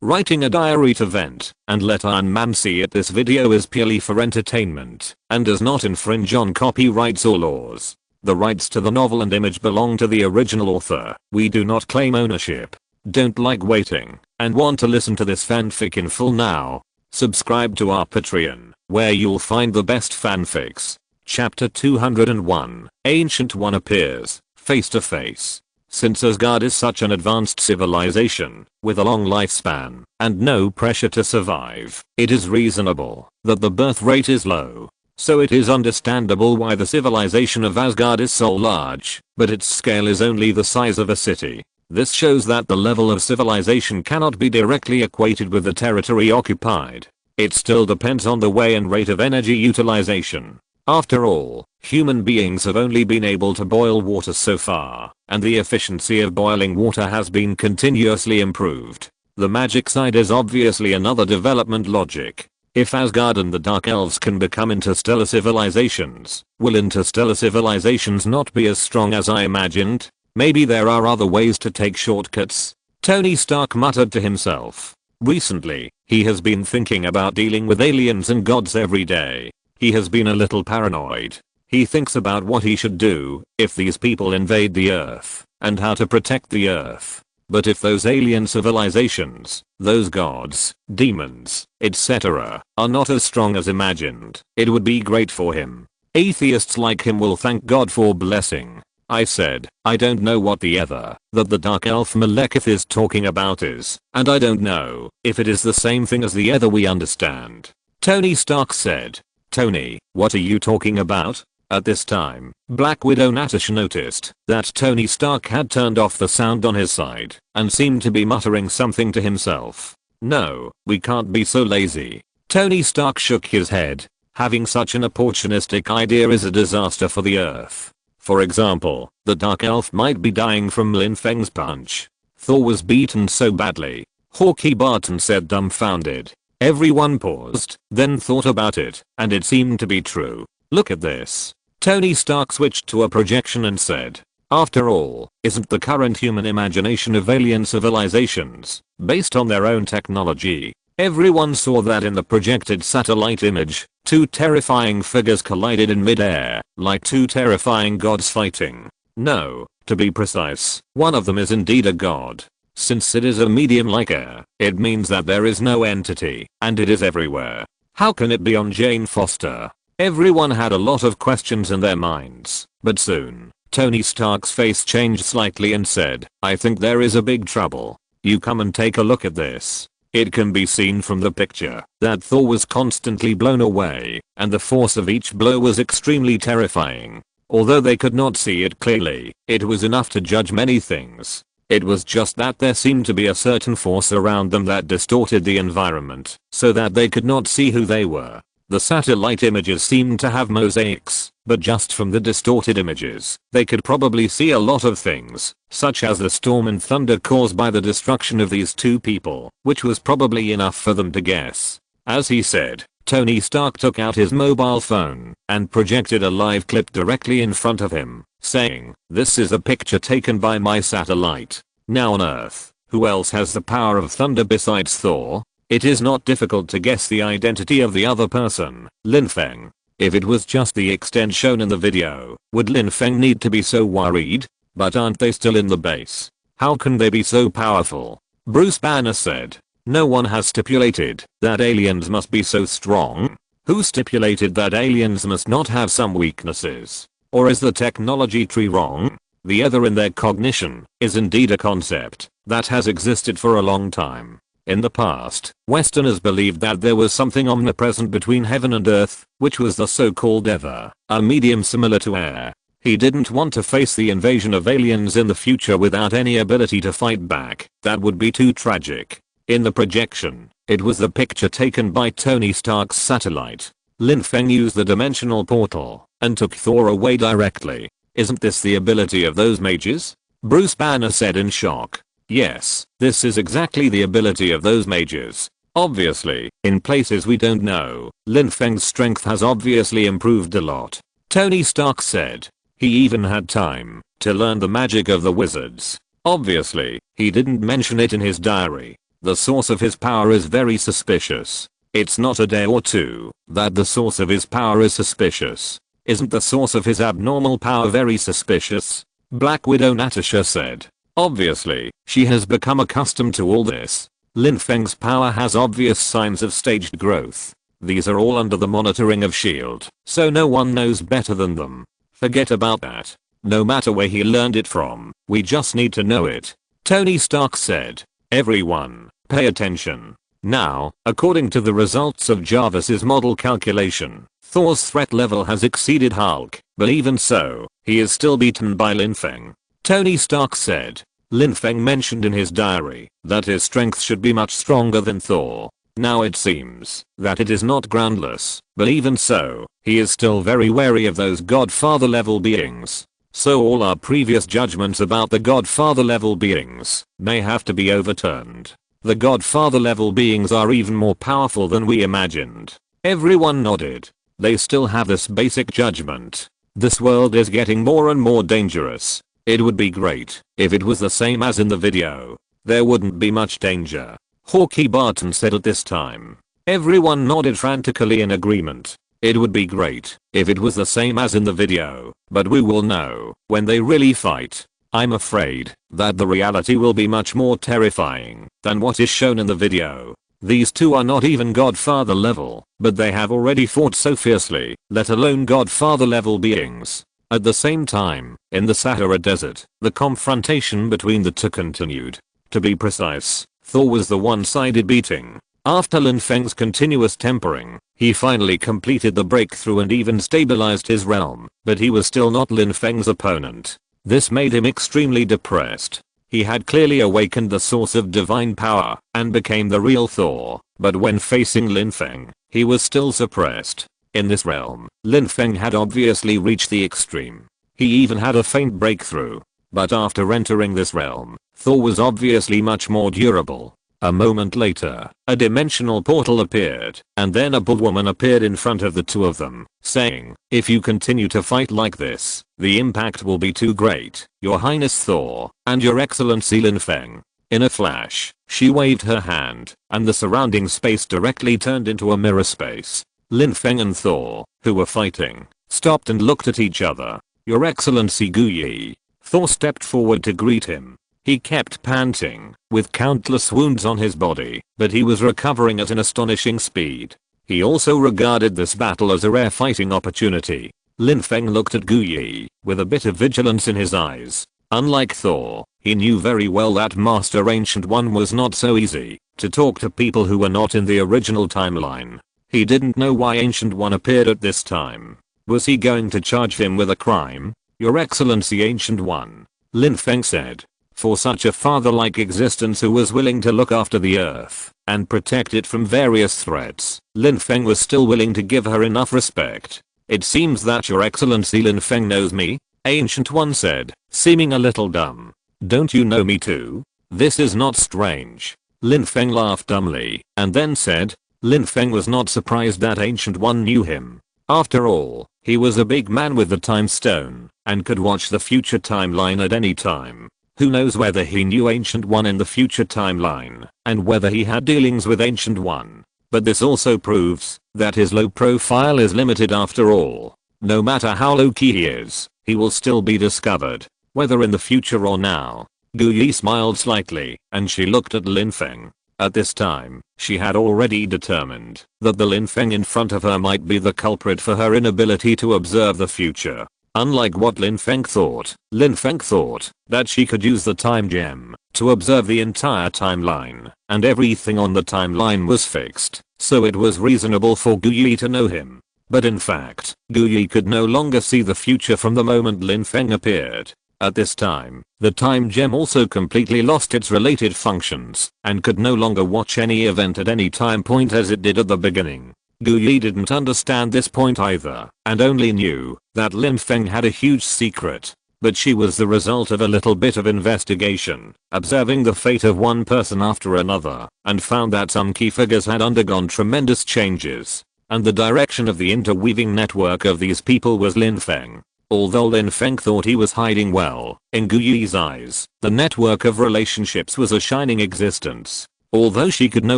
writing a diary to vent and let Iron Man see it. This video is purely for entertainment and does not infringe on copyrights or laws. The rights to the novel and image belong to the original author. We do not claim ownership. Don't like waiting and want to listen to this fanfic in full now? Subscribe to our Patreon, where you'll find the best fanfics. Chapter 201, Ancient One appears, face to face. Since Asgard is such an advanced civilization, with a long lifespan, and no pressure to survive, it is reasonable that the birth rate is low. So it is understandable why the civilization of Asgard is so large, but its scale is only the size of a city. This shows that the level of civilization cannot be directly equated with the territory occupied. It still depends on the way and rate of energy utilization. After all, human beings have only been able to boil water so far, and the efficiency of boiling water has been continuously improved. The magic side is obviously another development logic. If Asgard and the Dark Elves can become interstellar civilizations, will interstellar civilizations not be as strong as I imagined? Maybe there are other ways to take shortcuts? Tony Stark muttered to himself. Recently, he has been thinking about dealing with aliens and gods every day. He has been a little paranoid. He thinks about what he should do if these people invade the Earth, and how to protect the Earth. But if those alien civilizations, those gods, demons, etc., are not as strong as imagined, it would be great for him. Atheists like him will thank God for blessing. I said, I don't know what the ether that the Dark Elf Malekith is talking about is, and I don't know if it is the same thing as the ether we understand. Tony Stark said. Tony, what are you talking about? At this time, Black Widow Natasha noticed that Tony Stark had turned off the sound on his side and seemed to be muttering something to himself. No, we can't be so lazy. Tony Stark shook his head. Having such an opportunistic idea is a disaster for the Earth. For example, the Dark Elf might be dying from Lin Feng's punch. Thor was beaten so badly. Hawkeye Barton said dumbfounded. Everyone paused, then thought about it, and it seemed to be true. Look at this. Tony Stark switched to a projection and said, after all, isn't the current human imagination of alien civilizations based on their own technology? Everyone saw that in the projected satellite image. Two terrifying figures collided in mid-air, like two terrifying gods fighting. No, to be precise, one of them is indeed a god. Since it is a medium like air, it means that there is no entity, and it is everywhere. How can it be on Jane Foster? Everyone had a lot of questions in their minds, but soon, Tony Stark's face changed slightly and said, I think there is a big trouble. You come and take a look at this. It can be seen from the picture that Thor was constantly blown away, and the force of each blow was extremely terrifying. Although they could not see it clearly, it was enough to judge many things. It was just that there seemed to be a certain force around them that distorted the environment, so that they could not see who they were. The satellite images seemed to have mosaics, but just from the distorted images, they could probably see a lot of things, such as the storm and thunder caused by the destruction of these two people, which was probably enough for them to guess. As he said, Tony Stark took out his mobile phone and projected a live clip directly in front of him, saying, this is a picture taken by my satellite. Now on Earth, who else has the power of thunder besides Thor? It is not difficult to guess the identity of the other person, Lin Feng. If it was just the extent shown in the video, would Lin Feng need to be so worried? But aren't they still in the base? How can they be so powerful? Bruce Banner said. No one has stipulated that aliens must be so strong. Who stipulated that aliens must not have some weaknesses? Or is the technology tree wrong? The other in their cognition is indeed a concept that has existed for a long time. In the past, Westerners believed that there was something omnipresent between heaven and earth, which was the so-called ether, a medium similar to air. He didn't want to face the invasion of aliens in the future without any ability to fight back. That would be too tragic. In the projection, it was the picture taken by Tony Stark's satellite. Lin Feng used the dimensional portal and took Thor away directly. Isn't this the ability of those mages? Bruce Banner said in shock. Yes, this is exactly the ability of those mages. Obviously, in places we don't know, Lin Feng's strength has obviously improved a lot. Tony Stark said. He even had time to learn the magic of the wizards. Obviously, he didn't mention it in his diary. the source of his power is very suspicious. It's not a day or two that the source of his power is suspicious. Isn't the source of his abnormal power very suspicious? Black Widow Natasha said. Obviously, she has become accustomed to all this. Lin Feng's power has obvious signs of staged growth. These are all under the monitoring of S.H.I.E.L.D., so no one knows better than them. Forget about that. No matter where he learned it from, we just need to know it. Tony Stark said. Everyone, pay attention. Now, according to the results of Jarvis's model calculation, Thor's threat level has exceeded Hulk, but even so, he is still beaten by Lin Feng. Tony Stark said. Lin Feng mentioned in his diary that his strength should be much stronger than Thor. Now it seems that it is not groundless, but even so, he is still very wary of those Godfather level beings. So all our previous judgments about the Godfather level beings may have to be overturned. The Godfather level beings are even more powerful than we imagined. Everyone nodded. They still have this basic judgment. This world is getting more and more dangerous. It would be great if it was the same as in the video. There wouldn't be much danger. Hawkeye Barton said at this time. Everyone nodded frantically in agreement. It would be great if it was the same as in the video, but we will know when they really fight. I'm afraid that the reality will be much more terrifying than what is shown in the video. These two are not even Godfather level, but they have already fought so fiercely, let alone Godfather level beings. At the same time, in the Sahara Desert, the confrontation between the two continued. To be precise, Thor was the one-sided beating. After Lin Feng's continuous tempering, he finally completed the breakthrough and even stabilized his realm, but he was still not Lin Feng's opponent. This made him extremely depressed. He had clearly awakened the source of divine power and became the real Thor, but when facing Lin Feng, he was still suppressed. In this realm, Lin Feng had obviously reached the extreme. He even had a faint breakthrough. But after entering this realm, Thor was obviously much more durable. A moment later, a dimensional portal appeared, and then a bull woman appeared in front of the two of them, saying, if you continue to fight like this, the impact will be too great, Your Highness Thor, and Your Excellency Lin Feng. In a flash, she waved her hand, and the surrounding space directly turned into a mirror space. Lin Feng and Thor, who were fighting, stopped and looked at each other. Your Excellency Gu Yi. Thor stepped forward to greet him. He kept panting, with countless wounds on his body, but he was recovering at an astonishing speed. He also regarded this battle as a rare fighting opportunity. Lin Feng looked at Gu Yi, with a bit of vigilance in his eyes. Unlike Thor, he knew very well that Master Ancient One was not so easy to talk to people who were not in the original timeline. He didn't know why Ancient One appeared at this time. Was he going to charge him with a crime? Your Excellency Ancient One, Lin Feng said. For such a father-like existence who was willing to look after the earth and protect it from various threats, Lin Feng was still willing to give her enough respect. It seems that Your Excellency Lin Feng knows me, Ancient One said, seeming a little dumb. Don't you know me too? This is not strange. Lin Feng laughed dumbly and then said. Lin Feng was not surprised that Ancient One knew him. After all, he was a big man with the time stone and could watch the future timeline at any time. Who knows whether he knew Ancient One in the future timeline and whether he had dealings with Ancient One. But this also proves that his low profile is limited after all. No matter how low-key he is, he will still be discovered, whether in the future or now. Gu Yi smiled slightly and she looked at Lin Feng. At this time, she had already determined that the Lin Feng in front of her might be the culprit for her inability to observe the future. Unlike what Lin Feng thought that she could use the time gem to observe the entire timeline, and everything on the timeline was fixed, so it was reasonable for Gu Yi to know him. But in fact, Gu Yi could no longer see the future from the moment Lin Feng appeared. At this time, the time gem also completely lost its related functions and could no longer watch any event at any time point as it did at the beginning. Gu Yi didn't understand this point either and only knew that Lin Feng had a huge secret. But she was the result of a little bit of investigation, observing the fate of one person after another, and found that some key figures had undergone tremendous changes. And the direction of the interweaving network of these people was Lin Feng. Although Lin Feng thought he was hiding well, in Gu Yi's eyes, the network of relationships was a shining existence. Although she could no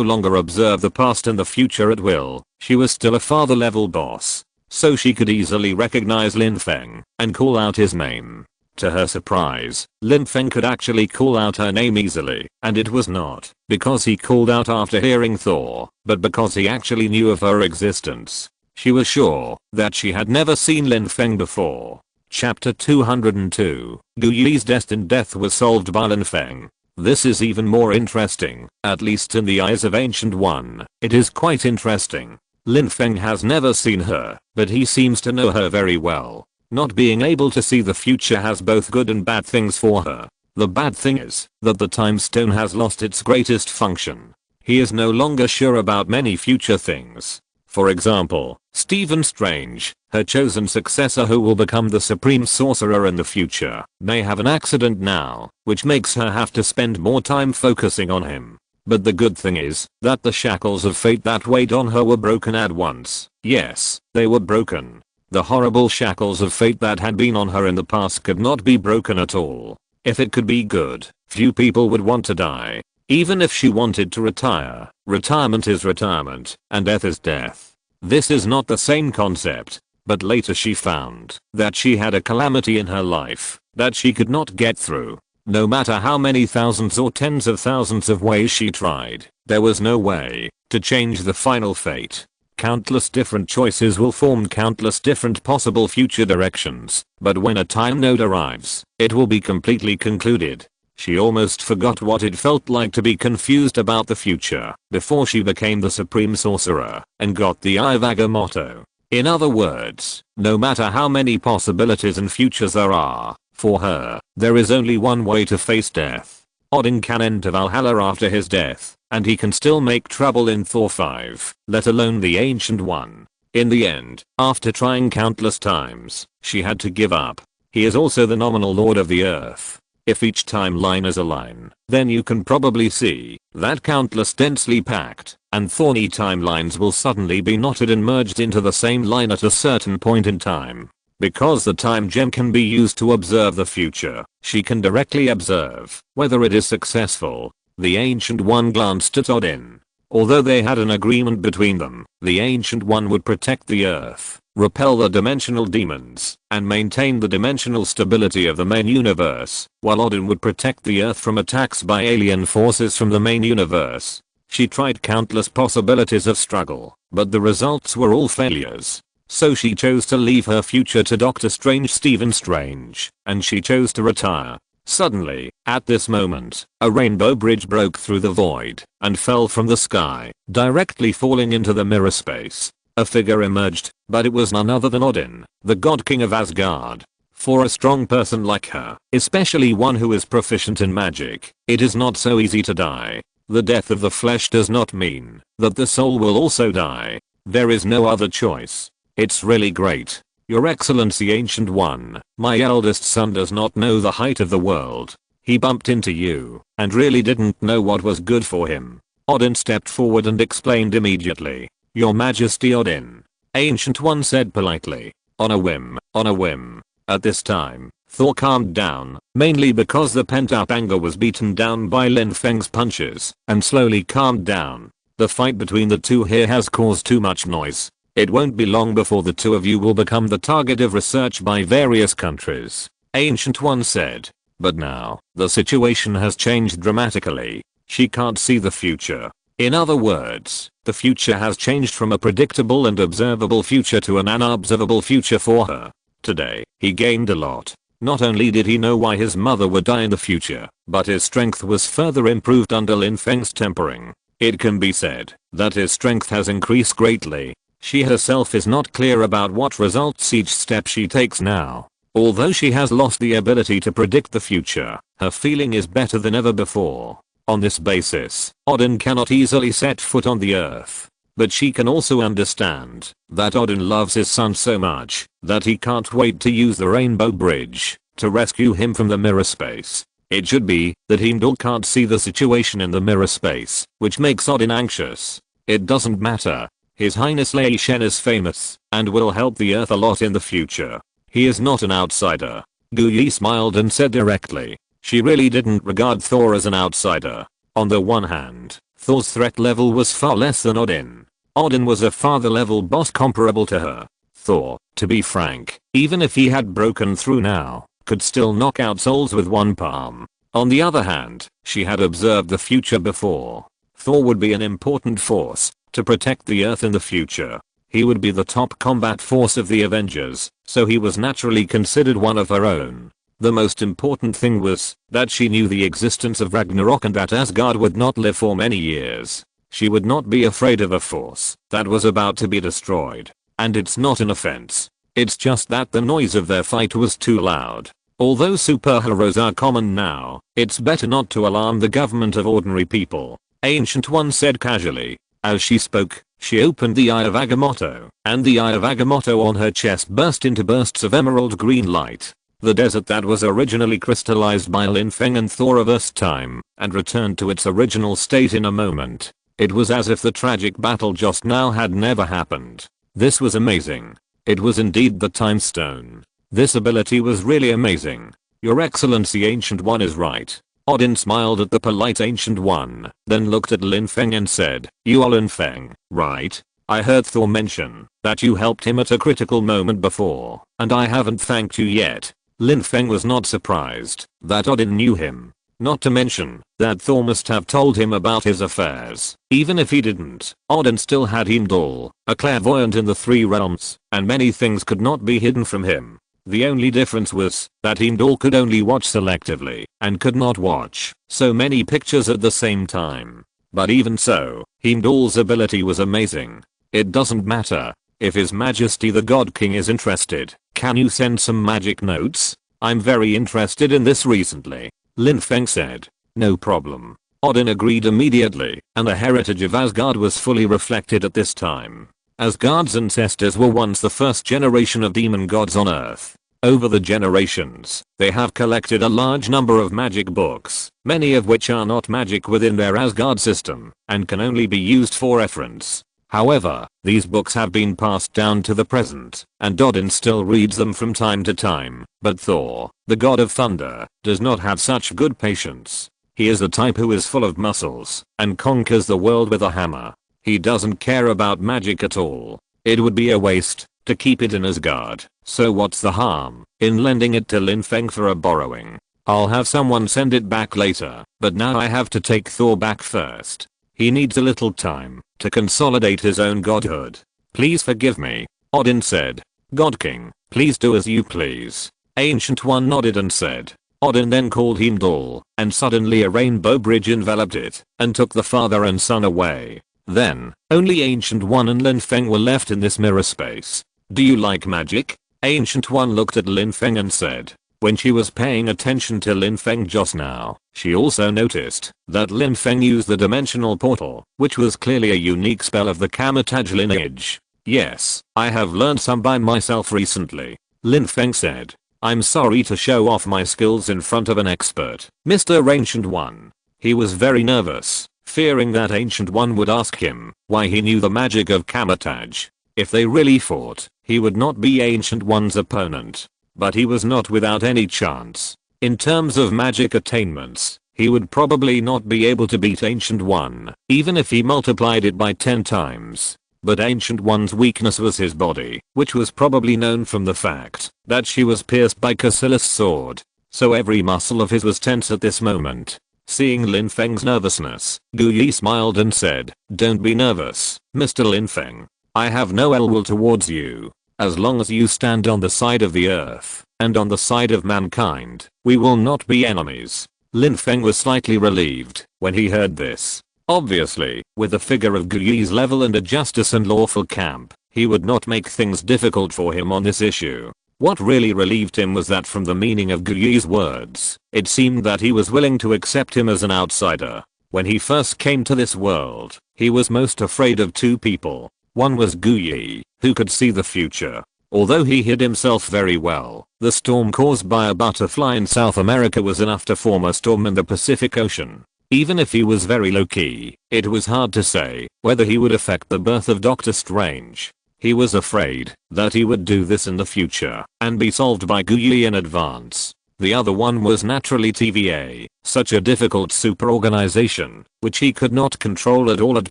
longer observe the past and the future at will, she was still a father level boss. So she could easily recognize Lin Feng and call out his name. To her surprise, Lin Feng could actually call out her name easily, and it was not because he called out after hearing Thor, but because he actually knew of her existence. She was sure that she had never seen Lin Feng before. Chapter 202, Gu Yi's destined death was solved by Lin Feng. This is even more interesting, at least in the eyes of Ancient One. It is quite interesting. Lin Feng has never seen her, but he seems to know her very well. Not being able to see the future has both good and bad things for her. The bad thing is that the time stone has lost its greatest function. He is no longer sure about many future things. For example, Stephen Strange, her chosen successor who will become the supreme sorcerer in the future, may have an accident now, which makes her have to spend more time focusing on him. But the good thing is that the shackles of fate that weighed on her were broken at once. Yes, they were broken. The horrible shackles of fate that had been on her in the past could not be broken at all. If it could be good, few people would want to die. Even if she wanted to retire, retirement is retirement, and death is death. This is not the same concept. But later she found that she had a calamity in her life that she could not get through. No matter how many thousands or tens of thousands of ways she tried, there was no way to change the final fate. Countless different choices will form countless different possible future directions, but when a time node arrives, it will be completely concluded. She almost forgot what it felt like to be confused about the future before she became the supreme sorcerer and got the Eye of Agamotto. In other words, no matter how many possibilities and futures there are, for her, there is only one way to face death. Odin can enter Valhalla after his death, and he can still make trouble in Thor 5, let alone the Ancient One. In the end, after trying countless times, she had to give up. He is also the nominal lord of the earth. If each timeline is a line, then you can probably see that countless densely packed and thorny timelines will suddenly be knotted and merged into the same line at a certain point in time. Because the time gem can be used to observe the future, she can directly observe whether it is successful. The Ancient One glanced at Odin. Although they had an agreement between them, the Ancient One would protect the Earth, repel the dimensional demons, and maintain the dimensional stability of the main universe, while Odin would protect the Earth from attacks by alien forces from the main universe. She tried countless possibilities of struggle, but the results were all failures. So she chose to leave her future to Doctor Strange Stephen Strange, and she chose to retire. Suddenly, at this moment, a rainbow bridge broke through the void and fell from the sky, directly falling into the mirror space. A figure emerged, but it was none other than Odin, the God King of Asgard. For a strong person like her, especially one who is proficient in magic, it is not so easy to die. The death of the flesh does not mean that the soul will also die. There is no other choice. It's really great. Your Excellency Ancient One, my eldest son does not know the height of the world. He bumped into you and really didn't know what was good for him. Odin stepped forward and explained immediately. Your Majesty Odin. Ancient One said politely. On a whim, on a whim. At this time, Thor calmed down, mainly because the pent-up anger was beaten down by Lin Feng's punches, and slowly calmed down. The fight between the two here has caused too much noise. It won't be long before the two of you will become the target of research by various countries, Ancient One said. But now, the situation has changed dramatically. She can't see the future. In other words, the future has changed from a predictable and observable future to an unobservable future for her. Today, he gained a lot. Not only did he know why his mother would die in the future, but his strength was further improved under Lin Feng's tempering. It can be said that his strength has increased greatly. She herself is not clear about what results each step she takes now. Although she has lost the ability to predict the future, her feeling is better than ever before. On this basis, Odin cannot easily set foot on the earth. But she can also understand that Odin loves his son so much that he can't wait to use the Rainbow Bridge to rescue him from the mirror space. It should be that Heimdall can't see the situation in the mirror space, which makes Odin anxious. It doesn't matter. His Highness Lei Shen is famous and will help the Earth a lot in the future. He is not an outsider. Gu Yi smiled and said directly. She really didn't regard Thor as an outsider. On the one hand, Thor's threat level was far less than Odin. Odin was a father level boss comparable to her. Thor, to be frank, even if he had broken through now, could still knock out souls with one palm. On the other hand, she had observed the future before. Thor would be an important force to protect the Earth in the future. He would be the top combat force of the Avengers, so he was naturally considered one of her own. The most important thing was that she knew the existence of Ragnarok and that Asgard would not live for many years. She would not be afraid of a force that was about to be destroyed. And it's not an offense. It's just that the noise of their fight was too loud. Although superheroes are common now, it's better not to alarm the government of ordinary people, Ancient One said casually. As she spoke, she opened the Eye of Agamotto, and the Eye of Agamotto on her chest burst into bursts of emerald green light. The desert that was originally crystallized by Lin Feng and Thor reversed time, and returned to its original state in a moment. It was as if the tragic battle just now had never happened. This was amazing. It was indeed the Time Stone. This ability was really amazing. Your Excellency Ancient One is right. Odin smiled at the polite Ancient One, then looked at Lin Feng and said, "You are Lin Feng, right? I heard Thor mention that you helped him at a critical moment before, and I haven't thanked you yet." Lin Feng was not surprised that Odin knew him. Not to mention that Thor must have told him about his affairs. Even if he didn't, Odin still had Heimdall, a clairvoyant in the three realms, and many things could not be hidden from him. The only difference was that Heimdall could only watch selectively and could not watch so many pictures at the same time. But even so, Heimdall's ability was amazing. It doesn't matter if His Majesty the God King is interested. Can you send some magic notes? I'm very interested in this recently. Lin Feng said. No problem. Odin agreed immediately, and the heritage of Asgard was fully reflected at this time. Asgard's ancestors were once the first generation of demon gods on Earth. Over the generations, they have collected a large number of magic books, many of which are not magic within their Asgard system, and can only be used for reference. However, these books have been passed down to the present, and Odin still reads them from time to time, but Thor, the god of thunder, does not have such good patience. He is the type who is full of muscles, and conquers the world with a hammer. He doesn't care about magic at all. It would be a waste to keep it in Asgard, so what's the harm in lending it to Lin Feng for a borrowing? I'll have someone send it back later, but now I have to take Thor back first. He needs a little time to consolidate his own godhood. Please forgive me, Odin said. God King, please do as you please. Ancient One nodded and said. Odin then called Heimdall, and suddenly a rainbow bridge enveloped it, and took the father and son away. Then, only Ancient One and Lin Feng were left in this mirror space. Do you like magic? Ancient One looked at Lin Feng and said. When she was paying attention to Lin Feng just now, she also noticed that Lin Feng used the dimensional portal, which was clearly a unique spell of the Kamataj lineage. Yes, I have learned some by myself recently, Lin Feng said. I'm sorry to show off my skills in front of an expert, Mr. Ancient One. He was very nervous, fearing that Ancient One would ask him why he knew the magic of Kamataj. If they really fought, he would not be Ancient One's opponent. But he was not without any chance. In terms of magic attainments, he would probably not be able to beat Ancient One, even if he multiplied it by 10 times. But Ancient One's weakness was his body, which was probably known from the fact that she was pierced by Cassilis' sword. So every muscle of his was tense at this moment. Seeing Lin Feng's nervousness, Gu Yi smiled and said, "Don't be nervous, Mr. Lin Feng. I have no ill will towards you. As long as you stand on the side of the earth, and on the side of mankind, we will not be enemies." Lin Feng was slightly relieved when he heard this. Obviously, with a figure of Gu Yi's level and a justice and lawful camp, he would not make things difficult for him on this issue. What really relieved him was that from the meaning of Gu Yi's words, it seemed that he was willing to accept him as an outsider. When he first came to this world, he was most afraid of two people. One was Gu Yi, who could see the future. Although he hid himself very well, the storm caused by a butterfly in South America was enough to form a storm in the Pacific Ocean. Even if he was very low-key, it was hard to say whether he would affect the birth of Doctor Strange. He was afraid that he would do this in the future and be solved by Gu Yi in advance. The other one was naturally TVA, such a difficult super organization, which he could not control at all at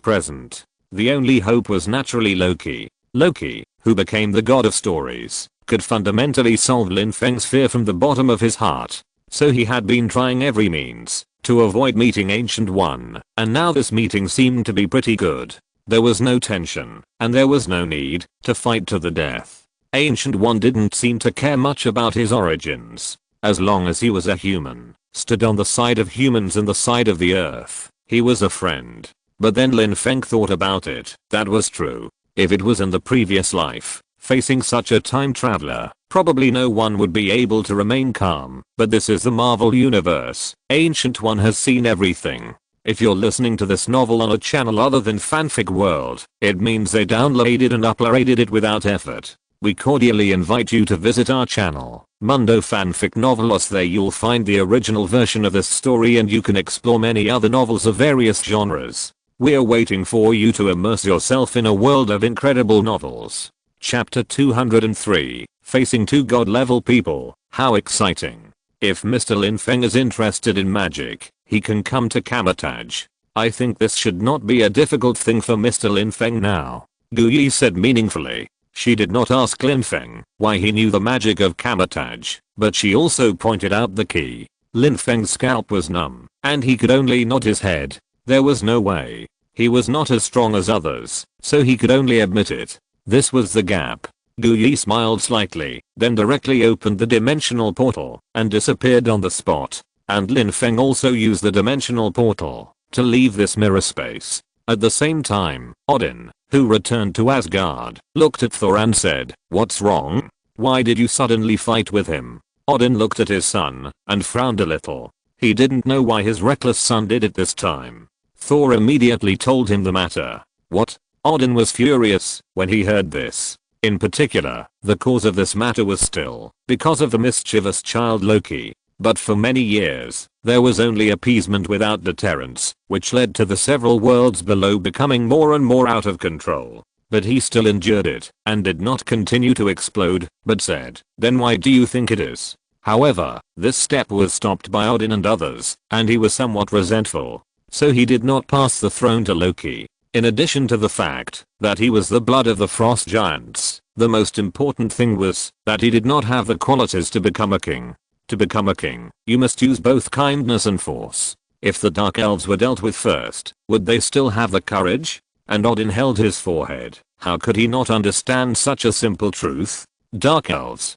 present. The only hope was naturally Loki. Loki, who became the god of stories, could fundamentally solve Lin Feng's fear from the bottom of his heart. So he had been trying every means to avoid meeting Ancient One, and now this meeting seemed to be pretty good. There was no tension, and there was no need to fight to the death. Ancient One didn't seem to care much about his origins. As long as he was a human, stood on the side of humans and the side of the earth, he was a friend. But then Lin Feng thought about it. That was true. If it was in the previous life, facing such a time traveler, probably no one would be able to remain calm. But this is the Marvel Universe. Ancient One has seen everything. If you're listening to this novel on a channel other than Fanfic World, it means they downloaded and uploaded it without effort. We cordially invite you to visit our channel, Mundo Fanfic Novelos. There you'll find the original version of this story and you can explore many other novels of various genres. We're waiting for you to immerse yourself in a world of incredible novels. Chapter 203, Facing two god-level people, how exciting. If Mr. Lin Feng is interested in magic, he can come to Kamatage. I think this should not be a difficult thing for Mr. Lin Feng now, Gu Yi said meaningfully. She did not ask Lin Feng why he knew the magic of Kamatage, but she also pointed out the key. Lin Feng's scalp was numb, and he could only nod his head. There was no way. He was not as strong as others, so he could only admit it. This was the gap. Gu Yi smiled slightly, then directly opened the dimensional portal and disappeared on the spot. And Lin Feng also used the dimensional portal to leave this mirror space. At the same time, Odin, who returned to Asgard, looked at Thor and said, "What's wrong? Why did you suddenly fight with him?" Odin looked at his son and frowned a little. He didn't know why his reckless son did it this time. Thor immediately told him the matter. What? Odin was furious when he heard this. In particular, the cause of this matter was still because of the mischievous child Loki. But for many years, there was only appeasement without deterrence, which led to the several worlds below becoming more and more out of control. But he still endured it, and did not continue to explode, but said, "Then why do you think it is?" However, this step was stopped by Odin and others, and he was somewhat resentful. So he did not pass the throne to Loki. In addition to the fact that he was the blood of the frost giants, the most important thing was that he did not have the qualities to become a king. To become a king, you must use both kindness and force. If the Dark Elves were dealt with first, would they still have the courage? And Odin held his forehead. How could he not understand such a simple truth? Dark Elves,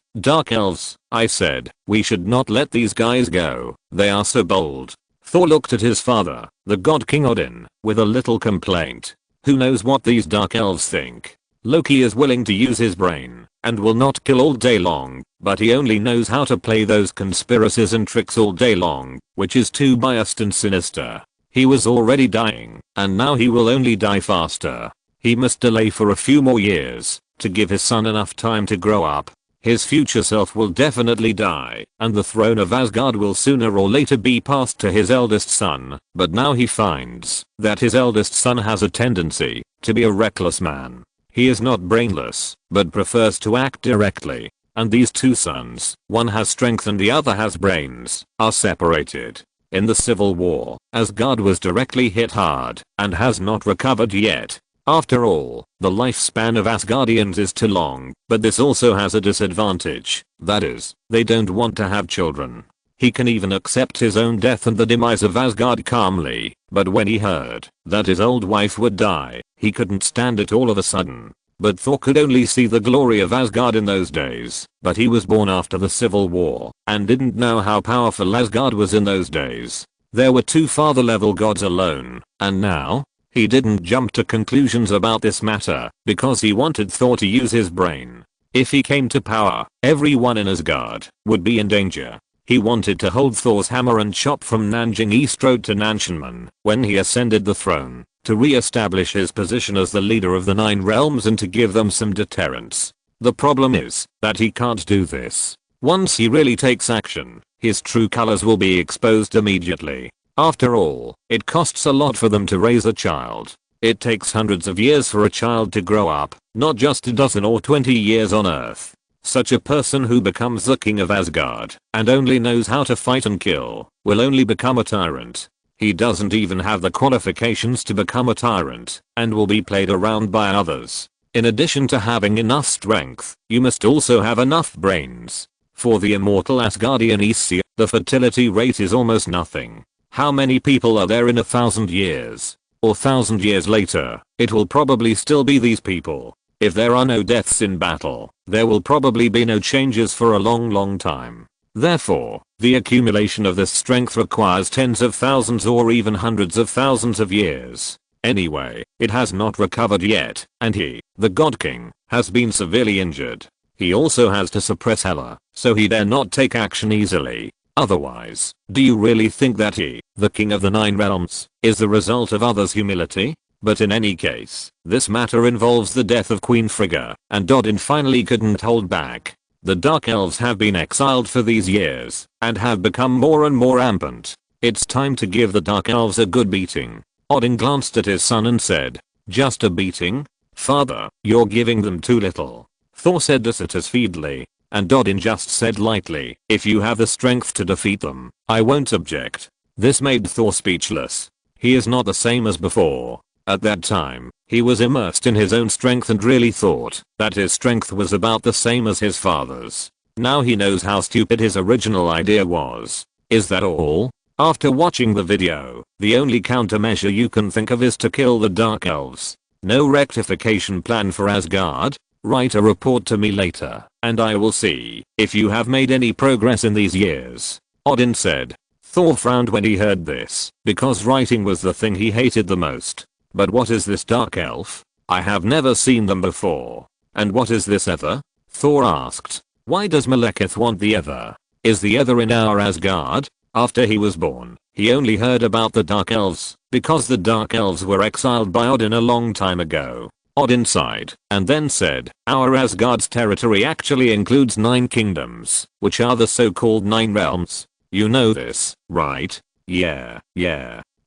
I said, we should not let these guys go. They are so bold. Thor looked at his father, the God King Odin, with a little complaint. Who knows what these Dark Elves think? Loki is willing to use his brain and will not kill all day long, but he only knows how to play those conspiracies and tricks all day long, which is too biased and sinister. He was already dying, and now he will only die faster. He must delay for a few more years to give his son enough time to grow up. His future self will definitely die, and the throne of Asgard will sooner or later be passed to his eldest son. But now he finds that his eldest son has a tendency to be a reckless man. He is not brainless, but prefers to act directly. And these two sons, one has strength and the other has brains, are separated. In the Civil War, Asgard was directly hit hard and has not recovered yet. After all, the lifespan of Asgardians is too long, but this also has a disadvantage. That is, they don't want to have children. He can even accept his own death and the demise of Asgard calmly, but when he heard that his old wife would die, he couldn't stand it all of a sudden. But Thor could only see the glory of Asgard in those days. But he was born after the Civil War and didn't know how powerful Asgard was in those days. There were two father-level gods alone, and now? He didn't jump to conclusions about this matter because he wanted Thor to use his brain. If he came to power, everyone in Asgard would be in danger. He wanted to hold Thor's hammer and chop from Nanjing East Road to Nanshanmen when he ascended the throne, to re-establish his position as the leader of the 9 realms and to give them some deterrence. The problem is that he can't do this. Once he really takes action, his true colors will be exposed immediately. After all, it costs a lot for them to raise a child. It takes hundreds of years for a child to grow up, not just a dozen or 20 years on Earth. Such a person who becomes the king of Asgard and only knows how to fight and kill will only become a tyrant. He doesn't even have the qualifications to become a tyrant and will be played around by others. In addition to having enough strength, you must also have enough brains. For the immortal Asgardian Aesir, the fertility rate is almost nothing. How many people are there in 1,000 years? Or 1,000 years later, it will probably still be these people. If there are no deaths in battle, there will probably be no changes for a long time. Therefore, the accumulation of this strength requires tens of thousands or even hundreds of thousands of years. Anyway, it has not recovered yet, and he, the God King, has been severely injured. He also has to suppress Hela, so he dare not take action easily. Otherwise, do you really think that he, the King of the Nine Realms, is the result of others' humility? But in any case, this matter involves the death of Queen Frigga, and Odin finally couldn't hold back. The Dark Elves have been exiled for these years, and have become more and more rampant. It's time to give the Dark Elves a good beating. Odin glanced at his son and said, "Just a beating? Father, you're giving them too little." Thor said this satisfiedly, and Odin just said lightly, "If you have the strength to defeat them, I won't object." This made Thor speechless. He is not the same as before. At that time, he was immersed in his own strength and really thought that his strength was about the same as his father's. Now he knows how stupid his original idea was. Is that all? After watching the video, the only countermeasure you can think of is to kill the Dark Elves. No rectification plan for Asgard? Write a report to me later, and I will see if you have made any progress in these years. Odin said. Thor frowned when he heard this, because writing was the thing he hated the most. But what is this Dark Elf? I have never seen them before. And what is this Ether? Thor asked. Why does Malekith want the Ether? Is the Ether in our Asgard? After he was born, he only heard about the Dark Elves, because the Dark Elves were exiled by Odin a long time ago. Odin sighed, and then said, our Asgard's territory actually includes 9 kingdoms, which are the so-called 9 realms. You know this, right? Yeah.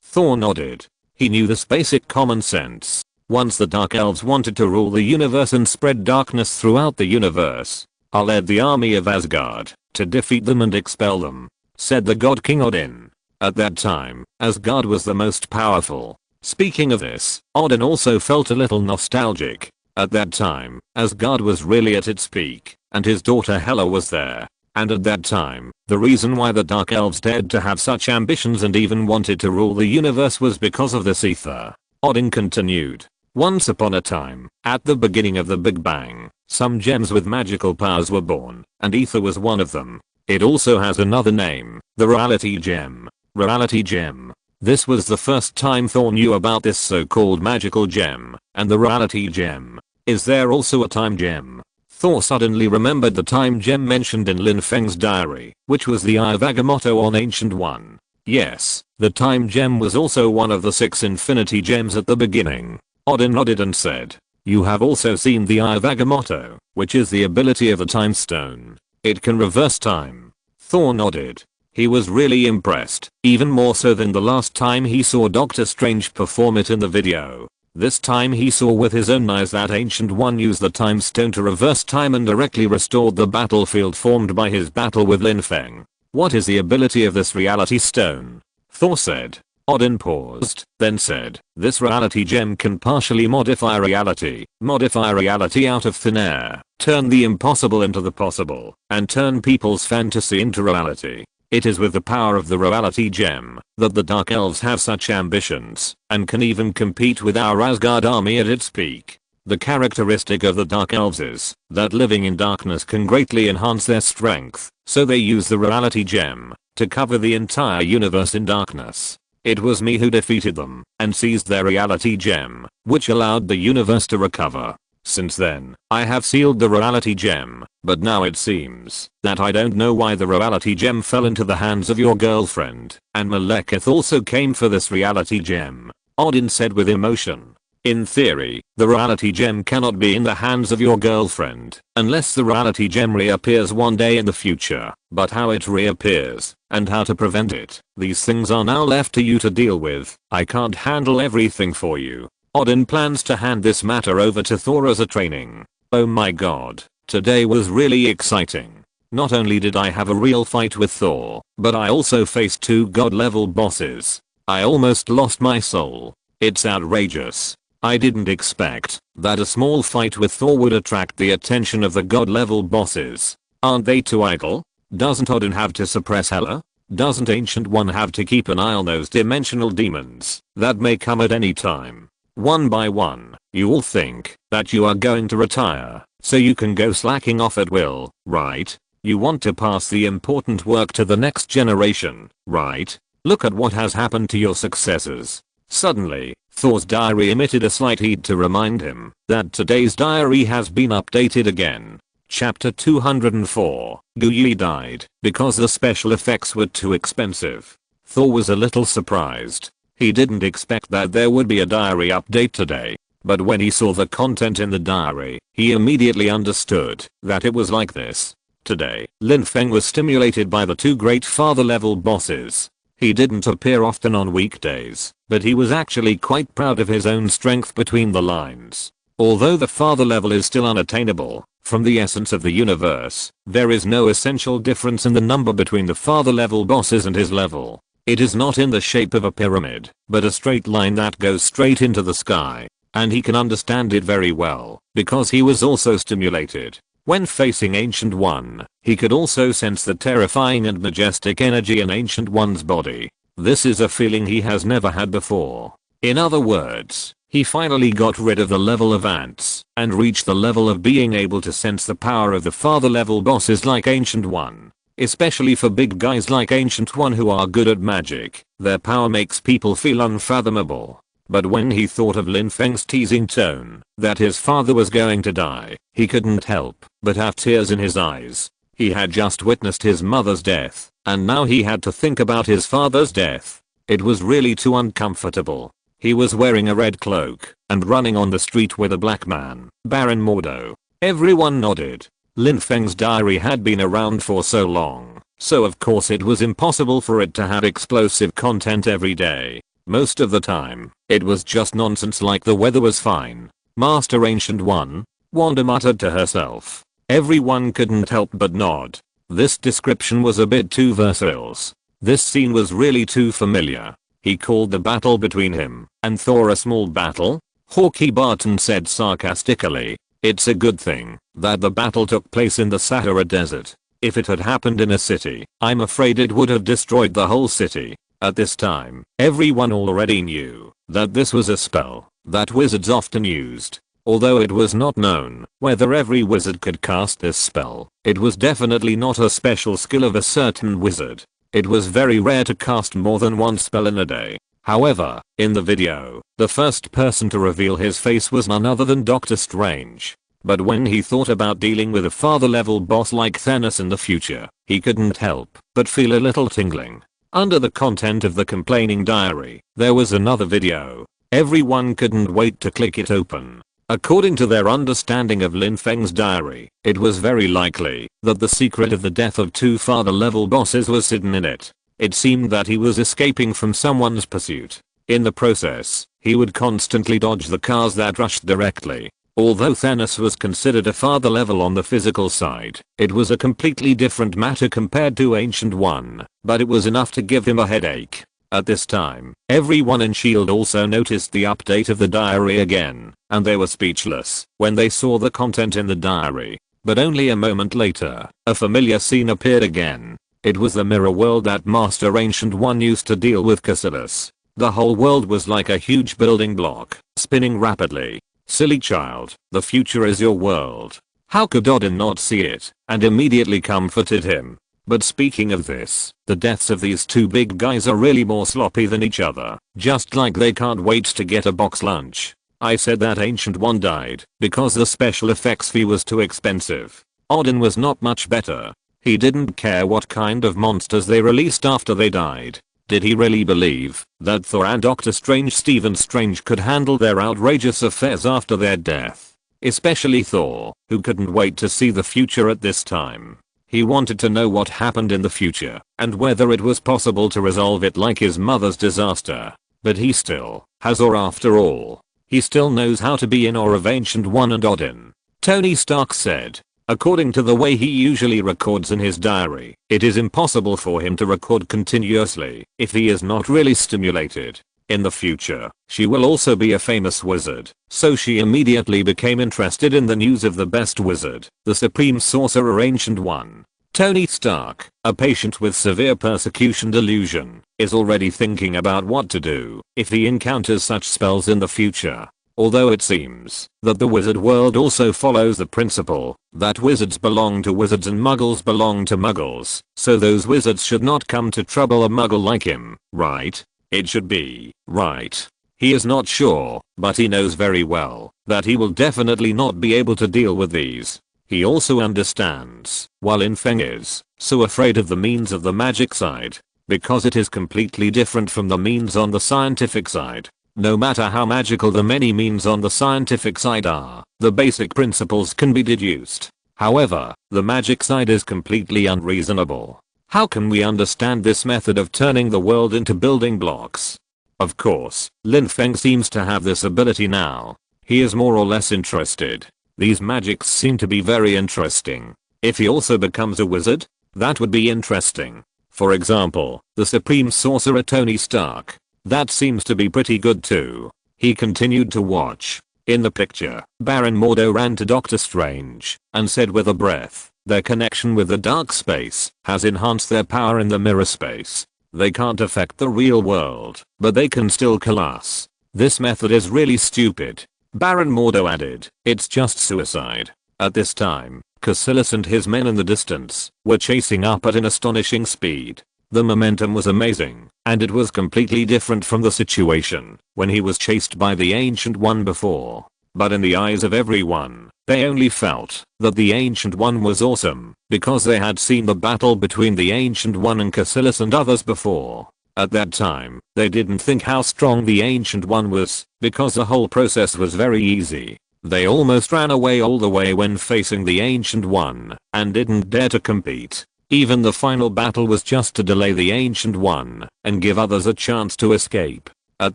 Thor nodded. He knew this basic common sense. Once the Dark Elves wanted to rule the universe and spread darkness throughout the universe. I led the army of Asgard to defeat them and expel them, said the God King Odin. At that time, Asgard was the most powerful. Speaking of this, Odin also felt a little nostalgic. At that time, Asgard was really at its peak, and his daughter Hela was there. And at that time, the reason why the Dark Elves dared to have such ambitions and even wanted to rule the universe was because of this ether. Odin continued. Once upon a time, at the beginning of the Big Bang, some gems with magical powers were born, and ether was one of them. It also has another name, the Reality Gem. Reality Gem. This was the first time Thor knew about this so-called magical gem, and the Reality Gem. Is there also a Time Gem? Thor suddenly remembered the Time Gem mentioned in Lin Feng's diary, which was the Eye of Agamotto on Ancient One. Yes, the Time Gem was also one of the 6 Infinity Gems at the beginning. Odin nodded and said, you have also seen the Eye of Agamotto, which is the ability of the Time Stone. It can reverse time. Thor nodded. He was really impressed, even more so than the last time he saw Doctor Strange perform it in the video. This time he saw with his own eyes that Ancient One used the Time Stone to reverse time and directly restored the battlefield formed by his battle with Lin Feng. What is the ability of this Reality Stone? Thor said. Odin paused, then said, this Reality Gem can partially modify reality out of thin air, turn the impossible into the possible, and turn people's fantasy into reality. It is with the power of the Reality Gem that the Dark Elves have such ambitions and can even compete with our Asgard army at its peak. The characteristic of the Dark Elves is that living in darkness can greatly enhance their strength, so they use the Reality Gem to cover the entire universe in darkness. It was me who defeated them and seized their Reality Gem, which allowed the universe to recover. Since then, I have sealed the Reality Gem, but now it seems that I don't know why the Reality Gem fell into the hands of your girlfriend, and Malekith also came for this Reality Gem, Odin said with emotion. In theory, the Reality Gem cannot be in the hands of your girlfriend, unless the Reality Gem reappears one day in the future, but how it reappears, and how to prevent it, these things are now left to you to deal with. I can't handle everything for you. Odin plans to hand this matter over to Thor as a training. Oh my god. Today was really exciting. Not only did I have a real fight with Thor, but I also faced 2 god level bosses. I almost lost my soul. It's outrageous. I didn't expect that a small fight with Thor would attract the attention of the god level bosses. Aren't they too idle? Doesn't Odin have to suppress Hela? Doesn't Ancient One have to keep an eye on those dimensional demons that may come at any time? One by one, you all think that you are going to retire so you can go slacking off at will, right? You want to pass the important work to the next generation, right? Look at what has happened to your successors. Suddenly, Thor's diary emitted a slight heat to remind him that today's diary has been updated again. Chapter 204, Guyi died because the special effects were too expensive. Thor was a little surprised. He didn't expect that there would be a diary update today, but when he saw the content in the diary, he immediately understood that it was like this. Today, Lin Feng was stimulated by the 2 great father level bosses. He didn't appear often on weekdays, but he was actually quite proud of his own strength between the lines. Although the father level is still unattainable, from the essence of the universe, there is no essential difference in the number between the father level bosses and his level. It is not in the shape of a pyramid, but a straight line that goes straight into the sky, and he can understand it very well, because he was also stimulated. When facing Ancient One, he could also sense the terrifying and majestic energy in Ancient One's body. This is a feeling he has never had before. In other words, he finally got rid of the level of ants and reached the level of being able to sense the power of the father level bosses like Ancient One. Especially for big guys like Ancient One who are good at magic, their power makes people feel unfathomable. But when he thought of Lin Feng's teasing tone that his father was going to die, he couldn't help but have tears in his eyes. He had just witnessed his mother's death, and now he had to think about his father's death. It was really too uncomfortable. He was wearing a red cloak and running on the street with a black man, Baron Mordo. Everyone nodded. Lin Feng's diary had been around for so long, so of course it was impossible for it to have explosive content every day. Most of the time, it was just nonsense like the weather was fine. Master Ancient One, Wanda muttered to herself. Everyone couldn't help but nod. This description was a bit too versatile. This scene was really too familiar. He called the battle between him and Thor a small battle? Hawkeye Barton said sarcastically. It's a good thing that the battle took place in the Sahara Desert. If it had happened in a city, I'm afraid it would have destroyed the whole city. At this time, everyone already knew that this was a spell that wizards often used. Although it was not known whether every wizard could cast this spell, it was definitely not a special skill of a certain wizard. It was very rare to cast more than one spell in a day. However, in the video, the first person to reveal his face was none other than Doctor Strange. But when he thought about dealing with a father level boss like Thanos in the future, he couldn't help but feel a little tingling. Under the content of the complaining diary, there was another video. Everyone couldn't wait to click it open. According to their understanding of Lin Feng's diary, it was very likely that the secret of the death of 2 father level bosses was hidden in it. It seemed that he was escaping from someone's pursuit. In the process, he would constantly dodge the cars that rushed directly. Although Thanos was considered a father level on the physical side, it was a completely different matter compared to Ancient One, but it was enough to give him a headache. At this time, everyone in S.H.I.E.L.D. also noticed the update of the diary again, and they were speechless when they saw the content in the diary. But only a moment later, a familiar scene appeared again. It was the mirror world that Master Ancient One used to deal with Cassilis. The whole world was like a huge building block, spinning rapidly. Silly child, the future is your world. How could Odin not see it, and immediately comforted him? But speaking of this, the deaths of these 2 big guys are really more sloppy than each other, just like they can't wait to get a box lunch. I said that Ancient One died because the special effects fee was too expensive. Odin was not much better. He didn't care what kind of monsters they released after they died. Did he really believe that Thor and Doctor Stephen Strange could handle their outrageous affairs after their death? Especially Thor, who couldn't wait to see the future at this time. He wanted to know what happened in the future and whether it was possible to resolve it like his mother's disaster. But he still has awe after all. He still knows how to be in awe of Ancient One and Odin. Tony Stark said. According to the way he usually records in his diary, it is impossible for him to record continuously if he is not really stimulated. In the future, she will also be a famous wizard, so she immediately became interested in the news of the best wizard, the supreme sorcerer Ancient One. Tony Stark, a patient with severe persecution delusion, is already thinking about what to do if he encounters such spells in the future. Although it seems that the wizard world also follows the principle that wizards belong to wizards and muggles belong to muggles, so those wizards should not come to trouble a muggle like him, right? It should be, right? He is not sure, but he knows very well that he will definitely not be able to deal with these. He also understands why Lin Feng is so afraid of the means of the magic side, because it is completely different from the means on the scientific side. No matter how magical the many means on the scientific side are, the basic principles can be deduced. However, the magic side is completely unreasonable. How can we understand this method of turning the world into building blocks? Of course, Lin Feng seems to have this ability now. He is more or less interested. These magics seem to be very interesting. If he also becomes a wizard, that would be interesting. For example, the supreme sorcerer Tony Stark. That seems to be pretty good too. He continued to watch. In the picture, Baron Mordo ran to Doctor Strange and said with a breath, their connection with the dark space has enhanced their power in the mirror space. They can't affect the real world, but they can still kill us. This method is really stupid. Baron Mordo added, it's just suicide. At this time, Cassilis and his men in the distance were chasing up at an astonishing speed. The momentum was amazing, and it was completely different from the situation when he was chased by the Ancient One before. But in the eyes of everyone, they only felt that the Ancient One was awesome because they had seen the battle between the Ancient One and Cassilis and others before. At that time, they didn't think how strong the Ancient One was because the whole process was very easy. They almost ran away all the way when facing the Ancient One and didn't dare to compete. Even the final battle was just to delay the Ancient One and give others a chance to escape. At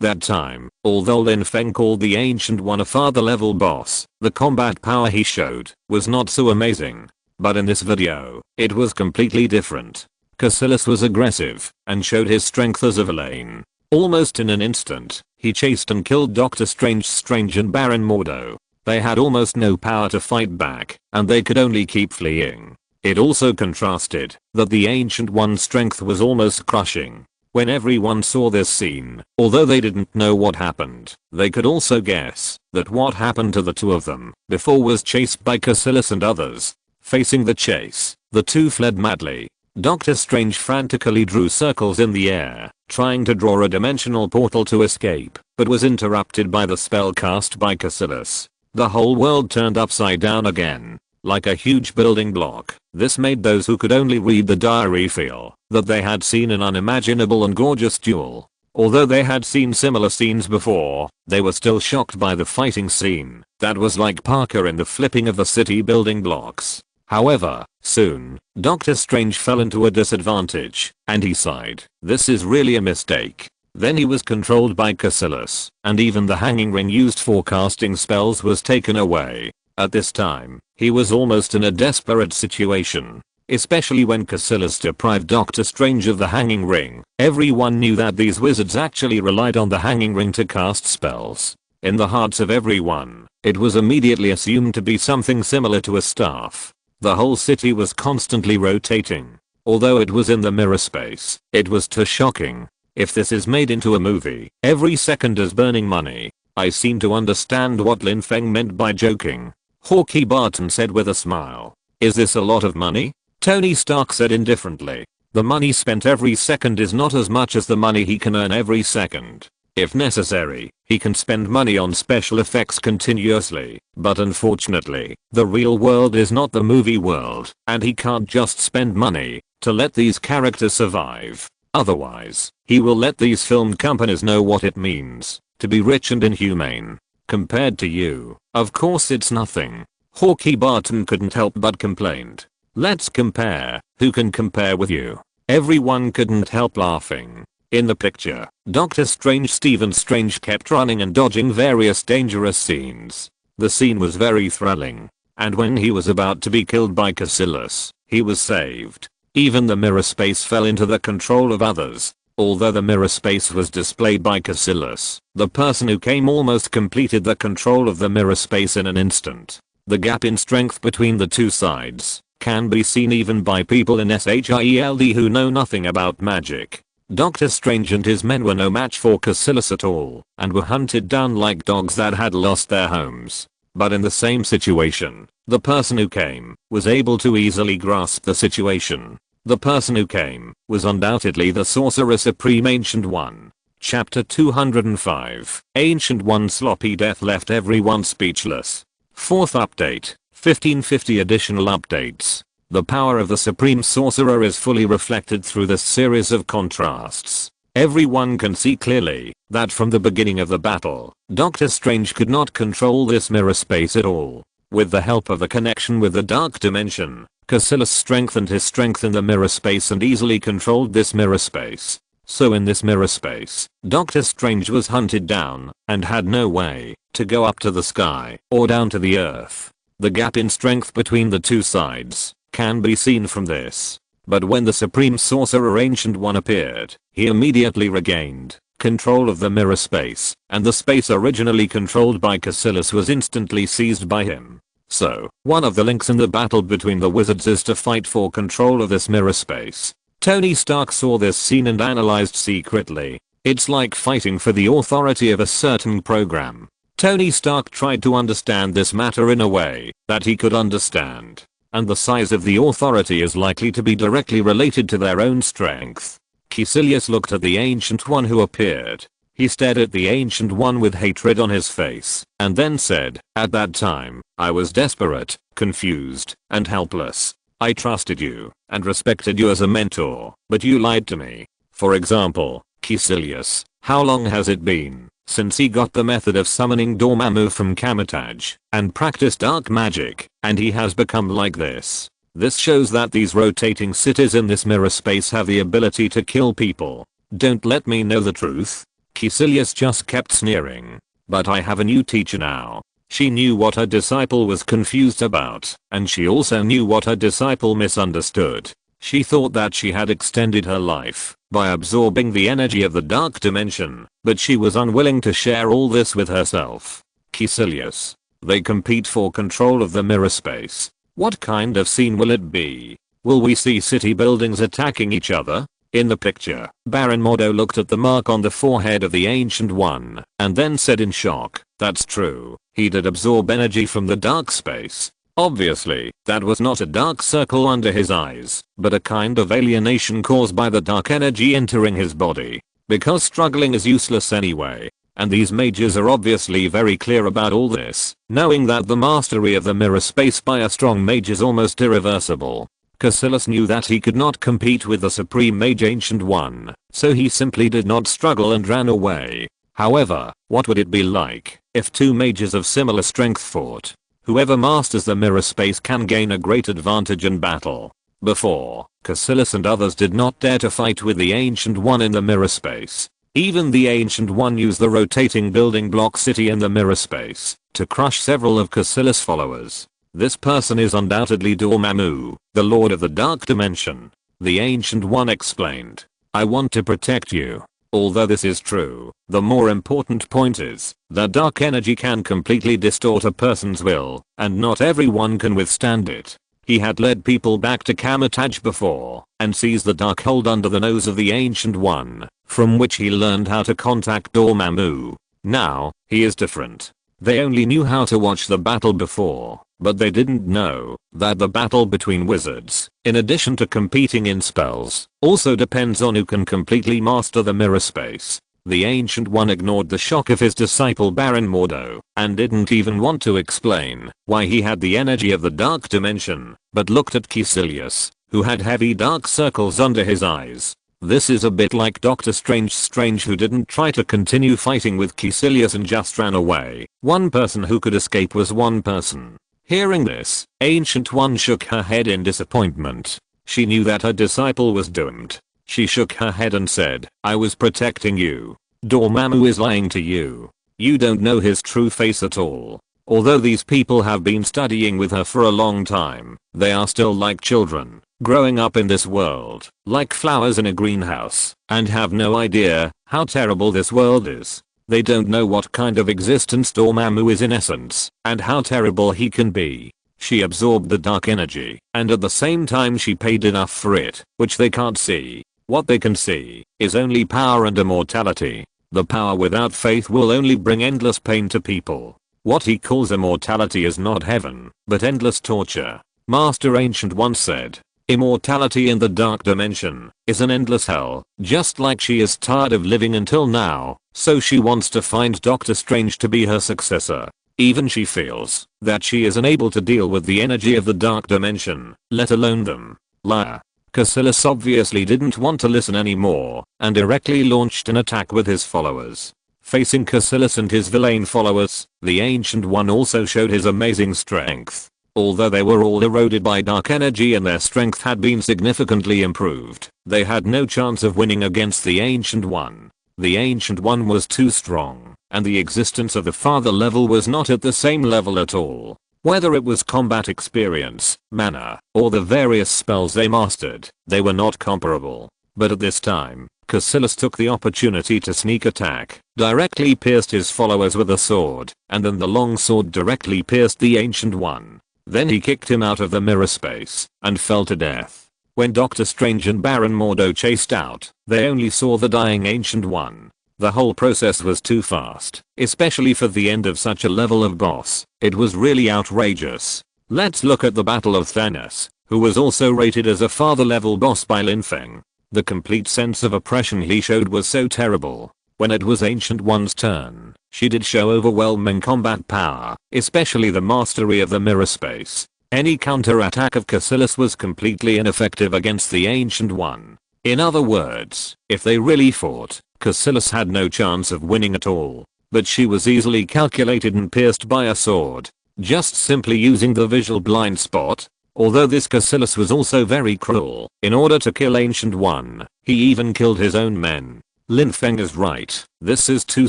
that time, although Lin Feng called the Ancient One a father-level boss, the combat power he showed was not so amazing. But in this video, it was completely different. Cassilis was aggressive and showed his strength as a villain. Almost in an instant, he chased and killed Doctor Strange and Baron Mordo. They had almost no power to fight back, and they could only keep fleeing. It also contrasted that the Ancient One's strength was almost crushing. When everyone saw this scene, although they didn't know what happened, they could also guess that what happened to the two of them before was chased by Cassilis and others. Facing the chase, the two fled madly. Doctor Strange frantically drew circles in the air, trying to draw a dimensional portal to escape, but was interrupted by the spell cast by Cassilis. The whole world turned upside down again. Like a huge building block. This made those who could only read the diary feel that they had seen an unimaginable and gorgeous duel. Although they had seen similar scenes before, they were still shocked by the fighting scene that was like Parker in the flipping of the city building blocks. However, soon, Doctor Strange fell into a disadvantage, and he sighed, this is really a mistake. Then he was controlled by Cassilis, and even the hanging ring used for casting spells was taken away. At this time, he was almost in a desperate situation. Especially when Cassilis deprived Doctor Strange of the hanging ring. Everyone knew that these wizards actually relied on the hanging ring to cast spells. In the hearts of everyone, it was immediately assumed to be something similar to a staff. The whole city was constantly rotating. Although it was in the mirror space, it was too shocking. If this is made into a movie, every second is burning money. I seem to understand what Lin Feng meant by joking. Hawkeye Barton said with a smile. Is this a lot of money? Tony Stark said indifferently. The money spent every second is not as much as the money he can earn every second. If necessary, he can spend money on special effects continuously, but unfortunately, the real world is not the movie world, and he can't just spend money to let these characters survive. Otherwise, he will let these film companies know what it means to be rich and inhumane. Compared to you, of course it's nothing. Hawkeye Barton couldn't help but complained. Let's compare. Who can compare with you? Everyone couldn't help laughing. In the picture, Doctor Stephen Strange kept running and dodging various dangerous scenes. The scene was very thrilling. and when he was about to be killed by Caecilius, he was saved. Even the mirror space fell into the control of others. Although the mirror space was displayed by Caecilius, the person who came almost completed the control of the mirror space in an instant. The gap in strength between the two sides can be seen even by people in SHIELD who know nothing about magic. Doctor Strange and his men were no match for Caecilius at all, and were hunted down like dogs that had lost their homes. But in the same situation, the person who came was able to easily grasp the situation. The person who came was undoubtedly the Sorcerer Supreme Ancient One. Chapter 205. Ancient One's sloppy death left everyone speechless. Fourth update, 1550 additional updates. The power of the Supreme Sorcerer is fully reflected through this series of contrasts. Everyone can see clearly that from the beginning of the battle, Doctor Strange could not control this mirror space at all. With the help of the connection with the dark dimension, Caecilius strengthened his strength in the mirror space and easily controlled this mirror space. So in this mirror space, Doctor Strange was hunted down and had no way to go up to the sky or down to the earth. The gap in strength between the two sides can be seen from this. But when the Supreme Sorcerer Ancient One appeared, he immediately regained control of the mirror space, and the space originally controlled by Caecilius was instantly seized by him. So, one of the links in the battle between the wizards is to fight for control of this mirror space. Tony Stark saw this scene and analyzed secretly. It's like fighting for the authority of a certain program. Tony Stark tried to understand this matter in a way that he could understand. And the size of the authority is likely to be directly related to their own strength. Caecilius looked at the Ancient One who appeared. He stared at the Ancient One with hatred on his face, and then said, "At that time, I was desperate, confused, and helpless. I trusted you, and respected you as a mentor, but you lied to me. For example, Caecilius, how long has it been since he got the method of summoning Dormammu from Kamataj, and practiced dark magic, and he has become like this? This shows that these rotating cities in this mirror space have the ability to kill people. Don't let me know the truth." Caecilius just kept sneering. "But I have a new teacher now." She knew what her disciple was confused about, and she also knew what her disciple misunderstood. She thought that she had extended her life by absorbing the energy of the dark dimension, but she was unwilling to share all this with herself. Caecilius. They compete for control of the mirror space. What kind of scene will it be? Will we see city buildings attacking each other? In the picture, Baron Mordo looked at the mark on the forehead of the Ancient One, and then said in shock, "That's true, he did absorb energy from the dark space." Obviously, that was not a dark circle under his eyes, but a kind of alienation caused by the dark energy entering his body. Because struggling is useless anyway. And these mages are obviously very clear about all this, knowing that the mastery of the mirror space by a strong mage is almost irreversible. Caecilius knew that he could not compete with the Supreme Mage Ancient One, so he simply did not struggle and ran away. However, what would it be like if two mages of similar strength fought? Whoever masters the mirror space can gain a great advantage in battle. Before, Caecilius and others did not dare to fight with the Ancient One in the mirror space. Even the Ancient One used the rotating building block city in the mirror space to crush several of Caecilius' followers. This person is undoubtedly Dormammu, the Lord of the Dark Dimension. The Ancient One explained. "I want to protect you." Although this is true, the more important point is that dark energy can completely distort a person's will, and not everyone can withstand it. He had led people back to Kamataj before, and sees the dark hold under the nose of the Ancient One, from which he learned how to contact Dormammu. Now, he is different. They only knew how to watch the battle before, but they didn't know that the battle between wizards, in addition to competing in spells, also depends on who can completely master the mirror space. The Ancient One ignored the shock of his disciple Baron Mordo, and didn't even want to explain why he had the energy of the dark dimension, but looked at Caecilius, who had heavy dark circles under his eyes. This is a bit like Doctor Strange who didn't try to continue fighting with Caecilius and just ran away. One person who could escape was one person. Hearing this, Ancient One shook her head in disappointment. She knew that her disciple was doomed. She shook her head and said, "I was protecting you. Dormammu is lying to you. You don't know his true face at all." Although these people have been studying with her for a long time, they are still like children, growing up in this world, like flowers in a greenhouse, and have no idea how terrible this world is. They don't know what kind of existence Dormammu is in essence, and how terrible he can be. She absorbed the dark energy, and at the same time she paid enough for it, which they can't see. What they can see is only power and immortality. The power without faith will only bring endless pain to people. What he calls immortality is not heaven, but endless torture. Master Ancient once said, immortality in the dark dimension is an endless hell, just like she is tired of living until now, so she wants to find Doctor Strange to be her successor. Even she feels that she is unable to deal with the energy of the dark dimension, let alone them. Liar. Cassilis obviously didn't want to listen anymore, and directly launched an attack with his followers. Facing Cassilis and his villain followers, the Ancient One also showed his amazing strength. Although they were all eroded by dark energy and their strength had been significantly improved, they had no chance of winning against the Ancient One. The Ancient One was too strong, and the existence of the father level was not at the same level at all. Whether it was combat experience, mana, or the various spells they mastered, they were not comparable. But at this time, Cassilis took the opportunity to sneak attack, directly pierced his followers with a sword, and then the long sword directly pierced the Ancient One. Then he kicked him out of the mirror space, and fell to death. When Doctor Strange and Baron Mordo chased out, they only saw the dying Ancient One. The whole process was too fast, especially for the end of such a level of boss. It was really outrageous. Let's look at the Battle of Thanos, who was also rated as a father level boss by Lin Feng. The complete sense of oppression he showed was so terrible. When it was Ancient One's turn, she did show overwhelming combat power, especially the mastery of the mirror space. Any counter-attack of Cassilis was completely ineffective against the Ancient One. In other words, if they really fought, Cassilis had no chance of winning at all. But she was easily calculated and pierced by a sword, just simply using the visual blind spot. Although this Cassilis was also very cruel, in order to kill Ancient One, he even killed his own men. Lin Feng is right, this is too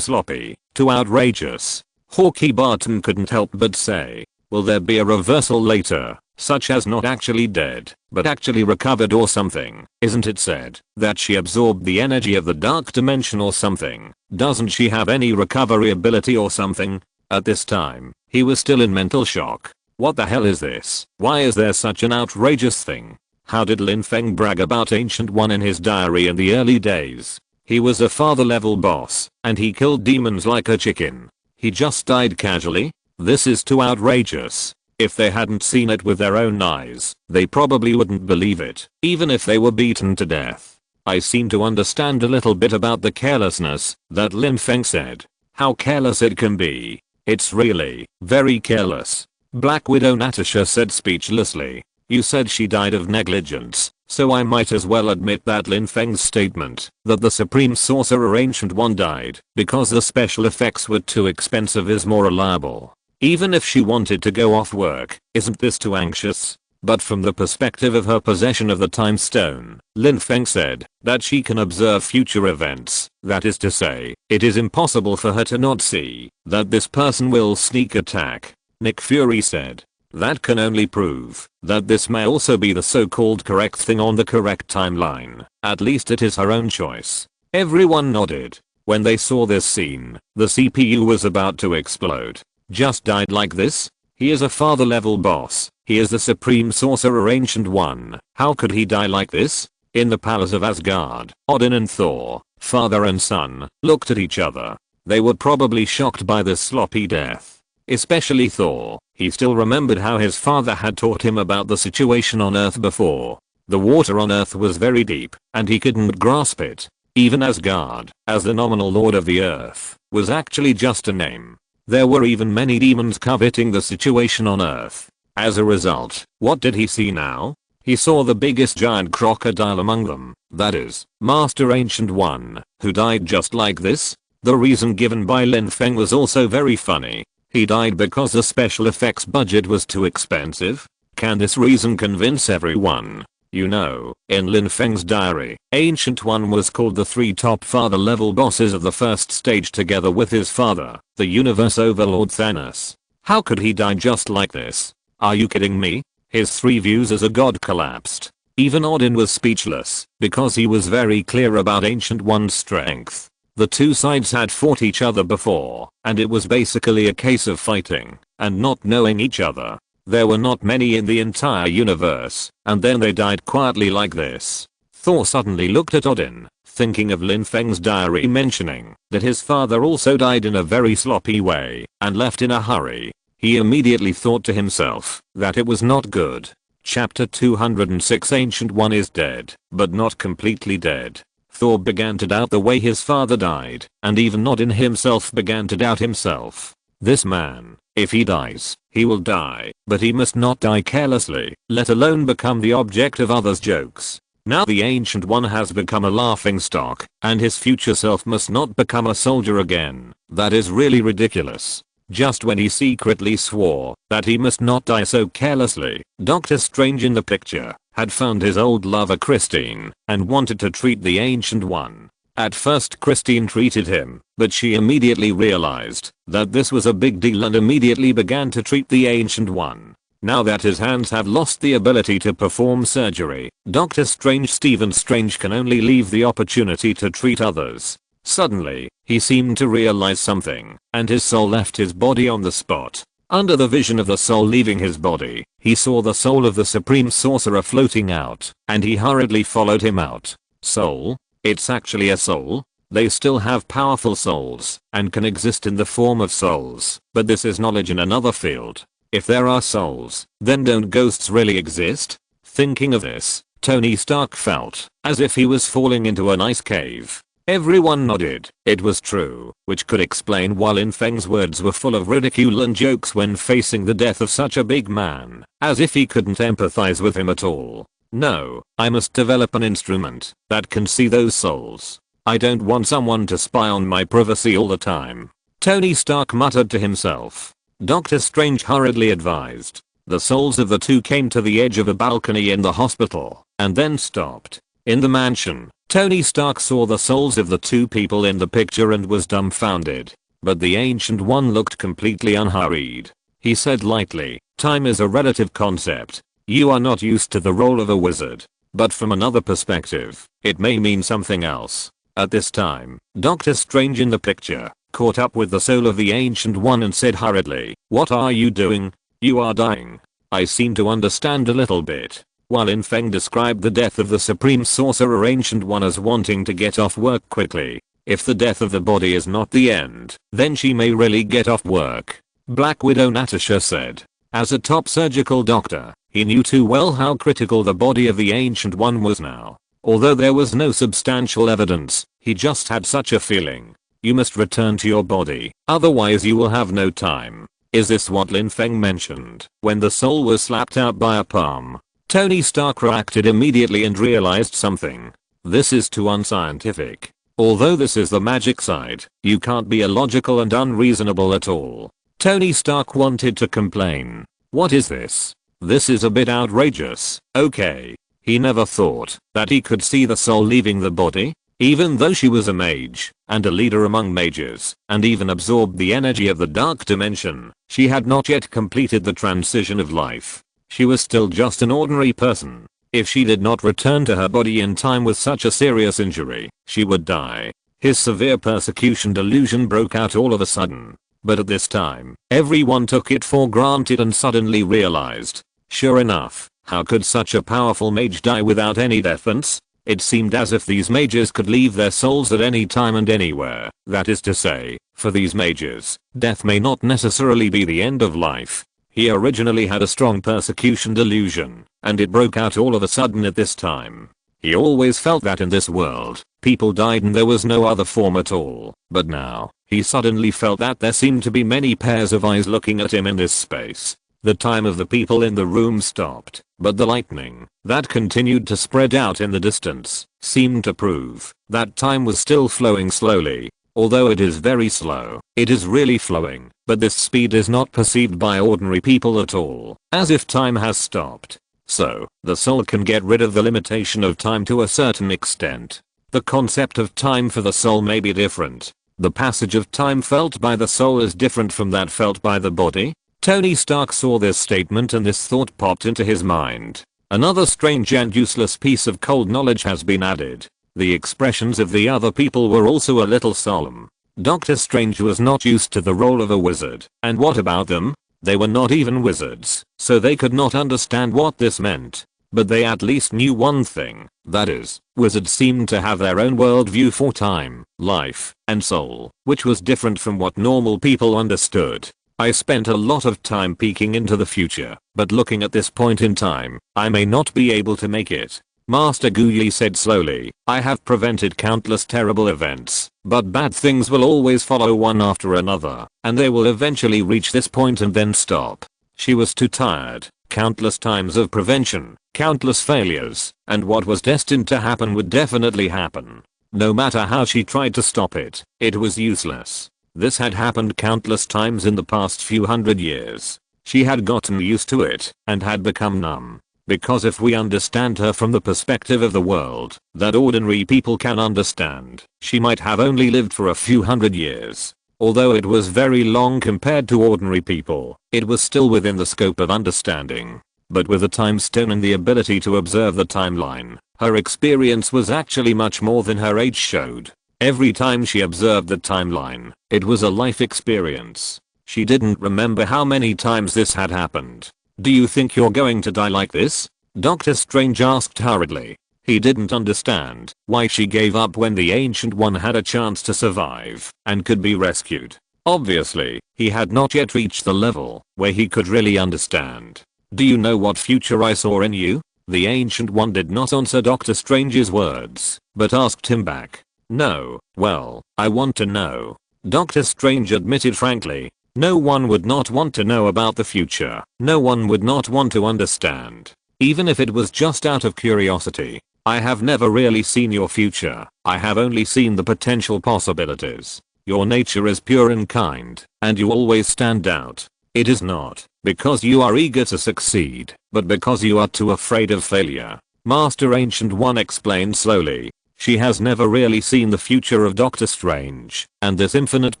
sloppy, too outrageous. Hawkeye Barton couldn't help but say, will there be a reversal later, such as not actually dead, but actually recovered or something? Isn't it said that she absorbed the energy of the dark dimension or something? Doesn't she have any recovery ability or something? At this time, he was still in mental shock. What the hell is this? Why is there such an outrageous thing? How did Lin Feng brag about Ancient One in his diary in the early days? He was a father level boss, and he killed demons like a chicken. He just died casually? This is too outrageous. If they hadn't seen it with their own eyes, they probably wouldn't believe it, even if they were beaten to death. I seem to understand a little bit about the carelessness that Lin Feng said. How careless it can be. It's really very careless. Black Widow Natasha said speechlessly, you said she died of negligence, so I might as well admit that Lin Feng's statement that the Supreme Sorcerer Ancient One died because the special effects were too expensive is more reliable. Even if she wanted to go off work, isn't this too anxious? But from the perspective of her possession of the Time Stone, Lin Feng said that she can observe future events. That is to say, it is impossible for her to not see that this person will sneak attack. Nick Fury said, that can only prove that this may also be the so-called correct thing on the correct timeline. At least it is her own choice. Everyone nodded. When they saw this scene, the CPU was about to explode. Just died like this? He is a father level boss. He is the Supreme Sorcerer Ancient One. How could he die like this? In the palace of Asgard, Odin and Thor, father and son, looked at each other. They were probably shocked by this sloppy death. Especially Thor. He still remembered how his father had taught him about the situation on Earth before. The water on Earth was very deep, and he couldn't grasp it. Even Asgard, as the nominal lord of the Earth, was actually just a name. There were even many demons coveting the situation on Earth. As a result, what did he see now? He saw the biggest giant crocodile among them, that is, Master Ancient One, who died just like this. The reason given by Lin Feng was also very funny. He died because the special effects budget was too expensive? Can this reason convince everyone? You know, in Lin Feng's diary, Ancient One was called the 3 top father level bosses of the first stage together with his father, the universe overlord Thanos. How could he die just like this? Are you kidding me? His three views as a god collapsed. Even Odin was speechless, because he was very clear about Ancient One's strength. The two sides had fought each other before, and it was basically a case of fighting, and not knowing each other. There were not many in the entire universe, and then they died quietly like this. Thor suddenly looked at Odin, thinking of Lin Feng's diary mentioning that his father also died in a very sloppy way, and left in a hurry. He immediately thought to himself that it was not good. Chapter 206 Ancient One is dead, but not completely dead. Thor began to doubt the way his father died, and even Odin himself began to doubt himself. This man, if he dies, he will die, but he must not die carelessly, let alone become the object of others' jokes. Now the Ancient One has become a laughingstock, and his future self must not become a soldier again. That is really ridiculous. Just when he secretly swore that he must not die so carelessly, Doctor Strange in the picture had found his old lover Christine and wanted to treat the Ancient One. At first Christine treated him, but she immediately realized that this was a big deal and immediately began to treat the Ancient One. Now that his hands have lost the ability to perform surgery, Doctor Stephen Strange can only leave the opportunity to treat others. Suddenly, he seemed to realize something, and his soul left his body on the spot. Under the vision of the soul leaving his body, he saw the soul of the Supreme Sorcerer floating out, and he hurriedly followed him out. Soul? It's actually a soul? They still have powerful souls, and can exist in the form of souls, but this is knowledge in another field. If there are souls, then don't ghosts really exist? Thinking of this, Tony Stark felt as if he was falling into an ice cave. Everyone nodded. It was true, which could explain why Lin Feng's words were full of ridicule and jokes when facing the death of such a big man, as if he couldn't empathize with him at all. No, I must develop an instrument that can see those souls. I don't want someone to spy on my privacy all the time. Tony Stark muttered to himself. Doctor Strange hurriedly advised. The souls of the two came to the edge of a balcony in the hospital, and then stopped. In the mansion, Tony Stark saw the souls of the two people in the picture and was dumbfounded. But the Ancient One looked completely unhurried. He said lightly, time is a relative concept. You are not used to the role of a wizard. But from another perspective, it may mean something else. At this time, Doctor Strange in the picture caught up with the soul of the Ancient One and said hurriedly, what are you doing? You are dying. I seem to understand a little bit. While Lin Feng described the death of the Supreme Sorcerer Ancient One as wanting to get off work quickly. If the death of the body is not the end, then she may really get off work. Black Widow Natasha said. As a top surgical doctor, he knew too well how critical the body of the Ancient One was now. Although there was no substantial evidence, he just had such a feeling. You must return to your body, otherwise you will have no time. Is this what Lin Feng mentioned when the soul was slapped out by a palm? Tony Stark reacted immediately and realized something. This is too unscientific. Although this is the magic side, you can't be illogical and unreasonable at all. Tony Stark wanted to complain. What is this? This is a bit outrageous. Okay. He never thought that he could see the soul leaving the body, even though she was a mage and a leader among mages and even absorbed the energy of the dark dimension. She had not yet completed the transition of life. She was still just an ordinary person. If she did not return to her body in time with such a serious injury, she would die. His severe persecution delusion broke out all of a sudden. But at this time, everyone took it for granted and suddenly realized. Sure enough, how could such a powerful mage die without any defense? It seemed as if these mages could leave their souls at any time and anywhere. That is to say, for these mages, death may not necessarily be the end of life. He originally had a strong persecution delusion, and it broke out all of a sudden at this time. He always felt that in this world, people died and there was no other form at all. But now, he suddenly felt that there seemed to be many pairs of eyes looking at him in this space. The time of the people in the room stopped, but the lightning that continued to spread out in the distance seemed to prove that time was still flowing slowly. Although it is very slow, it is really flowing, but this speed is not perceived by ordinary people at all, as if time has stopped. So, the soul can get rid of the limitation of time to a certain extent. The concept of time for the soul may be different. The passage of time felt by the soul is different from that felt by the body. Tony Stark saw this statement and this thought popped into his mind. Another strange and useless piece of cold knowledge has been added. The expressions of the other people were also a little solemn. Doctor Strange was not used to the role of a wizard. And what about them? They were not even wizards, so they could not understand what this meant. But they at least knew one thing, that is, wizards seemed to have their own worldview for time, life, and soul, which was different from what normal people understood. I spent a lot of time peeking into the future, but looking at this point in time, I may not be able to make it. Master Gu said slowly, I have prevented countless terrible events, but bad things will always follow one after another, and they will eventually reach this point and then stop. She was too tired. Countless times of prevention, countless failures, and what was destined to happen would definitely happen. No matter how she tried to stop it, it was useless. This had happened countless times in the past few hundred years. She had gotten used to it, and had become numb. Because if we understand her from the perspective of the world that ordinary people can understand, she might have only lived for a few hundred years. Although it was very long compared to ordinary people, it was still within the scope of understanding. But with the time stone and the ability to observe the timeline, her experience was actually much more than her age showed. Every time she observed the timeline, it was a life experience. She didn't remember how many times this had happened. Do you think you're going to die like this? Doctor Strange asked hurriedly. He didn't understand why she gave up when the Ancient One had a chance to survive and could be rescued. Obviously, he had not yet reached the level where he could really understand. Do you know what future I saw in you? The Ancient One did not answer Doctor Strange's words, but asked him back. No, well, I want to know. Doctor Strange admitted frankly. No one would not want to know about the future. No one would not want to understand. Even if it was just out of curiosity. I have never really seen your future. I have only seen the potential possibilities. Your nature is pure and kind, and you always stand out. It is not because you are eager to succeed, but because you are too afraid of failure. Master Ancient One explained slowly. She has never really seen the future of Doctor Strange, and this infinite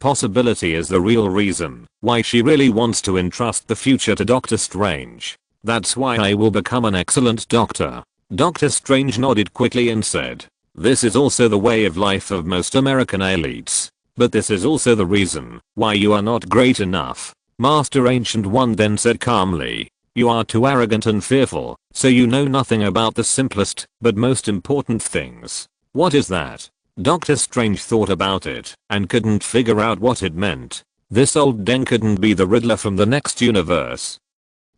possibility is the real reason why she really wants to entrust the future to Doctor Strange. That's why I will become an excellent doctor. Doctor Strange nodded quickly and said, this is also the way of life of most American elites. But this is also the reason why you are not great enough. Master Ancient One then said calmly, you are too arrogant and fearful, so you know nothing about the simplest but most important things. What is that? Doctor Strange thought about it and couldn't figure out what it meant. This old den couldn't be the Riddler from the next universe.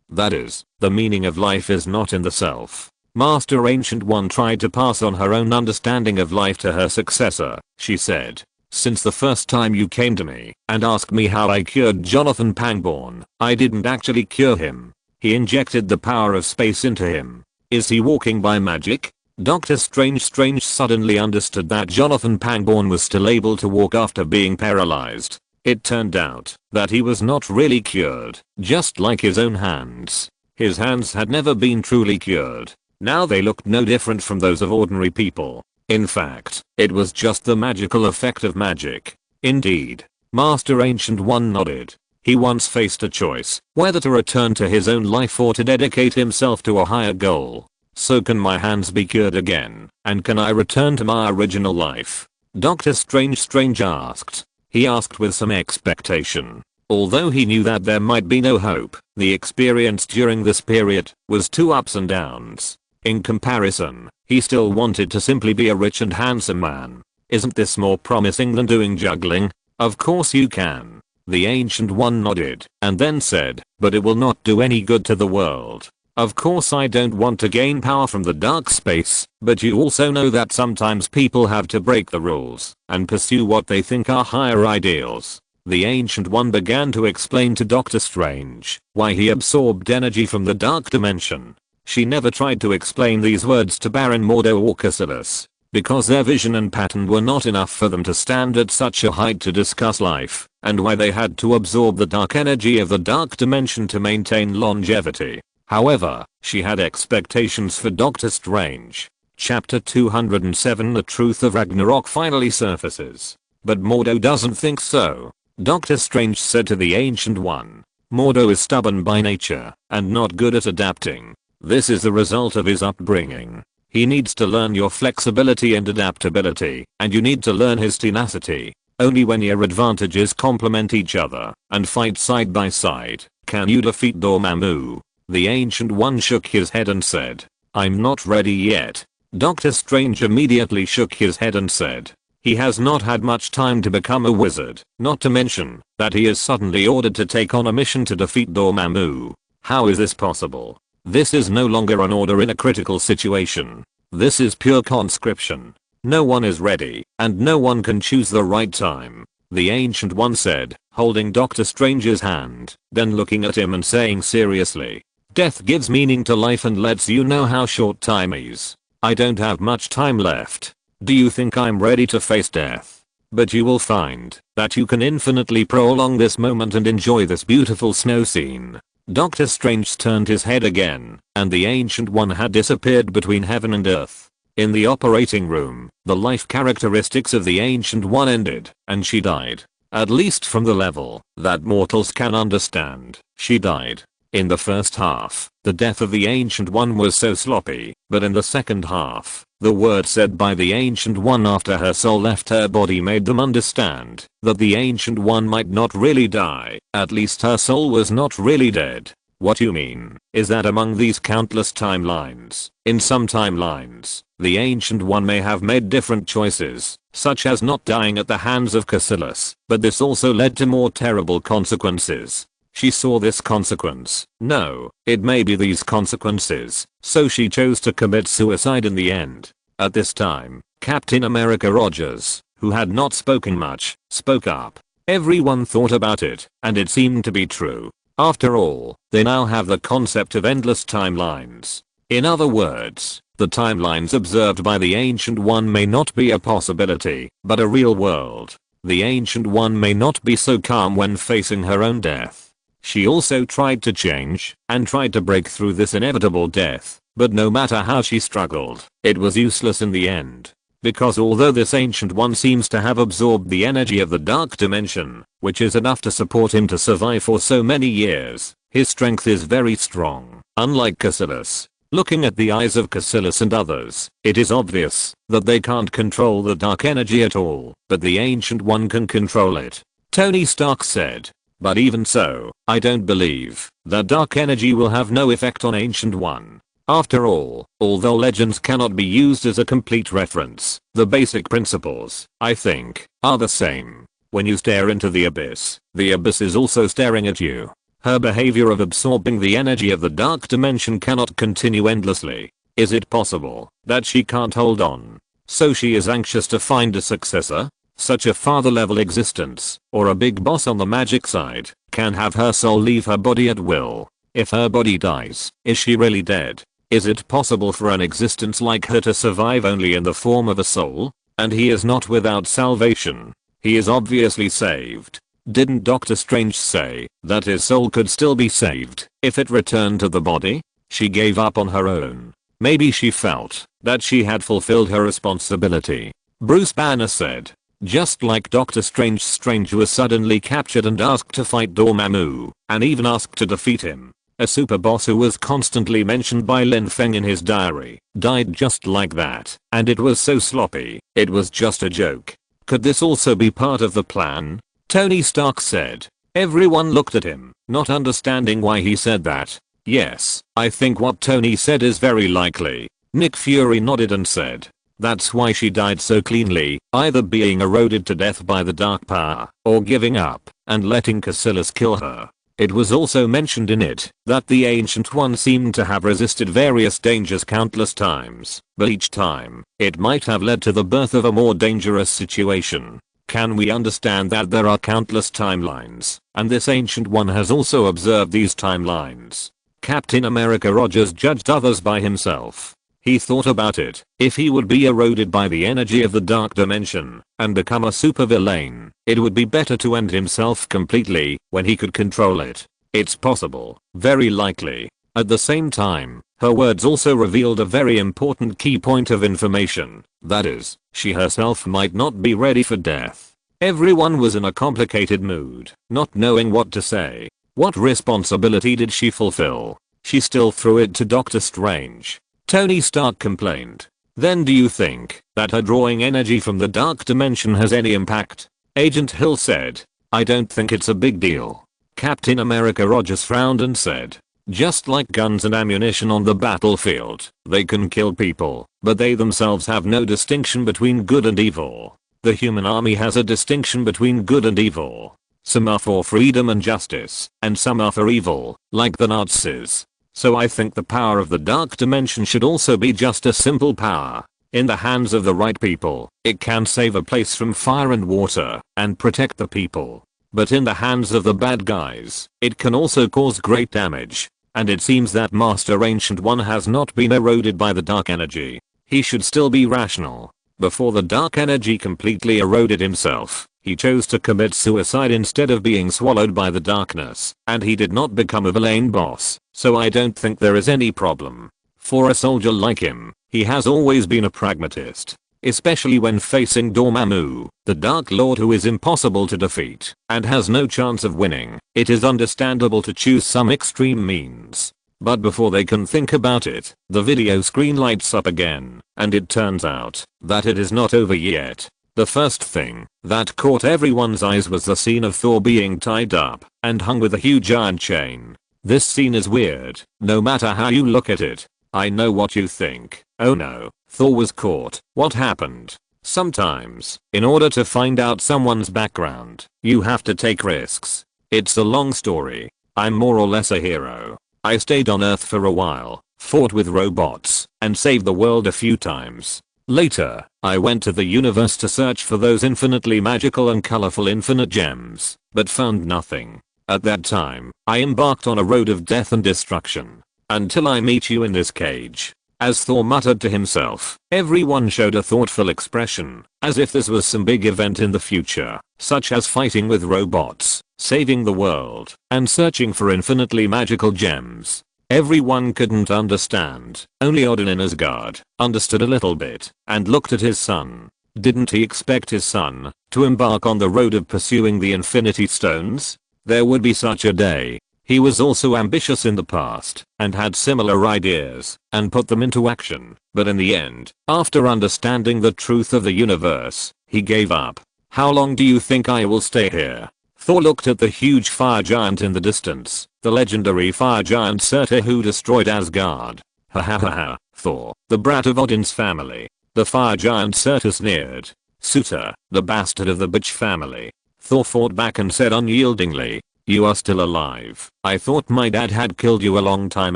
That is, the meaning of life is not in the self. Master Ancient One tried to pass on her own understanding of life to her successor. She said, since the first time you came to me and asked me how I cured Jonathan Pangborn, I didn't actually cure him. He injected the power of space into him. Is he walking by magic? Doctor Strange suddenly understood that Jonathan Pangborn was still able to walk after being paralyzed. It turned out that he was not really cured, just like his own hands. His hands had never been truly cured. Now they looked no different from those of ordinary people. In fact, it was just the magical effect of magic. Indeed. Master Ancient One nodded. He once faced a choice, whether to return to his own life or to dedicate himself to a higher goal. So can my hands be cured again, and can I return to my original life? Doctor Strange asked. He asked with some expectation. Although he knew that there might be no hope, the experience during this period was two ups and downs. In comparison, he still wanted to simply be a rich and handsome man. Isn't this more promising than doing juggling? Of course you can. The Ancient One nodded and then said, but it will not do any good to the world. Of course I don't want to gain power from the dark space, but you also know that sometimes people have to break the rules and pursue what they think are higher ideals. The Ancient One began to explain to Doctor Strange why he absorbed energy from the dark dimension. She never tried to explain these words to Baron Mordo or Cassilis, because their vision and pattern were not enough for them to stand at such a height to discuss life, and why they had to absorb the dark energy of the dark dimension to maintain longevity. However, she had expectations for Doctor Strange. Chapter 207 The truth of Ragnarok finally surfaces. But Mordo doesn't think so. Doctor Strange said to the Ancient One. Mordo is stubborn by nature and not good at adapting. This is the result of his upbringing. He needs to learn your flexibility and adaptability, and you need to learn his tenacity. Only when your advantages complement each other and fight side by side can you defeat Dormammu. The Ancient One shook his head and said, "I'm not ready yet." Doctor Strange immediately shook his head and said, "He has not had much time to become a wizard, not to mention that he is suddenly ordered to take on a mission to defeat Dormammu. How is this possible? This is no longer an order in a critical situation. This is pure conscription. No one is ready, and no one can choose the right time." The Ancient One said, holding Doctor Strange's hand, then looking at him and saying seriously, "Death gives meaning to life and lets you know how short time is. I don't have much time left. Do you think I'm ready to face death? But you will find that you can infinitely prolong this moment and enjoy this beautiful snow scene." Doctor Strange turned his head again, and the Ancient One had disappeared between heaven and earth. In the operating room, the life characteristics of the Ancient One ended, and she died. At least from the level that mortals can understand, she died. In the first half, the death of the Ancient One was so sloppy, but in the second half, the word said by the Ancient One after her soul left her body made them understand that the Ancient One might not really die, at least her soul was not really dead. What you mean is that among these countless timelines, in some timelines, the Ancient One may have made different choices, such as not dying at the hands of Cassilis, but this also led to more terrible consequences. She saw this consequence. No, it may be these consequences, so she chose to commit suicide in the end. At this time, Captain America Rogers, who had not spoken much, spoke up. Everyone thought about it, and it seemed to be true. After all, they now have the concept of endless timelines. In other words, the timelines observed by the Ancient One may not be a possibility, but a real world. The Ancient One may not be so calm when facing her own death. She also tried to change and tried to break through this inevitable death, but no matter how she struggled, it was useless in the end. Because although this Ancient One seems to have absorbed the energy of the dark dimension, which is enough to support him to survive for so many years, his strength is very strong, unlike Cassilis. Looking at the eyes of Cassilis and others, it is obvious that they can't control the dark energy at all, but the Ancient One can control it. Tony Stark said. But even so, I don't believe that dark energy will have no effect on Ancient One. After all, although legends cannot be used as a complete reference, the basic principles, I think, are the same. When you stare into the abyss is also staring at you. Her behavior of absorbing the energy of the dark dimension cannot continue endlessly. Is it possible that she can't hold on? So she is anxious to find a successor? Such a father-level existence, or a big boss on the magic side, can have her soul leave her body at will. If her body dies, is she really dead? Is it possible for an existence like her to survive only in the form of a soul? And he is not without salvation. He is obviously saved. Didn't Doctor Strange say that his soul could still be saved if it returned to the body? She gave up on her own. Maybe she felt that she had fulfilled her responsibility. Bruce Banner said. Just like Doctor Strange, Strange was suddenly captured and asked to fight Dormammu, and even asked to defeat him. A super boss who was constantly mentioned by Lin Feng in his diary, died just like that, and it was so sloppy, it was just a joke. Could this also be part of the plan? Tony Stark said. Everyone looked at him, not understanding why he said that. Yes, I think what Tony said is very likely. Nick Fury nodded and said. That's why she died so cleanly, either being eroded to death by the dark power, or giving up and letting Cassilis kill her. It was also mentioned in it that the Ancient One seemed to have resisted various dangers countless times, but each time, it might have led to the birth of a more dangerous situation. Can we understand that there are countless timelines, and this Ancient One has also observed these timelines? Captain America Rogers judged others by himself. He thought about it. If he would be eroded by the energy of the dark dimension and become a supervillain, it would be better to end himself completely when he could control it. It's possible, very likely. At the same time, her words also revealed a very important key point of information. That is, she herself might not be ready for death. Everyone was in a complicated mood, not knowing what to say. What responsibility did she fulfill? She still threw it to Doctor Strange. Tony Stark complained. Then do you think that her drawing energy from the dark dimension has any impact? Agent Hill said. I don't think it's a big deal. Captain America Rogers frowned and said. Just like guns and ammunition on the battlefield, they can kill people, but they themselves have no distinction between good and evil. The human army has a distinction between good and evil. Some are for freedom and justice, and some are for evil, like the Nazis. So I think the power of the dark dimension should also be just a simple power. In the hands of the right people, it can save a place from fire and water, and protect the people. But in the hands of the bad guys, it can also cause great damage. And it seems that Master Ancient One has not been eroded by the dark energy. He should still be rational. Before the dark energy completely eroded himself, he chose to commit suicide instead of being swallowed by the darkness, and he did not become a villain boss, so I don't think there is any problem. For a soldier like him, he has always been a pragmatist. Especially when facing Dormammu, the Dark Lord who is impossible to defeat and has no chance of winning. It is understandable to choose some extreme means. But before they can think about it, the video screen lights up again, and it turns out that it is not over yet. The first thing that caught everyone's eyes was the scene of Thor being tied up and hung with a huge iron chain. This scene is weird, no matter how you look at it. I know what you think. Oh no, Thor was caught. What happened? Sometimes, in order to find out someone's background, you have to take risks. It's a long story. I'm more or less a hero. I stayed on Earth for a while, fought with robots, and saved the world a few times. Later, I went to the universe to search for those infinitely magical and colorful infinite gems, but found nothing. At that time, I embarked on a road of death and destruction. Until I meet you in this cage. As Thor muttered to himself, everyone showed a thoughtful expression, as if this was some big event in the future, such as fighting with robots, saving the world, and searching for infinitely magical gems. Everyone couldn't understand, only Odin in Asgard understood a little bit, and looked at his son. Didn't he expect his son to embark on the road of pursuing the Infinity Stones? There would be such a day. He was also ambitious in the past, and had similar ideas, and put them into action, but in the end, after understanding the truth of the universe, he gave up. How long do you think I will stay here? Thor looked at the huge fire giant in the distance, the legendary fire giant Surtur who destroyed Asgard. Ha ha ha ha, Thor, the brat of Odin's family. The fire giant Surtur sneered. Surtur, the bastard of the bitch family. Thor fought back and said unyieldingly, you are still alive. I thought my dad had killed you a long time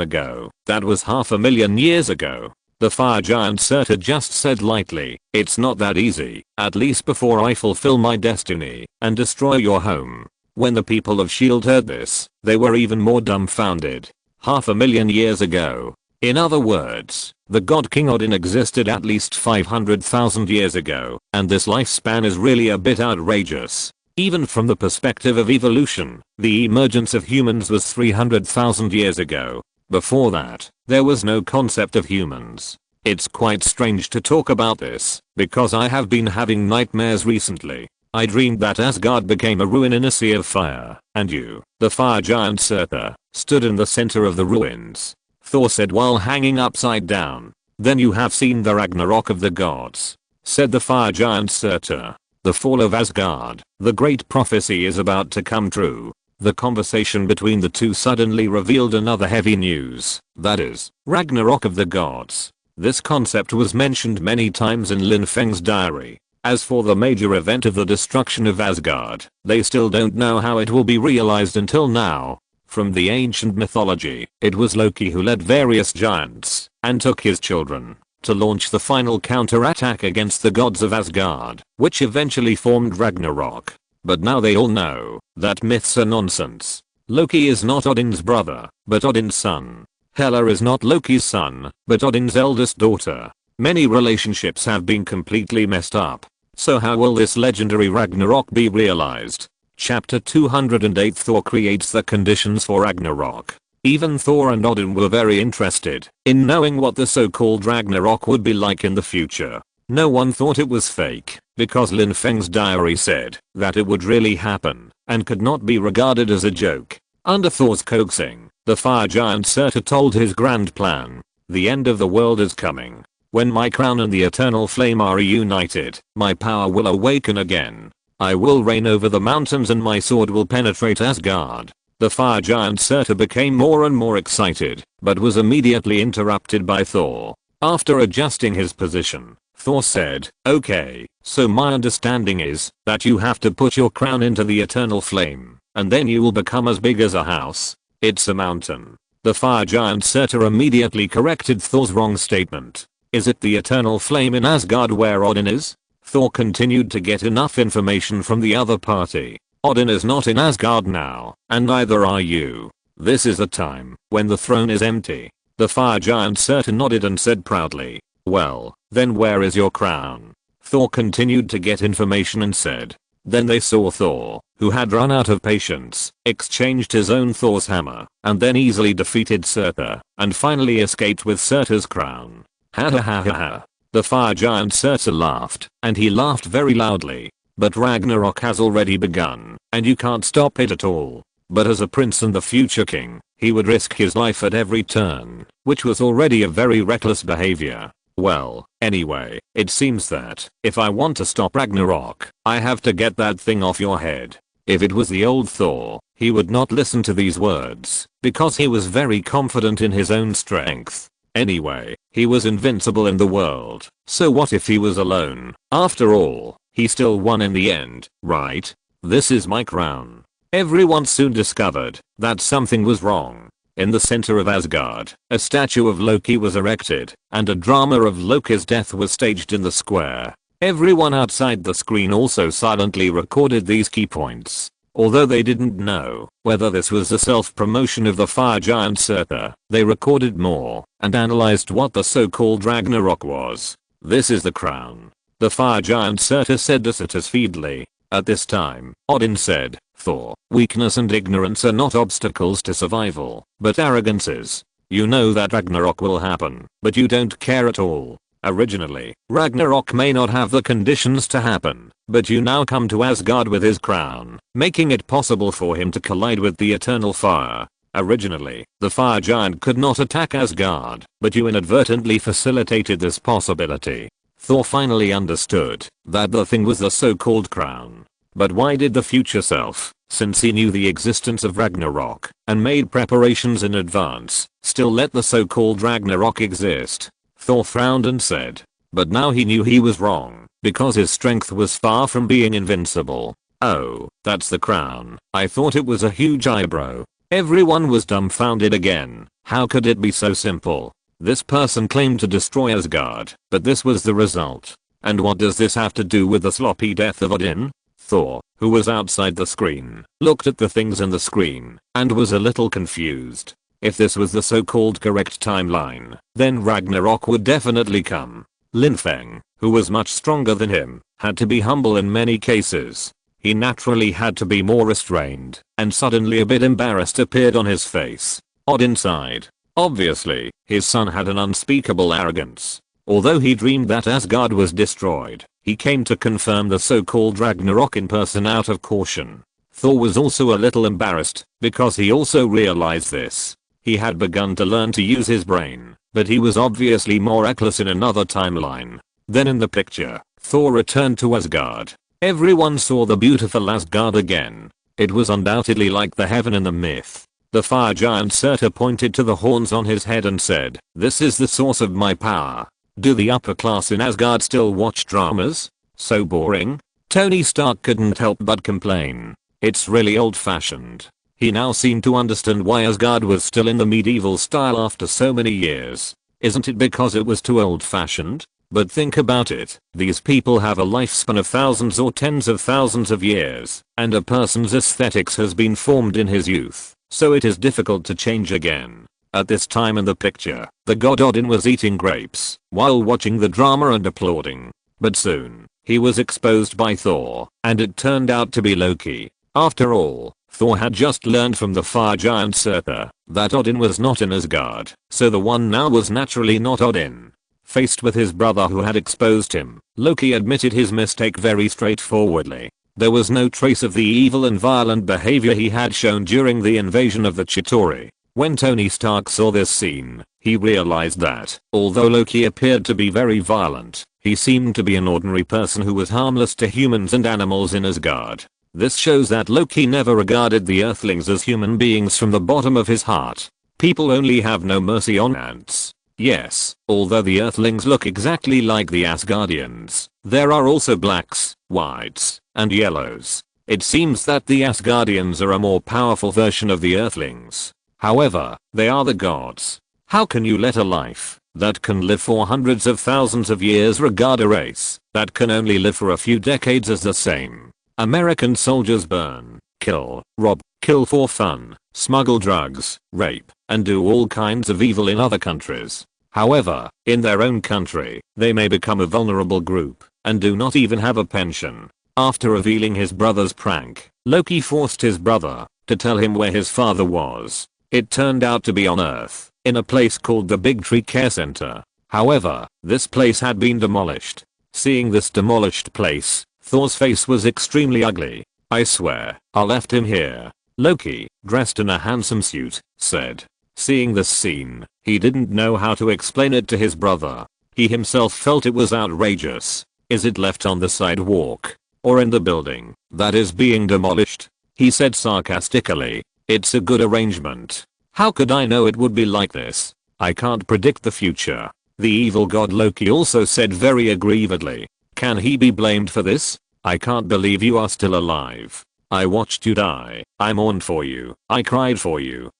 ago. That was 500,000 years ago. The fire giant Surtur just said lightly, it's not that easy, at least before I fulfill my destiny and destroy your home. When the people of S.H.I.E.L.D. heard this, they were even more dumbfounded. 500,000 years ago. In other words, the god King Odin existed at least 500,000 years ago, and this lifespan is really a bit outrageous. Even from the perspective of evolution, the emergence of humans was 300,000 years ago. Before that, there was no concept of humans. It's quite strange to talk about this, because I have been having nightmares recently. I dreamed that Asgard became a ruin in a sea of fire, and you, the fire giant Surtur, stood in the center of the ruins. Thor said while hanging upside down. Then you have seen the Ragnarok of the gods, said the fire giant Surtur. The fall of Asgard, the great prophecy is about to come true. The conversation between the two suddenly revealed another heavy news, that is, Ragnarok of the gods. This concept was mentioned many times in Lin Feng's diary. As for the major event of the destruction of Asgard, they still don't know how it will be realized until now. From the ancient mythology, it was Loki who led various giants and took his children to launch the final counterattack against the gods of Asgard, which eventually formed Ragnarok. But now they all know that myths are nonsense. Loki is not Odin's brother, but Odin's son. Hela is not Loki's son, but Odin's eldest daughter. Many relationships have been completely messed up. So how will this legendary Ragnarok be realized? Chapter 208 Thor creates the conditions for Ragnarok. Even Thor and Odin were very interested in knowing what the so-called Ragnarok would be like in the future. No one thought it was fake, because Lin Feng's diary said that it would really happen and could not be regarded as a joke. Under Thor's coaxing, the fire giant Surtur told his grand plan. The end of the world is coming. When my crown and the eternal flame are reunited, my power will awaken again. I will reign over the mountains and my sword will penetrate Asgard. The fire giant Surtur became more and more excited, but was immediately interrupted by Thor. After adjusting his position, Thor said, "Okay, so my understanding is that you have to put your crown into the eternal flame, and then you will become as big as a house. It's a mountain." The fire giant Surtur immediately corrected Thor's wrong statement. "Is it the eternal flame in Asgard where Odin is?" Thor continued to get enough information from the other party. "Odin is not in Asgard now, and neither are you. This is the time when the throne is empty." The fire giant Surtur nodded and said proudly, "Well, then where is your crown?" Thor continued to get information and said. Then they saw Thor, who had run out of patience, exchanged his own Thor's hammer, and then easily defeated Surtur, and finally escaped with Surtur's crown. Ha ha ha ha ha. The fire giant Surtur laughed, and he laughed very loudly. But Ragnarok has already begun, and you can't stop it at all. But as a prince and the future king, he would risk his life at every turn, which was already a very reckless behavior. Well, anyway, it seems that, if I want to stop Ragnarok, I have to get that thing off your head. If it was the old Thor, he would not listen to these words, because he was very confident in his own strength. Anyway, he was invincible in the world, so what if he was alone? After all, he still won in the end, right? This is my crown. Everyone soon discovered that something was wrong. In the center of Asgard, a statue of Loki was erected, and a drama of Loki's death was staged in the square. Everyone outside the screen also silently recorded these key points. Although they didn't know whether this was a self-promotion of the fire giant Surtur, they recorded more and analyzed what the so-called Ragnarok was. "This is the crown." The fire giant Surtur said to satisfiedly. At this time, Odin said, "Thor, weakness and ignorance are not obstacles to survival, but arrogance is. You know that Ragnarok will happen, but you don't care at all. Originally, Ragnarok may not have the conditions to happen, but you now come to Asgard with his crown, making it possible for him to collide with the eternal fire. Originally, the fire giant could not attack Asgard, but you inadvertently facilitated this possibility." Thor finally understood that the thing was the so-called crown. But why did the future self, since he knew the existence of Ragnarok and made preparations in advance, still let the so-called Ragnarok exist? Thor frowned and said. But now he knew he was wrong, because his strength was far from being invincible. "Oh, that's the crown. I thought it was a huge eyebrow." Everyone was dumbfounded again. How could it be so simple? This person claimed to destroy Asgard, but this was the result. And what does this have to do with the sloppy death of Odin? Thor, who was outside the screen, looked at the things in the screen, and was a little confused. If this was the so-called correct timeline, then Ragnarok would definitely come. Lin Feng, who was much stronger than him, had to be humble in many cases. He naturally had to be more restrained, and suddenly a bit embarrassed appeared on his face. Odin sighed. Obviously, his son had an unspeakable arrogance. Although he dreamed that Asgard was destroyed, he came to confirm the so-called Ragnarok in person out of caution. Thor was also a little embarrassed, because he also realized this. He had begun to learn to use his brain, but he was obviously more reckless in another timeline. Then in the picture, Thor returned to Asgard. Everyone saw the beautiful Asgard again. It was undoubtedly like the heaven in the myth. The fire giant Surtur pointed to the horns on his head and said, "This is the source of my power." Do the upper class in Asgard still watch dramas? So boring? Tony Stark couldn't help but complain. It's really old-fashioned. He now seemed to understand why Asgard was still in the medieval style after so many years. Isn't it because it was too old-fashioned? But think about it, these people have a lifespan of thousands or tens of thousands of years, and a person's aesthetics has been formed in his youth, so it is difficult to change again. At this time in the picture, the god Odin was eating grapes, while watching the drama and applauding. But soon, he was exposed by Thor, and it turned out to be Loki. After all, Thor had just learned from the fire giant Surtur that Odin was not in Asgard, so the one now was naturally not Odin. Faced with his brother who had exposed him, Loki admitted his mistake very straightforwardly. There was no trace of the evil and violent behavior he had shown during the invasion of the Chitauri. When Tony Stark saw this scene, he realized that, although Loki appeared to be very violent, he seemed to be an ordinary person who was harmless to humans and animals in Asgard. This shows that Loki never regarded the Earthlings as human beings from the bottom of his heart. People only have no mercy on ants. Yes, although the Earthlings look exactly like the Asgardians, there are also blacks, whites, and yellows. It seems that the Asgardians are a more powerful version of the Earthlings. However, they are the gods. How can you let a life that can live for hundreds of thousands of years regard a race that can only live for a few decades as the same? American soldiers burn, kill, rob, kill for fun, smuggle drugs, rape, and do all kinds of evil in other countries. However, in their own country, they may become a vulnerable group and do not even have a pension. After revealing his brother's prank, Loki forced his brother to tell him where his father was. It turned out to be on Earth, in a place called the Big Tree Care Center. However, this place had been demolished. Seeing this demolished place, Thor's face was extremely ugly. "I swear, I left him here," Loki, dressed in a handsome suit, said. Seeing this scene, he didn't know how to explain it to his brother. He himself felt it was outrageous. Is it left on the sidewalk? Or in the building that is being demolished? He said sarcastically. It's a good arrangement. How could I know it would be like this? I can't predict the future. The evil god Loki also said very aggrievedly. Can he be blamed for this? I can't believe you are still alive. I watched you die. I mourned for you. I cried for you.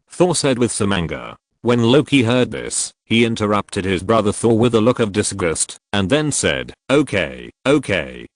Thor said with some anger. When Loki heard this, he interrupted his brother Thor with a look of disgust, and then said, okay,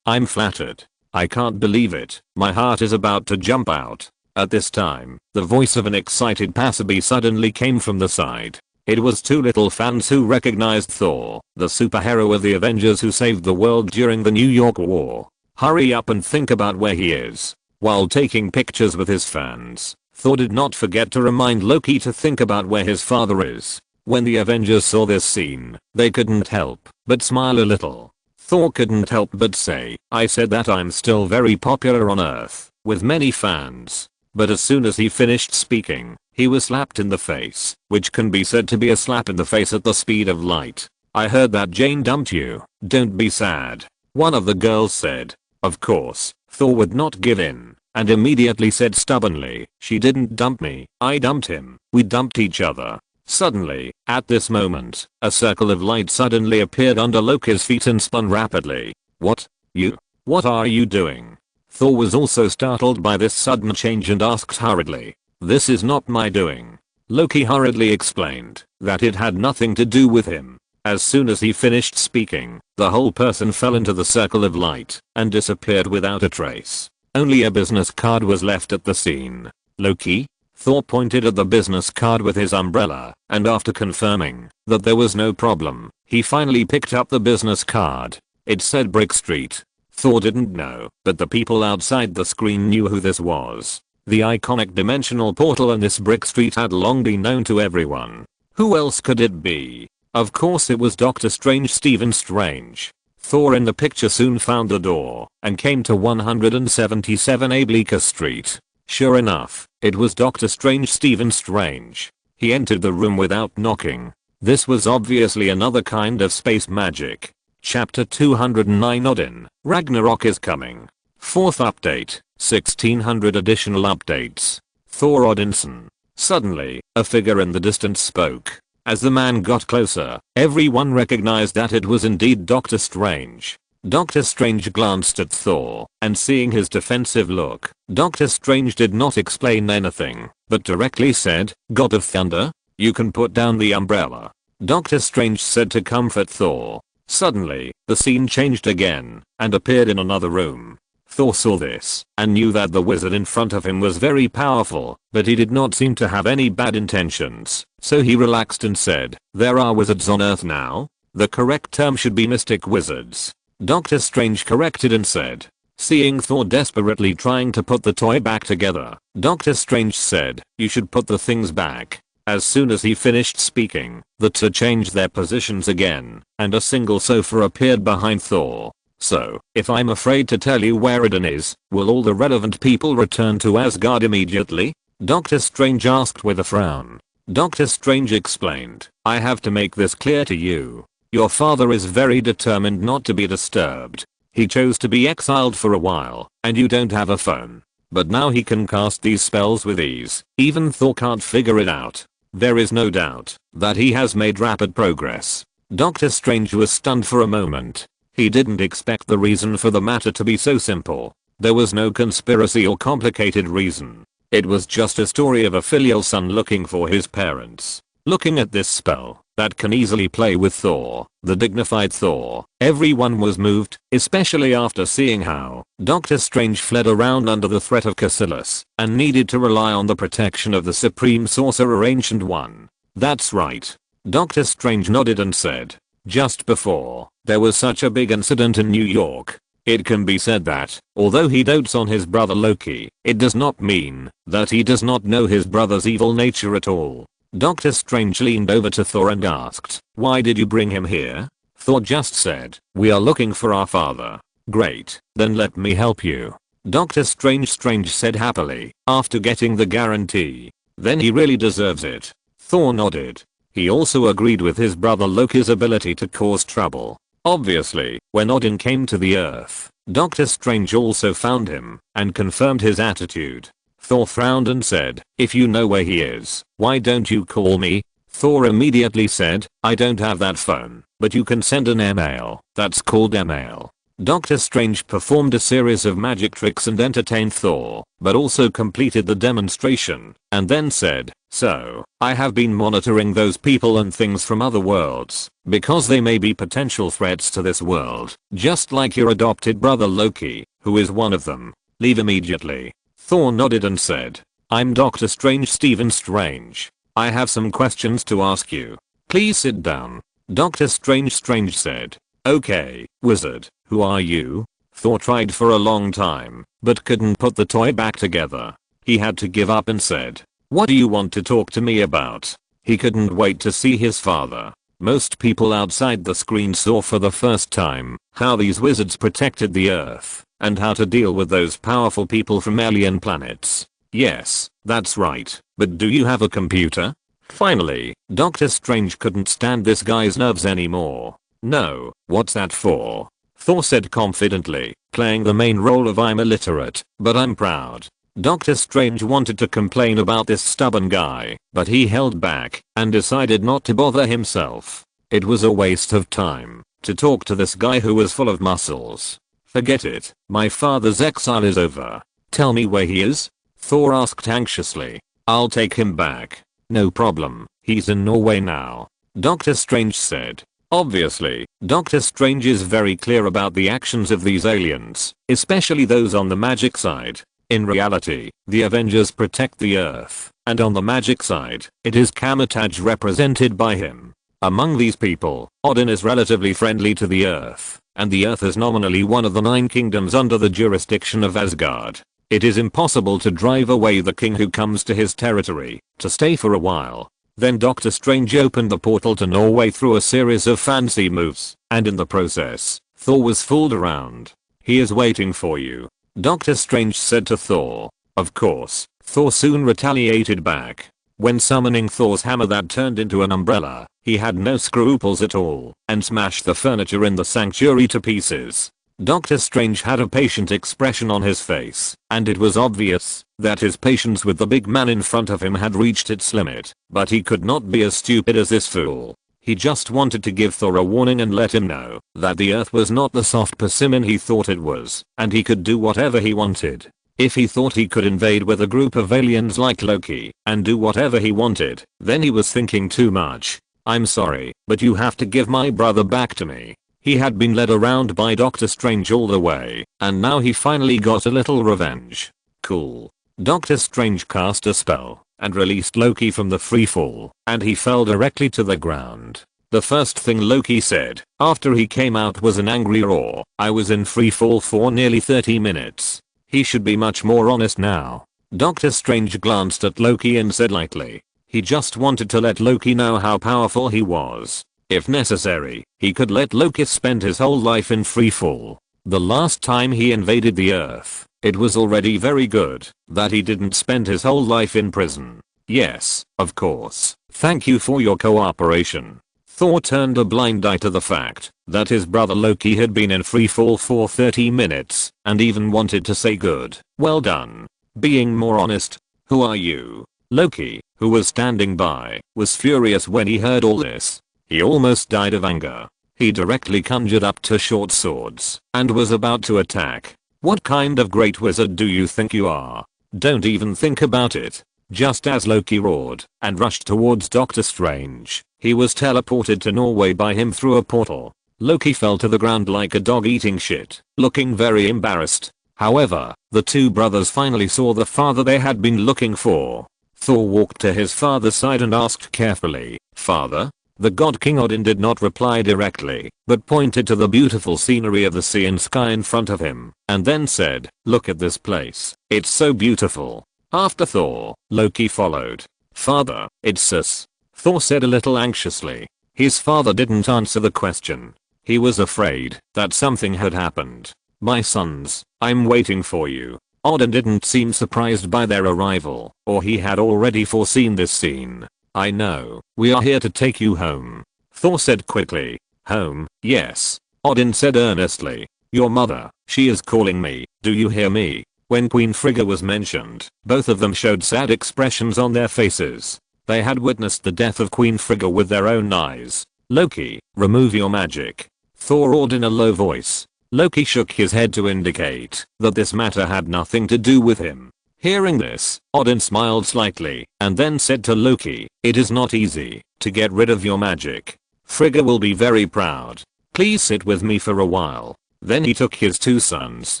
I'm flattered. I can't believe it. My heart is about to jump out. At this time, the voice of an excited passerby suddenly came from the side. It was two little fans who recognized Thor, the superhero of the Avengers who saved the world during the New York War. Hurry up and think about where he is. While taking pictures with his fans, Thor did not forget to remind Loki to think about where his father is. When the Avengers saw this scene, they couldn't help but smile a little. Thor couldn't help but say, I said that I'm still very popular on Earth, with many fans. But as soon as he finished speaking, he was slapped in the face, which can be said to be a slap in the face at the speed of light. I heard that Jane dumped you. Don't be sad. One of the girls said. Of course, Thor would not give in, and immediately said stubbornly, she didn't dump me, I dumped him, we dumped each other. Suddenly, at this moment, a circle of light suddenly appeared under Loki's feet and spun rapidly. What? You? What are you doing? Thor was also startled by this sudden change and asked hurriedly. This is not my doing. Loki hurriedly explained that it had nothing to do with him. As soon as he finished speaking, the whole person fell into the circle of light and disappeared without a trace. Only a business card was left at the scene. Loki? Thor pointed at the business card with his umbrella, and after confirming that there was no problem, he finally picked up the business card. It said Brick Street. Thor didn't know, but the people outside the screen knew who this was. The iconic dimensional portal in this Brick Street had long been known to everyone. Who else could it be? Of course it was Doctor Strange Stephen Strange. Thor in the picture soon found the door and came to 177A Bleecker Street. Sure enough, it was Doctor Strange Stephen Strange. He entered the room without knocking. This was obviously another kind of space magic. Chapter 209 Odin, Ragnarok is coming. 4th update, 1600 additional updates. Thor Odinson. Suddenly, a figure in the distance spoke. As the man got closer, everyone recognized that it was indeed Doctor Strange. Doctor Strange glanced at Thor, and seeing his defensive look, Doctor Strange did not explain anything, but directly said, God of Thunder? You can put down the umbrella. Doctor Strange said to comfort Thor. Suddenly, the scene changed again, and appeared in another room. Thor saw this, and knew that the wizard in front of him was very powerful, but he did not seem to have any bad intentions, so he relaxed and said, there are wizards on Earth now? The correct term should be mystic wizards. Doctor Strange corrected and said. Seeing Thor desperately trying to put the toy back together, Doctor Strange said, you should put the things back. As soon as he finished speaking, the two changed their positions again, and a single sofa appeared behind Thor. So, if I'm afraid to tell you where Odin is, will all the relevant people return to Asgard immediately? Doctor Strange asked with a frown. Doctor Strange explained, I have to make this clear to you. Your father is very determined not to be disturbed. He chose to be exiled for a while, and you don't have a phone. But now he can cast these spells with ease. Even Thor can't figure it out. There is no doubt that he has made rapid progress. Doctor Strange was stunned for a moment. He didn't expect the reason for the matter to be so simple. There was no conspiracy or complicated reason. It was just a story of a filial son looking for his parents. Looking at this spell that can easily play with Thor, the dignified Thor, everyone was moved, especially after seeing how Doctor Strange fled around under the threat of Cassilis and needed to rely on the protection of the Supreme Sorcerer Ancient One. That's right. Doctor Strange nodded and said, just before, there was such a big incident in New York. It can be said that, although he dotes on his brother Loki, it does not mean that he does not know his brother's evil nature at all. Doctor Strange leaned over to Thor and asked, why did you bring him here? Thor just said, we are looking for our father. Great, then let me help you. Doctor Strange said happily, after getting the guarantee. Then he really deserves it. Thor nodded. He also agreed with his brother Loki's ability to cause trouble. Obviously, when Odin came to the Earth, Doctor Strange also found him and confirmed his attitude. Thor frowned and said, if you know where he is, why don't you call me? Thor immediately said, I don't have that phone, but you can send an email. That's called email. Doctor Strange performed a series of magic tricks and entertained Thor, but also completed the demonstration, and then said, so, I have been monitoring those people and things from other worlds, because they may be potential threats to this world, just like your adopted brother Loki, who is one of them. Leave immediately. Thor nodded and said, I'm Doctor Strange Stephen Strange. I have some questions to ask you. Please sit down. Doctor Strange said, okay, wizard, who are you? Thor tried for a long time, but couldn't put the toy back together. He had to give up and said, what do you want to talk to me about? He couldn't wait to see his father. Most people outside the screen saw for the first time how these wizards protected the Earth and how to deal with those powerful people from alien planets. Yes, that's right, but do you have a computer? Finally, Doctor Strange couldn't stand this guy's nerves anymore. No, what's that for? Thor said confidently, playing the main role of I'm illiterate, but I'm proud. Doctor Strange wanted to complain about this stubborn guy, but he held back and decided not to bother himself. It was a waste of time to talk to this guy who was full of muscles. Forget it, my father's exile is over. Tell me where he is? Thor asked anxiously. I'll take him back. No problem, he's in Norway now. Doctor Strange said. Obviously, Doctor Strange is very clear about the actions of these aliens, especially those on the magic side. In reality, the Avengers protect the Earth, and on the magic side, it is Kamataj represented by him. Among these people, Odin is relatively friendly to the Earth, and the Earth is nominally one of the 9 kingdoms under the jurisdiction of Asgard. It is impossible to drive away the king who comes to his territory to stay for a while. Then Doctor Strange opened the portal to Norway through a series of fancy moves, and in the process, Thor was fooled around. He is waiting for you. Doctor Strange said to Thor. Of course, Thor soon retaliated back. When summoning Thor's hammer that turned into an umbrella, he had no scruples at all and smashed the furniture in the sanctuary to pieces. Doctor Strange had a patient expression on his face, and it was obvious that his patience with the big man in front of him had reached its limit, but he could not be as stupid as this fool. He just wanted to give Thor a warning and let him know that the Earth was not the soft persimmon he thought it was, and he could do whatever he wanted. If he thought he could invade with a group of aliens like Loki and do whatever he wanted, then he was thinking too much. I'm sorry, but you have to give my brother back to me. He had been led around by Doctor Strange all the way, and now he finally got a little revenge. Cool. Doctor Strange cast a spell and released Loki from the freefall, and he fell directly to the ground. The first thing Loki said after he came out was an angry roar. I was in freefall for nearly 30 minutes. He should be much more honest now. Doctor Strange glanced at Loki and said lightly. He just wanted to let Loki know how powerful he was. If necessary, he could let Loki spend his whole life in freefall. The last time he invaded the earth, it was already very good that he didn't spend his whole life in prison. Yes, of course. Thank you for your cooperation. Thor turned a blind eye to the fact that his brother Loki had been in free fall for 30 minutes and even wanted to say good. Well done. Being more honest. Who are you? Loki, who was standing by, was furious when he heard all this. He almost died of anger. He directly conjured up two short swords and was about to attack. What kind of great wizard do you think you are? Don't even think about it. Just as Loki roared and rushed towards Doctor Strange, he was teleported to Norway by him through a portal. Loki fell to the ground like a dog eating shit, looking very embarrassed. However, the two brothers finally saw the father they had been looking for. Thor walked to his father's side and asked carefully, "Father?" The god King Odin did not reply directly, but pointed to the beautiful scenery of the sea and sky in front of him, and then said, "Look at this place. It's so beautiful." After Thor, Loki followed. "Father, it's us." Thor said a little anxiously. His father didn't answer the question. He was afraid that something had happened. "My sons, I'm waiting for you." Odin didn't seem surprised by their arrival, or he had already foreseen this scene. "I know, we are here to take you home," Thor said quickly. "Home, yes," Odin said earnestly. "Your mother, she is calling me, do you hear me?" When Queen Frigga was mentioned, both of them showed sad expressions on their faces. They had witnessed the death of Queen Frigga with their own eyes. "Loki, remove your magic," Thor ordered in a low voice. Loki shook his head to indicate that this matter had nothing to do with him. Hearing this, Odin smiled slightly and then said to Loki, "It is not easy to get rid of your magic. Frigga will be very proud. Please sit with me for a while." Then he took his two sons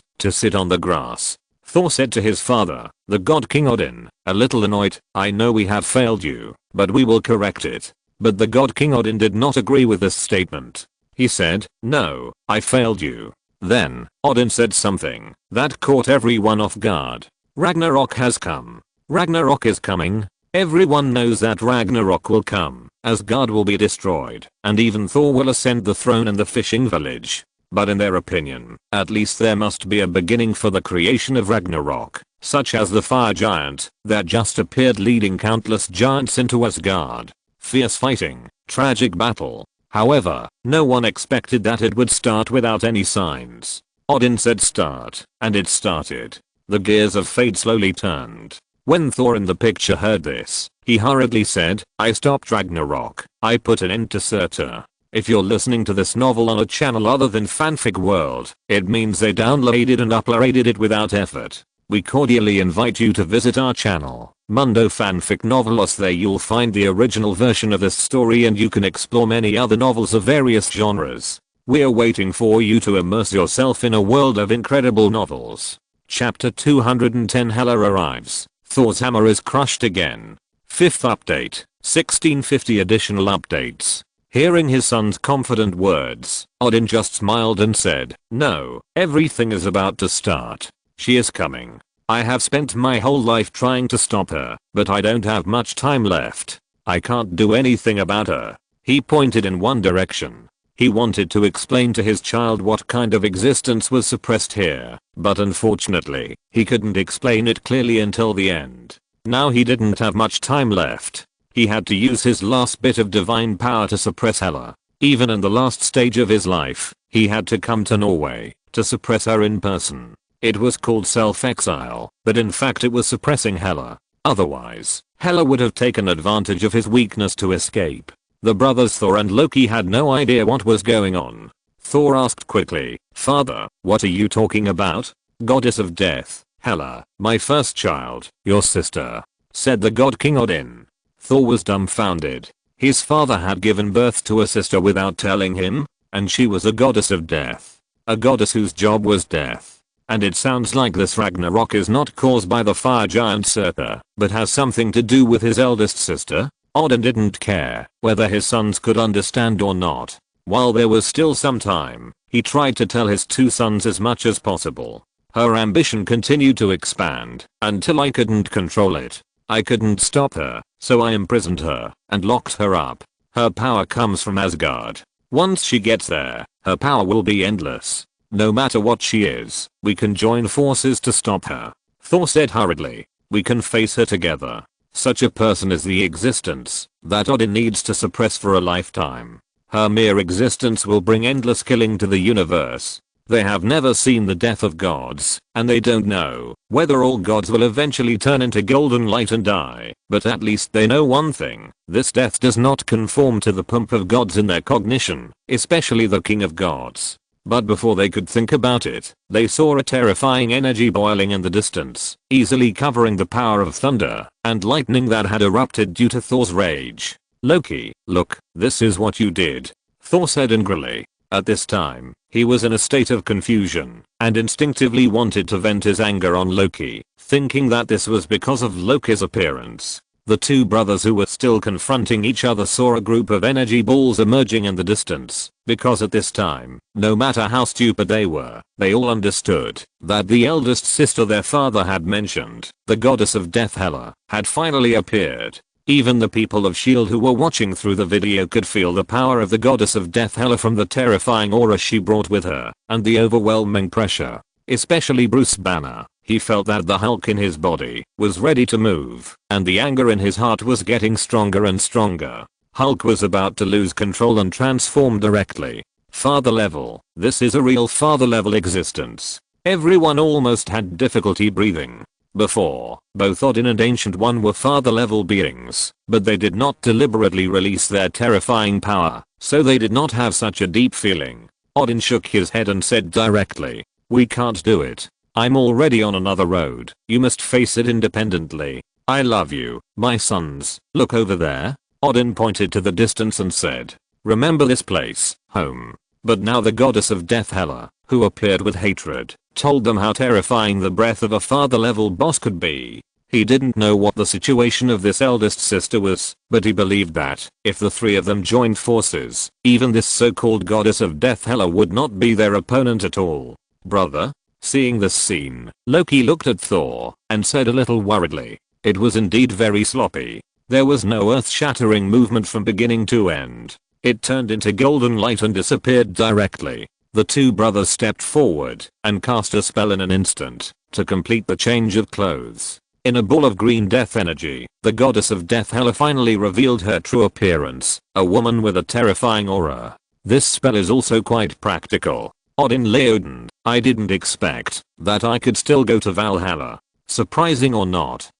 to sit on the grass. Thor said to his father, the god King Odin, a little annoyed, "I know we have failed you, but we will correct it." But the god King Odin did not agree with this statement. He said, "No, I failed you." Then, Odin said something that caught everyone off guard. "Ragnarok has come. Ragnarok is coming. Everyone knows that Ragnarok will come. Asgard will be destroyed, and even Thor will ascend the throne in the fishing village. But in their opinion, at least there must be a beginning for the creation of Ragnarok, such as the fire giant that just appeared leading countless giants into Asgard. Fierce fighting, tragic battle. However, no one expected that it would start without any signs. Odin said start, and it started. The gears of fate slowly turned. When Thor in the picture heard this, he hurriedly said, "I stopped Ragnarok. I put an end to Surtur." If you're listening to this novel on a channel other than Fanfic World, it means they downloaded and uploaded it without effort. We cordially invite you to visit our channel, Mundo Fanfic Novelos. There you'll find the original version of this story and you can explore many other novels of various genres. We're waiting for you to immerse yourself in a world of incredible novels. Chapter 210 Hela arrives. Thor's hammer is crushed again. 5th update, 1650 additional updates. Hearing his son's confident words, Odin just smiled and said, "No, everything is about to start. She is coming. I have spent my whole life trying to stop her, but I don't have much time left. I can't do anything about her." He pointed in one direction. He wanted to explain to his child what kind of existence was suppressed here, but unfortunately, he couldn't explain it clearly until the end. Now he didn't have much time left. He had to use his last bit of divine power to suppress Hela. Even in the last stage of his life, he had to come to Norway to suppress her in person. It was called self-exile, but in fact it was suppressing Hela. Otherwise, Hela would have taken advantage of his weakness to escape. The brothers Thor and Loki had no idea what was going on. Thor asked quickly, "Father, what are you talking about?" "Goddess of death, Hela, my first child, your sister," said the god King Odin. Thor was dumbfounded. His father had given birth to a sister without telling him, and she was a goddess of death. A goddess whose job was death. And it sounds like this Ragnarok is not caused by the fire giant Surtur, but has something to do with his eldest sister. Odin didn't care whether his sons could understand or not. While there was still some time, he tried to tell his two sons as much as possible. Her ambition continued to expand until I couldn't control it. I couldn't stop her, so I imprisoned her and locked her up. Her power comes from Asgard. Once she gets there, her power will be endless. No matter what she is, we can join forces to stop her. Thor said hurriedly. We can face her together. Such a person is the existence that Odin needs to suppress for a lifetime. Her mere existence will bring endless killing to the universe. They have never seen the death of gods, and they don't know whether all gods will eventually turn into golden light and die, but at least they know one thing: this death does not conform to the pump of gods in their cognition, especially the king of gods. But before they could think about it, they saw a terrifying energy boiling in the distance, easily covering the power of thunder and lightning that had erupted due to Thor's rage. Loki, look, this is what you did, Thor said angrily. At this time, he was in a state of confusion and instinctively wanted to vent his anger on Loki, thinking that this was because of Loki's appearance. The two brothers who were still confronting each other saw a group of energy balls emerging in the distance, because at this time, no matter how stupid they were, they all understood that the eldest sister their father had mentioned, the goddess of death Hela, had finally appeared. Even the people of S.H.I.E.L.D. who were watching through the video could feel the power of the goddess of death Hela from the terrifying aura she brought with her, and the overwhelming pressure. Especially Bruce Banner. He felt that the Hulk in his body was ready to move, and the anger in his heart was getting stronger and stronger. Hulk was about to lose control and transform directly. Father level. This is a real father level existence. Everyone almost had difficulty breathing. Before, both Odin and Ancient One were father level beings, but they did not deliberately release their terrifying power, so they did not have such a deep feeling. Odin shook his head and said directly, "We can't do it. I'm already on another road. You must face it independently. I love you, my sons. Look over there." Odin pointed to the distance and said, "Remember this place, home." But now the goddess of death Hela, who appeared with hatred, told them how terrifying the breath of a father-level boss could be. He didn't know what the situation of this eldest sister was, but he believed that, if the three of them joined forces, even this so-called goddess of death Hela would not be their opponent at all. "Brother?" Seeing this scene, Loki looked at Thor and said a little worriedly, "It was indeed very sloppy. There was no earth-shattering movement from beginning to end. It turned into golden light and disappeared directly." The two brothers stepped forward and cast a spell in an instant to complete the change of clothes. In a ball of green death energy, the goddess of death Hela finally revealed her true appearance, a woman with a terrifying aura. This spell is also quite practical. Odin Leoden, I didn't expect that I could still go to Valhalla. Surprising or not.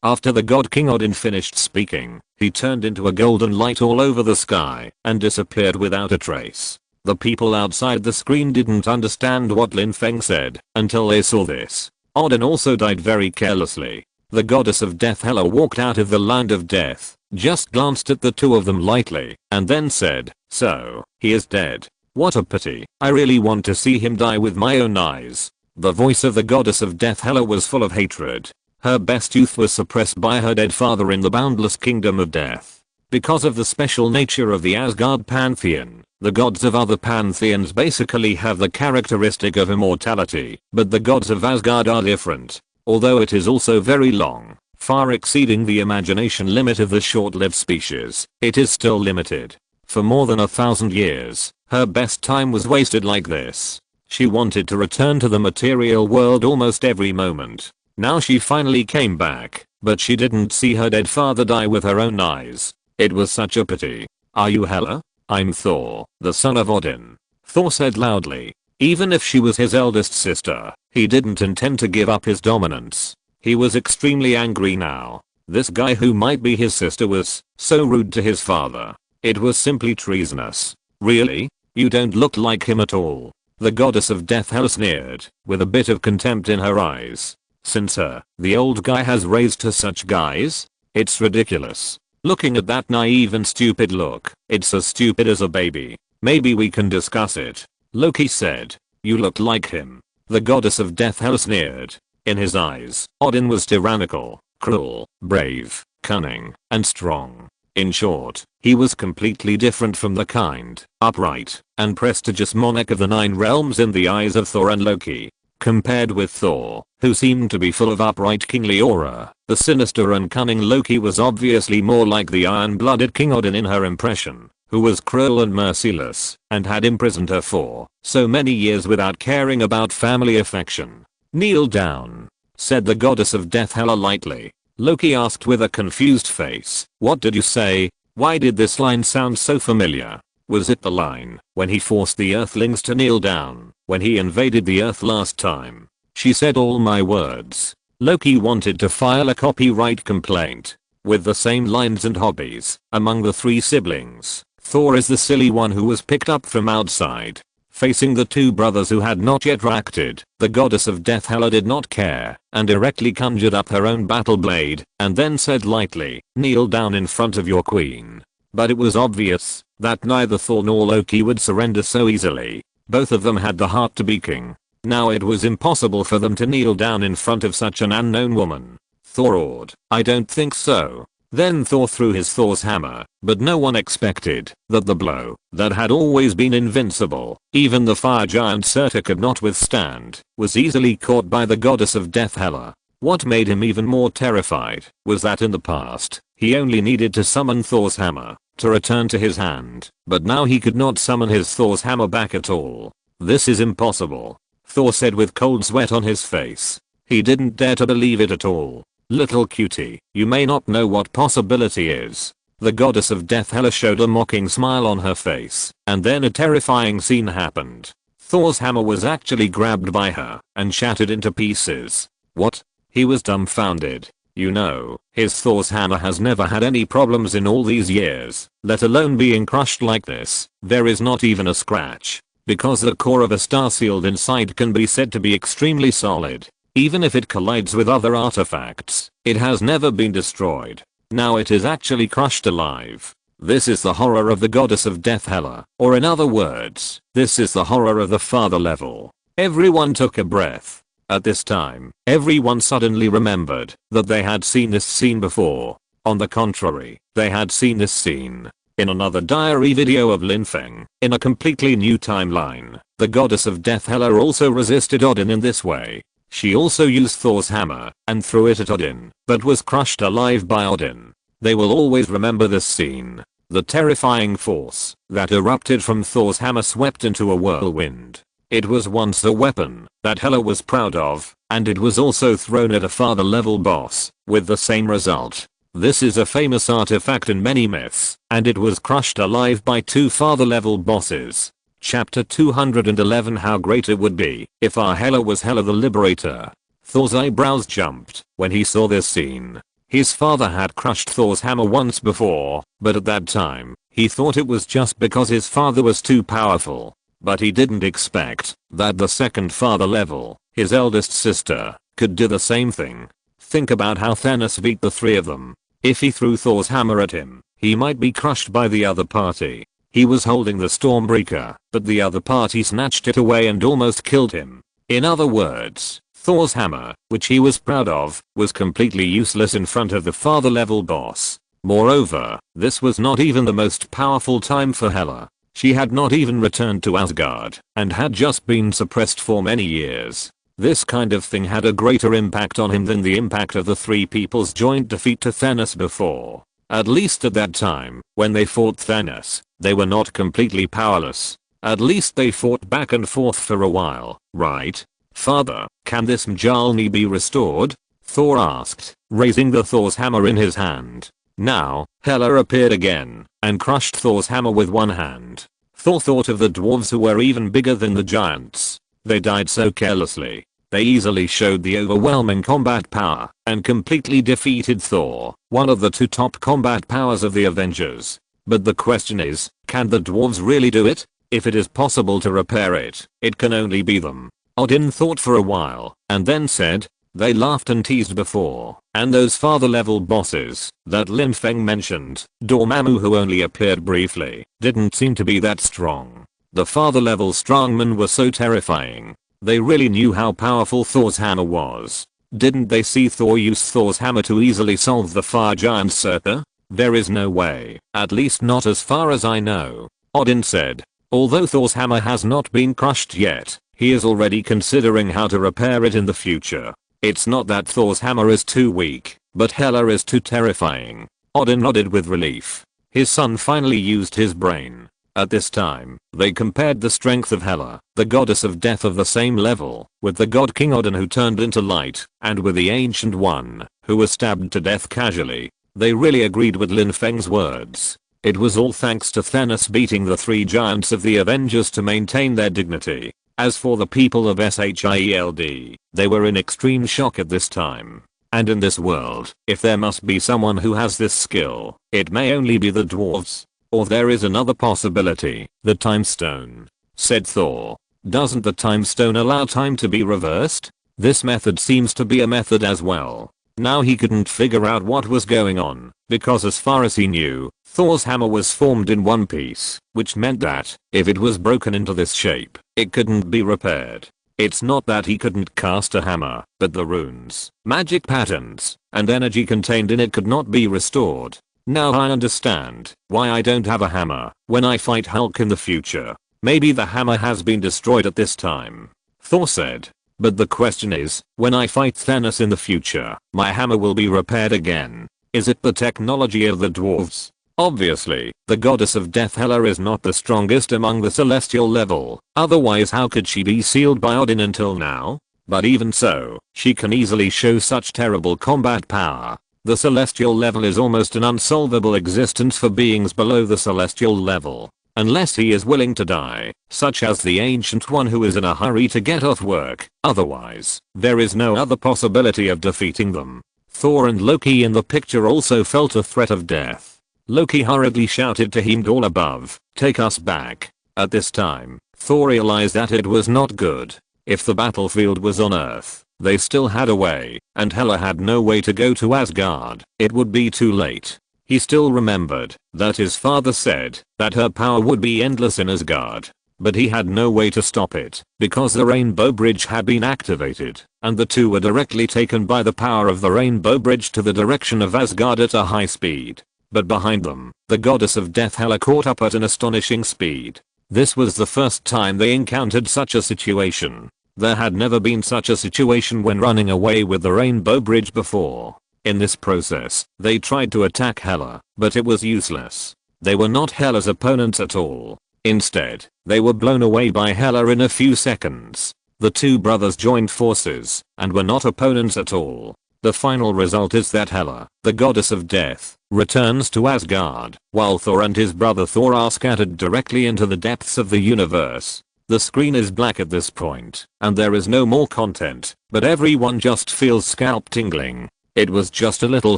After the god King Odin finished speaking, he turned into a golden light all over the sky and disappeared without a trace. The people outside the screen didn't understand what Lin Feng said until they saw this. Odin also died very carelessly. The goddess of death Hela walked out of the land of death, just glanced at the two of them lightly, and then said, "So, he is dead. What a pity. I really want to see him die with my own eyes." The voice of the goddess of death Hela was full of hatred. Her best youth was suppressed by her dead father in the boundless kingdom of death. Because of the special nature of the Asgard pantheon, the gods of other pantheons basically have the characteristic of immortality, but the gods of Asgard are different. Although it is also very long, far exceeding the imagination limit of the short-lived species, it is still limited. For more than 1,000 years, her best time was wasted like this. She wanted to return to the material world almost every moment. Now she finally came back, but she didn't see her dead father die with her own eyes. It was such a pity. "Are you Hela?" "I'm Thor, the son of Odin," Thor said loudly. Even if she was his eldest sister, he didn't intend to give up his dominance. He was extremely angry now. This guy who might be his sister was so rude to his father. It was simply treasonous. "Really? You don't look like him at all." The goddess of death Hela sneered, with a bit of contempt in her eyes. "Since the old guy has raised to such guys? It's ridiculous. Looking at that naive and stupid look, it's as stupid as a baby. Maybe we can discuss it," Loki said. "You look like him." The goddess of death Hela sneered. In his eyes, Odin was tyrannical, cruel, brave, cunning, and strong. In short, he was completely different from the kind, upright, and prestigious monarch of the 9 realms in the eyes of Thor and Loki. Compared with Thor, who seemed to be full of upright kingly aura, the sinister and cunning Loki was obviously more like the iron-blooded King Odin in her impression, who was cruel and merciless, and had imprisoned her for so many years without caring about family affection. "Kneel down," said the goddess of death Hela lightly. Loki asked with a confused face, "What did you say? Why did this line sound so familiar?" Was it the line when he forced the Earthlings to kneel down when he invaded the Earth last time? She said all my words. Loki wanted to file a copyright complaint. With the same lines and hobbies among the three siblings, Thor is the silly one who was picked up from outside. Facing the two brothers who had not yet reacted, the goddess of death Hela did not care and directly conjured up her own battle blade and then said lightly, "Kneel down in front of your queen." But it was obvious that neither Thor nor Loki would surrender so easily. Both of them had the heart to be king. Now it was impossible for them to kneel down in front of such an unknown woman. Thor roared, "I don't think so." Then Thor threw his Thor's hammer, but no one expected that the blow that had always been invincible, even the fire giant Surtur could not withstand, was easily caught by the goddess of death Hela. What made him even more terrified was that in the past, he only needed to summon Thor's hammer to return to his hand, but now he could not summon his Thor's hammer back at all. "This is impossible," Thor said with cold sweat on his face. He didn't dare to believe it at all. "Little cutie, you may not know what possibility is." The goddess of death Hela showed a mocking smile on her face, and then a terrifying scene happened. Thor's hammer was actually grabbed by her and shattered into pieces. What? He was dumbfounded. You know, his Thor's hammer has never had any problems in all these years, let alone being crushed like this. There is not even a scratch. Because the core of a star sealed inside can be said to be extremely solid. Even if it collides with other artifacts, it has never been destroyed. Now it is actually crushed alive. This is the horror of the goddess of death Hela, or in other words, this is the horror of the father level. Everyone took a breath. At this time, everyone suddenly remembered that they had seen this scene before. On the contrary, they had seen this scene in another diary video of Lin Feng, in a completely new timeline. The goddess of death Hela also resisted Odin in this way. She also used Thor's hammer and threw it at Odin, but was crushed alive by Odin. They will always remember this scene. The terrifying force that erupted from Thor's hammer swept into a whirlwind. It was once a weapon that Hela was proud of, and it was also thrown at a father level boss, with the same result. This is a famous artifact in many myths, and it was crushed alive by two father level bosses. Chapter 211 How great it would be if our Hela was Hela the Liberator. Thor's eyebrows jumped when he saw this scene. His father had crushed Thor's hammer once before, but at that time, he thought it was just because his father was too powerful. But he didn't expect that the second father level, his eldest sister, could do the same thing. Think about how Thanos beat the three of them. If he threw Thor's hammer at him, he might be crushed by the other party. He was holding the Stormbreaker, but the other party snatched it away and almost killed him. In other words, Thor's hammer, which he was proud of, was completely useless in front of the father level boss. Moreover, this was not even the most powerful time for Hela. She had not even returned to Asgard, and had just been suppressed for many years. This kind of thing had a greater impact on him than the impact of the three people's joint defeat to Thanos before. At least at that time, when they fought Thanos, they were not completely powerless. At least they fought back and forth for a while, right? "Father, can this Mjolnir be restored?" Thor asked, raising the Thor's hammer in his hand. Now, Hela appeared again, and crushed Thor's hammer with one hand. Thor thought of the dwarves who were even bigger than the giants. They died so carelessly. They easily showed the overwhelming combat power, and completely defeated Thor, one of the two top combat powers of the Avengers. But the question is, can the dwarves really do it? If it is possible to repair it, it can only be them. Odin thought for a while, and then said, "They laughed and teased before, and those father level bosses that Lin Feng mentioned, Dormammu who only appeared briefly, didn't seem to be that strong. The father level strongmen were so terrifying. They really knew how powerful Thor's hammer was. Didn't they see Thor use Thor's hammer to easily solve the fire giant Surtur? There is no way, at least not as far as I know." Odin said. Although Thor's hammer has not been crushed yet, he is already considering how to repair it in the future. It's not that Thor's hammer is too weak, but Hela is too terrifying. Odin nodded with relief. His son finally used his brain. At this time, they compared the strength of Hela, the goddess of death of the same level, with the god King Odin who turned into light, and with the Ancient One, who was stabbed to death casually. They really agreed with Lin Feng's words. It was all thanks to Thanos beating the three giants of the Avengers to maintain their dignity. As for the people of Shield, they were in extreme shock at this time. And in this world, if there must be someone who has this skill, it may only be the dwarves. Or there is another possibility, the time stone, said Thor. Doesn't the time stone allow time to be reversed? This method seems to be a method as well. Now he couldn't figure out what was going on, because as far as he knew, Thor's hammer was formed in one piece, which meant that, if it was broken into this shape, it couldn't be repaired. It's not that he couldn't cast a hammer, but the runes, magic patterns, and energy contained in it could not be restored. Now I understand why I don't have a hammer when I fight Hulk in the future. Maybe the hammer has been destroyed at this time, Thor said. But the question is, when I fight Thanos in the future, my hammer will be repaired again. Is it the technology of the dwarves? Obviously, the goddess of death Hela is not the strongest among the celestial level, otherwise how could she be sealed by Odin until now? But even so, she can easily show such terrible combat power. The celestial level is almost an unsolvable existence for beings below the celestial level. Unless he is willing to die, such as the Ancient One who is in a hurry to get off work. Otherwise, there is no other possibility of defeating them. Thor and Loki in the picture also felt a threat of death. Loki hurriedly shouted to Heimdall above, "Take us back." At this time, Thor realized that it was not good. If the battlefield was on Earth, they still had a way, and Hela had no way to go to Asgard. It would be too late. He still remembered that his father said that her power would be endless in Asgard. But he had no way to stop it, because the Rainbow Bridge had been activated, and the two were directly taken by the power of the Rainbow Bridge to the direction of Asgard at a high speed. But behind them, the goddess of death Hela caught up at an astonishing speed. This was the first time they encountered such a situation. There had never been such a situation when running away with the Rainbow Bridge before. In this process, they tried to attack Hela, but it was useless. They were not Hela's opponents at all. Instead, they were blown away by Hela in a few seconds. The two brothers joined forces, and were not opponents at all. The final result is that Hela, the goddess of death, returns to Asgard, while Thor and his brother Thor are scattered directly into the depths of the universe. The screen is black at this point, and there is no more content, but everyone just feels scalp tingling. It was just a little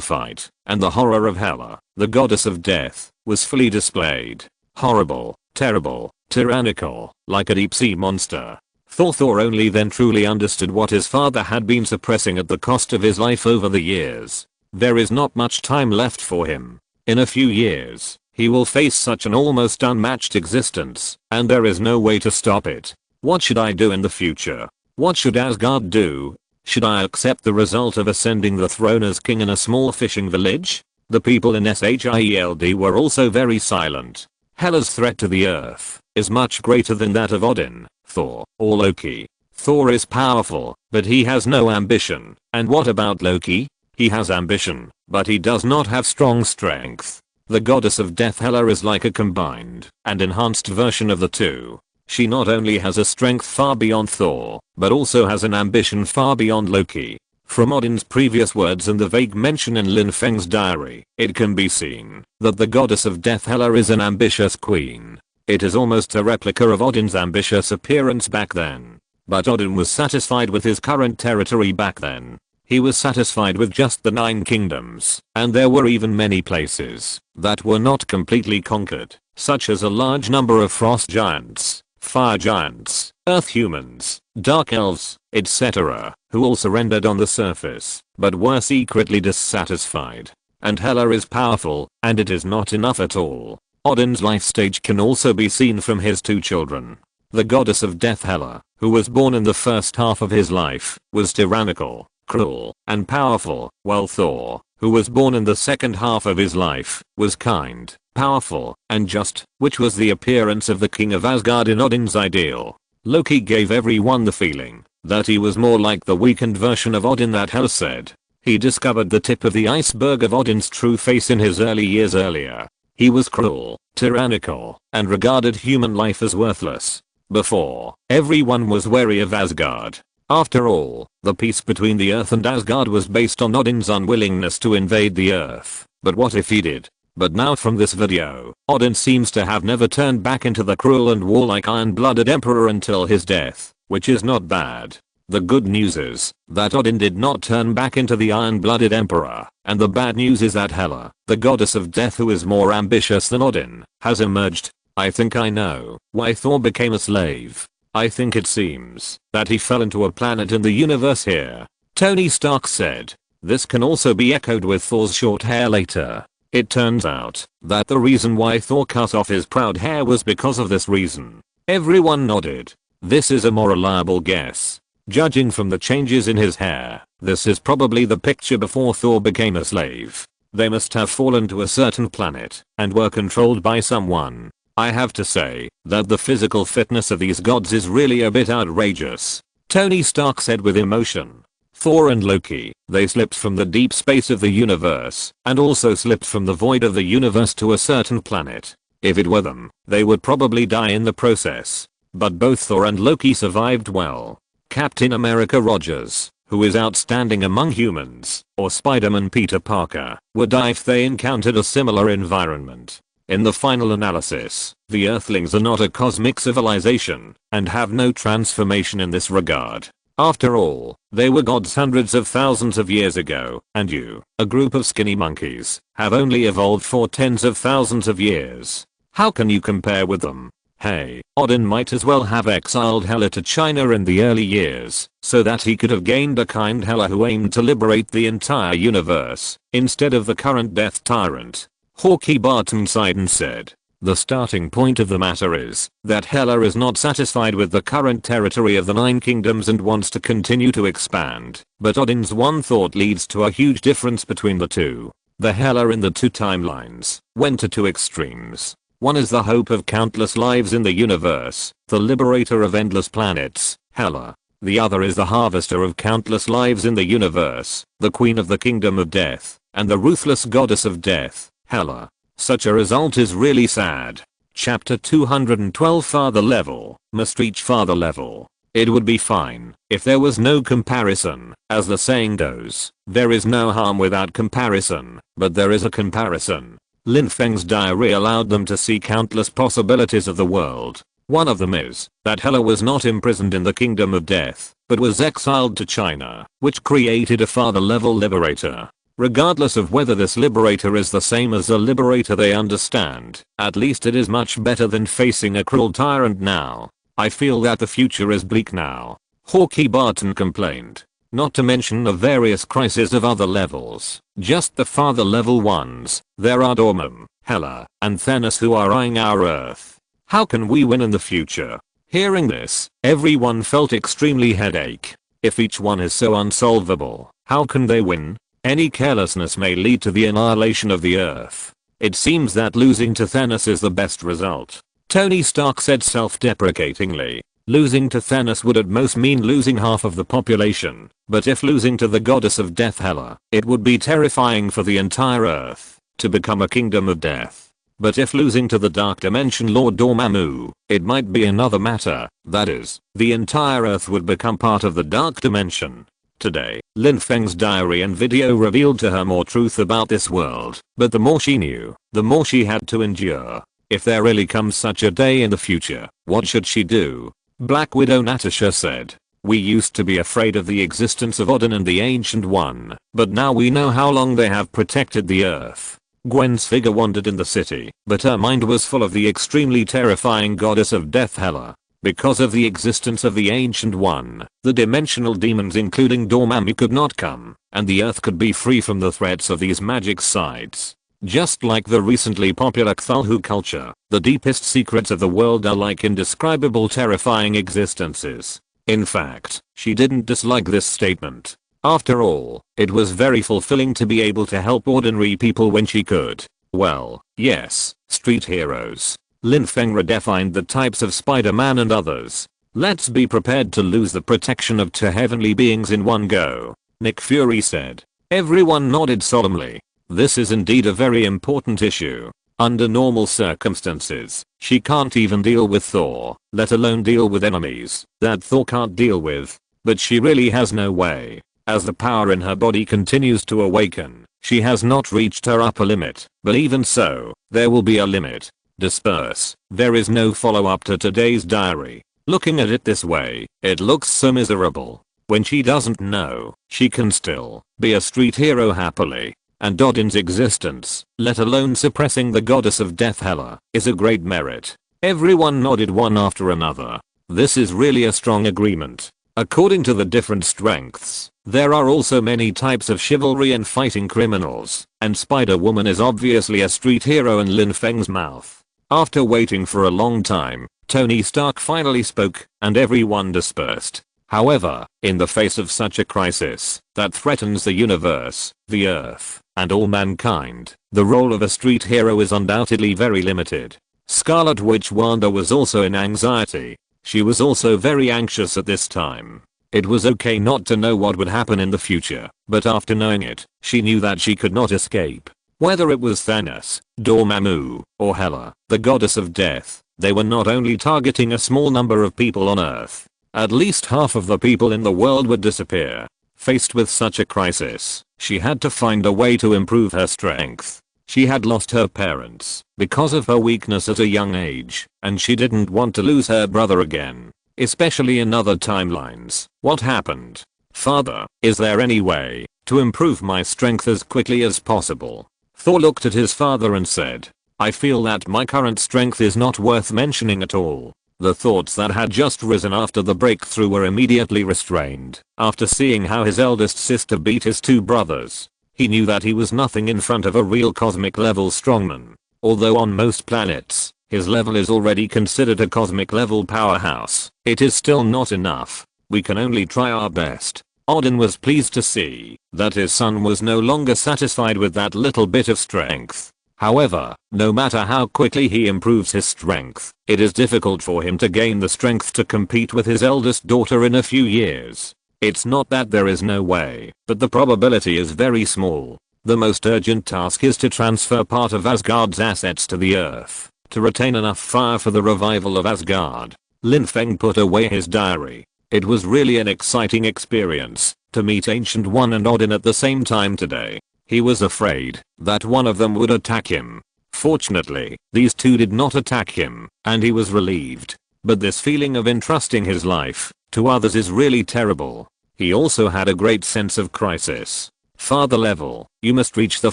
fight, and the horror of Hela, the goddess of death, was fully displayed. Horrible, terrible, tyrannical, like a deep sea monster. Thor only then truly understood what his father had been suppressing at the cost of his life over the years. There is not much time left for him. In a few years, he will face such an almost unmatched existence, and there is no way to stop it. What should I do in the future? What should Asgard do? Should I accept the result of ascending the throne as king in a small fishing village? The people in Shield were also very silent. Hela's threat to the earth is much greater than that of Odin, Thor, or Loki. Thor is powerful, but he has no ambition. And what about Loki? He has ambition, but he does not have strong strength. The goddess of death Hela is like a combined and enhanced version of the two. She not only has a strength far beyond Thor, but also has an ambition far beyond Loki. From Odin's previous words and the vague mention in Lin Feng's diary, it can be seen that the goddess of death Hela is an ambitious queen. It is almost a replica of Odin's ambitious appearance back then. But Odin was satisfied with his current territory back then. He was satisfied with just the 9 kingdoms, and there were even many places that were not completely conquered, such as a large number of frost giants, fire giants, earth humans, dark elves, etc., who all surrendered on the surface, but were secretly dissatisfied. And Hela is powerful, and it is not enough at all. Odin's life stage can also be seen from his 2 children. The goddess of death Hela, who was born in the first half of his life, was tyrannical, cruel, and powerful, while Thor, who was born in the second half of his life, was kind, powerful, and just, which was the appearance of the king of Asgard in Odin's ideal. Loki gave everyone the feeling that he was more like the weakened version of Odin that Hela said. He discovered the tip of the iceberg of Odin's true face in his early years earlier. He was cruel, tyrannical, and regarded human life as worthless. Before, everyone was wary of Asgard. After all, the peace between the Earth and Asgard was based on Odin's unwillingness to invade the Earth. But what if he did? But now from this video, Odin seems to have never turned back into the cruel and warlike iron-blooded emperor until his death, which is not bad. The good news is that Odin did not turn back into the iron-blooded emperor, and the bad news is that Hela, the goddess of death who is more ambitious than Odin, has emerged. I think I know why Thor became a slave. I think it seems that he fell into a planet in the universe here. Tony Stark said. This can also be echoed with Thor's short hair later. It turns out that the reason why Thor cut off his proud hair was because of this reason. Everyone nodded. This is a more reliable guess. Judging from the changes in his hair, this is probably the picture before Thor became a slave. They must have fallen to a certain planet and were controlled by someone. I have to say that the physical fitness of these gods is really a bit outrageous. Tony Stark said with emotion. Thor and Loki, they slipped from the deep space of the universe and also slipped from the void of the universe to a certain planet. If it were them, they would probably die in the process. But both Thor and Loki survived well. Captain America Rogers, who is outstanding among humans, or Spider-Man Peter Parker, would die if they encountered a similar environment. In the final analysis, the Earthlings are not a cosmic civilization and have no transformation in this regard. After all, they were gods hundreds of thousands of years ago, and you, a group of skinny monkeys, have only evolved for tens of thousands of years. How can you compare with them? Hey, Odin might as well have exiled Hela to China in the early years, so that he could have gained a kind Hela who aimed to liberate the entire universe, instead of the current death tyrant. Hawkeye Barton sighed and said. The starting point of the matter is that Hela is not satisfied with the current territory of the Nine Kingdoms and wants to continue to expand, but Odin's one thought leads to a huge difference between the two. The Hela in the two timelines went to two extremes. One is the hope of countless lives in the universe, the liberator of endless planets, Hela. The other is the harvester of countless lives in the universe, the queen of the kingdom of death, and the ruthless goddess of death, Hela. Such a result is really sad. Chapter 212 Father Level, must reach Father Level. It would be fine if there was no comparison, as the saying goes. There is no harm without comparison, but there is a comparison. Lin Feng's diary allowed them to see countless possibilities of the world. One of them is that Hela was not imprisoned in the kingdom of death, but was exiled to China, which created a Father Level liberator. Regardless of whether this liberator is the same as the liberator they understand, at least it is much better than facing a cruel tyrant now. I feel that the future is bleak now. Hawkeye Barton complained. Not to mention the various crises of other levels, just the Father Level ones. There are Dormammu, Hela, and Thanos who are eyeing our Earth. How can we win in the future? Hearing this, everyone felt extremely headache. If each one is so unsolvable, how can they win? Any carelessness may lead to the annihilation of the Earth. It seems that losing to Thanos is the best result. Tony Stark said self-deprecatingly. Losing to Thanos would at most mean losing half of the population, but if losing to the goddess of death Hela, it would be terrifying for the entire Earth to become a kingdom of death. But if losing to the Dark Dimension Lord Dormammu, it might be another matter, that is, the entire Earth would become part of the Dark Dimension. Today, Lin Feng's diary and video revealed to her more truth about this world, but the more she knew, the more she had to endure. If there really comes such a day in the future, what should she do? Black Widow Natasha said. We used to be afraid of the existence of Odin and the Ancient One, but now we know how long they have protected the Earth. Gwen's figure wandered in the city, but her mind was full of the extremely terrifying goddess of death Hela. Because of the existence of the Ancient One, the dimensional demons including Dormammu could not come, and the Earth could be free from the threats of these magic sides. Just like the recently popular Cthulhu culture, the deepest secrets of the world are like indescribable terrifying existences. In fact, she didn't dislike this statement. After all, it was very fulfilling to be able to help ordinary people when she could. Well, yes, street heroes. Lin Feng redefined the types of Spider-Man and others. Let's be prepared to lose the protection of two heavenly beings in one go. Nick Fury said. Everyone nodded solemnly. This is indeed a very important issue. Under normal circumstances, she can't even deal with Thor, let alone deal with enemies that Thor can't deal with. But she really has no way. As the power in her body continues to awaken, she has not reached her upper limit, but even so, there will be a limit. Disperse. There is no follow-up to today's diary. Looking at it this way, it looks so miserable. When she doesn't know, she can still be a street hero happily. And Odin's existence, let alone suppressing the goddess of death Hela, is a great merit. Everyone nodded one after another. This is really a strong agreement. According to the different strengths, there are also many types of chivalry and fighting criminals, and Spider-Woman is obviously a street hero in Lin Feng's mouth. After waiting for a long time, Tony Stark finally spoke, and everyone dispersed. However, in the face of such a crisis that threatens the universe, the Earth, and all mankind, the role of a street hero is undoubtedly very limited. Scarlet Witch Wanda was also in anxiety. She was also very anxious at this time. It was okay not to know what would happen in the future, but after knowing it, she knew that she could not escape. Whether it was Thanos, Dormammu, or Hela, the goddess of death, they were not only targeting a small number of people on Earth. At least half of the people in the world would disappear. Faced with such a crisis, she had to find a way to improve her strength. She had lost her parents because of her weakness at a young age, and she didn't want to lose her brother again, especially in other timelines. What happened? Father, is there any way to improve my strength as quickly as possible? Thor looked at his father and said, I feel that my current strength is not worth mentioning at all. The thoughts that had just risen after the breakthrough were immediately restrained. After seeing how his eldest sister beat his two brothers, he knew that he was nothing in front of a real cosmic level strongman. Although on most planets, his level is already considered a cosmic level powerhouse, it is still not enough. We can only try our best. Odin was pleased to see that his son was no longer satisfied with that little bit of strength. However, no matter how quickly he improves his strength, it is difficult for him to gain the strength to compete with his eldest daughter in a few years. It's not that there is no way, but the probability is very small. The most urgent task is to transfer part of Asgard's assets to the Earth, to retain enough fire for the revival of Asgard. Lin Feng put away his diary. It was really an exciting experience to meet Ancient One and Odin at the same time today. He was afraid that one of them would attack him. Fortunately, these two did not attack him, and he was relieved. But this feeling of entrusting his life to others is really terrible. He also had a great sense of crisis. Father level, you must reach the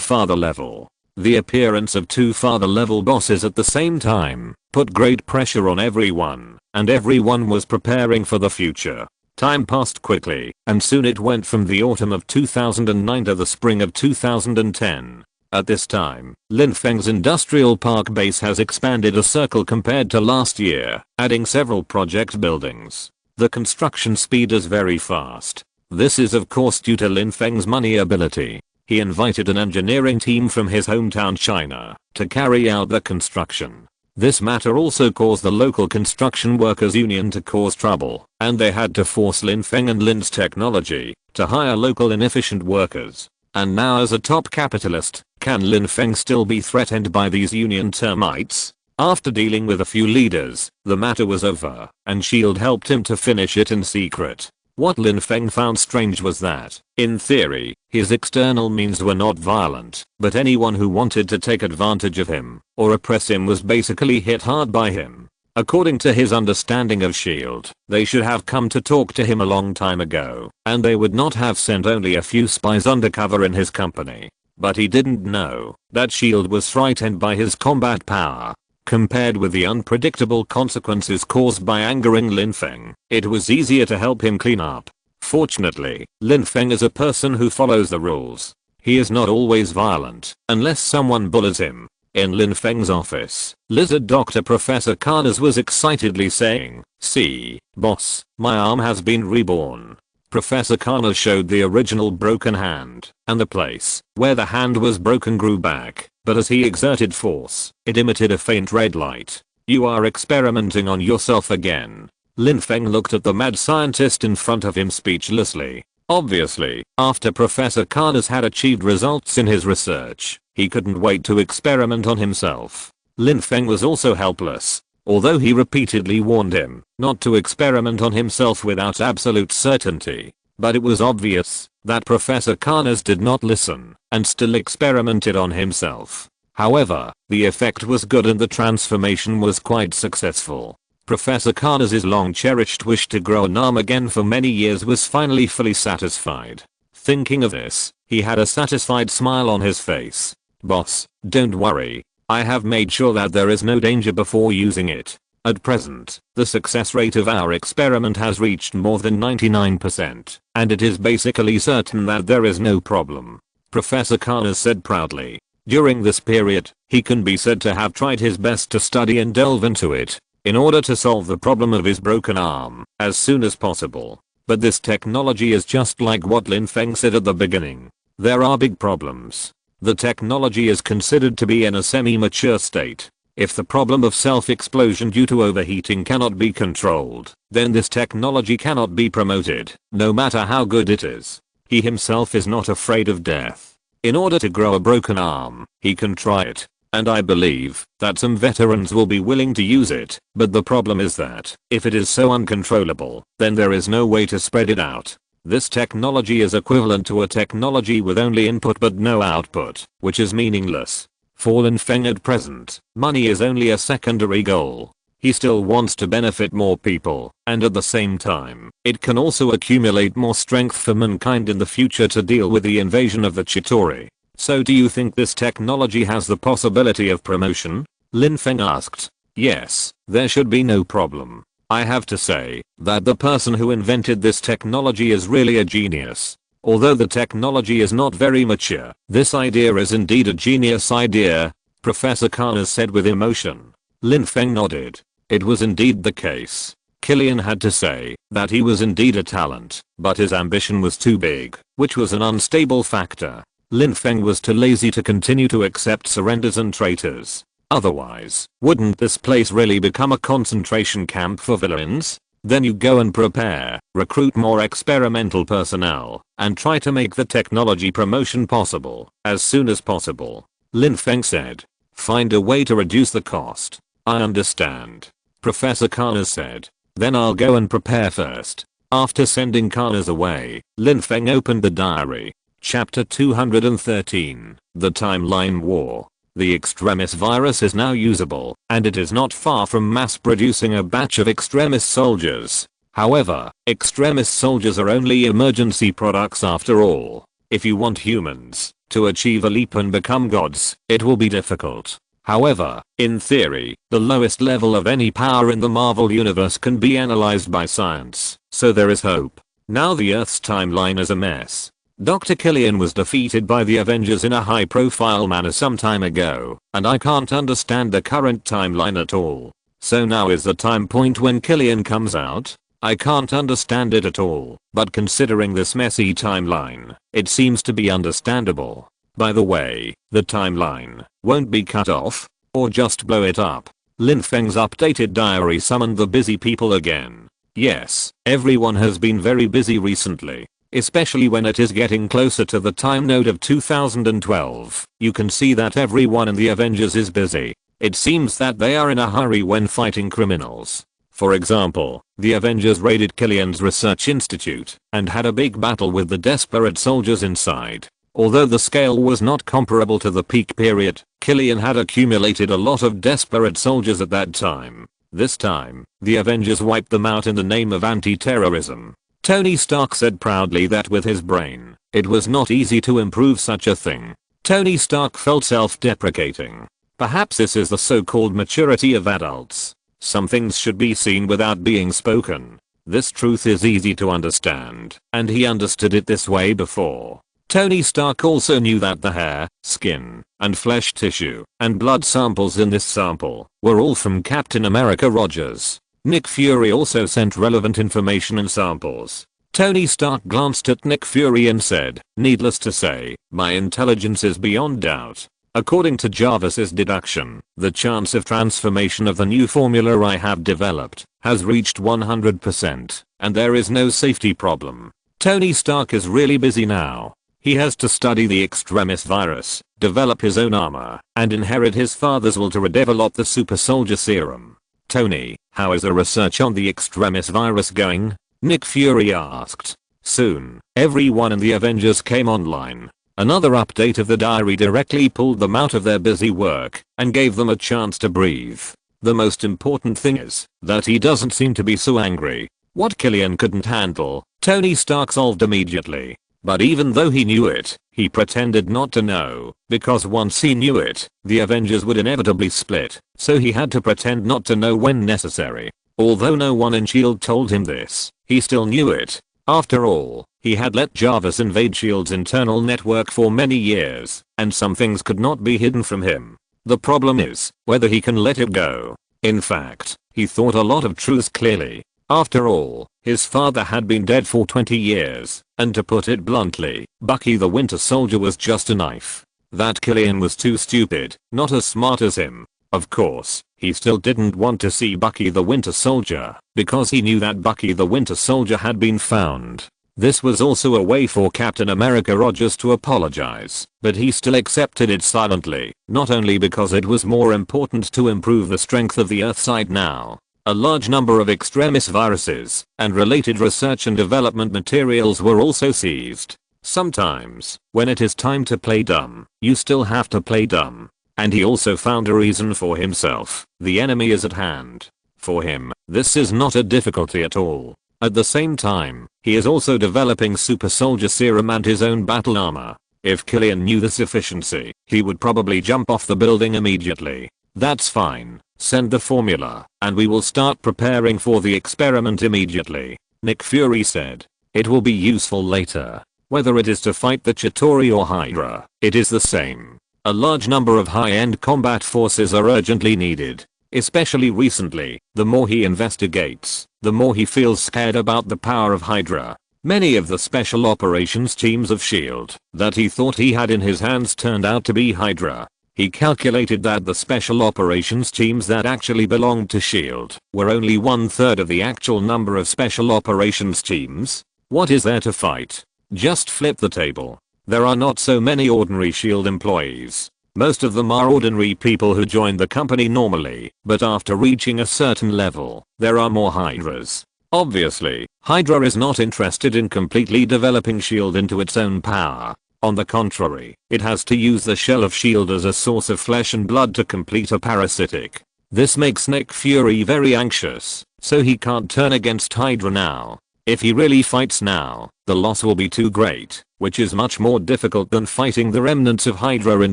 father level. The appearance of two father level bosses at the same time put great pressure on everyone, and everyone was preparing for the future. Time passed quickly, and soon it went from the autumn of 2009 to the spring of 2010. At this time, Lin Feng's industrial park base has expanded a circle compared to last year, adding several project buildings. The construction speed is very fast. This is of course due to Lin Feng's money ability. He invited an engineering team from his hometown China to carry out the construction. This matter also caused the local construction workers union to cause trouble, and they had to force Lin Feng and Lin's technology to hire local inefficient workers. And now as a top capitalist, can Lin Feng still be threatened by these union termites? After dealing with a few leaders, the matter was over, and S.H.I.E.L.D. helped him to finish it in secret. What Lin Feng found strange was that, in theory, his external means were not violent, but anyone who wanted to take advantage of him or oppress him was basically hit hard by him. According to his understanding of S.H.I.E.L.D., they should have come to talk to him a long time ago, and they would not have sent only a few spies undercover in his company. But he didn't know that S.H.I.E.L.D. was frightened by his combat power. Compared with the unpredictable consequences caused by angering Lin Feng, it was easier to help him clean up. Fortunately, Lin Feng is a person who follows the rules. He is not always violent, unless someone bullies him. In Lin Feng's office, Lizard Doctor Professor Karnas was excitedly saying, "See, boss, my arm has been reborn." Professor Karnas showed the original broken hand, and the place where the hand was broken grew back. But as he exerted force, it emitted a faint red light. "You are experimenting on yourself again." Lin Feng looked at the mad scientist in front of him speechlessly. Obviously, after Professor Karnas had achieved results in his research, he couldn't wait to experiment on himself. Lin Feng was also helpless, although he repeatedly warned him not to experiment on himself without absolute certainty. But it was obvious that Professor Karnas did not listen and still experimented on himself. However, the effect was good and the transformation was quite successful. Professor Karnas' long-cherished wish to grow an arm again for many years was finally fully satisfied. Thinking of this, he had a satisfied smile on his face. "Boss, don't worry. I have made sure that there is no danger before using it. At present, the success rate of our experiment has reached more than 99%, and it is basically certain that there is no problem," Professor Karnas said proudly. During this period, he can be said to have tried his best to study and delve into it, in order to solve the problem of his broken arm, as soon as possible. But this technology is just like what Lin Feng said at the beginning. There are big problems. The technology is considered to be in a semi-mature state. If the problem of self-explosion due to overheating cannot be controlled, then this technology cannot be promoted, no matter how good it is. He himself is not afraid of death. In order to grow a broken arm, he can try it, and I believe that some veterans will be willing to use it, but the problem is that, if it is so uncontrollable, then there is no way to spread it out. This technology is equivalent to a technology with only input but no output, which is meaningless. For Lin Feng at present, money is only a secondary goal. He still wants to benefit more people, and at the same time, it can also accumulate more strength for mankind in the future to deal with the invasion of the Chitauri. So do you think this technology has the possibility of promotion? Lin Feng asked. Yes, there should be no problem. I have to say that the person who invented this technology is really a genius. Although the technology is not very mature, this idea is indeed a genius idea, Professor Karnas said with emotion. Lin Feng nodded. It was indeed the case. Killian had to say that he was indeed a talent, but his ambition was too big, which was an unstable factor. Lin Feng was too lazy to continue to accept surrenders and traitors. Otherwise, wouldn't this place really become a concentration camp for villains? Then you go and prepare, recruit more experimental personnel, and try to make the technology promotion possible as soon as possible. Lin Feng said. Find a way to reduce the cost. I understand. Professor Karnas said. Then I'll go and prepare first. After sending Karnas away, Lin Feng opened the diary. Chapter 213. The Timeline War. The extremis virus is now usable, and it is not far from mass producing a batch of extremis soldiers. However, extremis soldiers are only emergency products after all. If you want humans to achieve a leap and become gods, it will be difficult. However, in theory, the lowest level of any power in the Marvel universe can be analyzed by science, so there is hope. Now the Earth's timeline is a mess. Dr. Killian was defeated by the Avengers in a high-profile manner some time ago, and I can't understand the current timeline at all. So now is the time point when Killian comes out? I can't understand it at all, but considering this messy timeline, it seems to be understandable. By the way, the timeline won't be cut off, or just blow it up. Lin Feng's updated diary summoned the busy people again. Yes, everyone has been very busy recently. Especially when it is getting closer to the time node of 2012, you can see that everyone in the Avengers is busy. It seems that they are in a hurry when fighting criminals. For example, the Avengers raided Killian's research institute and had a big battle with the desperate soldiers inside. Although the scale was not comparable to the peak period, Killian had accumulated a lot of desperate soldiers at that time. This time, the Avengers wiped them out in the name of anti-terrorism. Tony Stark said proudly that with his brain, it was not easy to improve such a thing. Tony Stark felt self-deprecating. Perhaps this is the so-called maturity of adults. Some things should be seen without being spoken. This truth is easy to understand, and he understood it this way before. Tony Stark also knew that the hair, skin, and flesh tissue, and blood samples in this sample were all from Captain America Rogers. Nick Fury also sent relevant information and samples. Tony Stark glanced at Nick Fury and said, "Needless to say, my intelligence is beyond doubt. According to Jarvis's deduction, the chance of transformation of the new formula I have developed has reached 100%, and there is no safety problem." Tony Stark is really busy now. He has to study the extremis virus, develop his own armor, and inherit his father's will to redevelop the super soldier serum. Tony, how is the research on the extremis virus going? Nick Fury asked. Soon, everyone in the Avengers came online. Another update of the diary directly pulled them out of their busy work and gave them a chance to breathe. The most important thing is that he doesn't seem to be so angry. What Killian couldn't handle, Tony Stark solved immediately. But even though he knew it, he pretended not to know, because once he knew it, the Avengers would inevitably split, so he had to pretend not to know when necessary. Although no one in S.H.I.E.L.D. told him this, he still knew it. After all, he had let Jarvis invade S.H.I.E.L.D.'s internal network for many years, and some things could not be hidden from him. The problem is whether he can let it go. In fact, he thought a lot of truths clearly. After all, his father had been dead for 20 years, and to put it bluntly, Bucky the Winter Soldier was just a knife. That Killian was too stupid, not as smart as him. Of course, he still didn't want to see Bucky the Winter Soldier, because he knew that Bucky the Winter Soldier had been found. This was also a way for Captain America Rogers to apologize, but he still accepted it silently, not only because it was more important to improve the strength of the Earthside now. A large number of extremis viruses and related research and development materials were also seized. Sometimes, when it is time to play dumb, you still have to play dumb. And he also found a reason for himself. The enemy is at hand. For him, this is not a difficulty at all. At the same time, he is also developing super soldier serum and his own battle armor. If Killian knew this efficiency, he would probably jump off the building immediately. That's fine. Send the formula, and we will start preparing for the experiment immediately. Nick Fury said. It will be useful later. Whether it is to fight the Chitauri or Hydra, it is the same. A large number of high-end combat forces are urgently needed. Especially recently, the more he investigates, the more he feels scared about the power of Hydra. Many of the special operations teams of S.H.I.E.L.D. that he thought he had in his hands turned out to be Hydra. He calculated that the special operations teams that actually belonged to S.H.I.E.L.D. were only 1/3 of the actual number of special operations teams. What is there to fight? Just flip the table. There are not so many ordinary S.H.I.E.L.D. employees. Most of them are ordinary people who join the company normally, but after reaching a certain level, there are more Hydras. Obviously, Hydra is not interested in completely developing S.H.I.E.L.D. into its own power. On the contrary, it has to use the shell of S.H.I.E.L.D. as a source of flesh and blood to complete a parasitic. This makes Nick Fury very anxious, so he can't turn against Hydra now. If he really fights now, the loss will be too great, which is much more difficult than fighting the remnants of Hydra in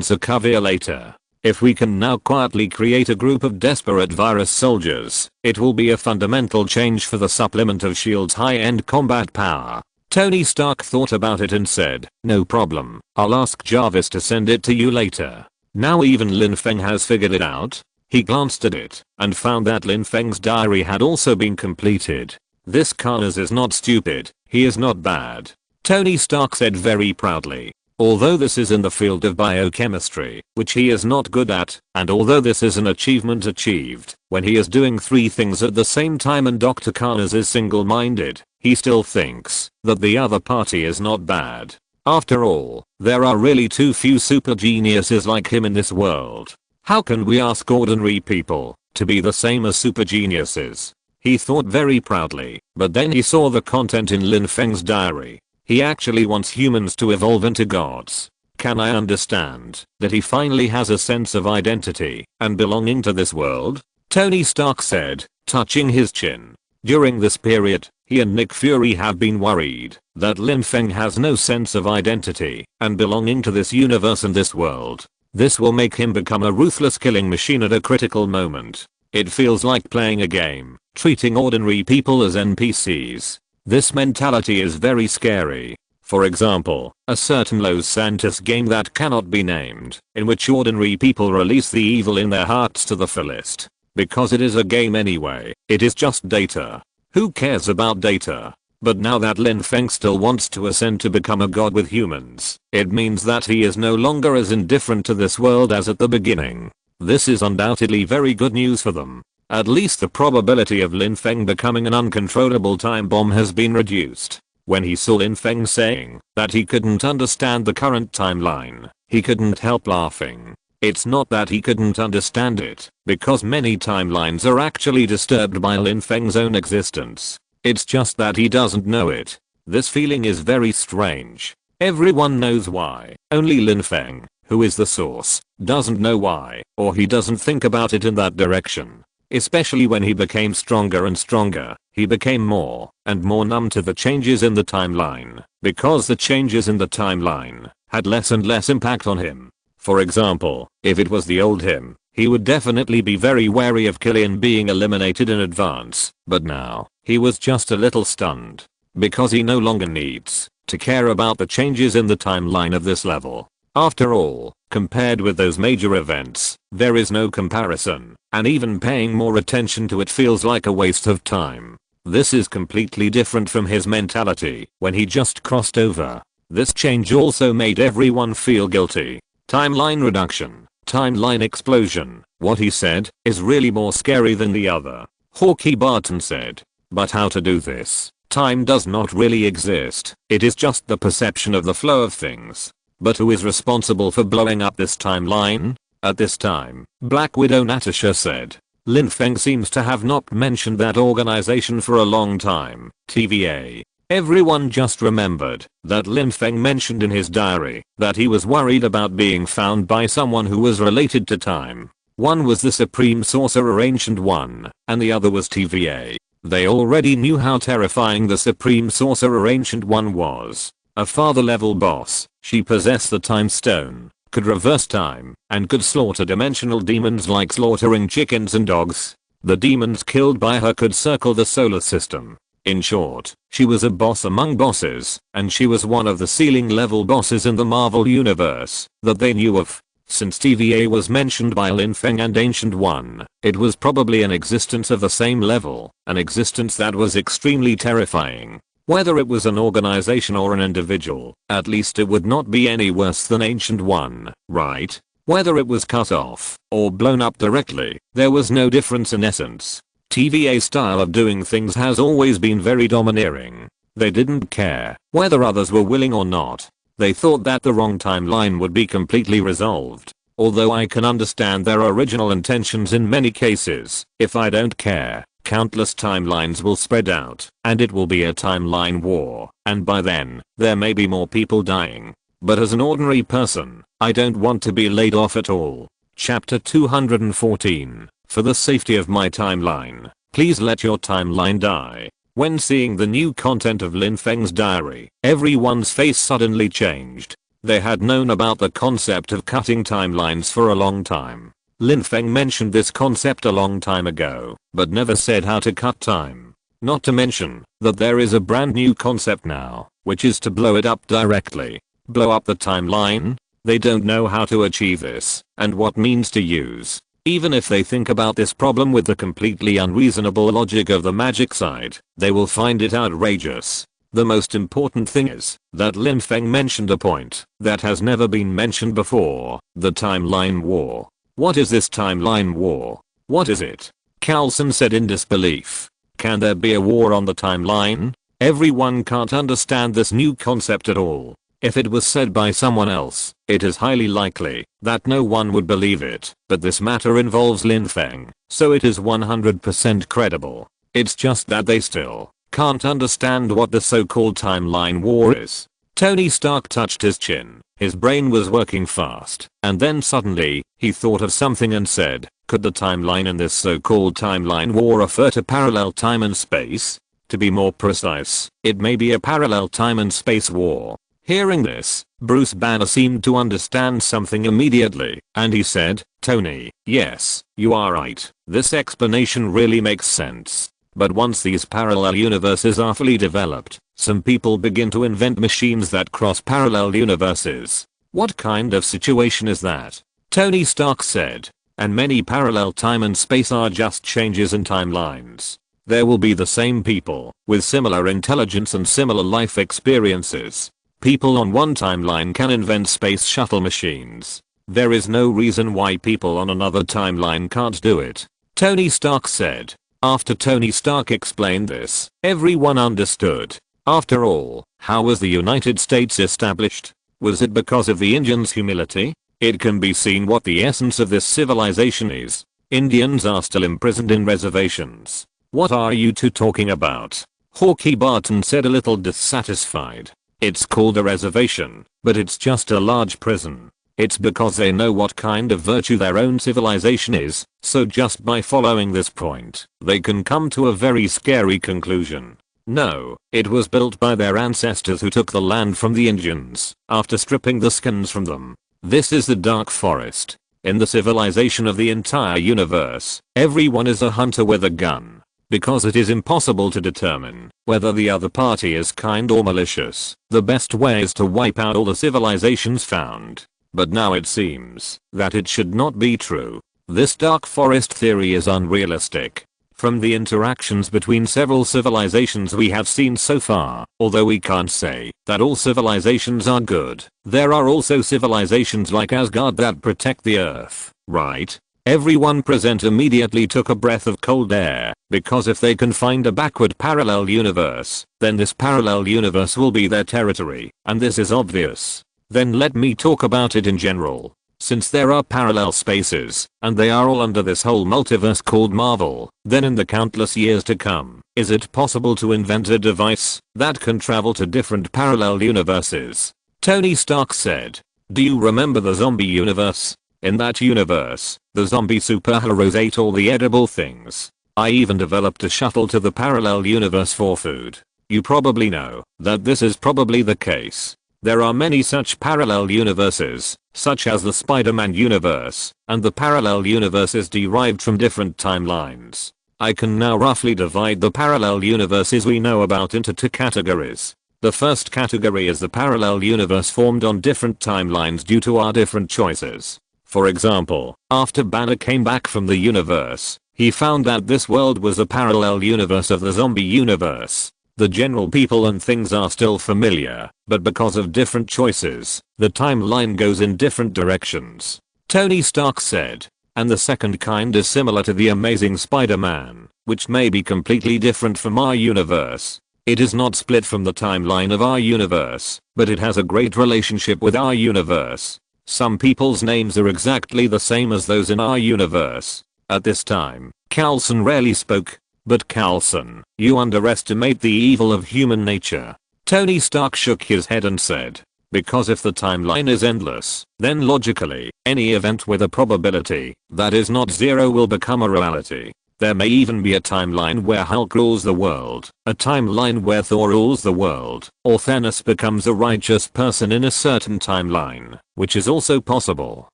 Sokovia later. If we can now quietly create a group of desperate virus soldiers, it will be a fundamental change for the supplement of S.H.I.E.L.D.'s high-end combat power. Tony Stark thought about it and said, no problem, I'll ask Jarvis to send it to you later. Now even Lin Feng has figured it out. He glanced at it and found that Lin Feng's diary had also been completed. This Karnas is not stupid, he is not bad. Tony Stark said very proudly. Although this is in the field of biochemistry, which he is not good at, and although this is an achievement achieved when he is doing 3 things at the same time and Dr. Karnas is single-minded, he still thinks that the other party is not bad. After all, there are really too few super geniuses like him in this world. How can we ask ordinary people to be the same as super geniuses? He thought very proudly, but then he saw the content in Lin Feng's diary. He actually wants humans to evolve into gods. Can I understand that he finally has a sense of identity and belonging to this world? Tony Stark said, touching his chin. During this period, he and Nick Fury have been worried that Lin Feng has no sense of identity and belonging to this universe and this world. This will make him become a ruthless killing machine at a critical moment. It feels like playing a game, treating ordinary people as NPCs. This mentality is very scary. For example, a certain Los Santos game that cannot be named, in which ordinary people release the evil in their hearts to the fullest. Because it is a game anyway, it is just data. Who cares about data? But now that Lin Feng still wants to ascend to become a god with humans, it means that he is no longer as indifferent to this world as at the beginning. This is undoubtedly very good news for them. At least the probability of Lin Feng becoming an uncontrollable time bomb has been reduced. When he saw Lin Feng saying that he couldn't understand the current timeline, he couldn't help laughing. It's not that he couldn't understand it, because many timelines are actually disturbed by Lin Feng's own existence. It's just that he doesn't know it. This feeling is very strange. Everyone knows why. Only Lin Feng, who is the source, doesn't know why, or he doesn't think about it in that direction. Especially when he became stronger and stronger, he became more and more numb to the changes in the timeline, because the changes in the timeline had less and less impact on him. For example, if it was the old him, he would definitely be very wary of Killian being eliminated in advance, but now, he was just a little stunned. Because he no longer needs to care about the changes in the timeline of this level. After all, compared with those major events, there is no comparison, and even paying more attention to it feels like a waste of time. This is completely different from his mentality when he just crossed over. This change also made everyone feel guilty. Timeline reduction, timeline explosion, what he said is really more scary than the other. Hawkeye Barton said. But how to do this? Time does not really exist, it is just the perception of the flow of things. But who is responsible for blowing up this timeline? At this time, Black Widow Natasha said. Lin Feng seems to have not mentioned that organization for a long time, TVA. Everyone just remembered that Lin Feng mentioned in his diary that he was worried about being found by someone who was related to time. One was the Supreme Sorcerer Ancient One, and the other was TVA. They already knew how terrifying the Supreme Sorcerer Ancient One was. A father-level boss, she possessed the Time Stone, could reverse time, and could slaughter dimensional demons like slaughtering chickens and dogs. The demons killed by her could circle the solar system. In short, she was a boss among bosses, and she was one of the ceiling-level bosses in the Marvel Universe that they knew of. Since TVA was mentioned by Lin Feng and Ancient One, it was probably an existence of the same level, an existence that was extremely terrifying. Whether it was an organization or an individual, at least it would not be any worse than Ancient One, right? Whether it was cut off or blown up directly, there was no difference in essence. TVA's style of doing things has always been very domineering. They didn't care whether others were willing or not. They thought that the wrong timeline would be completely resolved. Although I can understand their original intentions in many cases, if I don't care, countless timelines will spread out, and it will be a timeline war, and by then, there may be more people dying. But as an ordinary person, I don't want to be laid off at all. Chapter 214. For the safety of my timeline, please let your timeline die. When seeing the new content of Lin Feng's diary, everyone's face suddenly changed. They had known about the concept of cutting timelines for a long time. Lin Feng mentioned this concept a long time ago, but never said how to cut time. Not to mention that there is a brand new concept now, which is to blow it up directly. Blow up the timeline? They don't know how to achieve this, and what means to use. Even if they think about this problem with the completely unreasonable logic of the magic side, they will find it outrageous. The most important thing is that Lin Feng mentioned a point that has never been mentioned before, the timeline war. What is this timeline war? What is it? Carlson said in disbelief. Can there be a war on the timeline? Everyone can't understand this new concept at all. If it was said by someone else, it is highly likely that no one would believe it, but this matter involves Lin Feng, so it is 100% credible. It's just that they still can't understand what the so-called timeline war is. Tony Stark touched his chin. His brain was working fast, and then suddenly, he thought of something and said, could the timeline in this so-called timeline war refer to parallel time and space? To be more precise, it may be a parallel time and space war. Hearing this, Bruce Banner seemed to understand something immediately, and he said, Tony, yes, you are right. This explanation really makes sense. But once these parallel universes are fully developed, some people begin to invent machines that cross parallel universes. What kind of situation is that? Tony Stark said. And many parallel time and space are just changes in timelines. There will be the same people, with similar intelligence and similar life experiences. People on one timeline can invent space shuttle machines. There is no reason why people on another timeline can't do it. Tony Stark said. After Tony Stark explained this, everyone understood. After all, how was the United States established? Was it because of the Indians' humility? It can be seen what the essence of this civilization is. Indians are still imprisoned in reservations. What are you two talking about? Hawkeye Barton said, a little dissatisfied. It's called a reservation, but it's just a large prison. It's because they know what kind of virtue their own civilization is, so just by following this point, they can come to a very scary conclusion. No, it was built by their ancestors who took the land from the Indians, after stripping the skins from them. This is the Dark Forest. In the civilization of the entire universe, everyone is a hunter with a gun. Because it is impossible to determine whether the other party is kind or malicious, the best way is to wipe out all the civilizations found. But now it seems that it should not be true. This Dark Forest theory is unrealistic. From the interactions between several civilizations we have seen so far, although we can't say that all civilizations are good, there are also civilizations like Asgard that protect the earth, right? Everyone present immediately took a breath of cold air, because if they can find a backward parallel universe, then this parallel universe will be their territory, and this is obvious. Then let me talk about it in general. Since there are parallel spaces, and they are all under this whole multiverse called Marvel, then in the countless years to come, is it possible to invent a device that can travel to different parallel universes? Tony Stark said. Do you remember the zombie universe? In that universe, the zombie superheroes ate all the edible things. I even developed a shuttle to the parallel universe for food. You probably know that this is probably the case. There are many such parallel universes, such as the Spider-Man universe, and the parallel universe is derived from different timelines. I can now roughly divide the parallel universes we know about into two categories. The first category is the parallel universe formed on different timelines due to our different choices. For example, after Banner came back from the universe, he found that this world was a parallel universe of the zombie universe. The general people and things are still familiar, but because of different choices, the timeline goes in different directions. Tony Stark said. And the second kind is similar to the Amazing Spider-Man, which may be completely different from our universe. It is not split from the timeline of our universe, but it has a great relationship with our universe. Some people's names are exactly the same as those in our universe. At this time, Coulson rarely spoke. But Coulson, you underestimate the evil of human nature. Tony Stark shook his head and said. Because if the timeline is endless, then logically, any event with a probability that is not zero will become a reality. There may even be a timeline where Hulk rules the world, a timeline where Thor rules the world, or Thanos becomes a righteous person in a certain timeline, which is also possible.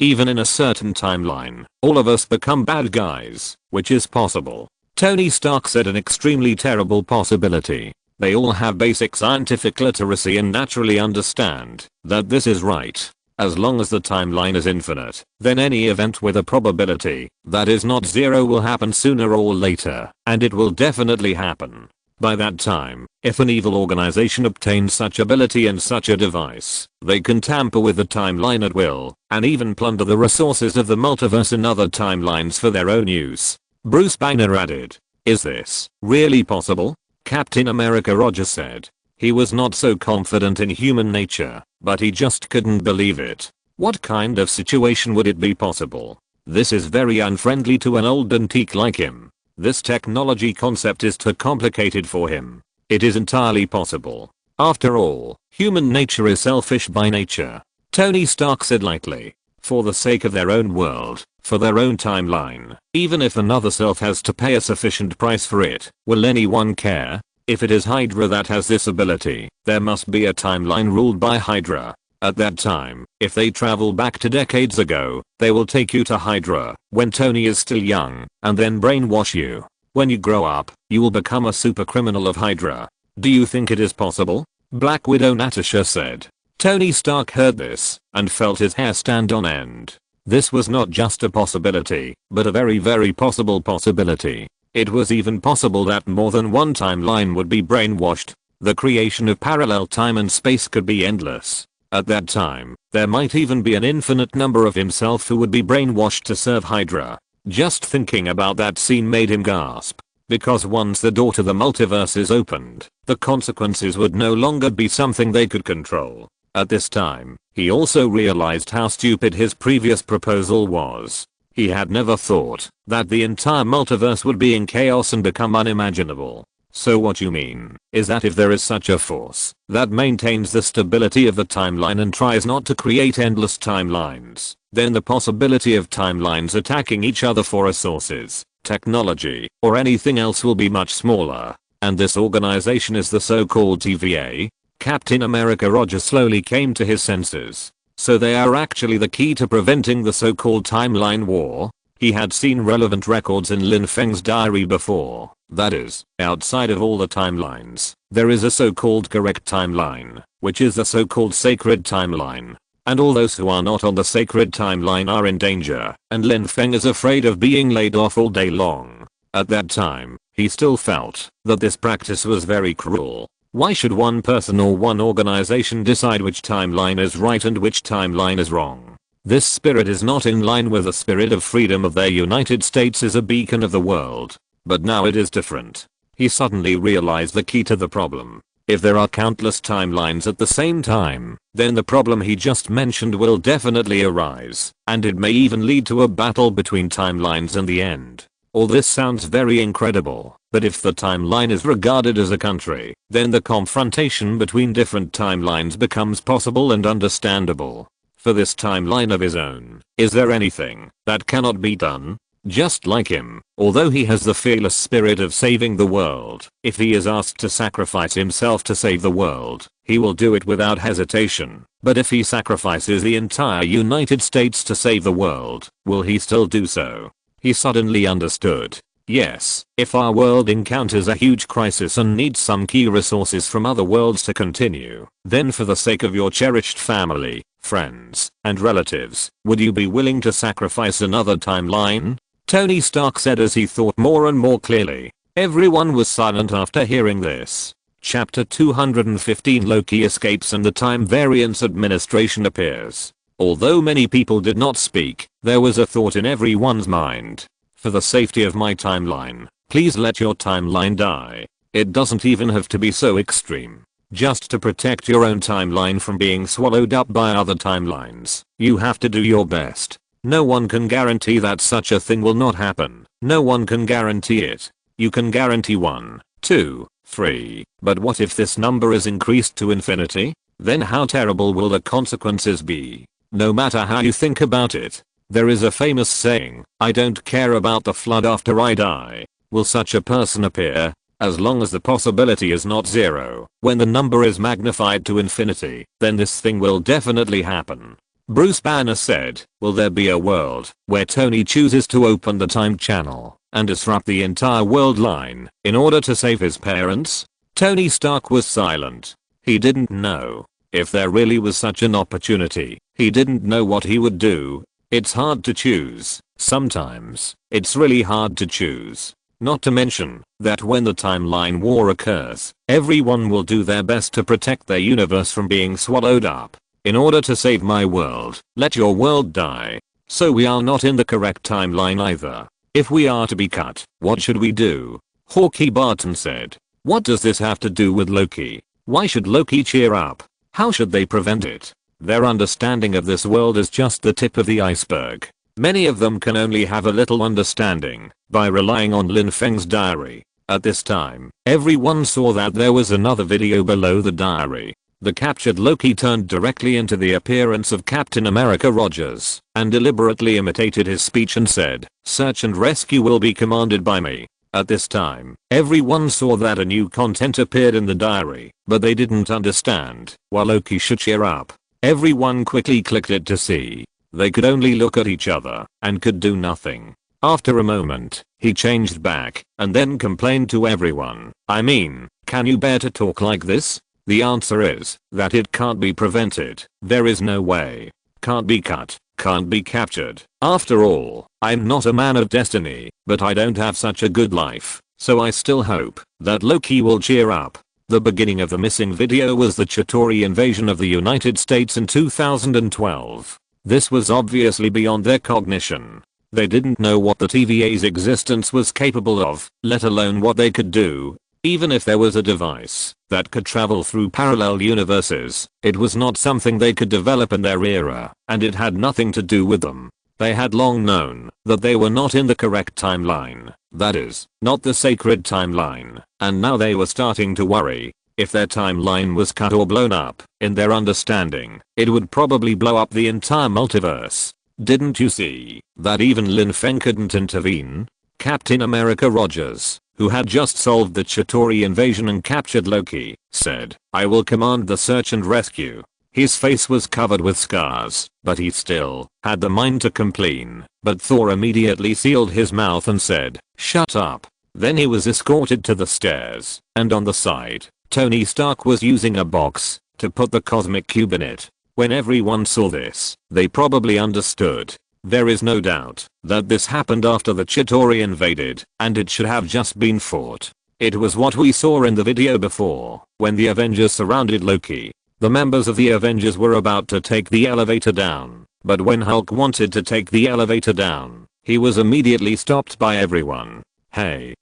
Even in a certain timeline, all of us become bad guys, which is possible. Tony Stark said, an extremely terrible possibility. They all have basic scientific literacy and naturally understand that this is right. As long as the timeline is infinite, then any event with a probability that is not zero will happen sooner or later, and it will definitely happen. By that time, if an evil organization obtains such ability and such a device, they can tamper with the timeline at will, and even plunder the resources of the multiverse in other timelines for their own use. Bruce Banner added. Is this really possible? Captain America Roger said. He was not so confident in human nature, but he just couldn't believe it. What kind of situation would it be possible? This is very unfriendly to an old antique like him. This technology concept is too complicated for him. It is entirely possible. After all, human nature is selfish by nature. Tony Stark said lightly. For the sake of their own world, for their own timeline, even if another self has to pay a sufficient price for it, will anyone care? If it is Hydra that has this ability, there must be a timeline ruled by Hydra. At that time, if they travel back to decades ago, they will take you to Hydra when Tony is still young, and then brainwash you. When you grow up, you will become a super criminal of Hydra. Do you think it is possible? Black Widow Natasha said. Tony Stark heard this and felt his hair stand on end. This was not just a possibility, but a very very possible possibility. It was even possible that more than one timeline would be brainwashed. The creation of parallel time and space could be endless. At that time, there might even be an infinite number of himself who would be brainwashed to serve Hydra. Just thinking about that scene made him gasp. because once the door to the multiverse is opened, the consequences would no longer be something they could control. At this time, he also realized how stupid his previous proposal was. He had never thought that the entire multiverse would be in chaos and become unimaginable. So what you mean is that if there is such a force that maintains the stability of the timeline and tries not to create endless timelines, then the possibility of timelines attacking each other for resources, technology, or anything else will be much smaller. And this organization is the so-called TVA? Captain America Roger slowly came to his senses. So they are actually the key to preventing the so-called timeline war? He had seen relevant records in Lin Feng's diary before. That is, outside of all the timelines, there is a so-called correct timeline, which is the so-called sacred timeline. And all those who are not on the sacred timeline are in danger, and Lin Feng is afraid of being laid off all day long. At that time, he still felt that this practice was very cruel. Why should one person or one organization decide which timeline is right and which timeline is wrong? This spirit is not in line with the spirit of freedom of their United States as a beacon of the world. But now it is different. He suddenly realized the key to the problem. If there are countless timelines at the same time, then the problem he just mentioned will definitely arise, and it may even lead to a battle between timelines in the end. All this sounds very incredible, but if the timeline is regarded as a country, then the confrontation between different timelines becomes possible and understandable. For this timeline of his own, is there anything that cannot be done? Just like him, although he has the fearless spirit of saving the world, if he is asked to sacrifice himself to save the world, he will do it without hesitation. But if he sacrifices the entire United States to save the world, will he still do so? He suddenly understood. Yes, if our world encounters a huge crisis and needs some key resources from other worlds to continue, then for the sake of your cherished family, friends, and relatives, would you be willing to sacrifice another timeline? Tony Stark said as he thought more and more clearly. Everyone was silent after hearing this. Chapter 215 Loki escapes and the Time Variance Administration appears. Although many people did not speak, there was a thought in everyone's mind. For the safety of my timeline, please let your timeline die. It doesn't even have to be so extreme. Just to protect your own timeline from being swallowed up by other timelines, you have to do your best. No one can guarantee that such a thing will not happen. No one can guarantee it. You can guarantee 1, 2, 3, but what if this number is increased to infinity? Then how terrible will the consequences be? No matter how you think about it. There is a famous saying, I don't care about the flood after I die. Will such a person appear? As long as the possibility is not 0, when the number is magnified to infinity, then this thing will definitely happen. Bruce Banner said, will there be a world where Tony chooses to open the time channel and disrupt the entire world line in order to save his parents? Tony Stark was silent. He didn't know. If there really was such an opportunity, he didn't know what he would do. It's hard to choose. Sometimes, it's really hard to choose. Not to mention that when the timeline war occurs, everyone will do their best to protect their universe from being swallowed up. In order to save my world, let your world die. So we are not in the correct timeline either. If we are to be cut, what should we do? Hawkeye Barton said. What does this have to do with Loki? Why should Loki cheer up? How should they prevent it? Their understanding of this world is just the tip of the iceberg. Many of them can only have a little understanding by relying on Lin Feng's diary. At this time, everyone saw that there was another video below the diary. The captured Loki turned directly into the appearance of Captain America Rogers and deliberately imitated his speech and said, "Search and rescue will be commanded by me." At this time, everyone saw that a new content appeared in the diary, but they didn't understand why Loki should cheer up. Everyone quickly clicked it to see. They could only look at each other and could do nothing. After a moment, he changed back and then complained to everyone. I mean, can you bear to talk like this? The answer is that it can't be prevented. There is no way. Can't be cut. Can't be captured. After all, I'm not a man of destiny, but I don't have such a good life, so I still hope that Loki will cheer up. The beginning of the missing video was the Chitauri invasion of the United States in 2012. This was obviously beyond their cognition. They didn't know what the TVA's existence was capable of, let alone what they could do. Even if there was a device that could travel through parallel universes, it was not something they could develop in their era, and it had nothing to do with them. They had long known that they were not in the correct timeline, that is, not the sacred timeline, and now they were starting to worry. If their timeline was cut or blown up, in their understanding, it would probably blow up the entire multiverse. Didn't you see that even Lin Feng couldn't intervene? Captain America Rogers, who had just solved the Chitauri invasion and captured Loki, said, "I will command the search and rescue." His face was covered with scars, but he still had the mind to complain. But Thor immediately sealed his mouth and said, "Shut up." Then he was escorted to the stairs, and on the side, Tony Stark was using a box to put the cosmic cube in it. When everyone saw this, they probably understood. There is no doubt that this happened after the Chitauri invaded, and it should have just been fought. It was what we saw in the video before, when the Avengers surrounded Loki. The members of the Avengers were about to take the elevator down, but when Hulk wanted to take the elevator down, he was immediately stopped by everyone. Hey,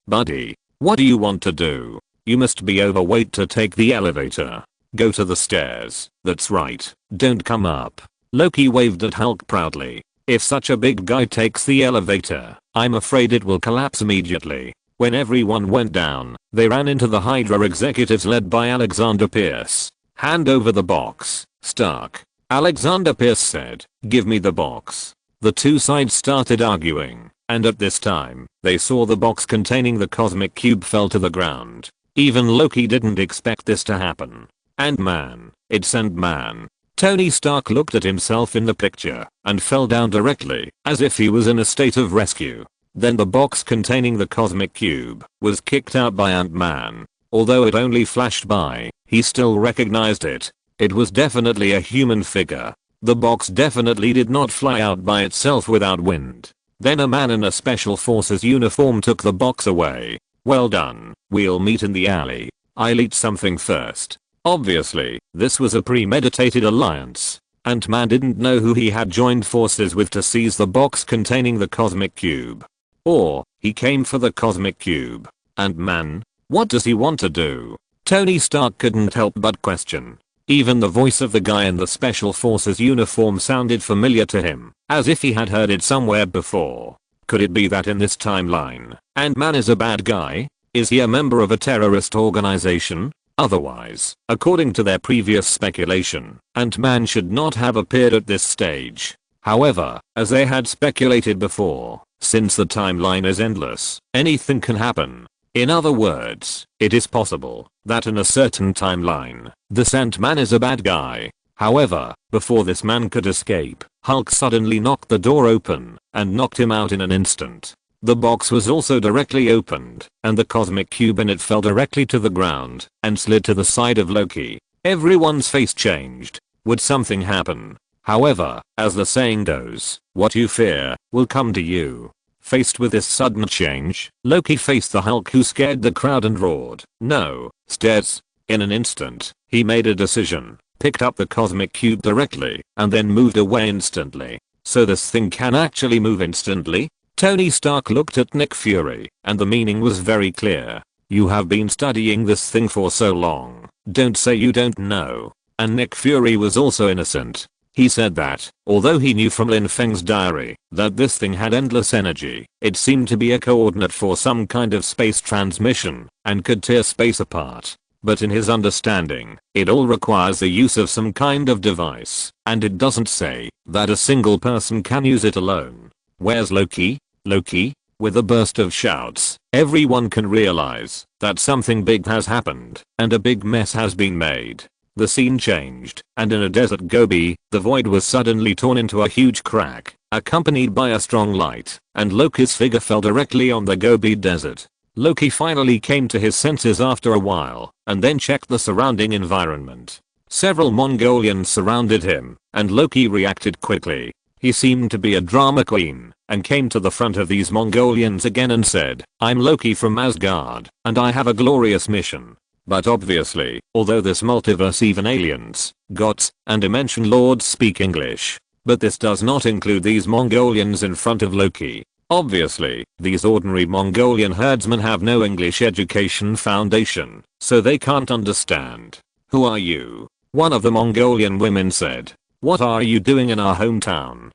buddy, what do you want to do? You must be overweight to take the elevator. Go to the stairs, that's right, don't come up. Loki waved at Hulk proudly. If such a big guy takes the elevator, I'm afraid it will collapse immediately. When everyone went down, they ran into the Hydra executives led by Alexander Pierce. Hand over the box, Stark. Alexander Pierce said, "Give me the box." The two sides started arguing, and at this time, they saw the box containing the cosmic cube fell to the ground. Even Loki didn't expect this to happen. And man, it's Ant-Man. Tony Stark looked at himself in the picture and fell down directly, as if he was in a state of rescue. Then the box containing the cosmic cube was kicked out by Ant-Man. Although it only flashed by, he still recognized it. It was definitely a human figure. The box definitely did not fly out by itself without wind. Then a man in a special forces uniform took the box away. "Well done, we'll meet in the alley. I'll eat something first." Obviously, this was a premeditated alliance. Ant-Man didn't know who he had joined forces with to seize the box containing the cosmic cube. Or, he came for the cosmic cube. Ant-Man? What does he want to do? Tony Stark couldn't help but question. Even the voice of the guy in the special forces uniform sounded familiar to him, as if he had heard it somewhere before. Could it be that in this timeline, Ant-Man is a bad guy? Is he a member of a terrorist organization? Otherwise, according to their previous speculation, Ant-Man should not have appeared at this stage. However, as they had speculated before, since the timeline is endless, anything can happen. In other words, it is possible that in a certain timeline, this Ant-Man is a bad guy. However, before this man could escape, Hulk suddenly knocked the door open and knocked him out in an instant. The box was also directly opened, and the cosmic cube in it fell directly to the ground and slid to the side of Loki. Everyone's face changed. Would something happen? However, as the saying goes, what you fear will come to you. Faced with this sudden change, Loki faced the Hulk, who scared the crowd and roared, "No, stairs." In an instant, he made a decision, picked up the cosmic cube directly, and then moved away instantly. So this thing can actually move instantly? Tony Stark looked at Nick Fury, and the meaning was very clear. "You have been studying this thing for so long. Don't say you don't know." And Nick Fury was also innocent. He said that, although he knew from Lin Feng's diary that this thing had endless energy, it seemed to be a coordinate for some kind of space transmission and could tear space apart. But in his understanding, it all requires the use of some kind of device, and it doesn't say that a single person can use it alone. Where's Loki? Loki? With a burst of shouts, everyone can realize that something big has happened and a big mess has been made. The scene changed, and in a desert Gobi, the void was suddenly torn into a huge crack, accompanied by a strong light, and Loki's figure fell directly on the Gobi desert. Loki finally came to his senses after a while, and then checked the surrounding environment. Several Mongolians surrounded him, and Loki reacted quickly. He seemed to be a drama queen, and came to the front of these Mongolians again and said, "I'm Loki from Asgard, and I have a glorious mission." But obviously, although this multiverse even aliens, gods, and dimension lords speak English, But this does not include these Mongolians in front of Loki. Obviously, these ordinary Mongolian herdsmen have no English education foundation, so they can't understand. "Who are you?" one of the Mongolian women said. "What are you doing in our hometown?"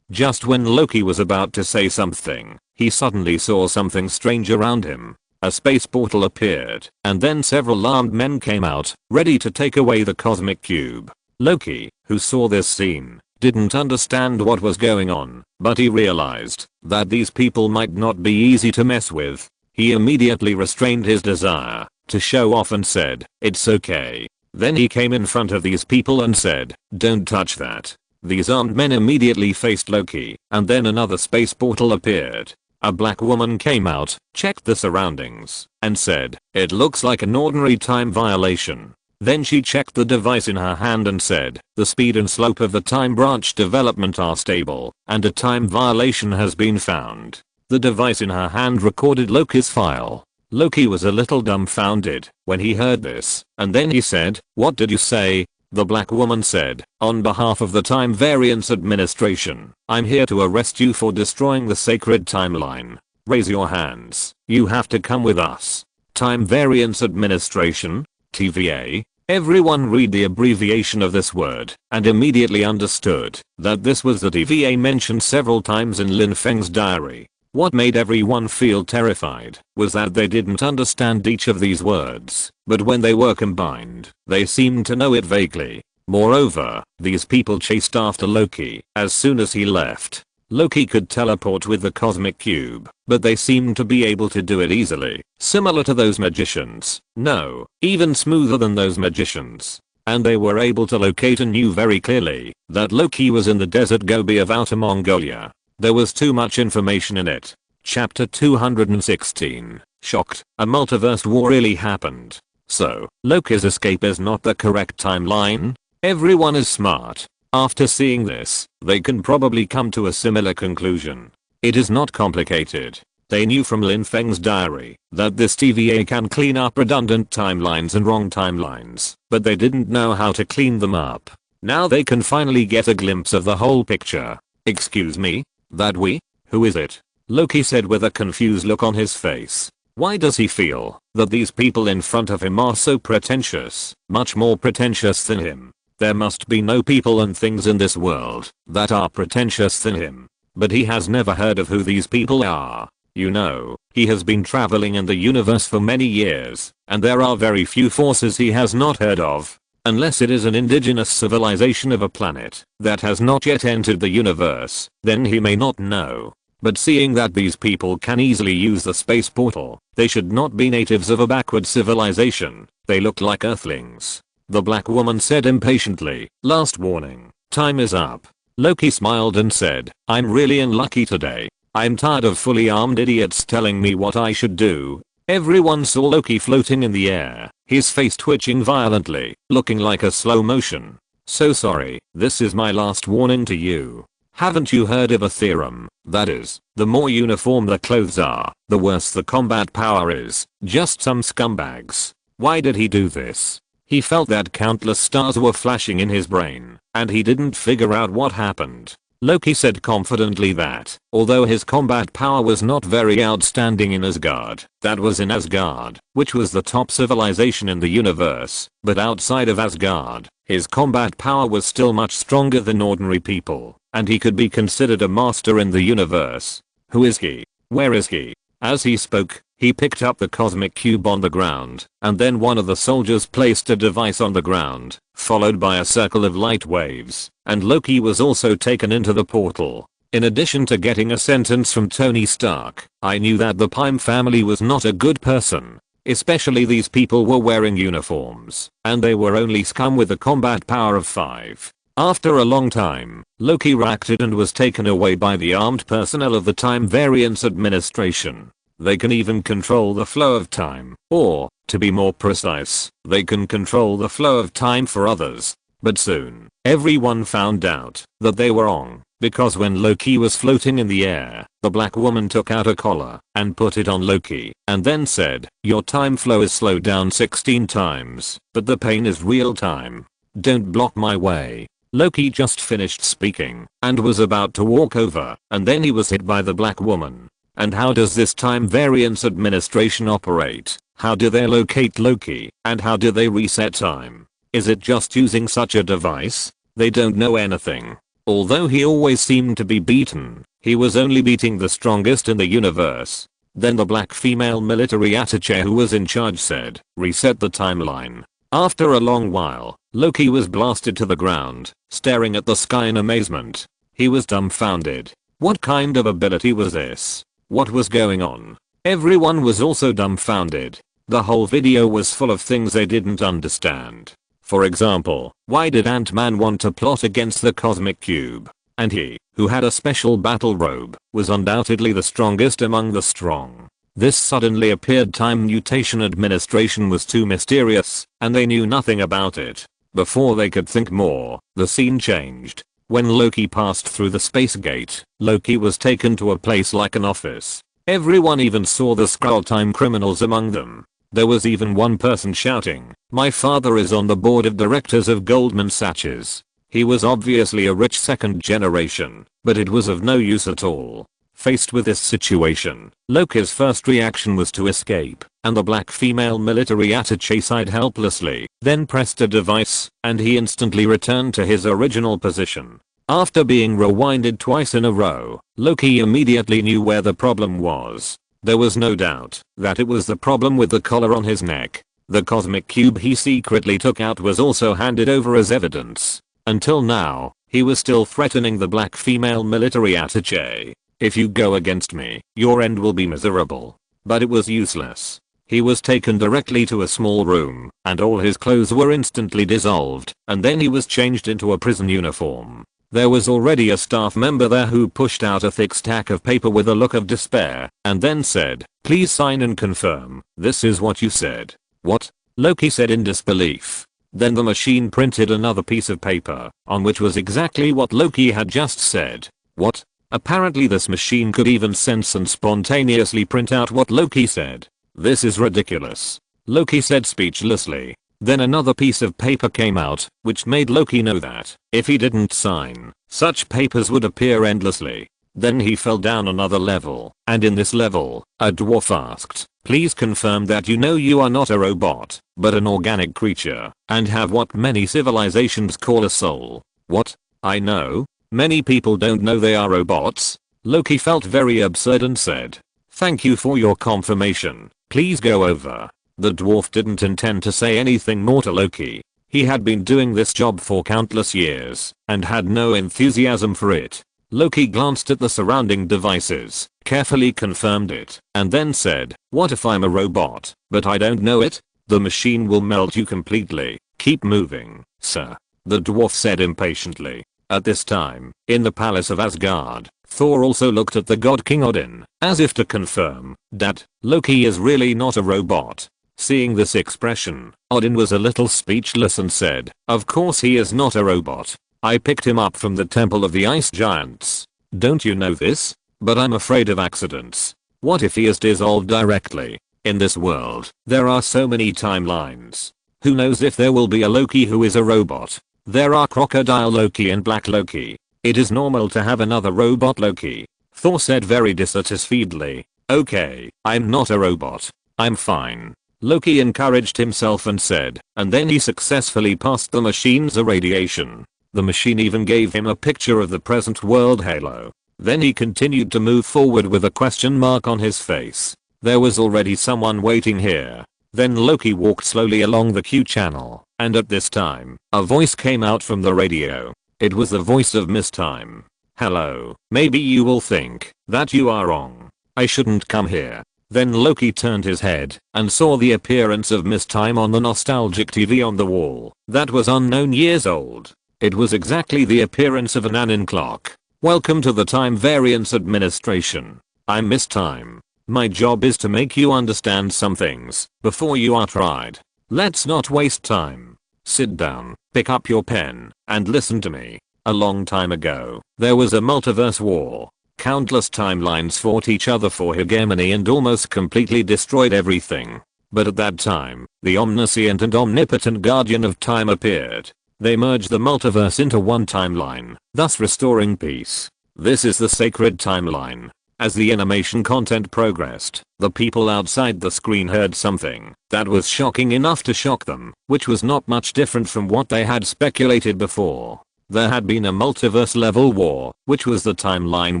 Just when Loki was about to say something, he suddenly saw something strange around him. A space portal appeared, and then several armed men came out, ready to take away the cosmic cube. Loki, who saw this scene, didn't understand what was going on, but he realized that these people might not be easy to mess with. He immediately restrained his desire to show off and said, "It's okay." Then he came in front of these people and said, "Don't touch that." These armed men immediately faced Loki, and then another space portal appeared. A black woman came out, checked the surroundings, and said, "It looks like an ordinary time violation." Then she checked the device in her hand and said, "The speed and slope of the time branch development are stable, and a time violation has been found." The device in her hand recorded Loki's file. Loki was a little dumbfounded when he heard this, and then he said, "What did you say?" The black woman said, "On behalf of the Time Variance Administration, I'm here to arrest you for destroying the sacred timeline. Raise your hands. You have to come with us." Time Variance Administration? TVA? Everyone read the abbreviation of this word and immediately understood that this was the TVA mentioned several times in Lin Feng's diary. What made everyone feel terrified was that they didn't understand each of these words, but when they were combined, they seemed to know it vaguely. Moreover, these people chased after Loki as soon as he left. Loki could teleport with the cosmic cube, but they seemed to be able to do it easily, similar to those magicians. No, even smoother than those magicians. And they were able to locate and knew very clearly that Loki was in the desert Gobi of Outer Mongolia. There was too much information in it. Chapter 216. Shocked, a multiverse war really happened. So, Loki's escape is not the correct timeline? Everyone is smart. After seeing this, they can probably come to a similar conclusion. It is not complicated. They knew from Lin Feng's diary that this TVA can clean up redundant timelines and wrong timelines, but they didn't know how to clean them up. Now they can finally get a glimpse of the whole picture. "Excuse me? That we? Who is it?" Loki said with a confused look on his face. Why does he feel that these people in front of him are so pretentious, much more pretentious than him? There must be no people and things in this world that are pretentious than him. But he has never heard of who these people are. You know, he has been traveling in the universe for many years, and there are very few forces he has not heard of. Unless it is an indigenous civilization of a planet that has not yet entered the universe, then he may not know. But seeing that these people can easily use the space portal, they should not be natives of a backward civilization. They look like Earthlings. The black woman said impatiently, "Last warning. Time is up." Loki smiled and said, "I'm really unlucky today. I'm tired of fully armed idiots telling me what I should do." Everyone saw Loki floating in the air, his face twitching violently, looking like a slow motion. "So sorry, this is my last warning to you. Haven't you heard of a theorem? That is, the more uniform the clothes are, the worse the combat power is. Just some scumbags." Why did he do this? He felt that countless stars were flashing in his brain, and he didn't figure out what happened. Loki said confidently that, although his combat power was not very outstanding in Asgard, that was in Asgard, which was the top civilization in the universe, but outside of Asgard, his combat power was still much stronger than ordinary people, and he could be considered a master in the universe. Who is he? Where is he? As he spoke, he picked up the cosmic cube on the ground, and then one of the soldiers placed a device on the ground, followed by a circle of light waves, and Loki was also taken into the portal. In addition to getting a sentence from Tony Stark, I knew that the Pym family was not a good person. Especially these people were wearing uniforms, and they were only scum with a combat power of 5. After a long time, Loki reacted and was taken away by the armed personnel of the Time Variance Administration. They can even control the flow of time, or, to be more precise, they can control the flow of time for others. But soon, everyone found out that they were wrong, because when Loki was floating in the air, the black woman took out a collar and put it on Loki, and then said, "Your time flow is slowed down 16 times, but the pain is real time. Don't block my way." Loki just finished speaking and was about to walk over, and then he was hit by the black woman. And how does this time variance administration operate? How do they locate Loki? And how do they reset time? Is it just using such a device? They don't know anything. Although he always seemed to be beaten, he was only beating the strongest in the universe. Then the black female military attaché who was in charge said, reset the timeline. After a long while, Loki was blasted to the ground, staring at the sky in amazement. He was dumbfounded. What kind of ability was this? What was going on? Everyone was also dumbfounded. The whole video was full of things they didn't understand. For example, why did Ant-Man want to plot against the cosmic cube? And he, who had a special battle robe, was undoubtedly the strongest among the strong. This suddenly appeared time mutation administration was too mysterious, and they knew nothing about it. Before they could think more, the scene changed. When Loki passed through the space gate, Loki was taken to a place like an office. Everyone even saw the Skrull time criminals among them. There was even one person shouting, "My father is on the board of directors of Goldman Sachs." He was obviously a rich second generation, but it was of no use at all. Faced with this situation, Loki's first reaction was to escape, and the black female military attaché sighed helplessly, then pressed a device, and he instantly returned to his original position. After being rewinded twice in a row, Loki immediately knew where the problem was. There was no doubt that it was the problem with the collar on his neck. The cosmic cube he secretly took out was also handed over as evidence. Until now, he was still threatening the black female military attaché. If you go against me, your end will be miserable. But it was useless. He was taken directly to a small room, and all his clothes were instantly dissolved, and then he was changed into a prison uniform. There was already a staff member there who pushed out a thick stack of paper with a look of despair, and then said, "Please sign and confirm, this is what you said." "What?" Loki said in disbelief. Then the machine printed another piece of paper, on which was exactly what Loki had just said. What? Apparently this machine could even sense and spontaneously print out what Loki said. This is ridiculous, Loki said speechlessly. Then another piece of paper came out, which made Loki know that, if he didn't sign, such papers would appear endlessly. Then he fell down another level, and in this level, a dwarf asked, "Please confirm that you know you are not a robot, but an organic creature, and have what many civilizations call a soul." "What? I know. Many people don't know they are robots." Loki felt very absurd and said, "Thank you for your confirmation. Please go over." The dwarf didn't intend to say anything more to Loki. He had been doing this job for countless years, and had no enthusiasm for it. Loki glanced at the surrounding devices, carefully confirmed it, and then said, "What if I'm a robot, but I don't know it? The machine will melt you completely. Keep moving, sir," the dwarf said impatiently. At this time, in the palace of Asgard, Thor also looked at the god King Odin, as if to confirm that Loki is really not a robot. Seeing this expression, Odin was a little speechless and said, "Of course he is not a robot. I picked him up from the temple of the ice giants. Don't you know this? But I'm afraid of accidents. What if he is dissolved directly? In this world, there are so many timelines. Who knows if there will be a Loki who is a robot? There are Crocodile Loki and Black Loki. It is normal to have another robot Loki." Thor said very dissatisfiedly, "Okay, I'm not a robot. I'm fine." Loki encouraged himself and said, and then he successfully passed the machine's irradiation. The machine even gave him a picture of the present world halo. Then he continued to move forward with a question mark on his face. There was already someone waiting here. Then Loki walked slowly along the Q channel, and at this time, a voice came out from the radio. It was the voice of Miss Time. "Hello, maybe you will think that you are wrong. I shouldn't come here." Then Loki turned his head and saw the appearance of Miss Time on the nostalgic TV on the wall that was unknown years old. It was exactly the appearance of an Annin clock. "Welcome to the Time Variance Administration. I'm Miss Time. My job is to make you understand some things before you are tried. Let's not waste time. Sit down, pick up your pen, and listen to me. A long time ago, there was a multiverse war. Countless timelines fought each other for hegemony and almost completely destroyed everything. But at that time, the omniscient and omnipotent guardian of time appeared. They merge the multiverse into one timeline, thus restoring peace. This is the sacred timeline. As the animation content progressed, the people outside the screen heard something that was shocking enough to shock them, which was not much different from what they had speculated before. There had been a multiverse level war, which was the timeline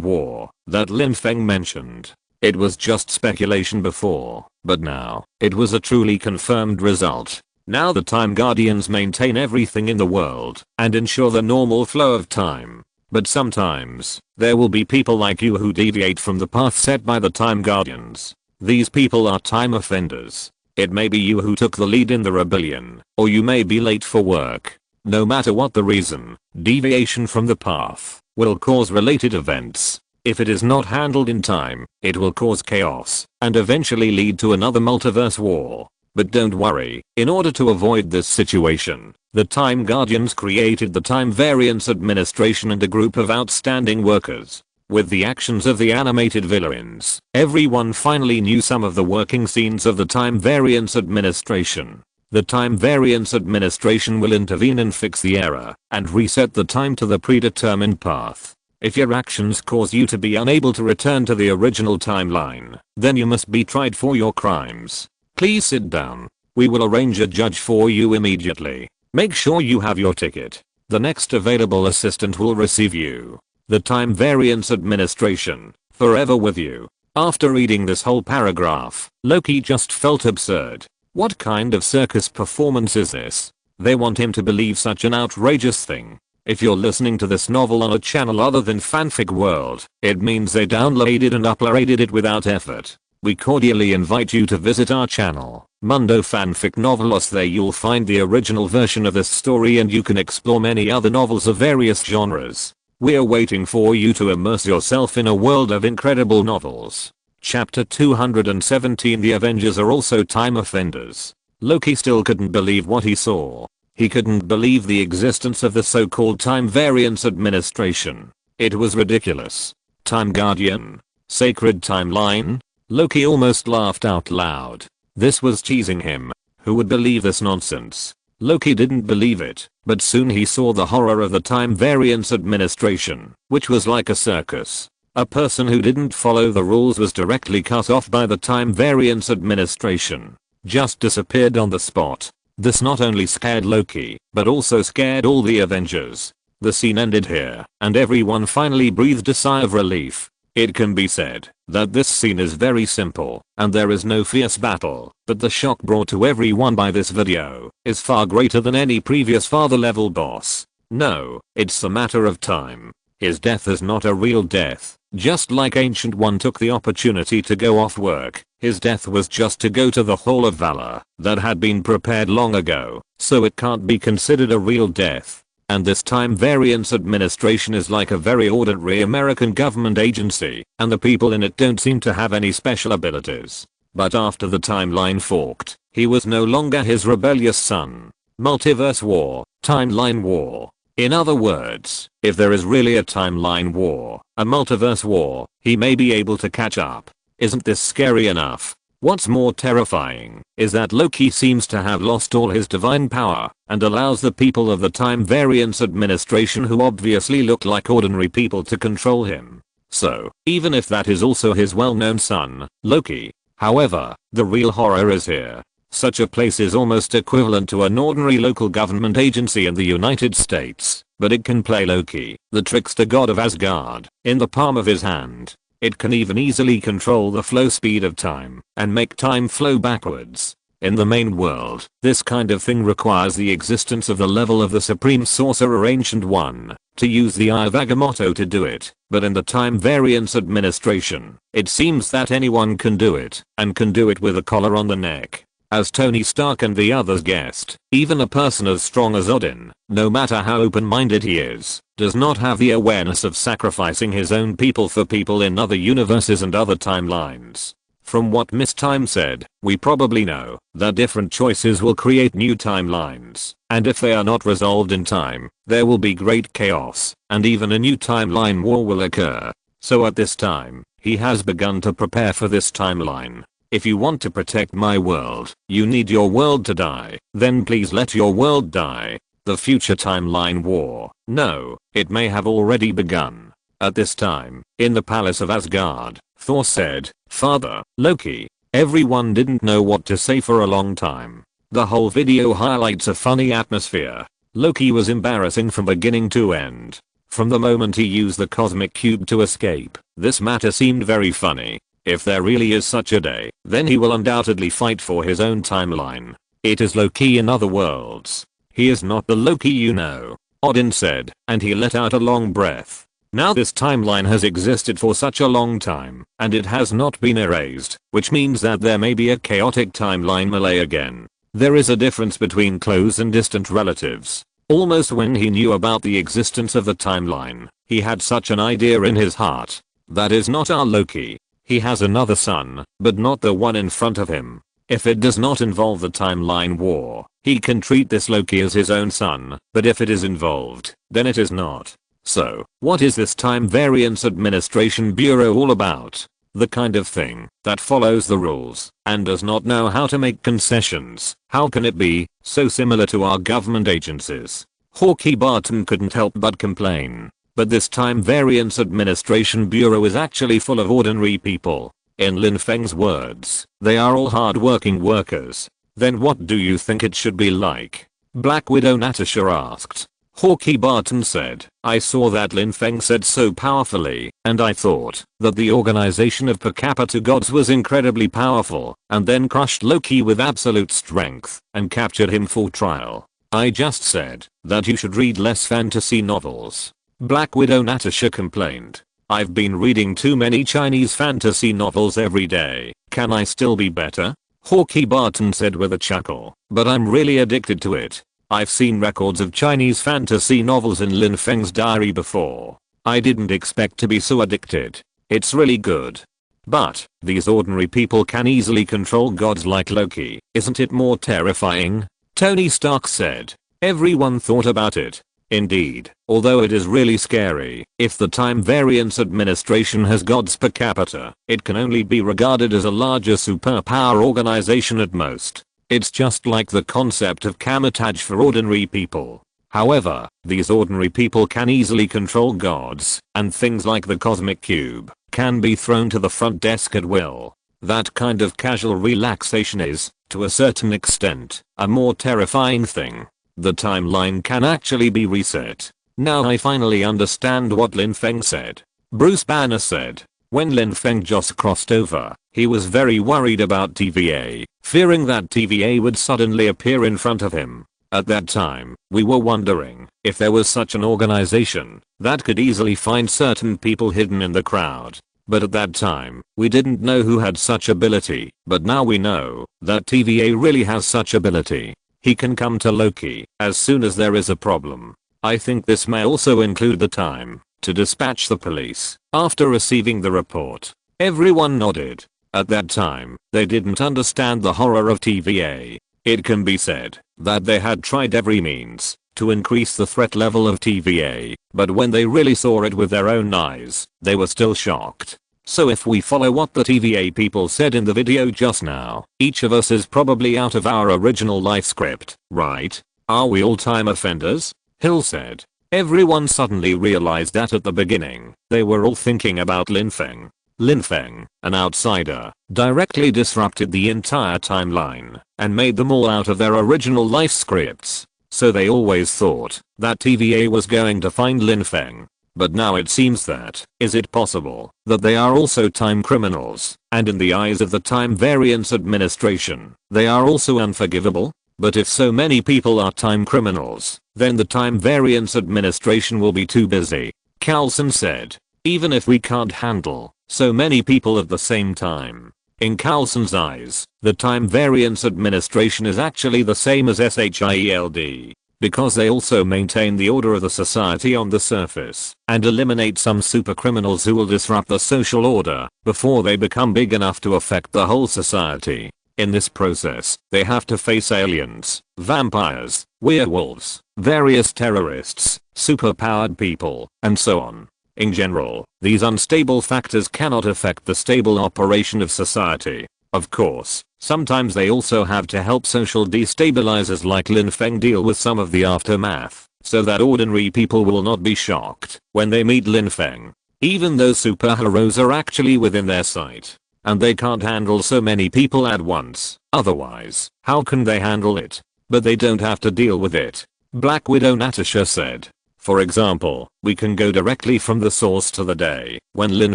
war that Lin Feng mentioned. It was just speculation before, but now, it was a truly confirmed result. Now the Time Guardians maintain everything in the world and ensure the normal flow of time. But sometimes, there will be people like you who deviate from the path set by the Time Guardians. These people are time offenders. It may be you who took the lead in the rebellion, or you may be late for work. No matter what the reason, deviation from the path will cause related events. If it is not handled in time, it will cause chaos and eventually lead to another multiverse war. But don't worry, in order to avoid this situation, the Time Guardians created the Time Variance Administration and a group of outstanding workers. With the actions of the animated villains, everyone finally knew some of the working scenes of the Time Variance Administration. The Time Variance Administration will intervene and fix the error, and reset the time to the predetermined path. If your actions cause you to be unable to return to the original timeline, then you must be tried for your crimes. Please sit down. We will arrange a judge for you immediately. Make sure you have your ticket. The next available assistant will receive you. The Time Variance Administration, forever with you. After reading this whole paragraph, Loki just felt absurd. What kind of circus performance is this? They want him to believe such an outrageous thing. If you're listening to this novel on a channel other than Fanfic World, it means they downloaded and uploaded it without effort. We cordially invite you to visit our channel, Mundo Fanfic Novelos. There you'll find the original version of this story and you can explore many other novels of various genres. We're waiting for you to immerse yourself in a world of incredible novels. Chapter 217. The Avengers are also time offenders. Loki still couldn't believe what he saw. He couldn't believe the existence of the so-called Time Variance Administration. It was ridiculous. Time Guardian? Sacred timeline? Loki almost laughed out loud. This was teasing him. Who would believe this nonsense? Loki didn't believe it, but soon he saw the horror of the Time Variance Administration, which was like a circus. A person who didn't follow the rules was directly cut off by the Time Variance Administration. Just disappeared on the spot. This not only scared Loki, but also scared all the Avengers. The scene ended here, and everyone finally breathed a sigh of relief. It can be said that this scene is very simple, and there is no fierce battle, but the shock brought to everyone by this video is far greater than any previous father level boss. No, it's a matter of time. His death is not a real death. Just like Ancient One took the opportunity to go off work, his death was just to go to the Hall of Valor that had been prepared long ago, so it can't be considered a real death. And this Time Variance Administration is like a very ordinary American government agency, and the people in it don't seem to have any special abilities. But after the timeline forked, he was no longer his rebellious son. Multiverse war, timeline war. In other words, if there is really a timeline war, a multiverse war, he may be able to catch up. Isn't this scary enough? What's more terrifying is that Loki seems to have lost all his divine power and allows the people of the Time Variance Administration, who obviously look like ordinary people, to control him. So, even if that is also his well-known son, Loki. However, the real horror is here. Such a place is almost equivalent to an ordinary local government agency in the United States, but it can play Loki, the trickster god of Asgard, in the palm of his hand. It can even easily control the flow speed of time and make time flow backwards. In the main world, this kind of thing requires the existence of the level of the Supreme Sorcerer Ancient One to use the Eye of Agamotto to do it, but in the Time Variance Administration, it seems that anyone can do it, and can do it with a collar on the neck. As Tony Stark and the others guessed, even a person as strong as Odin, no matter how open-minded he is, does not have the awareness of sacrificing his own people for people in other universes and other timelines. From what Miss Time said, we probably know that different choices will create new timelines, and if they are not resolved in time, there will be great chaos, and even a new timeline war will occur. So at this time, he has begun to prepare for this timeline. If you want to protect my world, you need your world to die, then please let your world die. The future timeline war. No, it may have already begun. At this time, in the palace of Asgard, Thor said, "Father, Loki." Everyone didn't know what to say for a long time. The whole video highlights a funny atmosphere. Loki was embarrassing from beginning to end. From the moment he used the cosmic cube to escape, this matter seemed very funny. If there really is such a day, then he will undoubtedly fight for his own timeline. It is Loki in other worlds. He is not the Loki you know, Odin said, and he let out a long breath. Now this timeline has existed for such a long time, and it has not been erased, which means that there may be a chaotic timeline melee again. There is a difference between close and distant relatives. Almost when he knew about the existence of the timeline, he had such an idea in his heart. That is not our Loki. He has another son, but not the one in front of him. If it does not involve the timeline war, he can treat this Loki as his own son, but if it is involved, then it is not. So, what is this Time Variance Administration Bureau all about? The kind of thing that follows the rules and does not know how to make concessions. How can it be so similar to our government agencies? Hawkeye Barton couldn't help but complain. But this Time Variance Administration Bureau is actually full of ordinary people. In Lin Feng's words, they are all hard-working workers. Then what do you think it should be like? Black Widow Natasha asked. Hawkeye Barton said, "I saw that Lin Feng said so powerfully, and I thought that the organization of per capita gods was incredibly powerful, and then crushed Loki with absolute strength and captured him for trial. I just said that you should read less fantasy novels." Black Widow Natasha complained. "I've been reading too many Chinese fantasy novels every day. Can I still be better?" Hawkeye Barton said with a chuckle, "But I'm really addicted to it. I've seen records of Chinese fantasy novels in Lin Feng's diary before. I didn't expect to be so addicted. It's really good." But these ordinary people can easily control gods like Loki. Isn't it more terrifying? Tony Stark said. Everyone thought about it. Indeed, although it is really scary, if the Time Variance Administration has gods per capita, it can only be regarded as a larger superpower organization at most. It's just like the concept of camouflage for ordinary people. However, these ordinary people can easily control gods, and things like the cosmic cube can be thrown to the front desk at will. That kind of casual relaxation is, to a certain extent, a more terrifying thing. The timeline can actually be reset. Now I finally understand what Lin Feng said. Bruce Banner said. When Lin Feng just crossed over, he was very worried about TVA, fearing that TVA would suddenly appear in front of him. At that time, we were wondering if there was such an organization that could easily find certain people hidden in the crowd. But at that time, we didn't know who had such ability, but now we know that TVA really has such ability. He can come to Loki as soon as there is a problem. I think this may also include the time to dispatch the police after receiving the report. Everyone nodded. At that time, they didn't understand the horror of TVA. It can be said that they had tried every means to increase the threat level of TVA, but when they really saw it with their own eyes, they were still shocked. So if we follow what the TVA people said in the video just now, each of us is probably out of our original life script, right? Are we all time offenders? Hill said. Everyone suddenly realized that at the beginning, they were all thinking about Lin Feng. Lin Feng, an outsider, directly disrupted the entire timeline and made them all out of their original life scripts. So they always thought that TVA was going to find Lin Feng. But now it seems that, is it possible that they are also time criminals, and in the eyes of the Time Variance Administration, they are also unforgivable? But if so many people are time criminals, then the Time Variance Administration will be too busy. Carlson said. Even if we can't handle so many people at the same time. In Carlson's eyes, the Time Variance Administration is actually the same as SHIELD. Because they also maintain the order of the society on the surface and eliminate some super criminals who will disrupt the social order before they become big enough to affect the whole society. In this process, they have to face aliens, vampires, werewolves, various terrorists, superpowered people, and so on. In general, these unstable factors cannot affect the stable operation of society. Of course, Sometimes they also have to help social destabilizers like Lin Feng deal with some of the aftermath, so that ordinary people will not be shocked when they meet Lin Feng. Even though superheroes are actually within their sight, and they can't handle so many people at once, otherwise, how can they handle it? But they don't have to deal with it. Black Widow Natasha said. For example, we can go directly from the source to the day when Lin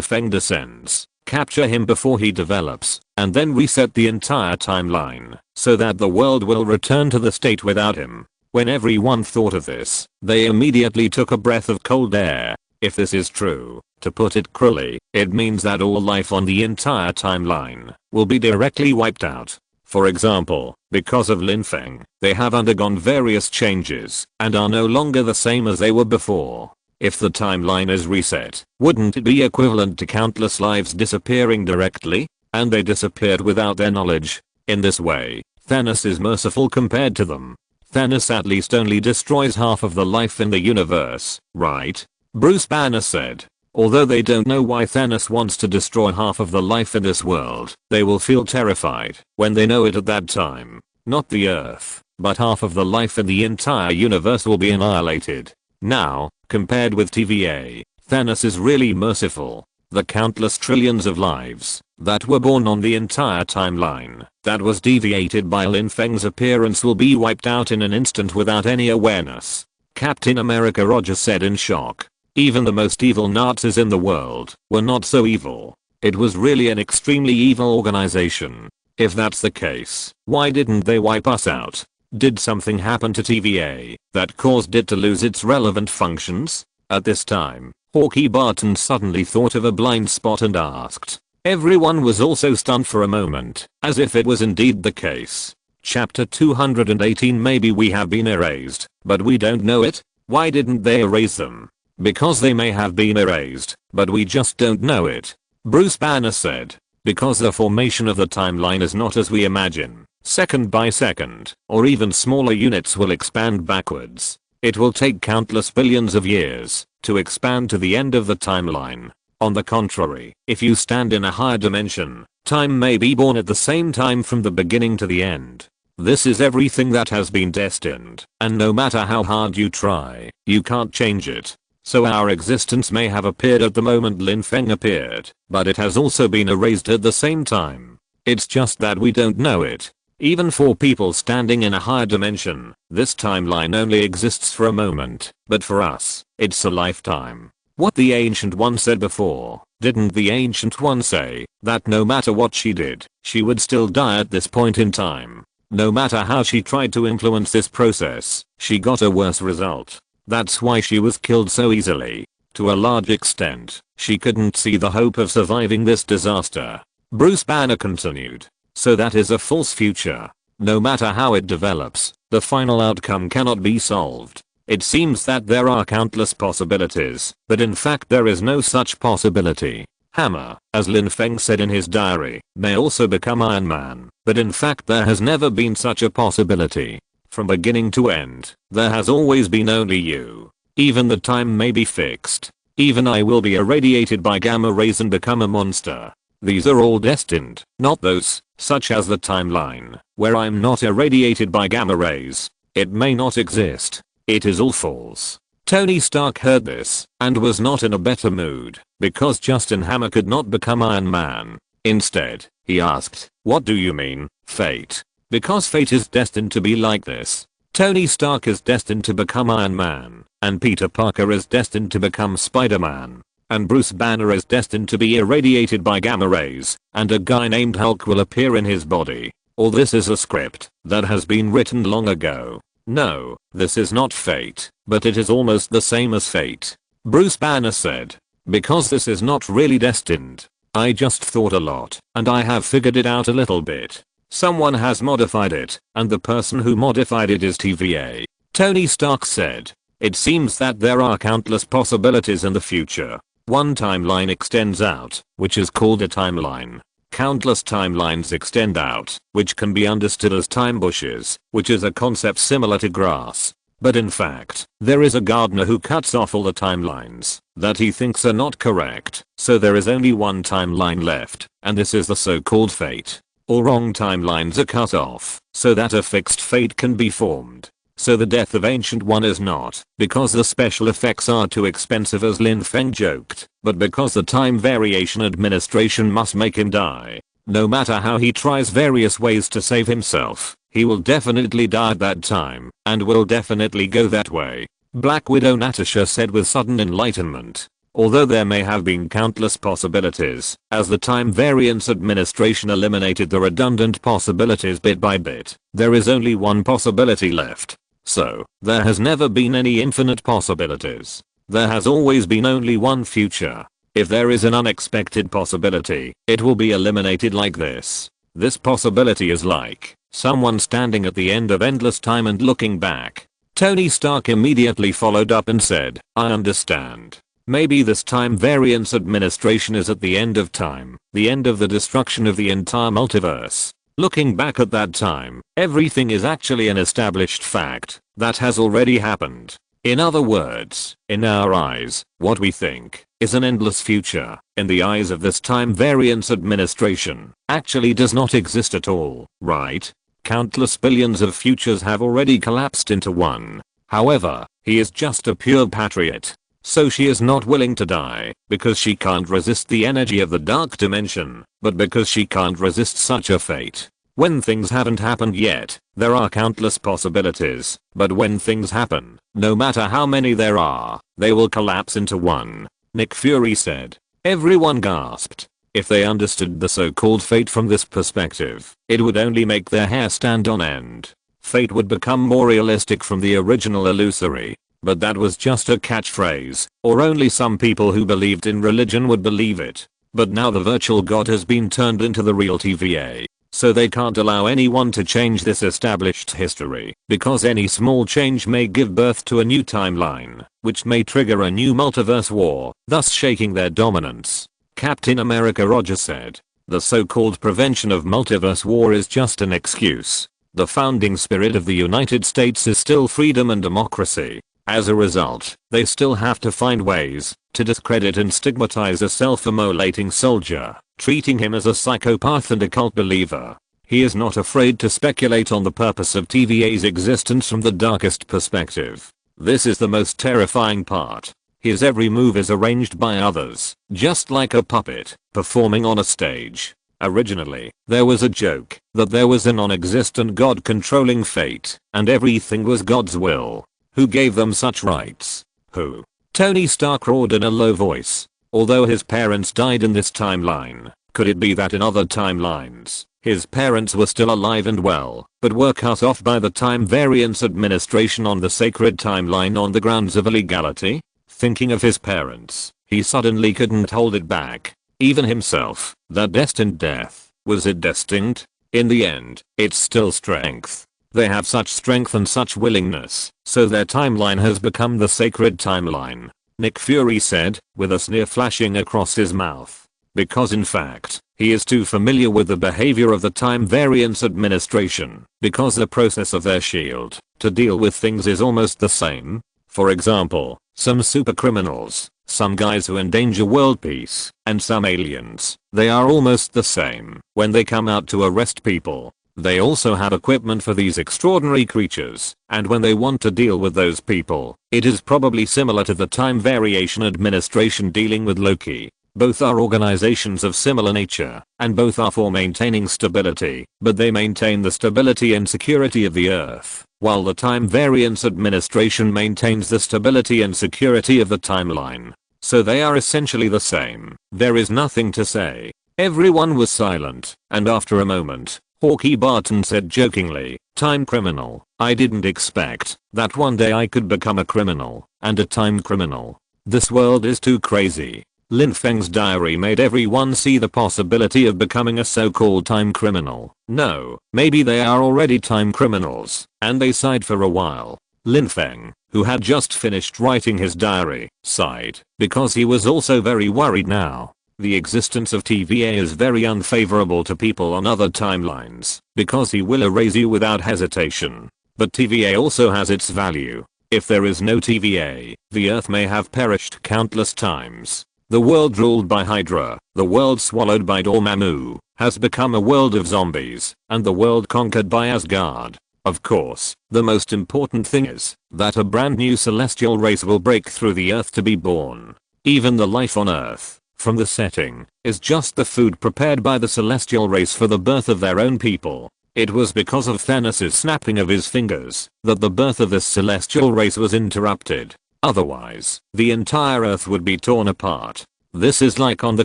Feng descends, capture him before he develops, and then reset the entire timeline so that the world will return to the state without him. When everyone thought of this, they immediately took a breath of cold air. If this is true, to put it cruelly, it means that all life on the entire timeline will be directly wiped out. For example, because of Lin Feng, they have undergone various changes and are no longer the same as they were before. If the timeline is reset, wouldn't it be equivalent to countless lives disappearing directly? And they disappeared without their knowledge. In this way, Thanos is merciful compared to them. Thanos at least only destroys half of the life in the universe, right? Bruce Banner said. Although they don't know why Thanos wants to destroy half of the life in this world, they will feel terrified when they know it at that time. Not the Earth, but half of the life in the entire universe will be annihilated. Now, compared with TVA, Thanos is really merciful. The countless trillions of lives that were born on the entire timeline that was deviated by Lin Feng's appearance will be wiped out in an instant without any awareness. Captain America Roger said in shock. Even the most evil Nazis in the world were not so evil. It was really an extremely evil organization. If that's the case, why didn't they wipe us out? Did something happen to TVA that caused it to lose its relevant functions? At this time, Hawkeye Barton suddenly thought of a blind spot and asked. Everyone was also stunned for a moment, as if it was indeed the case. Chapter 218. Maybe we have been erased, but we don't know it? Why didn't they erase them? Because they may have been erased, but we just don't know it. Bruce Banner said. Because the formation of the timeline is not as we imagine. Second by second, or even smaller units will expand backwards. It will take countless billions of years to expand to the end of the timeline. On the contrary, if you stand in a higher dimension, time may be born at the same time from the beginning to the end. This is everything that has been destined, and no matter how hard you try, you can't change it. So our existence may have appeared at the moment Lin Feng appeared, but it has also been erased at the same time. It's just that we don't know it. Even for people standing in a higher dimension, this timeline only exists for a moment, but for us, it's a lifetime. What the Ancient One said before, didn't the Ancient One say that no matter what she did, she would still die at this point in time? No matter how she tried to influence this process, she got a worse result. That's why she was killed so easily. To a large extent, she couldn't see the hope of surviving this disaster. Bruce Banner continued. So that is a false future. No matter how it develops, the final outcome cannot be solved. It seems that there are countless possibilities, but in fact there is no such possibility. Hammer, as Lin Feng said in his diary, may also become Iron Man, but in fact there has never been such a possibility. From beginning to end, there has always been only you. Even the time may be fixed. Even I will be irradiated by gamma rays and become a monster. These are all destined, not those, such as the timeline, where I'm not irradiated by gamma rays. It may not exist. It is all false. Tony Stark heard this, and was not in a better mood, because Justin Hammer could not become Iron Man. Instead, he asked, what do you mean, fate? Because fate is destined to be like this. Tony Stark is destined to become Iron Man, and Peter Parker is destined to become Spider-Man. And Bruce Banner is destined to be irradiated by gamma rays, and a guy named Hulk will appear in his body. All this is a script that has been written long ago. No, this is not fate, but it is almost the same as fate. Bruce Banner said. Because this is not really destined. I just thought a lot, and I have figured it out a little bit. Someone has modified it, and the person who modified it is TVA. Tony Stark said. It seems that there are countless possibilities in the future. One timeline extends out, which is called a timeline. Countless timelines extend out, which can be understood as time bushes, which is a concept similar to grass. But in fact, there is a gardener who cuts off all the timelines that he thinks are not correct, so there is only one timeline left, and this is the so-called fate. All wrong timelines are cut off so that a fixed fate can be formed. So the death of Ancient One is not because the special effects are too expensive as Lin Feng joked, but because the Time Variation Administration must make him die. No matter how he tries various ways to save himself, he will definitely die at that time, and will definitely go that way. Black Widow Natasha said with sudden enlightenment. Although there may have been countless possibilities, as the Time Variance Administration eliminated the redundant possibilities bit by bit, there is only one possibility left. So, there has never been any infinite possibilities. There has always been only one future. If there is an unexpected possibility, it will be eliminated like this. This possibility is like someone standing at the end of endless time and looking back. Tony Stark immediately followed up and said, I understand. Maybe this Time Variance Administration is at the end of time, the end of the destruction of the entire multiverse. Looking back at that time, everything is actually an established fact that has already happened. In other words, in our eyes, what we think is an endless future, in the eyes of this Time Variance Administration, actually does not exist at all, right? Countless billions of futures have already collapsed into one. However, he is just a pure patriot. So she is not willing to die, because she can't resist the energy of the dark dimension, but because she can't resist such a fate. When things haven't happened yet, there are countless possibilities, but when things happen, no matter how many there are, they will collapse into one. Nick Fury said. Everyone gasped. If they understood the so-called fate from this perspective, it would only make their hair stand on end. Fate would become more realistic from the original illusory. But that was just a catchphrase, or only some people who believed in religion would believe it. But now the virtual god has been turned into the real TVA. So they can't allow anyone to change this established history, because any small change may give birth to a new timeline, which may trigger a new multiverse war, thus shaking their dominance. Captain America Rogers said. The so-called prevention of multiverse war is just an excuse. The founding spirit of the United States is still freedom and democracy. As a result, they still have to find ways to discredit and stigmatize a self-immolating soldier, treating him as a psychopath and a cult believer. He is not afraid to speculate on the purpose of TVA's existence from the darkest perspective. This is the most terrifying part. His every move is arranged by others, just like a puppet, performing on a stage. Originally, there was a joke that there was a non-existent god controlling fate, and everything was God's will. Who gave them such rights? Who? Tony Stark roared in a low voice. Although his parents died in this timeline, could it be that in other timelines, his parents were still alive and well, but were cut off by the Time Variance Administration on the sacred timeline on the grounds of illegality? Thinking of his parents, he suddenly couldn't hold it back. Even himself, that destined death, was it destined? In the end, it's still strength. They have such strength and such willingness, so their timeline has become the sacred timeline. Nick Fury said, with a sneer flashing across his mouth. Because in fact, he is too familiar with the behavior of the Time Variance Administration, because the process of their shield to deal with things is almost the same. For example, some super criminals, some guys who endanger world peace, and some aliens, they are almost the same when they come out to arrest people. They also have equipment for these extraordinary creatures, and when they want to deal with those people, it is probably similar to the Time Variation Administration dealing with Loki. Both are organizations of similar nature, and both are for maintaining stability, but they maintain the stability and security of the Earth, while the Time Variance Administration maintains the stability and security of the timeline. So they are essentially the same. There is nothing to say. Everyone was silent, and after a moment, Hawkeye Barton said jokingly, "Time criminal, I didn't expect that one day I could become a criminal, and a time criminal. This world is too crazy." Lin Feng's diary made everyone see the possibility of becoming a so-called time criminal. No, maybe they are already time criminals, and they sighed for a while. Lin Feng, who had just finished writing his diary, sighed, because he was also very worried now. The existence of TVA is very unfavorable to people on other timelines, because he will erase you without hesitation. But TVA also has its value. If there is no TVA, the Earth may have perished countless times. The world ruled by Hydra, the world swallowed by Dormammu, has become a world of zombies, and the world conquered by Asgard. Of course, the most important thing is that a brand new celestial race will break through the earth to be born. Even the life on earth, from the setting, is just the food prepared by the celestial race for the birth of their own people. It was because of Thanos' snapping of his fingers that the birth of this celestial race was interrupted. Otherwise, the entire earth would be torn apart. This is like on the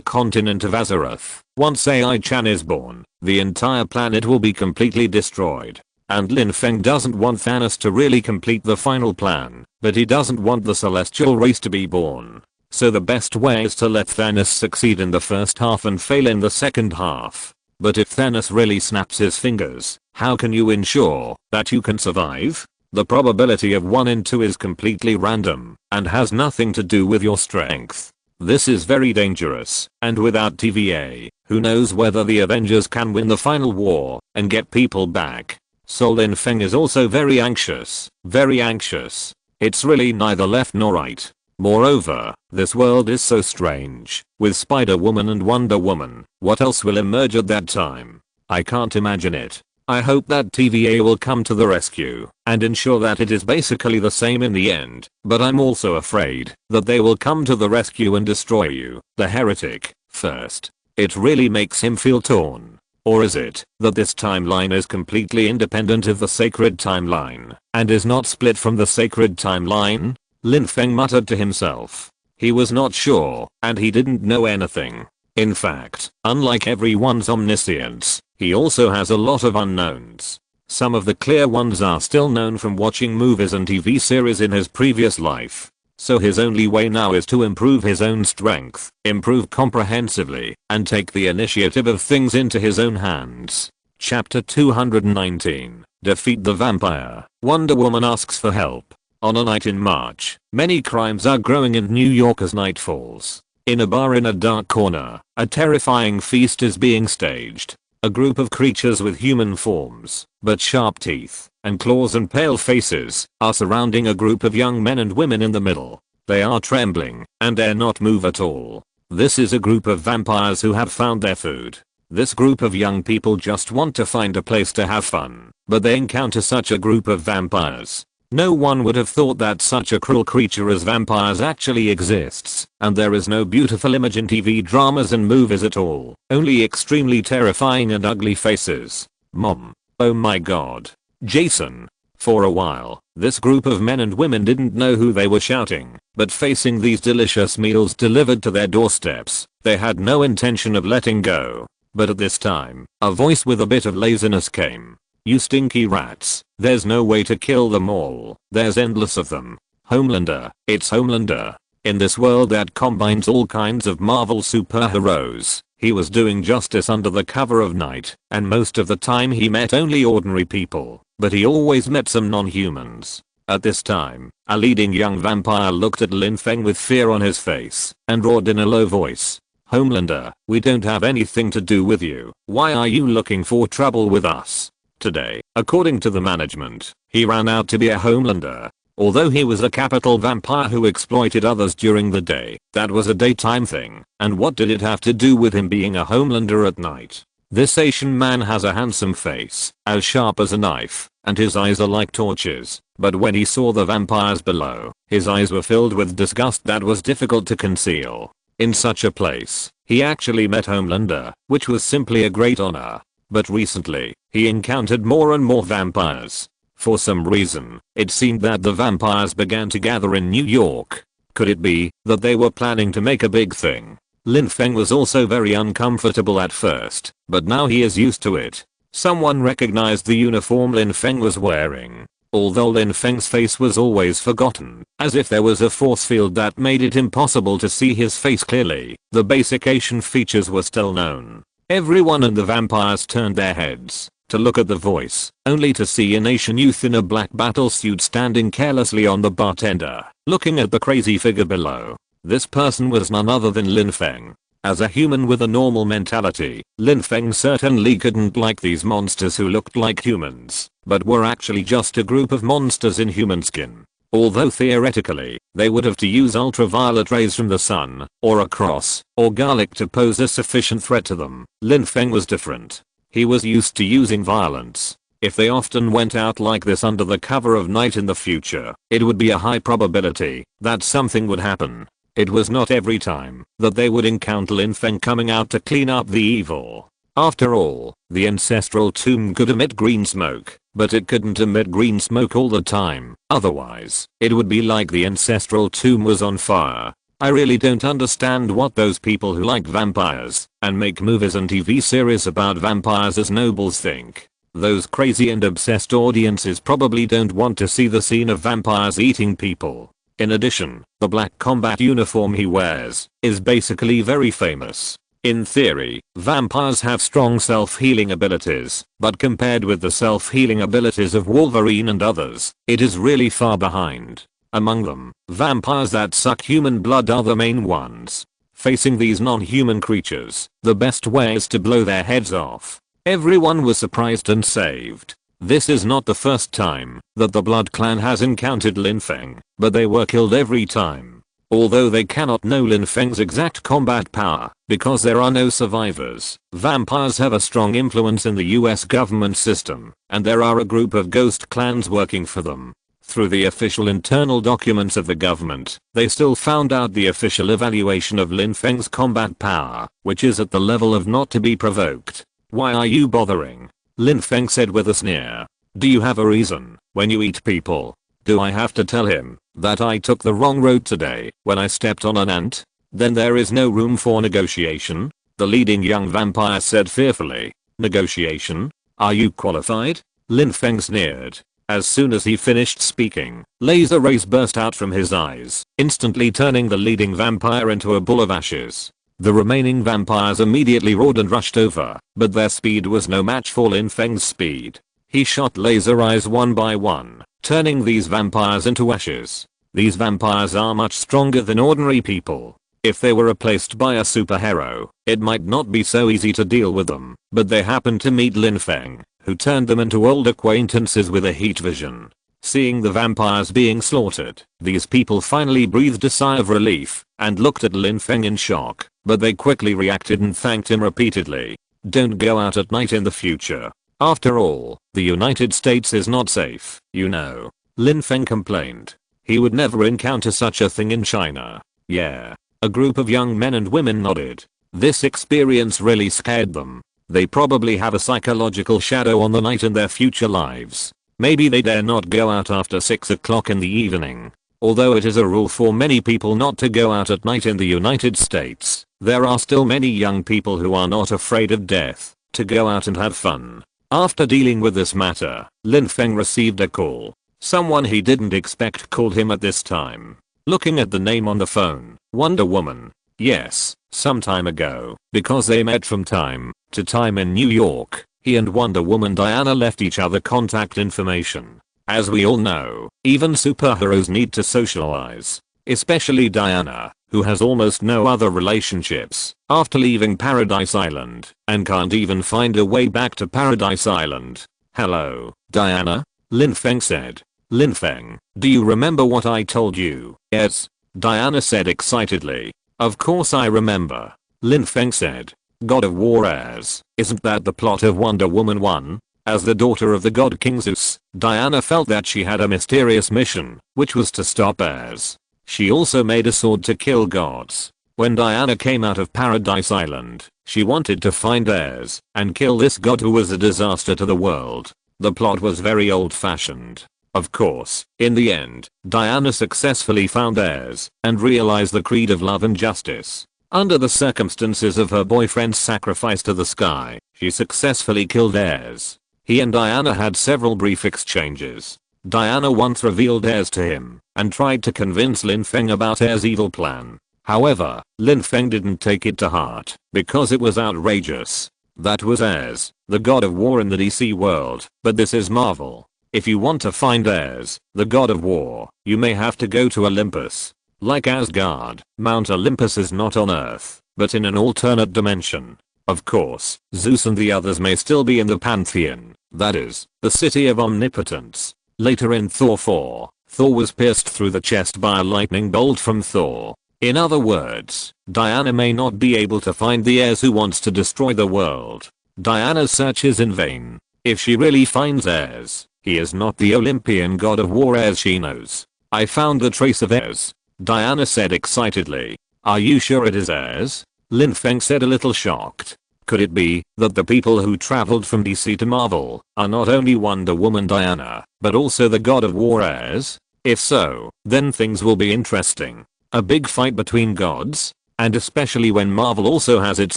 continent of Azeroth. Once AI-chan is born, the entire planet will be completely destroyed. And Lin Feng doesn't want Thanos to really complete the final plan, but he doesn't want the celestial race to be born. So the best way is to let Thanos succeed in the first half and fail in the second half. But if Thanos really snaps his fingers, how can you ensure that you can survive? The probability of 1 in 2 is completely random and has nothing to do with your strength. This is very dangerous, and without TVA, who knows whether the Avengers can win the final war and get people back. So Lin Feng is also very anxious. Very anxious. It's really neither left nor right. Moreover, this world is so strange. With Spider-Woman and Wonder Woman, what else will emerge at that time? I can't imagine it. I hope that TVA will come to the rescue and ensure that it is basically the same in the end, but I'm also afraid that they will come to the rescue and destroy you, the heretic, first. It really makes him feel torn. Or is it that this timeline is completely independent of the sacred timeline and is not split from the sacred timeline? Lin Feng muttered to himself. He was not sure, and he didn't know anything. In fact, unlike everyone's omniscience, he also has a lot of unknowns. Some of the clear ones are still known from watching movies and TV series in his previous life. So his only way now is to improve his own strength, improve comprehensively, and take the initiative of things into his own hands. Chapter 219. Defeat the Vampire. Wonder Woman asks for help. On a night in March, many crimes are growing in New York as night falls. In a bar in a dark corner, a terrifying feast is being staged. A group of creatures with human forms, but sharp teeth, and claws and pale faces, are surrounding a group of young men and women in the middle. They are trembling, and dare not move at all. This is a group of vampires who have found their food. This group of young people just want to find a place to have fun, but they encounter such a group of vampires. No one would have thought that such a cruel creature as vampires actually exists, and there is no beautiful image in TV dramas and movies at all, only extremely terrifying and ugly faces. Mom. Oh my god. Jason. For a while, this group of men and women didn't know who they were shouting, but facing these delicious meals delivered to their doorsteps, they had no intention of letting go. But at this time, a voice with a bit of laziness came. You stinky rats, there's no way to kill them all, there's endless of them. Homelander, it's Homelander. In this world that combines all kinds of Marvel superheroes, he was doing justice under the cover of night, and most of the time he met only ordinary people, but he always met some non-humans. At this time, a leading young vampire looked at Lin Feng with fear on his face, and roared in a low voice. Homelander, we don't have anything to do with you. Why are you looking for trouble with us? Today, according to the management, he ran out to be a Homelander. Although he was a capital vampire who exploited others during the day, that was a daytime thing, and what did it have to do with him being a Homelander at night? This Asian man has a handsome face, as sharp as a knife, and his eyes are like torches, but when he saw the vampires below, his eyes were filled with disgust that was difficult to conceal. In such a place, he actually met Homelander, which was simply a great honor. But recently, he encountered more and more vampires. For some reason, it seemed that the vampires began to gather in New York. Could it be that they were planning to make a big thing? Lin Feng was also very uncomfortable at first, but now he is used to it. Someone recognized the uniform Lin Feng was wearing. Although Lin Feng's face was always forgotten, as if there was a force field that made it impossible to see his face clearly, the basic Asian features were still known. Everyone and the vampires turned their heads to look at the voice, only to see an Asian youth in a black battlesuit standing carelessly on the bartender, looking at the crazy figure below. This person was none other than Lin Feng. As a human with a normal mentality, Lin Feng certainly couldn't like these monsters who looked like humans, but were actually just a group of monsters in human skin. Although theoretically, they would have to use ultraviolet rays from the sun, or a cross, or garlic to pose a sufficient threat to them. Lin Feng was different. He was used to using violence. If they often went out like this under the cover of night in the future, it would be a high probability that something would happen. It was not every time that they would encounter Lin Feng coming out to clean up the evil. After all, the ancestral tomb could emit green smoke, but it couldn't emit green smoke all the time. Otherwise, it would be like the ancestral tomb was on fire. I really don't understand what those people who like vampires and make movies and TV series about vampires as nobles think. Those crazy and obsessed audiences probably don't want to see the scene of vampires eating people. In addition, the black combat uniform he wears is basically very famous. In theory, vampires have strong self-healing abilities, but compared with the self-healing abilities of Wolverine and others, it is really far behind. Among them, vampires that suck human blood are the main ones. Facing these non-human creatures, the best way is to blow their heads off. Everyone was surprised and saved. This is not the first time that the Blood Clan has encountered Lin Feng, but they were killed every time. Although they cannot know Lin Feng's exact combat power, because there are no survivors, vampires have a strong influence in the US government system, and there are a group of ghost clans working for them. Through the official internal documents of the government, they still found out the official evaluation of Lin Feng's combat power, which is at the level of not to be provoked. Why are you bothering? Lin Feng said with a sneer. Do you have a reason when you eat people? Do I have to tell him that I took the wrong road today when I stepped on an ant? Then there is no room for negotiation? The leading young vampire said fearfully. Negotiation? Are you qualified? Lin Feng sneered. As soon as he finished speaking, laser rays burst out from his eyes, instantly turning the leading vampire into a ball of ashes. The remaining vampires immediately roared and rushed over, but their speed was no match for Lin Feng's speed. He shot laser eyes one by one, turning these vampires into ashes. These vampires are much stronger than ordinary people. If they were replaced by a superhero, it might not be so easy to deal with them, but they happened to meet Lin Feng, who turned them into old acquaintances with a heat vision. Seeing the vampires being slaughtered, these people finally breathed a sigh of relief and looked at Lin Feng in shock, but they quickly reacted and thanked him repeatedly. Don't go out at night in the future. After all, the United States is not safe, you know. Lin Feng complained. He would never encounter such a thing in China. Yeah. A group of young men and women nodded. This experience really scared them. They probably have a psychological shadow on the night in their future lives. Maybe they dare not go out after 6 o'clock in the evening. Although it is a rule for many people not to go out at night in the United States, there are still many young people who are not afraid of death to go out and have fun. After dealing with this matter, Lin Feng received a call. Someone he didn't expect called him at this time. Looking at the name on the phone, Wonder Woman. Yes, some time ago, because they met from time to time in New York, he and Wonder Woman Diana left each other contact information. As we all know, even superheroes need to socialize. Especially Diana, who has almost no other relationships after leaving Paradise Island and can't even find a way back to Paradise Island. Hello, Diana? Lin Feng said. Lin Feng, do you remember what I told you? Yes, Diana said excitedly. Of course I remember. Lin Feng said. God of War heirs, isn't that the plot of Wonder Woman 1? As the daughter of the god King Zeus, Diana felt that she had a mysterious mission, which was to stop heirs. She also made a sword to kill gods. When Diana came out of Paradise Island, she wanted to find heirs and kill this god who was a disaster to the world. The plot was very old-fashioned. Of course, in the end, Diana successfully found heirs and realized the creed of love and justice. Under the circumstances of her boyfriend's sacrifice to the sky, she successfully killed heirs. He and Diana had several brief exchanges. Diana once revealed heirs to him and tried to convince Lin Feng about heirs' evil plan. However, Lin Feng didn't take it to heart because it was outrageous. That was heirs, the god of war in the DC world, but this is Marvel. If you want to find heirs, the god of war, you may have to go to Olympus. Like Asgard, Mount Olympus is not on Earth, but in an alternate dimension. Of course, Zeus and the others may still be in the Pantheon, that is, the city of omnipotence. Later in Thor 4, Thor was pierced through the chest by a lightning bolt from Thor. In other words, Diana may not be able to find the Ares who wants to destroy the world. Diana's search is in vain. If she really finds Ares, he is not the Olympian god of war as she knows. I found the trace of Ares, Diana said excitedly. Are you sure it is Ares? Lin Feng said a little shocked. Could it be that the people who traveled from DC to Marvel are not only Wonder Woman Diana, but also the god of war Ares? If so, then things will be interesting. A big fight between gods? And especially when Marvel also has its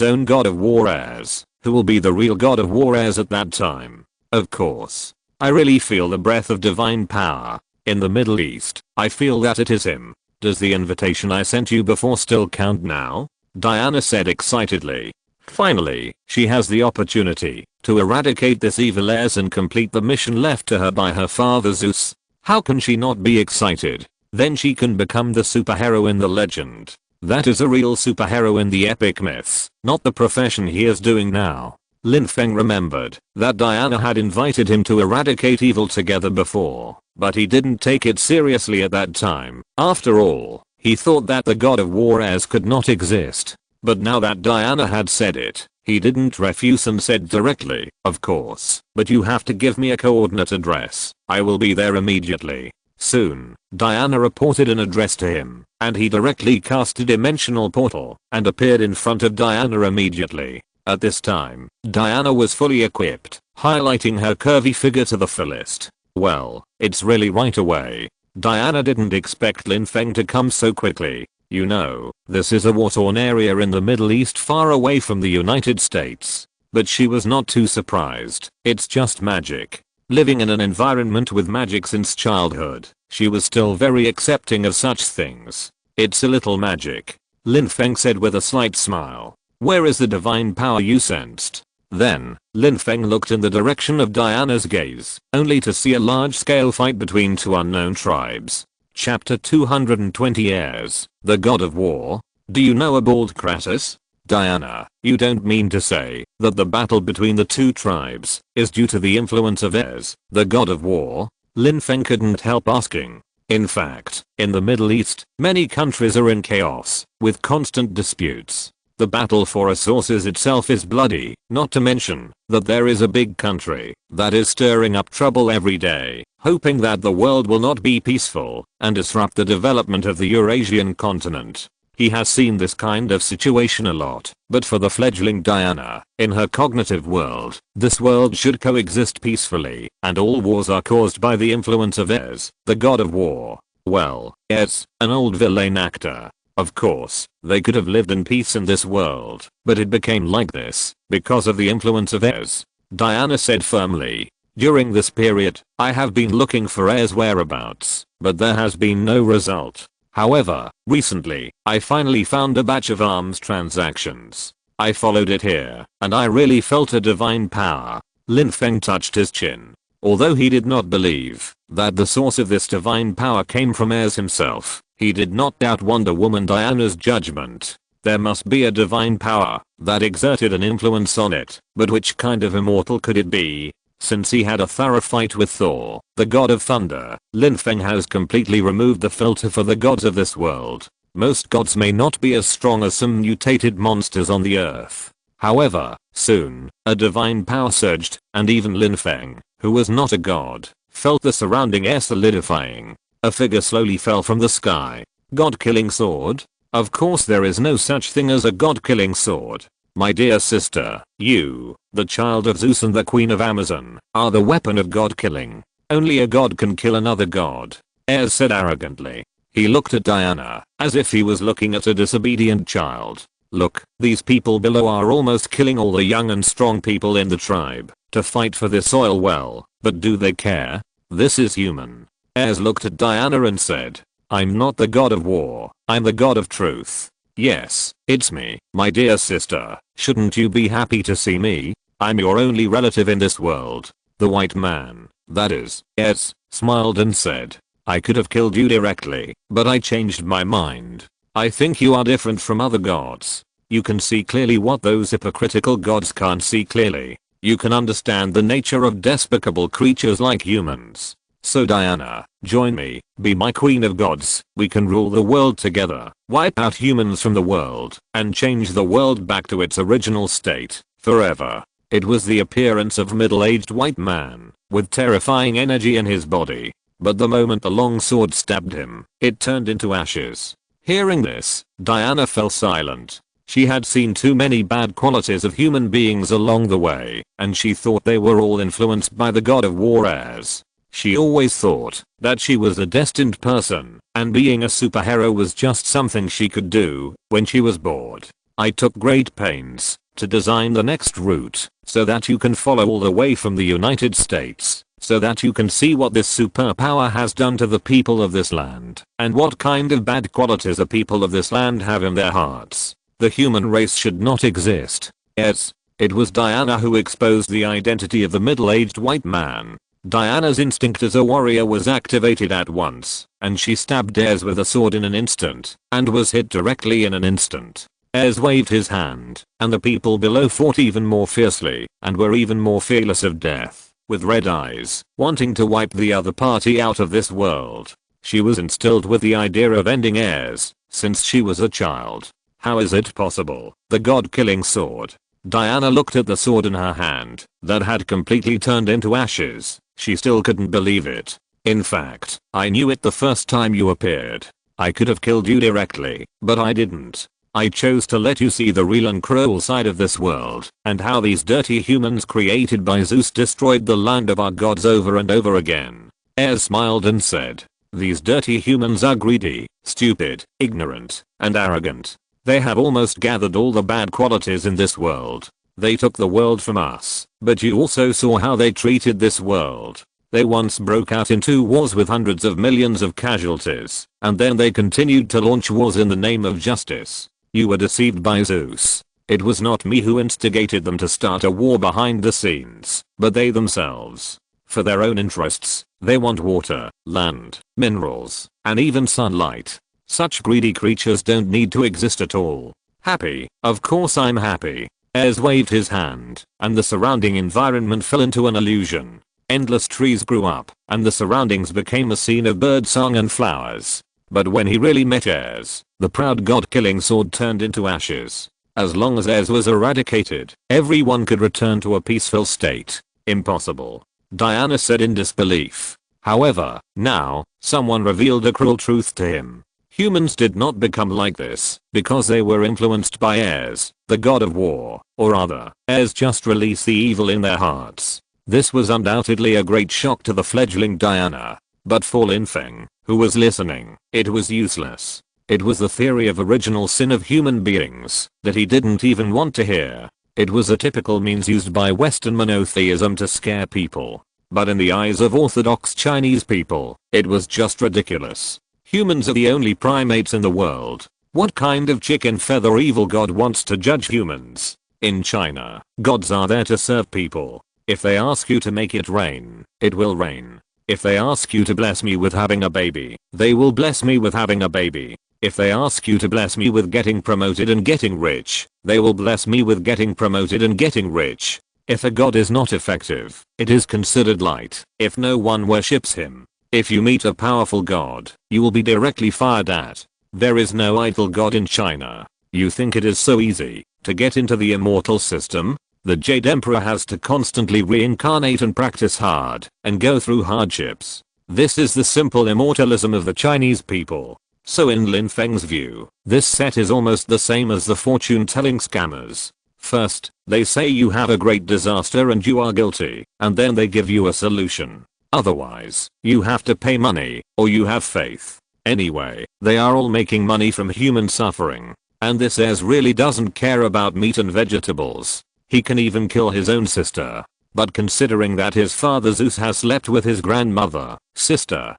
own god of war Ares, who will be the real god of war Ares at that time. Of course. I really feel the breath of divine power. In the Middle East, I feel that it is him. Does the invitation I sent you before still count now? Diana said excitedly. Finally, she has the opportunity to eradicate this evil Ares and complete the mission left to her by her father Zeus. How can she not be excited? Then she can become the superhero in the legend. That is a real superhero in the epic myths, not the profession he is doing now. Lin Feng remembered that Diana had invited him to eradicate evil together before, but he didn't take it seriously at that time. After all, he thought that the god of war Ares could not exist. But now that Diana had said it, he didn't refuse and said directly, of course, but you have to give me a coordinate address. I will be there immediately. Soon, Diana reported an address to him, and he directly cast a dimensional portal and appeared in front of Diana immediately. At this time, Diana was fully equipped, highlighting her curvy figure to the fullest. Well, it's really right away. Diana didn't expect Lin Feng to come so quickly. You know, this is a war-torn area in the Middle East far away from the United States. But she was not too surprised. It's just magic. Living in an environment with magic since childhood, she was still very accepting of such things. It's a little magic, Lin Feng said with a slight smile. Where is the divine power you sensed? Then, Lin Feng looked in the direction of Diana's gaze, only to see a large-scale fight between two unknown tribes. Chapter 220 Ares, the god of war. Do you know a bald Kratos? Diana, you don't mean to say that the battle between the two tribes is due to the influence of Ares, the god of war? Lin Feng couldn't help asking. In fact, in the Middle East, many countries are in chaos, with constant disputes. The battle for resources itself is bloody, not to mention that there is a big country that is stirring up trouble every day, hoping that the world will not be peaceful and disrupt the development of the Eurasian continent. He has seen this kind of situation a lot, but for the fledgling Diana, in her cognitive world, this world should coexist peacefully, and all wars are caused by the influence of Ares, the god of war. Well, Ares, an old villain actor. Of course, they could have lived in peace in this world, but it became like this because of the influence of Ares, Diana said firmly. During this period, I have been looking for Ares' whereabouts, but there has been no result. However, recently, I finally found a batch of arms transactions. I followed it here, and I really felt a divine power. Lin Feng touched his chin. Although he did not believe that the source of this divine power came from Ares himself, he did not doubt Wonder Woman Diana's judgment. There must be a divine power that exerted an influence on it, but which kind of immortal could it be? Since he had a thorough fight with Thor, the god of thunder, Lin Feng has completely removed the filter for the gods of this world. Most gods may not be as strong as some mutated monsters on the earth. However, soon, a divine power surged, and even Lin Feng, who was not a god, felt the surrounding air solidifying. A figure slowly fell from the sky. God-killing sword? Of course there is no such thing as a god-killing sword. My dear sister, you, the child of Zeus and the queen of Amazon, are the weapon of god-killing. Only a god can kill another god, Ares said arrogantly. He looked at Diana, as if he was looking at a disobedient child. Look, these people below are almost killing all the young and strong people in the tribe to fight for this oil well, but do they care? This is human. Ares looked at Diana and said, I'm not the god of war, I'm the god of truth. Yes, it's me, my dear sister. Shouldn't you be happy to see me? I'm your only relative in this world. The white man, that is, Ares, smiled and said, I could have killed you directly, but I changed my mind. I think you are different from other gods. You can see clearly what those hypocritical gods can't see clearly. You can understand the nature of despicable creatures like humans. So Diana, join me, be my queen of gods, we can rule the world together, wipe out humans from the world, and change the world back to its original state, forever. It was the appearance of a middle-aged white man, with terrifying energy in his body. But the moment the long sword stabbed him, it turned into ashes. Hearing this, Diana fell silent. She had seen too many bad qualities of human beings along the way, and she thought they were all influenced by the god of war Ares. She always thought that she was a destined person, and being a superhero was just something she could do when she was bored. I took great pains to design the next route so that you can follow all the way from the United States, so that you can see what this superpower has done to the people of this land, and what kind of bad qualities the people of this land have in their hearts. The human race should not exist. Yes, it was Diana who exposed the identity of the middle-aged white man. Diana's instinct as a warrior was activated at once, and she stabbed Ares with a sword in an instant, and was hit directly in an instant. Ares waved his hand, and the people below fought even more fiercely, and were even more fearless of death, with red eyes, wanting to wipe the other party out of this world. She was instilled with the idea of ending Ares, since she was a child. How is it possible? The god-killing sword. Diana looked at the sword in her hand, that had completely turned into ashes. She still couldn't believe it. In fact, I knew it the first time you appeared. I could have killed you directly, but I didn't. I chose to let you see the real and cruel side of this world, and how these dirty humans created by Zeus destroyed the land of our gods over and over again. Ares smiled and said, these dirty humans are greedy, stupid, ignorant, and arrogant. They have almost gathered all the bad qualities in this world. They took the world from us, but you also saw how they treated this world. They once broke out into wars with hundreds of millions of casualties, and then they continued to launch wars in the name of justice. You were deceived by Zeus. It was not me who instigated them to start a war behind the scenes, but they themselves. For their own interests, they want water, land, minerals, and even sunlight. Such greedy creatures don't need to exist at all. Happy? Of course I'm happy. Ares waved his hand, and the surrounding environment fell into an illusion. Endless trees grew up, and the surroundings became a scene of birdsong and flowers. But when he really met Ares, the proud god-killing sword turned into ashes. As long as Ares was eradicated, everyone could return to a peaceful state. Impossible. Diana said in disbelief. However, now, someone revealed a cruel truth to him. Humans did not become like this because they were influenced by Ares, the god of war, or rather, Ares just released the evil in their hearts. This was undoubtedly a great shock to the fledgling Diana. But for Lin Feng, who was listening, it was useless. It was the theory of original sin of human beings that he didn't even want to hear. It was a typical means used by Western monotheism to scare people. But in the eyes of orthodox Chinese people, it was just ridiculous. Humans are the only primates in the world. What kind of chicken feather evil god wants to judge humans? In China, gods are there to serve people. If they ask you to make it rain, it will rain. If they ask you to bless me with having a baby, they will bless me with having a baby. If they ask you to bless me with getting promoted and getting rich, they will bless me with getting promoted and getting rich. If a god is not effective, it is considered light if no one worships him. If you meet a powerful god, you will be directly fired at. There is no idle god in China. You think it is so easy to get into the immortal system? The Jade Emperor has to constantly reincarnate and practice hard and go through hardships. This is the simple immortalism of the Chinese people. So in Lin Feng's view, this set is almost the same as the fortune-telling scammers. First, they say you have a great disaster and you are guilty, and then they give you a solution. Otherwise, you have to pay money, or you have faith. Anyway, they are all making money from human suffering. And this Ares really doesn't care about meat and vegetables. He can even kill his own sister. But considering that his father Zeus has slept with his grandmother, sister,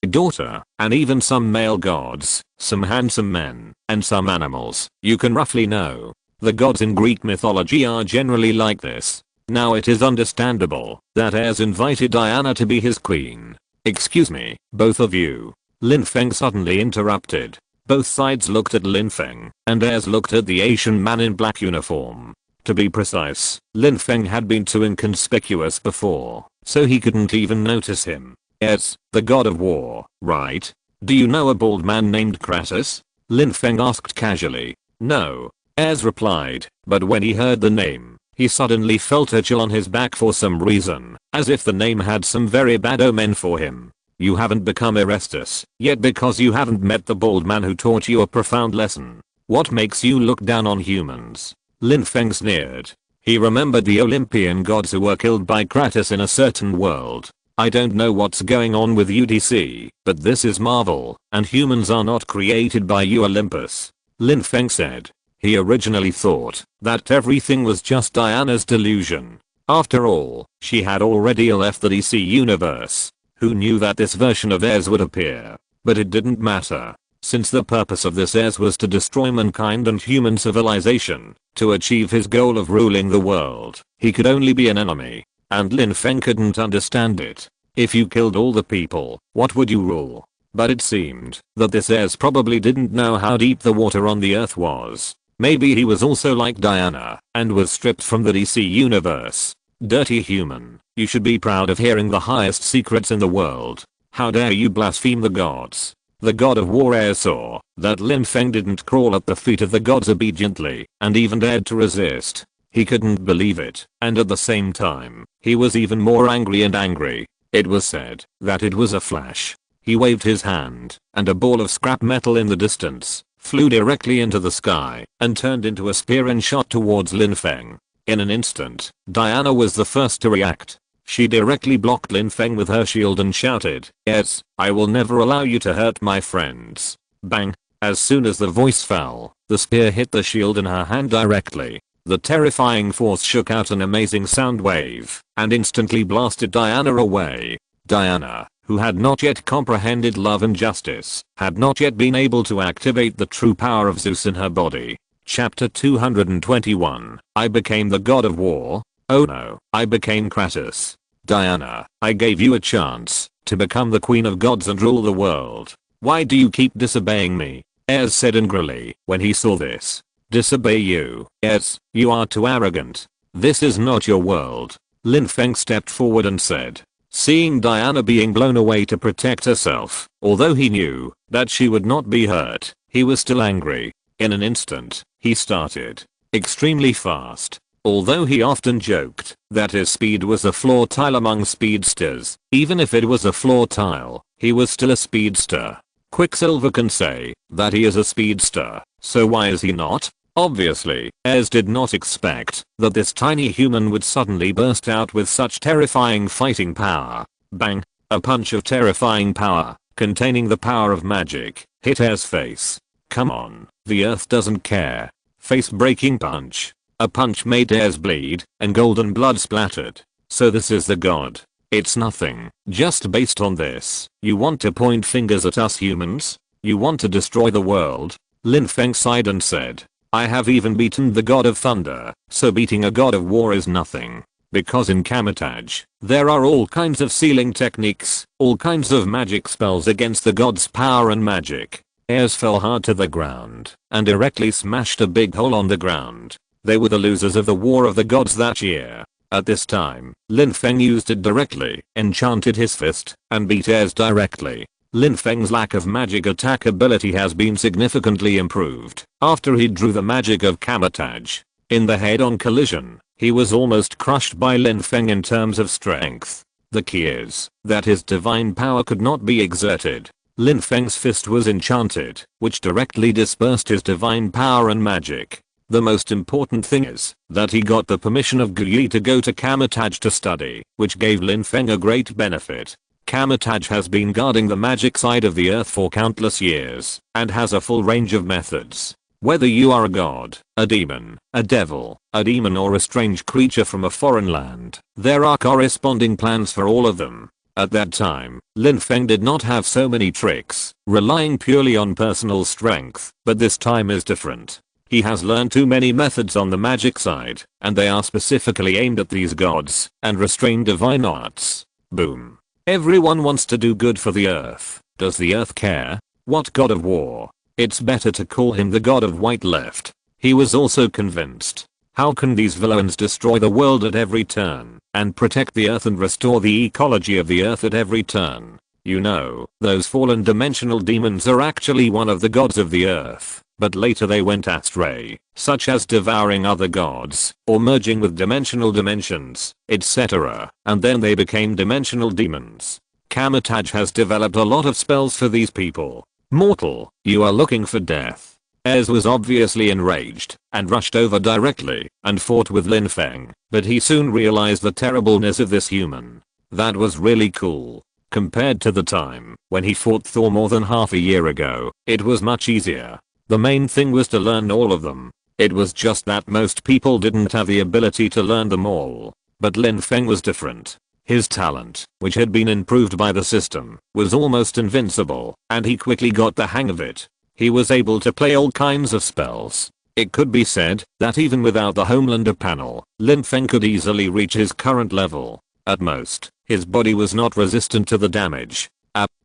daughter, and even some male gods, some handsome men, and some animals, you can roughly know. The gods in Greek mythology are generally like this. Now it is understandable that Ares invited Diana to be his queen. Excuse me, both of you. Lin Feng suddenly interrupted. Both sides looked at Lin Feng, and Ares looked at the Asian man in black uniform. To be precise, Lin Feng had been too inconspicuous before, so he couldn't even notice him. Yes, the god of war, right? Do you know a bald man named Kratos? Lin Feng asked casually. No. Az replied, but when he heard the name, he suddenly felt a chill on his back for some reason, as if the name had some very bad omen for him. You haven't become Orestes yet because you haven't met the bald man who taught you a profound lesson. What makes you look down on humans? Lin Feng sneered. He remembered the Olympian gods who were killed by Kratos in a certain world. I don't know what's going on with UDC, but this is Marvel, and humans are not created by you Olympus. Lin Feng said. He originally thought that everything was just Diana's delusion. After all, she had already left the DC universe. Who knew that this version of Ares would appear? But it didn't matter. Since the purpose of this Ares was to destroy mankind and human civilization, to achieve his goal of ruling the world, he could only be an enemy. And Lin Feng couldn't understand it. If you killed all the people, what would you rule? But it seemed that this Ares probably didn't know how deep the water on the earth was. Maybe he was also like Diana, and was stripped from the DC universe. Dirty human, you should be proud of hearing the highest secrets in the world. How dare you blaspheme the gods? The god of war Ares saw that Lin Feng didn't crawl at the feet of the gods obediently, and even dared to resist. He couldn't believe it, and at the same time, he was even more angry. It was said that it was a flash. He waved his hand, and a ball of scrap metal in the distance flew directly into the sky and turned into a spear and shot towards Lin Feng. In an instant, Diana was the first to react. She directly blocked Lin Feng with her shield and shouted, "Yes, I will never allow you to hurt my friends." Bang! As soon as the voice fell, the spear hit the shield in her hand directly. The terrifying force shook out an amazing sound wave and instantly blasted Diana away. Diana, who had not yet comprehended love and justice, had not yet been able to activate the true power of Zeus in her body. Chapter 221, I became the god of war. Oh no, I became Kratos. Diana, I gave you a chance to become the queen of gods and rule the world. Why do you keep disobeying me? Ares said angrily when he saw this. Disobey you? Yes, you are too arrogant. This is not your world. Lin Feng stepped forward and said. Seeing Diana being blown away to protect herself, although he knew that she would not be hurt, he was still angry. In an instant, he started extremely fast. Although he often joked that his speed was a floor tile among speedsters, even if it was a floor tile, he was still a speedster. Quicksilver can say that he is a speedster, so why is he not? Obviously, Ares did not expect that this tiny human would suddenly burst out with such terrifying fighting power. Bang! A punch of terrifying power, containing the power of magic, hit Ares' face. Come on, the earth doesn't care. Face-breaking punch. A punch made Ares bleed, and golden blood splattered. So this is the god. It's nothing. Just based on this, you want to point fingers at us humans? You want to destroy the world? Lin Feng sighed and said. I have even beaten the god of thunder, so beating a god of war is nothing. Because in Kamatage, there are all kinds of sealing techniques, all kinds of magic spells against the god's power and magic. Ares fell hard to the ground, and directly smashed a big hole on the ground. They were the losers of the War of the Gods that year. At this time, Lin Feng used it directly, enchanted his fist, and beat Ares directly. Lin Feng's lack of magic attack ability has been significantly improved after he drew the magic of Kamatage. In the head-on collision, he was almost crushed by Lin Feng in terms of strength. The key is that his divine power could not be exerted. Lin Feng's fist was enchanted, which directly dispersed his divine power and magic. The most important thing is that he got the permission of Guyi to go to Kamatage to study, which gave Lin Feng a great benefit. Kamatage has been guarding the magic side of the earth for countless years, and has a full range of methods. Whether you are a god, a demon, a devil, a demon or a strange creature from a foreign land, there are corresponding plans for all of them. At that time, Lin Feng did not have so many tricks, relying purely on personal strength, but this time is different. He has learned too many methods on the magic side, and they are specifically aimed at these gods, and restrain divine arts. Boom. Everyone wants to do good for the earth. Does the earth care? What god of war? It's better to call him the god of white left. He was also convinced How can these villains destroy the world at every turn, and protect the earth and restore the ecology of the earth at every turn? You know, those fallen dimensional demons are actually one of the gods of the earth, but later they went astray, such as devouring other gods, or merging with dimensional dimensions, etc., and then they became dimensional demons. Kamatage has developed a lot of spells for these people. Mortal, you are looking for death. Ayers was obviously enraged, and rushed over directly, and fought with Lin Feng, but he soon realized the terribleness of this human. That was really cool. Compared to the time when he fought Thor more than half a year ago, it was much easier. The main thing was to learn all of them. It was just that most people didn't have the ability to learn them all. But Lin Feng was different. His talent, which had been improved by the system, was almost invincible, and he quickly got the hang of it. He was able to play all kinds of spells. It could be said that even without the Homelander panel, Lin Feng could easily reach his current level. At most, his body was not resistant to the damage.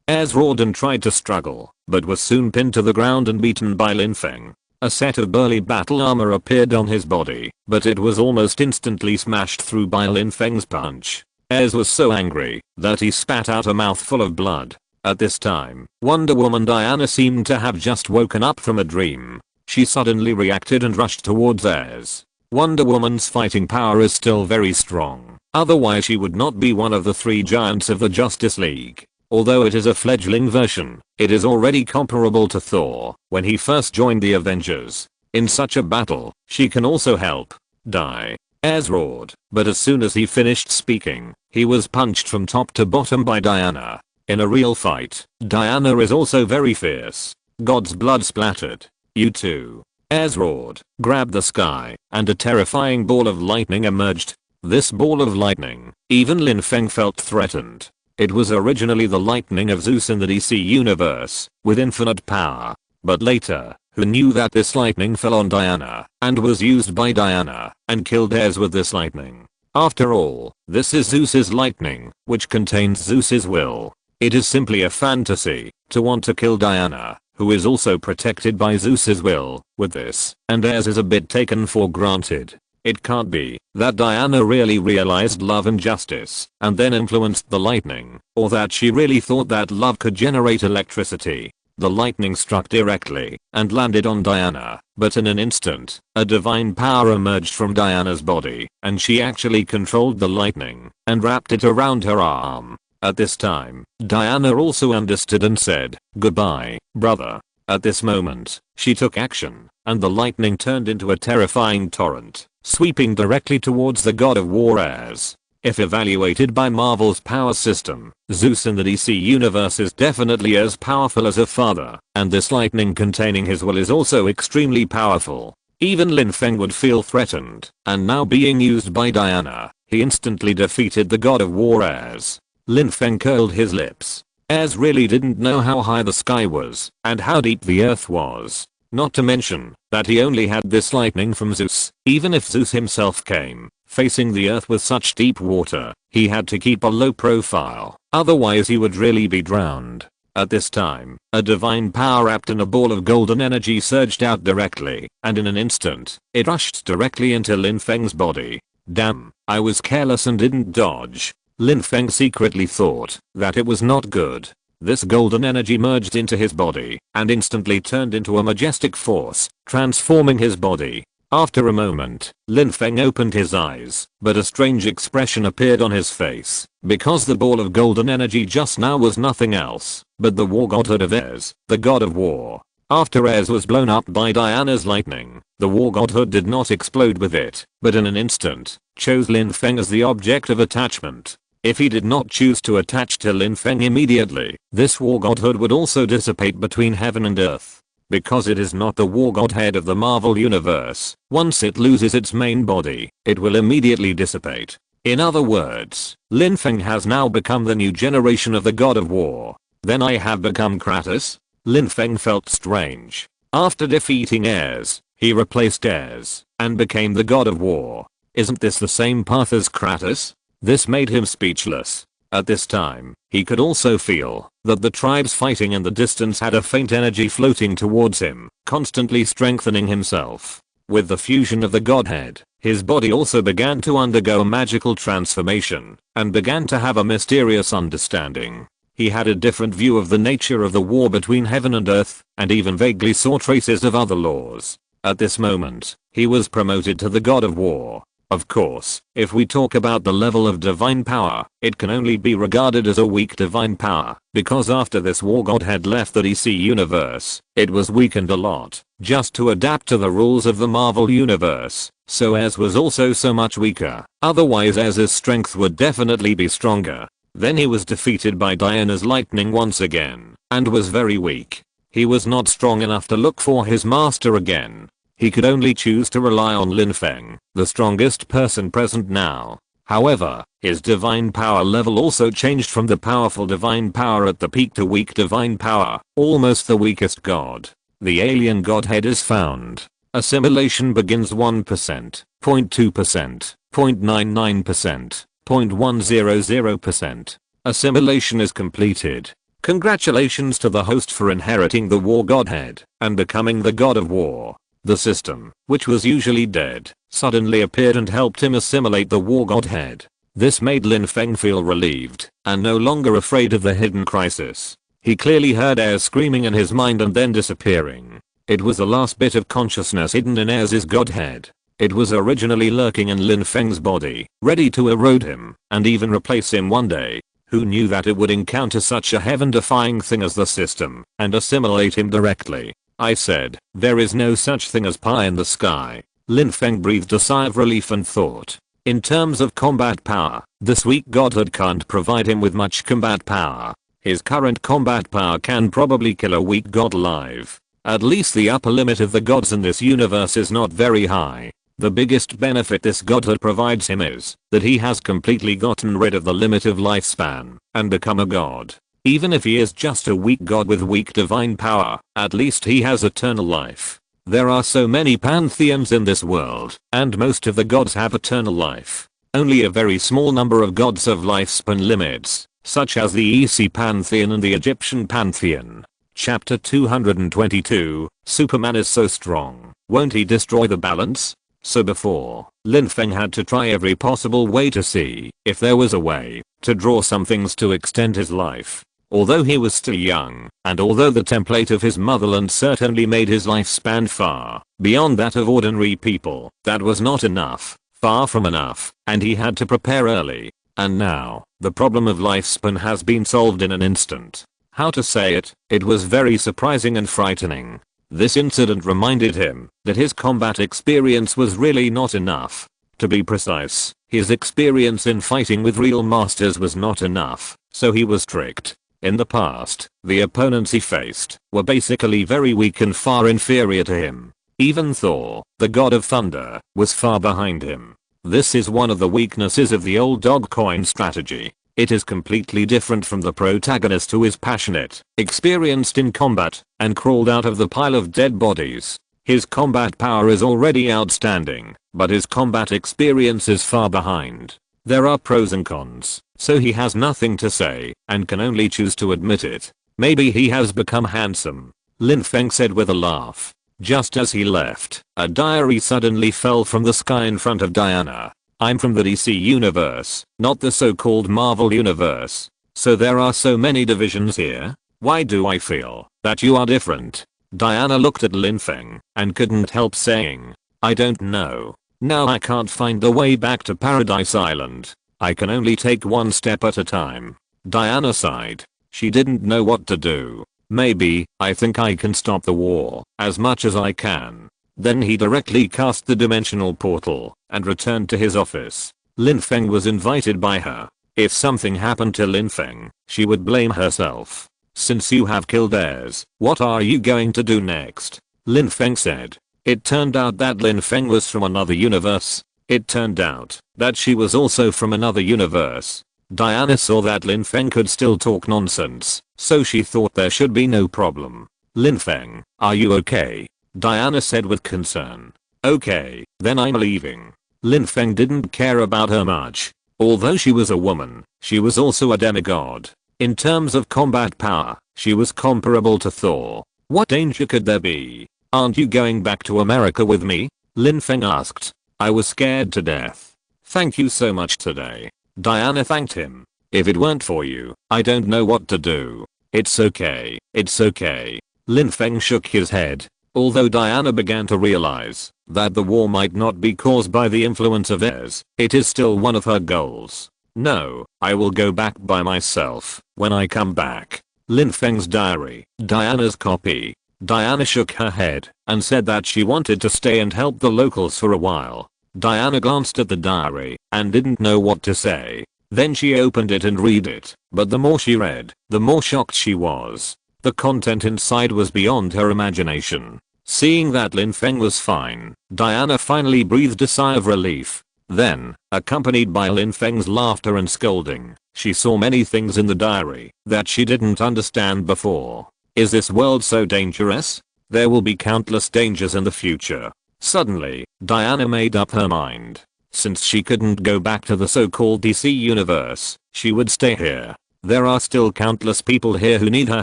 Ayers roared and tried to struggle, but was soon pinned to the ground and beaten by Lin Feng. A set of burly battle armor appeared on his body, but it was almost instantly smashed through by Lin Feng's punch. Ayers was so angry that he spat out a mouthful of blood. At this time, Wonder Woman Diana seemed to have just woken up from a dream. She suddenly reacted and rushed towards Ayers. Wonder Woman's fighting power is still very strong, otherwise she would not be one of the three giants of the Justice League. Although it is a fledgling version, it is already comparable to Thor when he first joined the Avengers. In such a battle, she can also help. Die. Ayers roared, but as soon as he finished speaking, he was punched from top to bottom by Diana. In a real fight, Diana is also very fierce. God's blood splattered. You too. Ayers roared, grabbed the sky, and a terrifying ball of lightning emerged. This ball of lightning, even Lin Feng felt threatened. It was originally the lightning of Zeus in the DC universe, with infinite power. But later, who knew that this lightning fell on Diana, and was used by Diana, and killed Ayers with this lightning. After all, this is Zeus's lightning, which contains Zeus's will. It is simply a fantasy, to want to kill Diana, who is also protected by Zeus's will, with this, and Ayers is a bit taken for granted. It can't be that Diana really realized love and justice, and then influenced the lightning, or that she really thought that love could generate electricity. The lightning struck directly, and landed on Diana, but in an instant, a divine power emerged from Diana's body, and she actually controlled the lightning, and wrapped it around her arm. At this time, Diana also understood and said, "Goodbye, brother." At this moment, she took action, and the lightning turned into a terrifying torrent, sweeping directly towards the god of war Ayers. If evaluated by Marvel's power system, Zeus in the DC universe is definitely as powerful as a father, and this lightning containing his will is also extremely powerful. Even Lin Feng would feel threatened, and now being used by Diana, he instantly defeated the god of war Ayers. Lin Feng curled his lips. Ayers really didn't know how high the sky was, and how deep the earth was. Not to mention that he only had this lightning from Zeus. Even if Zeus himself came facing the earth with such deep water, he had to keep a low profile, otherwise he would really be drowned. At this time, a divine power wrapped in a ball of golden energy surged out directly, and in an instant, it rushed directly into Lin Feng's body. Damn, I was careless and didn't dodge. Lin Feng secretly thought that it was not good. This golden energy merged into his body and instantly turned into a majestic force, transforming his body. After a moment, Lin Feng opened his eyes, but a strange expression appeared on his face, because the ball of golden energy just now was nothing else but the war godhood of Ayers, the god of war. After Ayers was blown up by Diana's lightning, the war godhood did not explode with it, but in an instant, chose Lin Feng as the object of attachment. If he did not choose to attach to Lin Feng immediately, this war godhood would also dissipate between heaven and earth. Because it is not the war godhead of the Marvel universe, once it loses its main body, it will immediately dissipate. In other words, Lin Feng has now become the new generation of the god of war. Then I have become Kratos? Lin Feng felt strange. After defeating Ayers, he replaced Ayers and became the god of war. Isn't this the same path as Kratos? This made him speechless. At this time, he could also feel that the tribes fighting in the distance had a faint energy floating towards him, constantly strengthening himself. With the fusion of the godhead, His body also began to undergo a magical transformation and began to have a mysterious understanding. He had a different view of the nature of the war between heaven and earth and even vaguely saw traces of other laws. At this moment, he was promoted to the god of war. Of course, if we talk about the level of divine power, it can only be regarded as a weak divine power, because after this war god had left the DC universe, it was weakened a lot, just to adapt to the rules of the Marvel universe, so Az was also so much weaker, otherwise Az's strength would definitely be stronger. Then he was defeated by Diana's lightning once again, and was very weak. He was not strong enough to look for his master again. He could only choose to rely on Lin Feng, the strongest person present now. However, his divine power level also changed from the powerful divine power at the peak to weak divine power, almost the weakest god. The alien godhead is found. Assimilation begins 1%, 0.2%, 0.99%, 0.100%. Assimilation is completed. Congratulations to the host for inheriting the war godhead and becoming the god of war. The system, which was usually dead, suddenly appeared and helped him assimilate the war godhead. This made Lin Feng feel relieved and no longer afraid of the hidden crisis. He clearly heard Az screaming in his mind and then disappearing. It was the last bit of consciousness hidden in Az's godhead. It was originally lurking in Lin Feng's body, ready to erode him and even replace him one day. Who knew that it would encounter such a heaven-defying thing as the system and assimilate him directly? I said, there is no such thing as pie in the sky. Lin Feng breathed a sigh of relief and thought. In terms of combat power, this weak godhead can't provide him with much combat power. His current combat power can probably kill a weak god alive. At least the upper limit of the gods in this universe is not very high. The biggest benefit this godhead provides him is that he has completely gotten rid of the limit of lifespan and become a god. Even if he is just a weak god with weak divine power, at least he has eternal life. There are so many pantheons in this world, and most of the gods have eternal life. Only a very small number of gods have lifespan limits, such as the EC pantheon and the Egyptian pantheon. Chapter 222, Superman is so strong, won't he destroy the balance? So before, Lin Feng had to try every possible way to see if there was a way to draw some things to extend his life. Although he was still young, and although the template of his motherland certainly made his lifespan far beyond that of ordinary people, that was not enough, far from enough, and he had to prepare early. And now, the problem of lifespan has been solved in an instant. How to say it, it was very surprising and frightening. This incident reminded him that his combat experience was really not enough. To be precise, his experience in fighting with real masters was not enough, so he was tricked. In the past, the opponents he faced were basically very weak and far inferior to him. Even Thor, the god of thunder, was far behind him. This is one of the weaknesses of the old dog coin strategy. It is completely different from the protagonist who is passionate, experienced in combat, and crawled out of the pile of dead bodies. His combat power is already outstanding, but his combat experience is far behind. There are pros and cons, so he has nothing to say, and can only choose to admit it. Maybe he has become handsome, Lin Feng said with a laugh. Just as he left, a diary suddenly fell from the sky in front of Diana. I'm from the DC universe, not the so-called Marvel universe. So there are so many divisions here? Why do I feel that you are different? Diana looked at Lin Feng and couldn't help saying, I don't know. Now I can't find the way back to Paradise Island. I can only take one step at a time. Diana sighed. She didn't know what to do. Maybe, I think I can stop the war as much as I can. Then he directly cast the dimensional portal and returned to his office. Lin Feng was invited by her. If something happened to Lin Feng, she would blame herself. Since you have killed Az, what are you going to do next? Lin Feng said. It turned out that Lin Feng was from another universe. It turned out that she was also from another universe. Diana saw that Lin Feng could still talk nonsense, so she thought there should be no problem. Lin Feng, are you okay? Diana said with concern. Okay, then I'm leaving. Lin Feng didn't care about her much. Although she was a woman, she was also a demigod. In terms of combat power, she was comparable to Thor. What danger could there be? Aren't you going back to America with me? Lin Feng asked. I was scared to death. Thank you so much today. Diana thanked him. If it weren't for you, I don't know what to do. It's okay, it's okay. Lin Feng shook his head. Although Diana began to realize that the war might not be caused by the influence of heirs, it is still one of her goals. No, I will go back by myself when I come back. Lin Feng's diary, Diana's copy. Diana shook her head and said that she wanted to stay and help the locals for a while. Diana glanced at the diary and didn't know what to say. Then she opened it and read it, but the more she read, the more shocked she was. The content inside was beyond her imagination. Seeing that Lin Feng was fine, Diana finally breathed a sigh of relief. Then, accompanied by Lin Feng's laughter and scolding, she saw many things in the diary that she didn't understand before. Is this world so dangerous? There will be countless dangers in the future. Suddenly, Diana made up her mind. Since she couldn't go back to the so-called DC universe, she would stay here. There are still countless people here who need her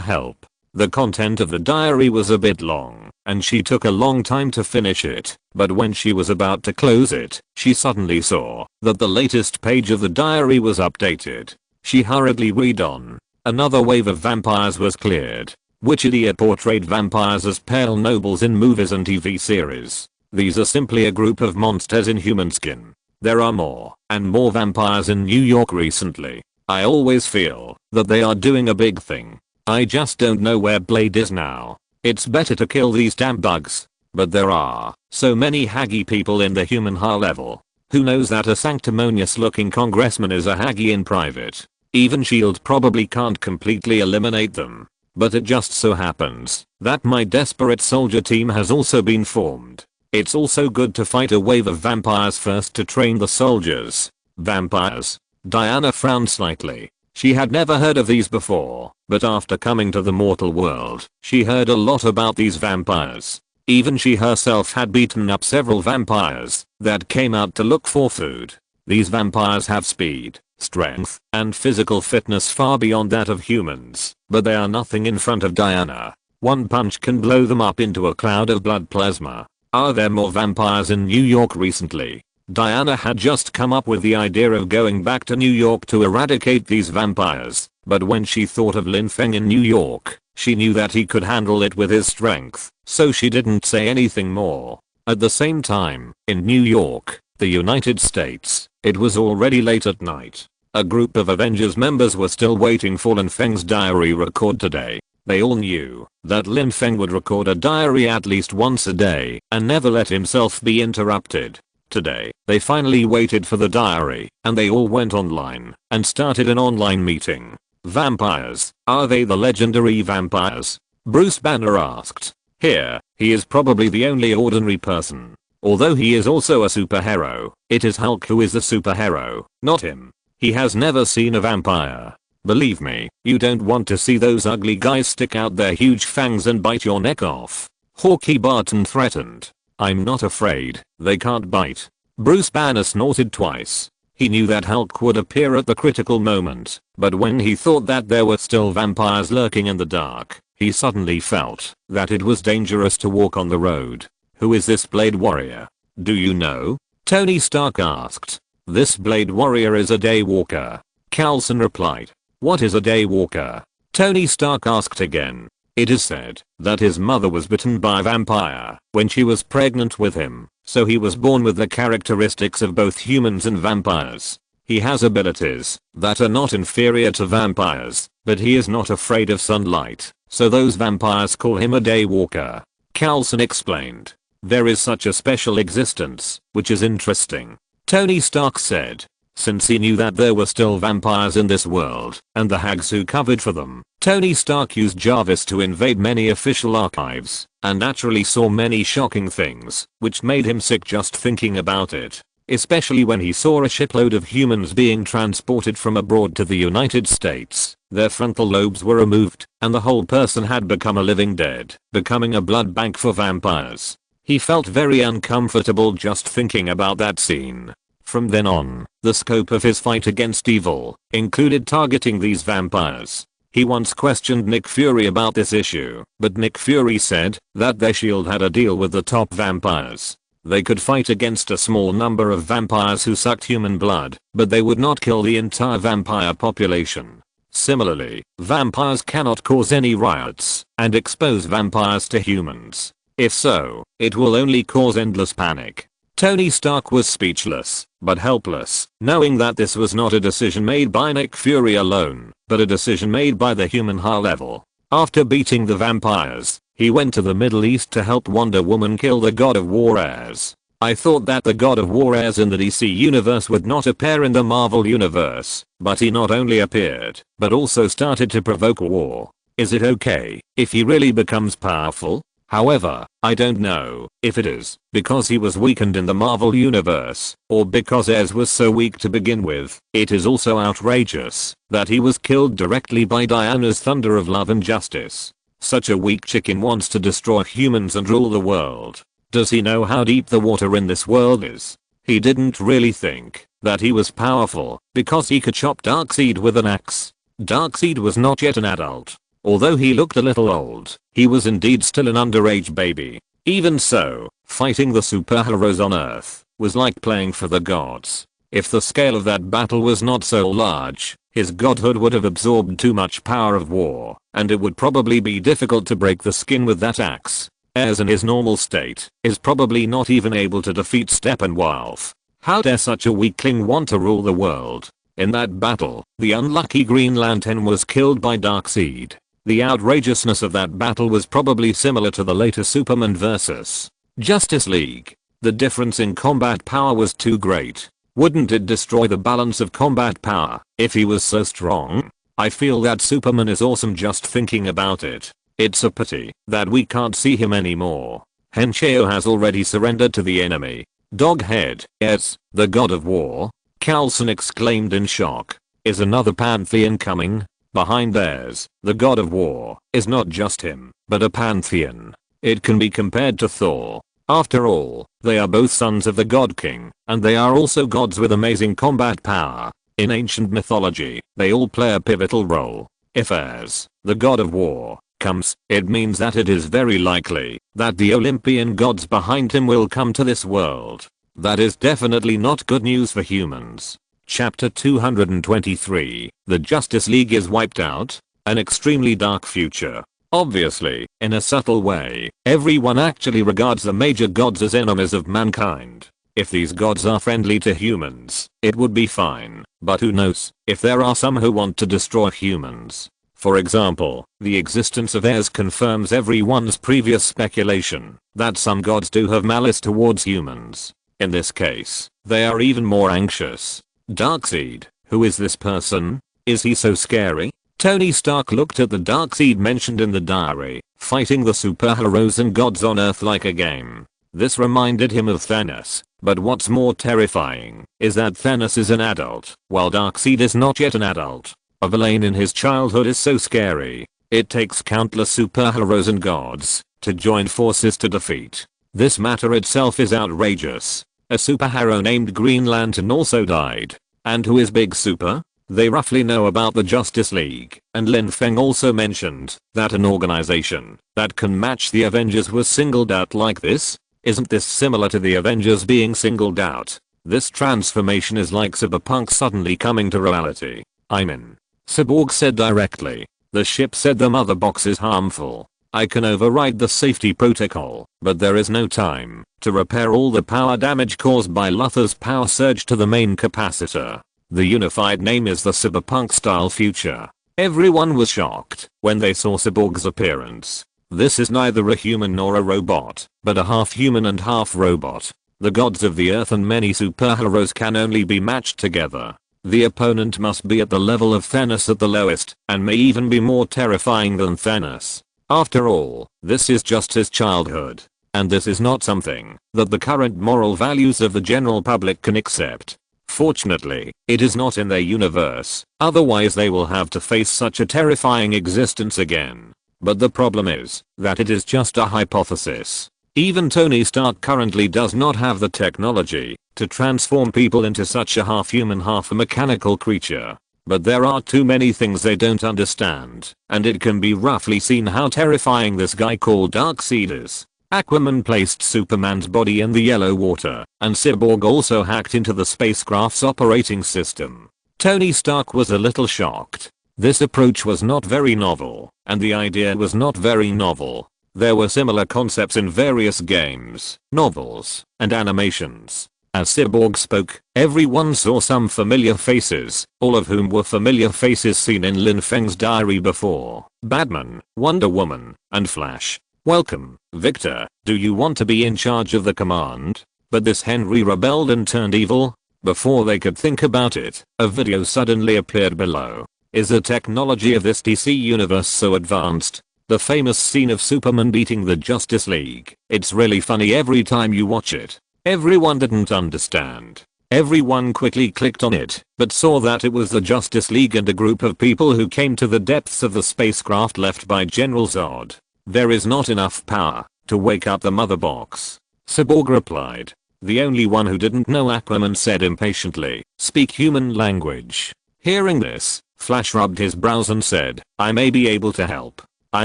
help. The content of the diary was a bit long, and she took a long time to finish it, but when she was about to close it, she suddenly saw that the latest page of the diary was updated. She hurriedly read on. Another wave of vampires was cleared. Which idiot portrayed vampires as pale nobles in movies and TV series? These are simply a group of monsters in human skin. There are more and more vampires in New York recently. I always feel that they are doing a big thing. I just don't know where Blade is now. It's better to kill these damn bugs. But there are so many haggy people in the human high level. Who knows that a sanctimonious looking congressman is a haggy in private? Even SHIELD probably can't completely eliminate them. But it just so happens that my desperate soldier team has also been formed. It's also good to fight a wave of vampires first to train the soldiers. Vampires? Diana frowned slightly. She had never heard of these before, but after coming to the mortal world, she heard a lot about these vampires. Even she herself had beaten up several vampires that came out to look for food. These vampires have speed, strength, and physical fitness far beyond that of humans, but they are nothing in front of Diana. One punch can blow them up into a cloud of blood plasma. Are there more vampires in New York recently? Diana had just come up with the idea of going back to New York to eradicate these vampires, but when she thought of Lin Feng in New York, she knew that he could handle it with his strength, so she didn't say anything more. At the same time, in New York, the United States, it was already late at night. A group of Avengers members were still waiting for Lin Feng's diary record today. They all knew that Lin Feng would record a diary at least once a day and never let himself be interrupted. Today, they finally waited for the diary, and they all went online and started an online meeting. Vampires, are they the legendary vampires? Bruce Banner asked. Here, he is probably the only ordinary person. Although he is also a superhero, it is Hulk who is the superhero, not him. He has never seen a vampire. Believe me, you don't want to see those ugly guys stick out their huge fangs and bite your neck off. Hawkeye Barton threatened. I'm not afraid, they can't bite. Bruce Banner snorted twice. He knew that Hulk would appear at the critical moment, but when he thought that there were still vampires lurking in the dark, he suddenly felt that it was dangerous to walk on the road. Who is this Blade Warrior? Do you know? Tony Stark asked. This Blade Warrior is a Daywalker. Coulson replied. What is a Daywalker? Tony Stark asked again. It is said that his mother was bitten by a vampire when she was pregnant with him, so he was born with the characteristics of both humans and vampires. He has abilities that are not inferior to vampires, but he is not afraid of sunlight, so those vampires call him a Daywalker. Coulson explained. There is such a special existence, which is interesting. Tony Stark said. Since he knew that there were still vampires in this world, and the hags who covered for them, Tony Stark used Jarvis to invade many official archives, and naturally saw many shocking things, which made him sick just thinking about it. Especially when he saw a shipload of humans being transported from abroad to the United States. Their frontal lobes were removed, and the whole person had become a living dead, becoming a blood bank for vampires. He felt very uncomfortable just thinking about that scene. From then on, the scope of his fight against evil included targeting these vampires. He once questioned Nick Fury about this issue, but Nick Fury said that their SHIELD had a deal with the top vampires. They could fight against a small number of vampires who sucked human blood, but they would not kill the entire vampire population. Similarly, vampires cannot cause any riots and expose vampires to humans. If so, it will only cause endless panic. Tony Stark was speechless, but helpless, knowing that this was not a decision made by Nick Fury alone, but a decision made by the human high level. After beating the vampires, he went to the Middle East to help Wonder Woman kill the God of War heirs. I thought that the God of War heirs in the DC universe would not appear in the Marvel universe, but he not only appeared, but also started to provoke war. Is it okay if he really becomes powerful? However, I don't know if it is because he was weakened in the Marvel universe, or because Ares was so weak to begin with. It is also outrageous that he was killed directly by Diana's thunder of love and justice. Such a weak chicken wants to destroy humans and rule the world. Does he know how deep the water in this world is? He didn't really think that he was powerful because he could chop Darkseid with an axe. Darkseid was not yet an adult. Although he looked a little old, he was indeed still an underage baby. Even so, fighting the superheroes on Earth was like playing for the gods. If the scale of that battle was not so large, his godhood would have absorbed too much power of war, and it would probably be difficult to break the skin with that axe. Ares in his normal state is probably not even able to defeat Steppenwolf. How dare such a weakling want to rule the world? In that battle, the unlucky Green Lantern was killed by Darkseid. The outrageousness of that battle was probably similar to the later Superman vs. Justice League. The difference in combat power was too great. Wouldn't it destroy the balance of combat power if he was so strong? I feel that Superman is awesome just thinking about it. It's a pity that we can't see him anymore. Hencheo has already surrendered to the enemy. Doghead, yes, the god of war? Coulson exclaimed in shock. Is another pantheon coming? Behind theirs, the god of war, is not just him, but a pantheon. It can be compared to Thor. After all, they are both sons of the God King, and they are also gods with amazing combat power. In ancient mythology, they all play a pivotal role. If Ares, the god of war, comes, it means that it is very likely that the Olympian gods behind him will come to this world. That is definitely not good news for humans. Chapter 223, The Justice League is wiped out? An extremely dark future. Obviously, in a subtle way, everyone actually regards the major gods as enemies of mankind. If these gods are friendly to humans, it would be fine, but who knows if there are some who want to destroy humans. For example, the existence of Ares confirms everyone's previous speculation that some gods do have malice towards humans. In this case, they are even more anxious. Darkseid, who is this person? Is he so scary? Tony Stark looked at the Darkseid mentioned in the diary, fighting the superheroes and gods on Earth like a game. This reminded him of Thanos, but what's more terrifying is that Thanos is an adult, while Darkseid is not yet an adult. A villain in his childhood is so scary. It takes countless superheroes and gods to join forces to defeat. This matter itself is outrageous. A superhero named Green Lantern also died. And who is Big Super? They roughly know about the Justice League, and Lin Feng also mentioned that an organization that can match the Avengers was singled out like this. Isn't this similar to the Avengers being singled out? This transformation is like cyberpunk suddenly coming to reality. I'm in. Cyborg said directly. The ship said the mother box is harmful. I can override the safety protocol, but there is no time to repair all the power damage caused by Luthor's power surge to the main capacitor. The unified name is the cyberpunk style future. Everyone was shocked when they saw Cyborg's appearance. This is neither a human nor a robot, but a half human and half robot. The gods of the earth and many superheroes can only be matched together. The opponent must be at the level of Thanos at the lowest, and may even be more terrifying than Thanos. After all, this is just his childhood. And this is not something that the current moral values of the general public can accept. Fortunately, it is not in their universe, otherwise they will have to face such a terrifying existence again. But the problem is that it is just a hypothesis. Even Tony Stark currently does not have the technology to transform people into such a half-human half-mechanical creature. But there are too many things they don't understand, and it can be roughly seen how terrifying this guy called Darkseid is. Aquaman placed Superman's body in the yellow water, and Cyborg also hacked into the spacecraft's operating system. Tony Stark was a little shocked. This approach was not very novel, and the idea was not very novel. There were similar concepts in various games, novels, and animations. As Cyborg spoke, everyone saw some familiar faces, all of whom were familiar faces seen in Lin Feng's diary before. Batman, Wonder Woman, and Flash. Welcome, Victor. Do you want to be in charge of the command? But this Henry rebelled and turned evil? Before they could think about it, a video suddenly appeared below. Is the technology of this DC universe so advanced? The famous scene of Superman beating the Justice League. It's really funny every time you watch it. Everyone didn't understand. Everyone quickly clicked on it, but saw that it was the Justice League and a group of people who came to the depths of the spacecraft left by General Zod. There is not enough power to wake up the mother box. Cyborg replied. The only one who didn't know, Aquaman said impatiently. Speak human language. Hearing this, Flash rubbed his brows and said, I may be able to help. I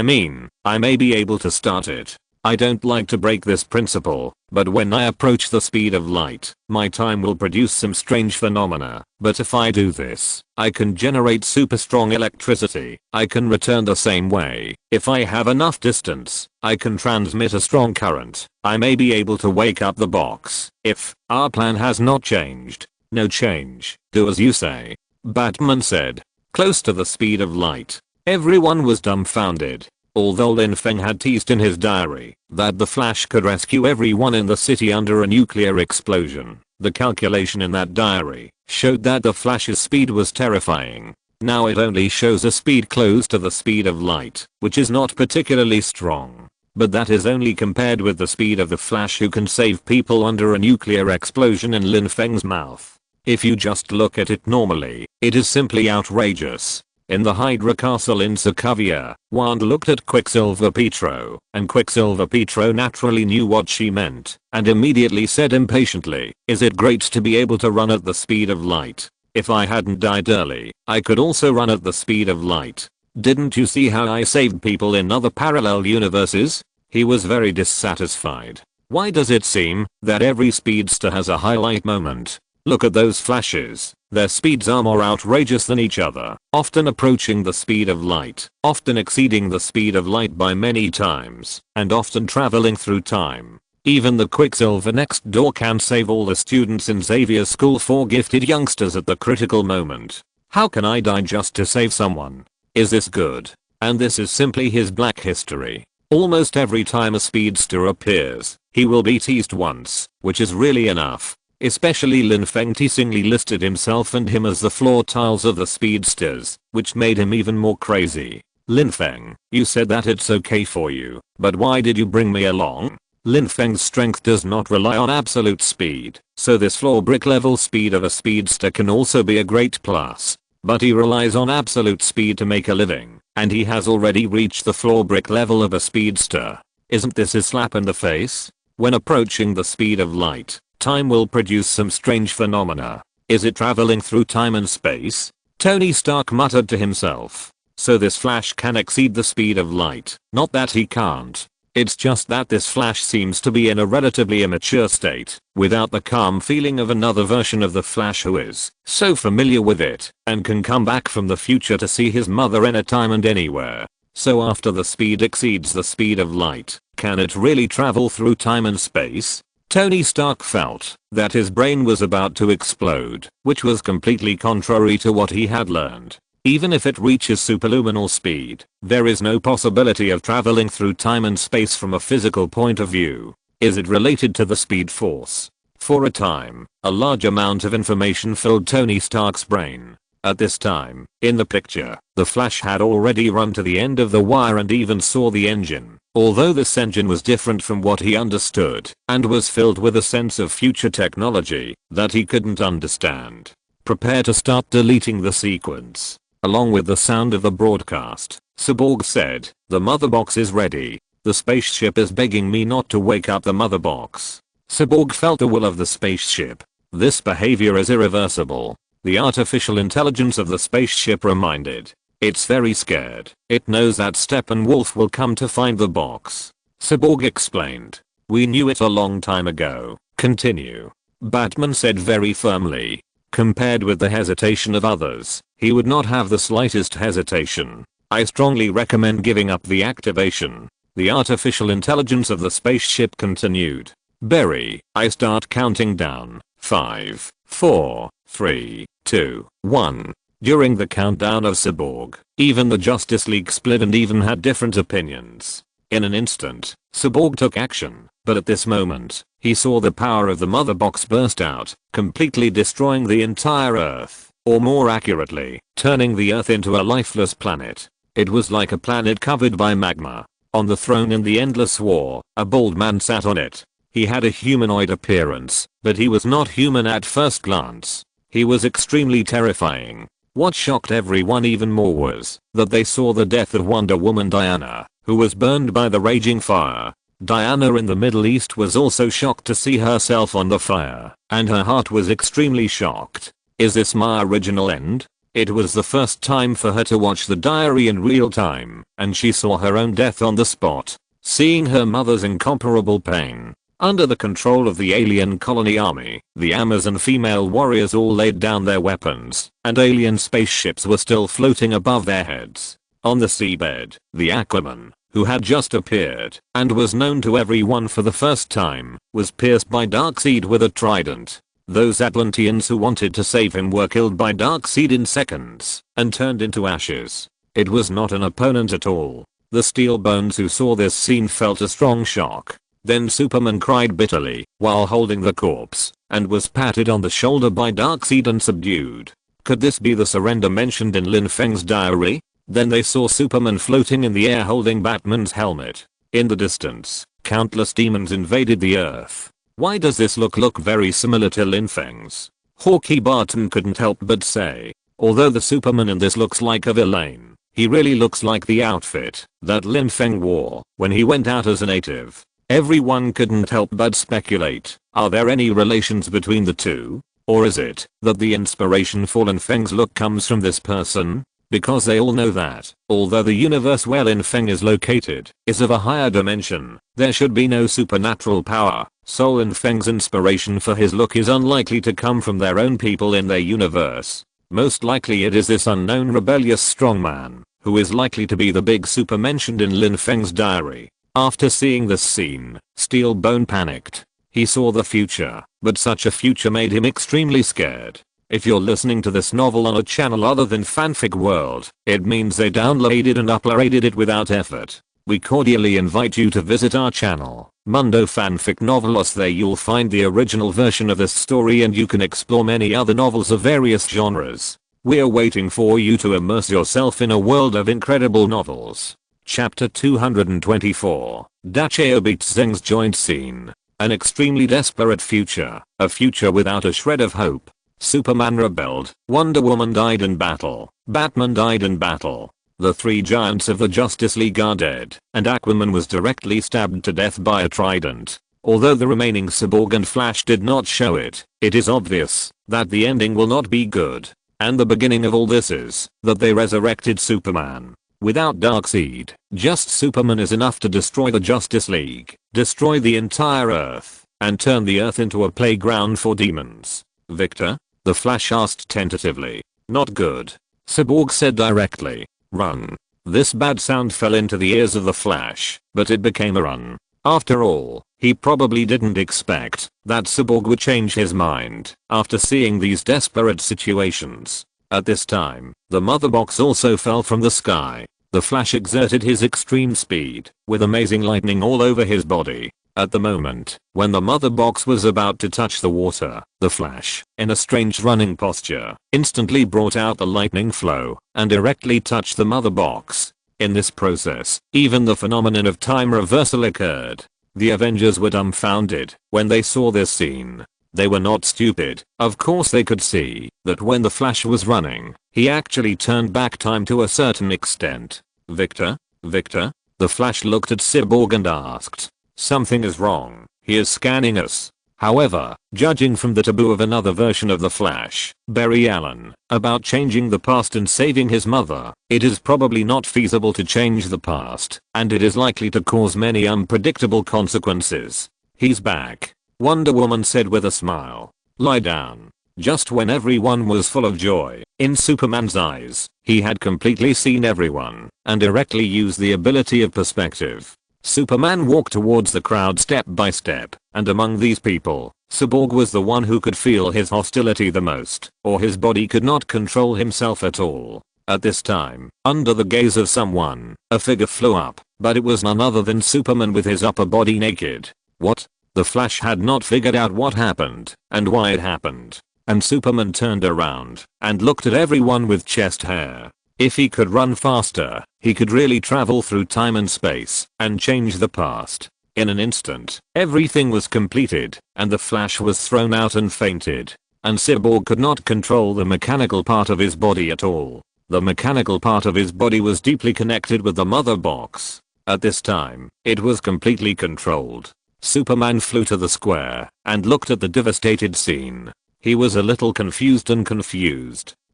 may be able to start it. I don't like to break this principle, but when I approach the speed of light, my time will produce some strange phenomena. But if I do this, I can generate super strong electricity. I can return the same way. If I have enough distance, I can transmit a strong current. I may be able to wake up the box. If our plan has not changed, no change. Do as you say. Batman said. Close to the speed of light. Everyone was dumbfounded. Although Lin Feng had teased in his diary that the Flash could rescue everyone in the city under a nuclear explosion, the calculation in that diary showed that the Flash's speed was terrifying. Now it only shows a speed close to the speed of light, which is not particularly strong. But that is only compared with the speed of the Flash, who can save people under a nuclear explosion in Lin Feng's mouth. If you just look at it normally, it is simply outrageous. In the Hydra Castle in Sokovia, Wanda looked at Quicksilver Pietro, and Quicksilver Pietro naturally knew what she meant, and immediately said impatiently, is it great to be able to run at the speed of light? If I hadn't died early, I could also run at the speed of light. Didn't you see how I saved people in other parallel universes? He was very dissatisfied. Why does it seem that every speedster has a highlight moment? Look at those flashes. Their speeds are more outrageous than each other, often approaching the speed of light, often exceeding the speed of light by many times, and often traveling through time. Even the Quicksilver next door can save all the students in Xavier's school for gifted youngsters at the critical moment. How can I die just to save someone? Is this good? And this is simply his black history. Almost every time a speedster appears, he will be teased once, which is really enough. Especially Lin Feng teasingly listed himself and him as the floor tiles of the speedsters, which made him even more crazy. Lin Feng, you said that it's okay for you, but why did you bring me along? Lin Feng's strength does not rely on absolute speed, so this floor brick level speed of a speedster can also be a great plus. But he relies on absolute speed to make a living, and he has already reached the floor brick level of a speedster. Isn't this a slap in the face? When approaching the speed of light, time will produce some strange phenomena. Is it traveling through time and space? Tony Stark muttered to himself. So this Flash can exceed the speed of light. Not that he can't. It's just that this Flash seems to be in a relatively immature state, without the calm feeling of another version of the Flash who is so familiar with it, and can come back from the future to see his mother anytime and anywhere. So after the speed exceeds the speed of light, can it really travel through time and space? Tony Stark felt that his brain was about to explode, which was completely contrary to what he had learned. Even if it reaches superluminal speed, there is no possibility of traveling through time and space from a physical point of view. Is it related to the speed force? For a time, a large amount of information filled Tony Stark's brain. At this time, in the picture, the Flash had already run to the end of the wire and even saw the engine. Although this engine was different from what he understood, and was filled with a sense of future technology that he couldn't understand. Prepare to start deleting the sequence. Along with the sound of the broadcast, Cyborg said, the mother box is ready. The spaceship is begging me not to wake up the mother box. Cyborg felt the will of the spaceship. This behavior is irreversible. The artificial intelligence of the spaceship reminded. It's very scared. It knows that Steppenwolf will come to find the box. Cyborg explained. "We knew it a long time ago." Continue. Batman said very firmly. Compared with the hesitation of others, he would not have the slightest hesitation. "I strongly recommend giving up the activation." The artificial intelligence of the spaceship continued. "Berry, I start counting down. 5, 4, 3, 2, 1. During the countdown of Cyborg, even the Justice League split and even had different opinions. In an instant, Cyborg took action, but at this moment, he saw the power of the mother box burst out, completely destroying the entire Earth, or more accurately, turning the Earth into a lifeless planet. It was like a planet covered by magma. On the throne in the Endless War, a bald man sat on it. He had a humanoid appearance, but he was not human at first glance. He was extremely terrifying. What shocked everyone even more was that they saw the death of Wonder Woman Diana, who was burned by the raging fire. Diana in the Middle East was also shocked to see herself on the fire, and her heart was extremely shocked. Is this my original end? It was the first time for her to watch the diary in real time, and she saw her own death on the spot. Seeing her mother's incomparable pain. Under the control of the alien colony army, the Amazon female warriors all laid down their weapons, and alien spaceships were still floating above their heads. On the seabed, the Aquaman, who had just appeared, and was known to everyone for the first time, was pierced by Darkseid with a trident. Those Atlanteans who wanted to save him were killed by Darkseid in seconds, and turned into ashes. It was not an opponent at all. The Steel Bones who saw this scene felt a strong shock. Then Superman cried bitterly while holding the corpse and was patted on the shoulder by Darkseid and subdued. Could this be the surrender mentioned in Lin Feng's diary? Then they saw Superman floating in the air holding Batman's helmet. In the distance, countless demons invaded the Earth. Why does this look very similar to Lin Feng's? Hawkeye Barton couldn't help but say. Although the Superman in this looks like a villain, he really looks like the outfit that Lin Feng wore when he went out as a native. Everyone couldn't help but speculate, are there any relations between the two? Or is it that the inspiration for Lin Feng's look comes from this person? Because they all know that, although the universe where Lin Feng is located is of a higher dimension, there should be no supernatural power, so Lin Feng's inspiration for his look is unlikely to come from their own people in their universe. Most likely it is this unknown rebellious strongman, who is likely to be the big super mentioned in Lin Feng's diary. After seeing this scene, Steel Bone panicked. He saw the future, but such a future made him extremely scared. If you're listening to this novel on a channel other than Fanfic World, it means they downloaded and uploaded it without effort. We cordially invite you to visit our channel, Mundo Fanfic Novelos. There you'll find the original version of this story and you can explore many other novels of various genres. We're waiting for you to immerse yourself in a world of incredible novels. Chapter 224, Dacheo beats Zeng's joint scene. An extremely desperate future, a future without a shred of hope. Superman rebelled, Wonder Woman died in battle, Batman died in battle. The three giants of the Justice League are dead, and Aquaman was directly stabbed to death by a trident. Although the remaining Cyborg and Flash did not show it, it is obvious that the ending will not be good. And the beginning of all this is that they resurrected Superman. Without Darkseid, just Superman is enough to destroy the Justice League, destroy the entire Earth, and turn the Earth into a playground for demons. Victor? The Flash asked tentatively. Not good. Cyborg said directly. Run. This bad sound fell into the ears of the Flash, but it became a run. After all, he probably didn't expect that Cyborg would change his mind after seeing these desperate situations. At this time, the mother box also fell from the sky. The Flash exerted his extreme speed, with amazing lightning all over his body. At the moment, when the mother box was about to touch the water, the Flash, in a strange running posture, instantly brought out the lightning flow, and directly touched the mother box. In this process, even the phenomenon of time reversal occurred. The Avengers were dumbfounded when they saw this scene. They were not stupid. Of course they could see that when the Flash was running, he actually turned back time to a certain extent. Victor? Victor? The Flash looked at Cyborg and asked. Something is wrong. He is scanning us. However, judging from the taboo of another version of the Flash, Barry Allen, about changing the past and saving his mother, it is probably not feasible to change the past, and it is likely to cause many unpredictable consequences. He's back, Wonder Woman said with a smile. Lie down. Just when everyone was full of joy, in Superman's eyes, he had completely seen everyone, and directly used the ability of perspective. Superman walked towards the crowd step by step, and among these people, Cyborg was the one who could feel his hostility the most, or his body could not control himself at all. At this time, under the gaze of someone, a figure flew up, but it was none other than Superman with his upper body naked. What? The Flash had not figured out what happened, and why it happened. And Superman turned around, and looked at everyone with chest hair. If he could run faster, he could really travel through time and space, and change the past. In an instant, everything was completed, and the Flash was thrown out and fainted. And Cyborg could not control the mechanical part of his body at all. The mechanical part of his body was deeply connected with the mother box. At this time, it was completely controlled. Superman flew to the square, and looked at the devastated scene. He was a little confused.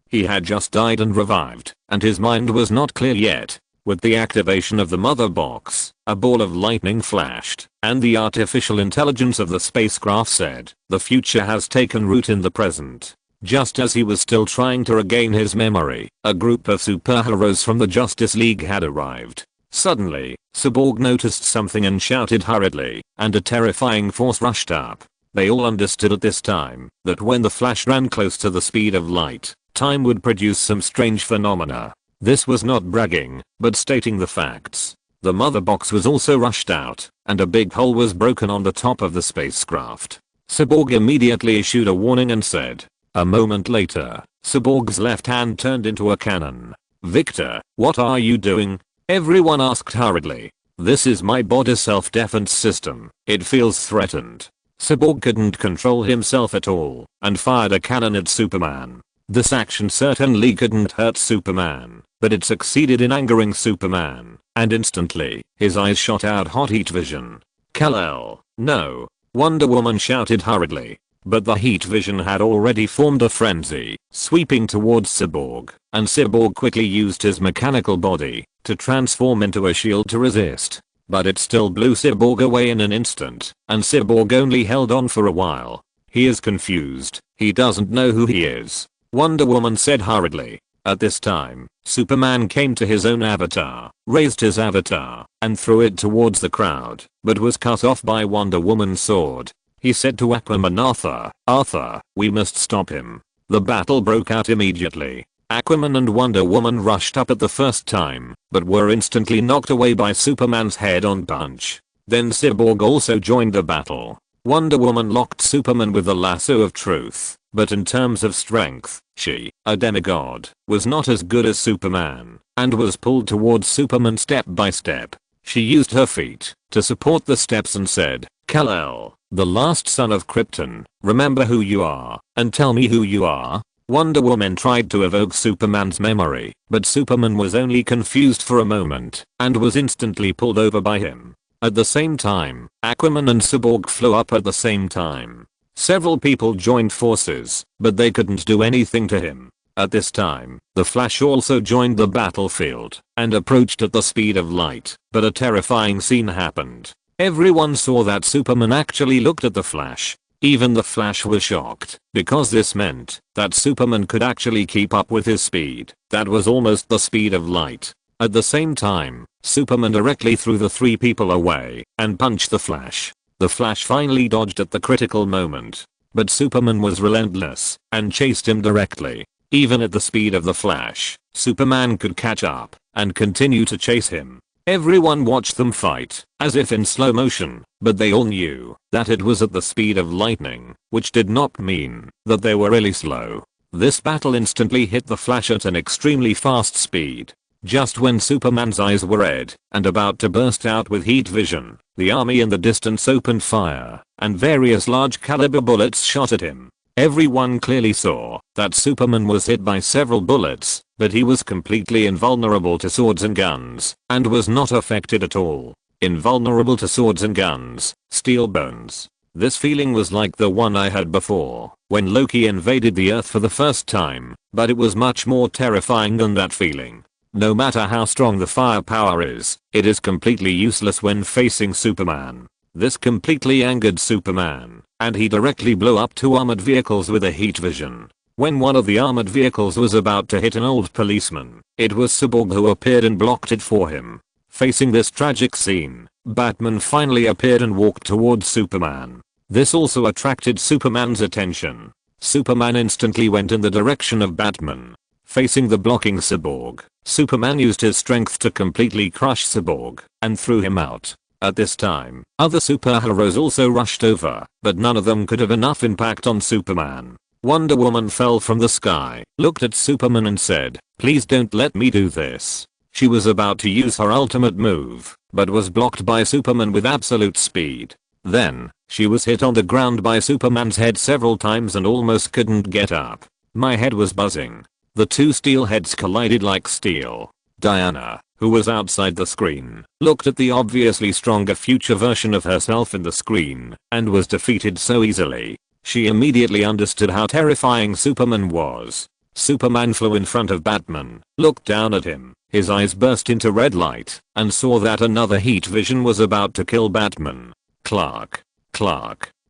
He had just died and revived, and his mind was not clear yet. With the activation of the mother box, a ball of lightning flashed, and the artificial intelligence of the spacecraft said, "The future has taken root in the present." Just as he was still trying to regain his memory, a group of superheroes from the Justice League had arrived. Suddenly, Cyborg noticed something and shouted hurriedly, and a terrifying force rushed up. They all understood at this time that when the Flash ran close to the speed of light, time would produce some strange phenomena. This was not bragging, but stating the facts. The mother box was also rushed out, and a big hole was broken on the top of the spacecraft. Cyborg immediately issued a warning and said. A moment later, Cyborg's left hand turned into a cannon. "Victor, what are you doing?" everyone asked hurriedly. "This is my body's self-defense system. It feels threatened." Cyborg couldn't control himself at all, and fired a cannon at Superman. This action certainly couldn't hurt Superman, but it succeeded in angering Superman, and instantly, his eyes shot out hot heat vision. "Kal-El, no!" Wonder Woman shouted hurriedly. But the heat vision had already formed a frenzy, sweeping towards Cyborg, and Cyborg quickly used his mechanical body to transform into a shield to resist. But it still blew Cyborg away in an instant, and Cyborg only held on for a while. "He is confused. He doesn't know who he is," Wonder Woman said hurriedly. At this time, Superman came to his own avatar, raised his avatar, and threw it towards the crowd, but was cut off by Wonder Woman's sword. He said to Aquaman, Arthur, we must stop him." The battle broke out immediately. Aquaman and Wonder Woman rushed up at the first time, but were instantly knocked away by Superman's head-on punch. Then Cyborg also joined the battle. Wonder Woman locked Superman with the lasso of truth, but in terms of strength, she, a demigod, was not as good as Superman, and was pulled towards Superman step by step. She used her feet to support the steps and said, "Kal-El, the last son of Krypton, remember who you are, and tell me who you are." Wonder Woman tried to evoke Superman's memory, but Superman was only confused for a moment, and was instantly pulled over by him. At the same time, Aquaman and Cyborg flew up at the same time. Several people joined forces, but they couldn't do anything to him. At this time, the Flash also joined the battlefield, and approached at the speed of light, but a terrifying scene happened. Everyone saw that Superman actually looked at the Flash. Even the Flash was shocked, because this meant that Superman could actually keep up with his speed. That was almost the speed of light. At the same time, Superman directly threw the three people away, and punched the Flash. The Flash finally dodged at the critical moment, but Superman was relentless, and chased him directly. Even at the speed of the Flash, Superman could catch up, and continue to chase him. Everyone watched them fight, as if in slow motion, but they all knew that it was at the speed of lightning, which did not mean that they were really slow. This battle instantly hit the Flash at an extremely fast speed. Just when Superman's eyes were red and about to burst out with heat vision, the army in the distance opened fire, and various large caliber bullets shot at him. Everyone clearly saw that Superman was hit by several bullets, but he was completely invulnerable to swords and guns, and was not affected at all. Invulnerable to swords and guns, steel bones. This feeling was like the one I had before, when Loki invaded the Earth for the first time, but it was much more terrifying than that feeling. No matter how strong the firepower is, it is completely useless when facing Superman. This completely angered Superman, and he directly blew up 2 armored vehicles with a heat vision. When one of the armored vehicles was about to hit an old policeman, it was Cyborg who appeared and blocked it for him. Facing this tragic scene, Batman finally appeared and walked towards Superman. This also attracted Superman's attention. Superman instantly went in the direction of Batman. Facing the blocking Cyborg, Superman used his strength to completely crush Cyborg and threw him out. At this time, other superheroes also rushed over, but none of them could have enough impact on Superman. Wonder Woman fell from the sky, looked at Superman and said, "Please don't let me do this." She was about to use her ultimate move, but was blocked by Superman with absolute speed. Then, she was hit on the ground by Superman's head several times and almost couldn't get up. My head was buzzing. The 2 steel heads collided like steel. Diana, who was outside the screen, looked at the obviously stronger future version of herself in the screen, and was defeated so easily. She immediately understood how terrifying Superman was. Superman flew in front of Batman, looked down at him, his eyes burst into red light, and saw that another heat vision was about to kill Batman. Clark.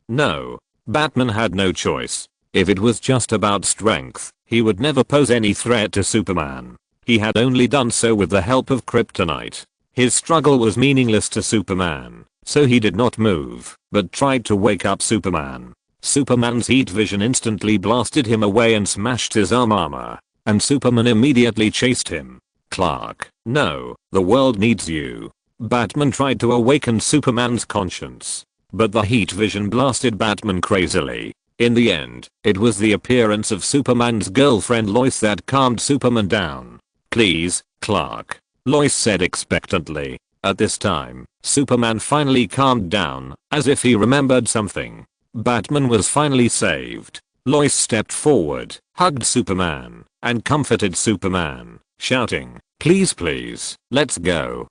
No. Batman had no choice. If it was just about strength, he would never pose any threat to Superman. He had only done so with the help of kryptonite. His struggle was meaningless to Superman, so he did not move, but tried to wake up Superman. Superman's heat vision instantly blasted him away and smashed his armor, and Superman immediately chased him. Clark, no, the world needs you. Batman tried to awaken Superman's conscience, but the heat vision blasted Batman crazily. In the end, it was the appearance of Superman's girlfriend Lois that calmed Superman down. "Please, Clark," Lois said expectantly. At this time, Superman finally calmed down, as if he remembered something. Batman was finally saved. Lois stepped forward, hugged Superman, and comforted Superman, shouting, "Please, let's go.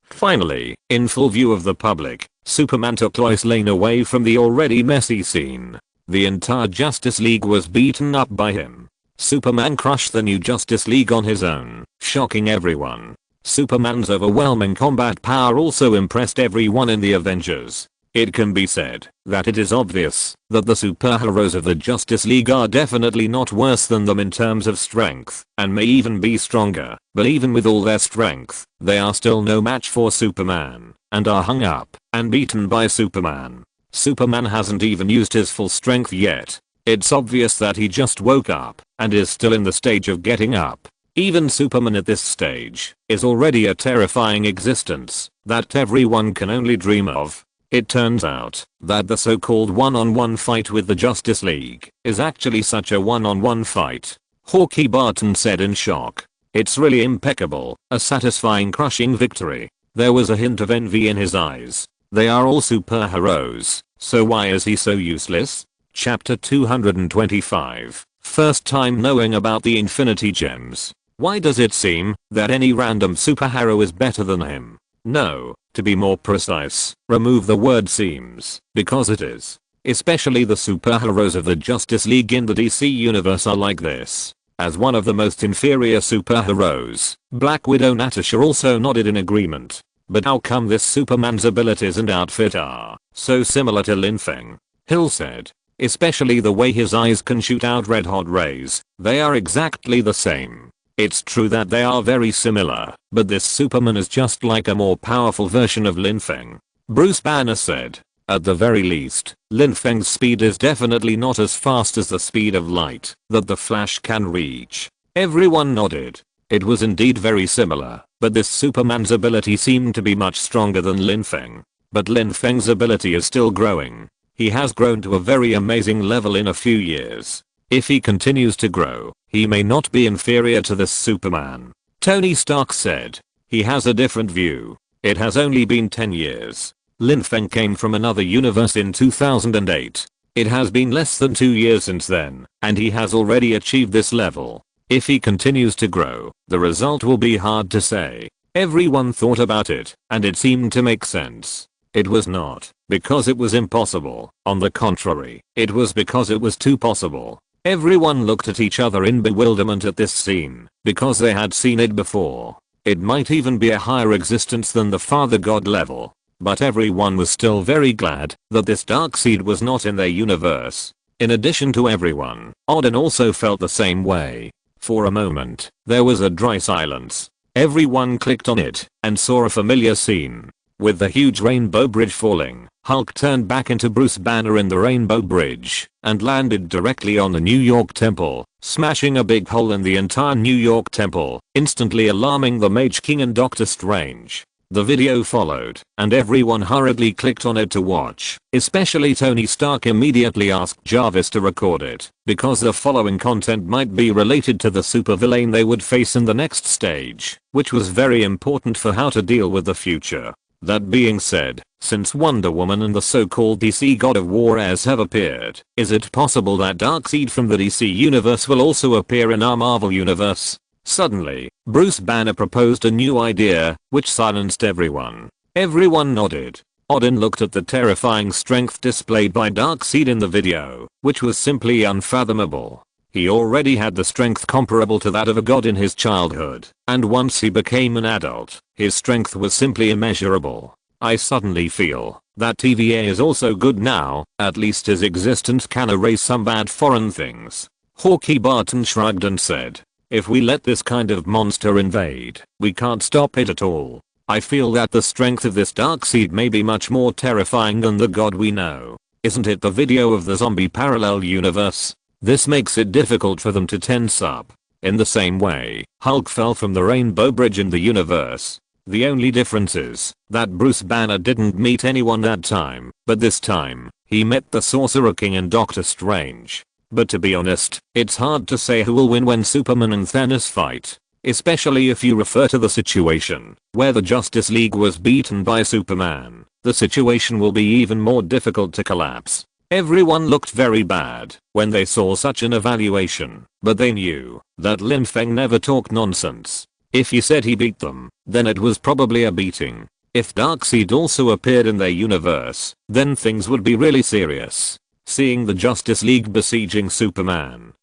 Finally, in full view of the public, Superman took Lois Lane away from the already messy scene. The entire Justice League was beaten up by him. Superman crushed the new Justice League on his own, shocking everyone. Superman's overwhelming combat power also impressed everyone in the Avengers. It can be said that it is obvious that the superheroes of the Justice League are definitely not worse than them in terms of strength, and may even be stronger, but even with all their strength, they are still no match for Superman, and are hung up and beaten by Superman. Superman hasn't even used his full strength yet. It's obvious that he just woke up and is still in the stage of getting up. Even Superman at this stage is already a terrifying existence that everyone can only dream of. It turns out that the so-called one-on-one fight with the Justice League is actually such a one-on-one fight. Hawkeye Barton said in shock. "It's really impeccable, a satisfying crushing victory." There was a hint of envy in his eyes. They are all superheroes, so why is he so useless? Chapter 225. First time knowing about the Infinity Gems. Why does it seem that any random superhero is better than him? No, to be more precise, remove the word seems, because it is. Especially the superheroes of the Justice League in the DC universe are like this. As one of the most inferior superheroes, Black Widow Natasha also nodded in agreement. But how come this Superman's abilities and outfit are so similar to Lin Feng? Hill said. Especially the way his eyes can shoot out red hot rays, they are exactly the same. It's true that they are very similar, but this Superman is just like a more powerful version of Lin Feng. Bruce Banner said. At the very least, Lin Feng's speed is definitely not as fast as the speed of light that the Flash can reach. Everyone nodded. It was indeed very similar, but this Superman's ability seemed to be much stronger than Lin Feng. But Lin Feng's ability is still growing. He has grown to a very amazing level in a few years. If he continues to grow, he may not be inferior to this Superman. Tony Stark said. He has a different view. It has only been 10 years. Lin Feng came from another universe in 2008. It has been less than 2 years since then, and he has already achieved this level. If he continues to grow, the result will be hard to say. Everyone thought about it, and it seemed to make sense. It was not because it was impossible. On the contrary, it was because it was too possible. Everyone looked at each other in bewilderment at this scene, because they had seen it before. It might even be a higher existence than the Father God level. But everyone was still very glad that this dark seed was not in their universe. In addition to everyone, Odin also felt the same way. For a moment, there was a dry silence. Everyone clicked on it and saw a familiar scene. With the huge rainbow bridge falling, Hulk turned back into Bruce Banner in the rainbow bridge and landed directly on the New York Temple, smashing a big hole in the entire New York Temple, instantly alarming the Mage King and Doctor Strange. The video followed, and everyone hurriedly clicked on it to watch. Especially Tony Stark immediately asked Jarvis to record it, because the following content might be related to the supervillain they would face in the next stage, which was very important for how to deal with the future. That being said, since Wonder Woman and the so-called DC God of War heirs have appeared, is it possible that Darkseid from the DC universe will also appear in our Marvel universe? Suddenly, Bruce Banner proposed a new idea, which silenced everyone. Everyone nodded. Odin looked at the terrifying strength displayed by Darkseid in the video, which was simply unfathomable. He already had the strength comparable to that of a god in his childhood, and once he became an adult, his strength was simply immeasurable. I suddenly feel that TVA is also good now, at least his existence can erase some bad foreign things. Hawkeye Barton shrugged and said, if we let this kind of monster invade, we can't stop it at all. I feel that the strength of this Darkseid may be much more terrifying than the god we know. Isn't it the video of the zombie parallel universe? This makes it difficult for them to tense up. In the same way, Hulk fell from the Rainbow Bridge in the universe. The only difference is that Bruce Banner didn't meet anyone that time, but this time, he met the Sorcerer King and Doctor Strange. But to be honest, it's hard to say who will win when Superman and Thanos fight. Especially if you refer to the situation where the Justice League was beaten by Superman. The situation will be even more difficult to collapse. Everyone looked very bad when they saw such an evaluation, but they knew that Lin Feng never talked nonsense. If he said he beat them, then it was probably a beating. If Darkseid also appeared in their universe, then things would be really serious. Seeing the Justice League besieging Superman.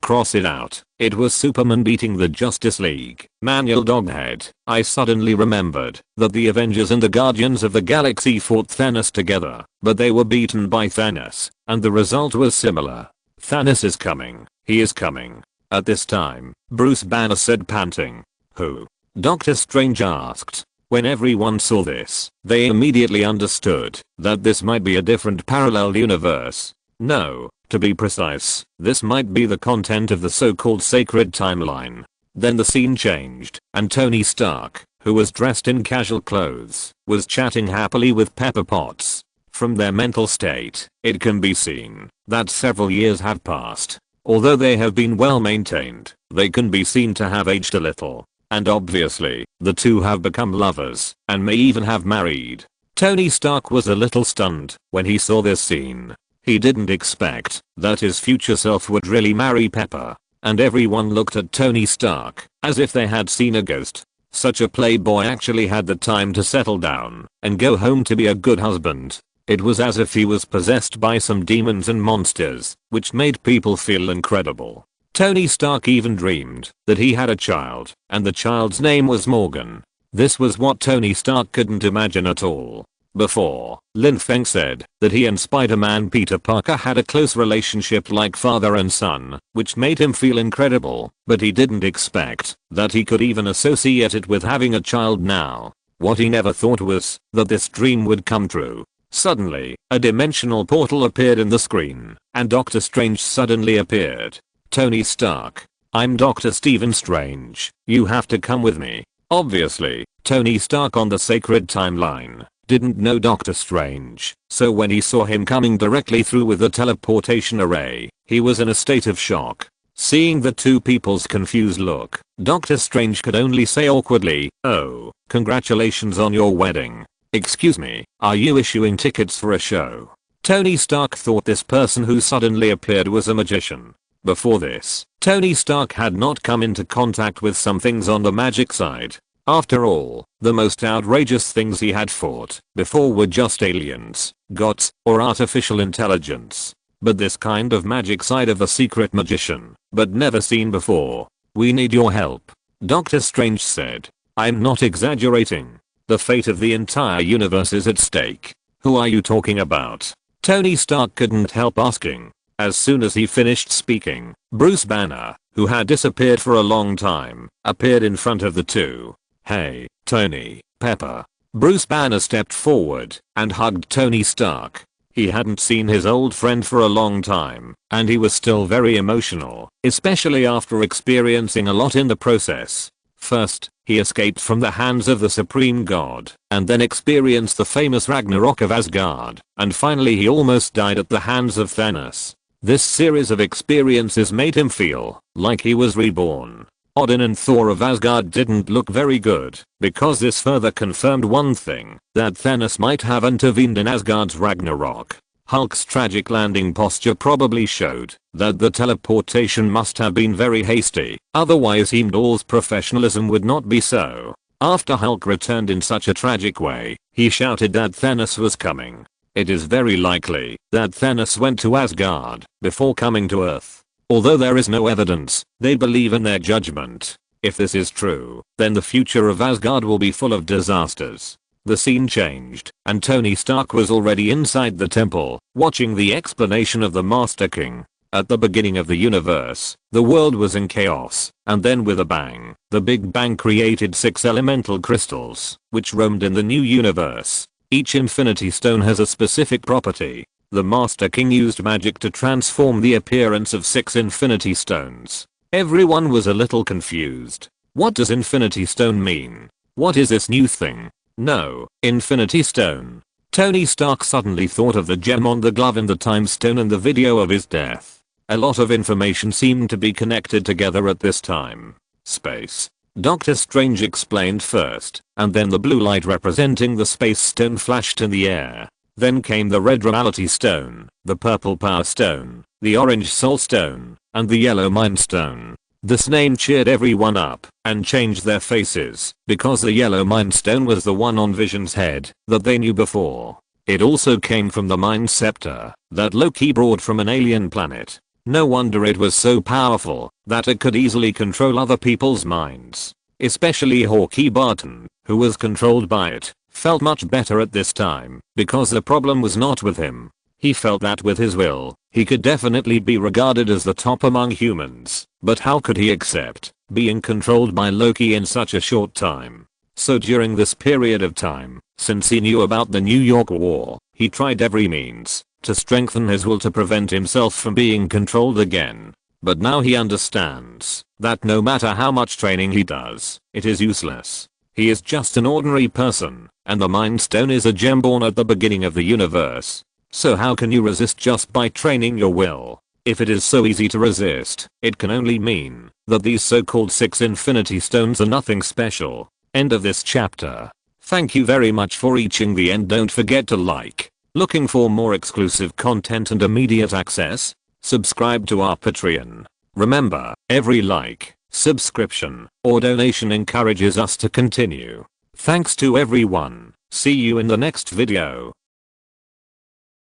Cross it out. It was Superman beating the Justice League. Manuel Doghead. I suddenly remembered that the Avengers and the Guardians of the Galaxy fought Thanos together, but they were beaten by Thanos, and the result was similar. Thanos is coming. He is coming. At this time, Bruce Banner said, panting. Who? Doctor Strange asked. When everyone saw this, they immediately understood that this might be a different parallel universe. No, to be precise, this might be the content of the so-called sacred timeline. Then the scene changed, and Tony Stark, who was dressed in casual clothes, was chatting happily with Pepper Potts. From their mental state, it can be seen that several years have passed. Although they have been well maintained, they can be seen to have aged a little. And obviously, the two have become lovers, and may even have married. Tony Stark was a little stunned when he saw this scene. He didn't expect that his future self would really marry Pepper, and everyone looked at Tony Stark as if they had seen a ghost. Such a playboy actually had the time to settle down and go home to be a good husband. It was as if he was possessed by some demons and monsters, which made people feel incredible. Tony Stark even dreamed that he had a child, and the child's name was Morgan. This was what Tony Stark couldn't imagine at all. Before, Lin Feng said that he and Spider-Man Peter Parker had a close relationship like father and son, which made him feel incredible, but he didn't expect that he could even associate it with having a child now. What he never thought was that this dream would come true. Suddenly, a dimensional portal appeared in the screen, and Doctor Strange suddenly appeared. Tony Stark. I'm Dr. Stephen Strange. You have to come with me. Obviously, Tony Stark on the sacred timeline didn't know Doctor Strange, so when he saw him coming directly through with the teleportation array, he was in a state of shock. Seeing the two people's confused look, Doctor Strange could only say awkwardly, "Oh, congratulations on your wedding. Excuse me, are you issuing tickets for a show?" Tony Stark thought this person who suddenly appeared was a magician. Before this, Tony Stark had not come into contact with some things on the magic side. After all, the most outrageous things he had fought before were just aliens, gods, or artificial intelligence. But this kind of magic side of a secret magician, but never seen before. We need your help. Doctor Strange said. I'm not exaggerating. The fate of the entire universe is at stake. Who are you talking about? Tony Stark couldn't help asking. As soon as he finished speaking, Bruce Banner, who had disappeared for a long time, appeared in front of the two. Hey, Tony, Pepper. Bruce Banner stepped forward and hugged Tony Stark. He hadn't seen his old friend for a long time, and he was still very emotional, especially after experiencing a lot in the process. First, he escaped from the hands of the Supreme God, and then experienced the famous Ragnarok of Asgard, and finally he almost died at the hands of Thanos. This series of experiences made him feel like he was reborn. Odin and Thor of Asgard didn't look very good, because this further confirmed one thing, that Thanos might have intervened in Asgard's Ragnarok. Hulk's tragic landing posture probably showed that the teleportation must have been very hasty, otherwise Heimdall's professionalism would not be so. After Hulk returned in such a tragic way, he shouted that Thanos was coming. It is very likely that Thanos went to Asgard before coming to Earth. Although there is no evidence, they believe in their judgment. If this is true, then the future of Asgard will be full of disasters. The scene changed, and Tony Stark was already inside the temple, watching the explanation of the Master King. At the beginning of the universe, the world was in chaos, and then with a bang, the Big Bang created 6 elemental crystals, which roamed in the new universe. Each Infinity Stone has a specific property. The Master King used magic to transform the appearance of 6 Infinity Stones. Everyone was a little confused. What does Infinity Stone mean? What is this new thing? No, Infinity Stone. Tony Stark suddenly thought of the gem on the glove and the time stone and the video of his death. A lot of information seemed to be connected together at this time. Space. Doctor Strange explained first, and then the blue light representing the space stone flashed in the air. Then came the red reality stone, the purple power stone, the orange soul stone, and the yellow mind stone. This name cheered everyone up and changed their faces, because the yellow mind stone was the one on Vision's head that they knew before. It also came from the mind scepter that Loki brought from an alien planet. No wonder it was so powerful that it could easily control other people's minds. Especially Hawkeye Barton, who was controlled by it, felt much better at this time, because the problem was not with him. He felt that with his will, he could definitely be regarded as the top among humans, but how could he accept being controlled by Loki in such a short time? So during this period of time, since he knew about the New York War, he tried every means to strengthen his will to prevent himself from being controlled again. But now he understands that no matter how much training he does, it is useless. He is just an ordinary person, and the Mind Stone is a gem born at the beginning of the universe. So how can you resist just by training your will? If it is so easy to resist, it can only mean that these so-called 6 Infinity Stones are nothing special. End of this chapter. Thank you very much for reaching the end. Don't forget to like. Looking for more exclusive content and immediate access? Subscribe to our Patreon. Remember, every like, subscription, or donation encourages us to continue. Thanks to everyone. See you in the next video.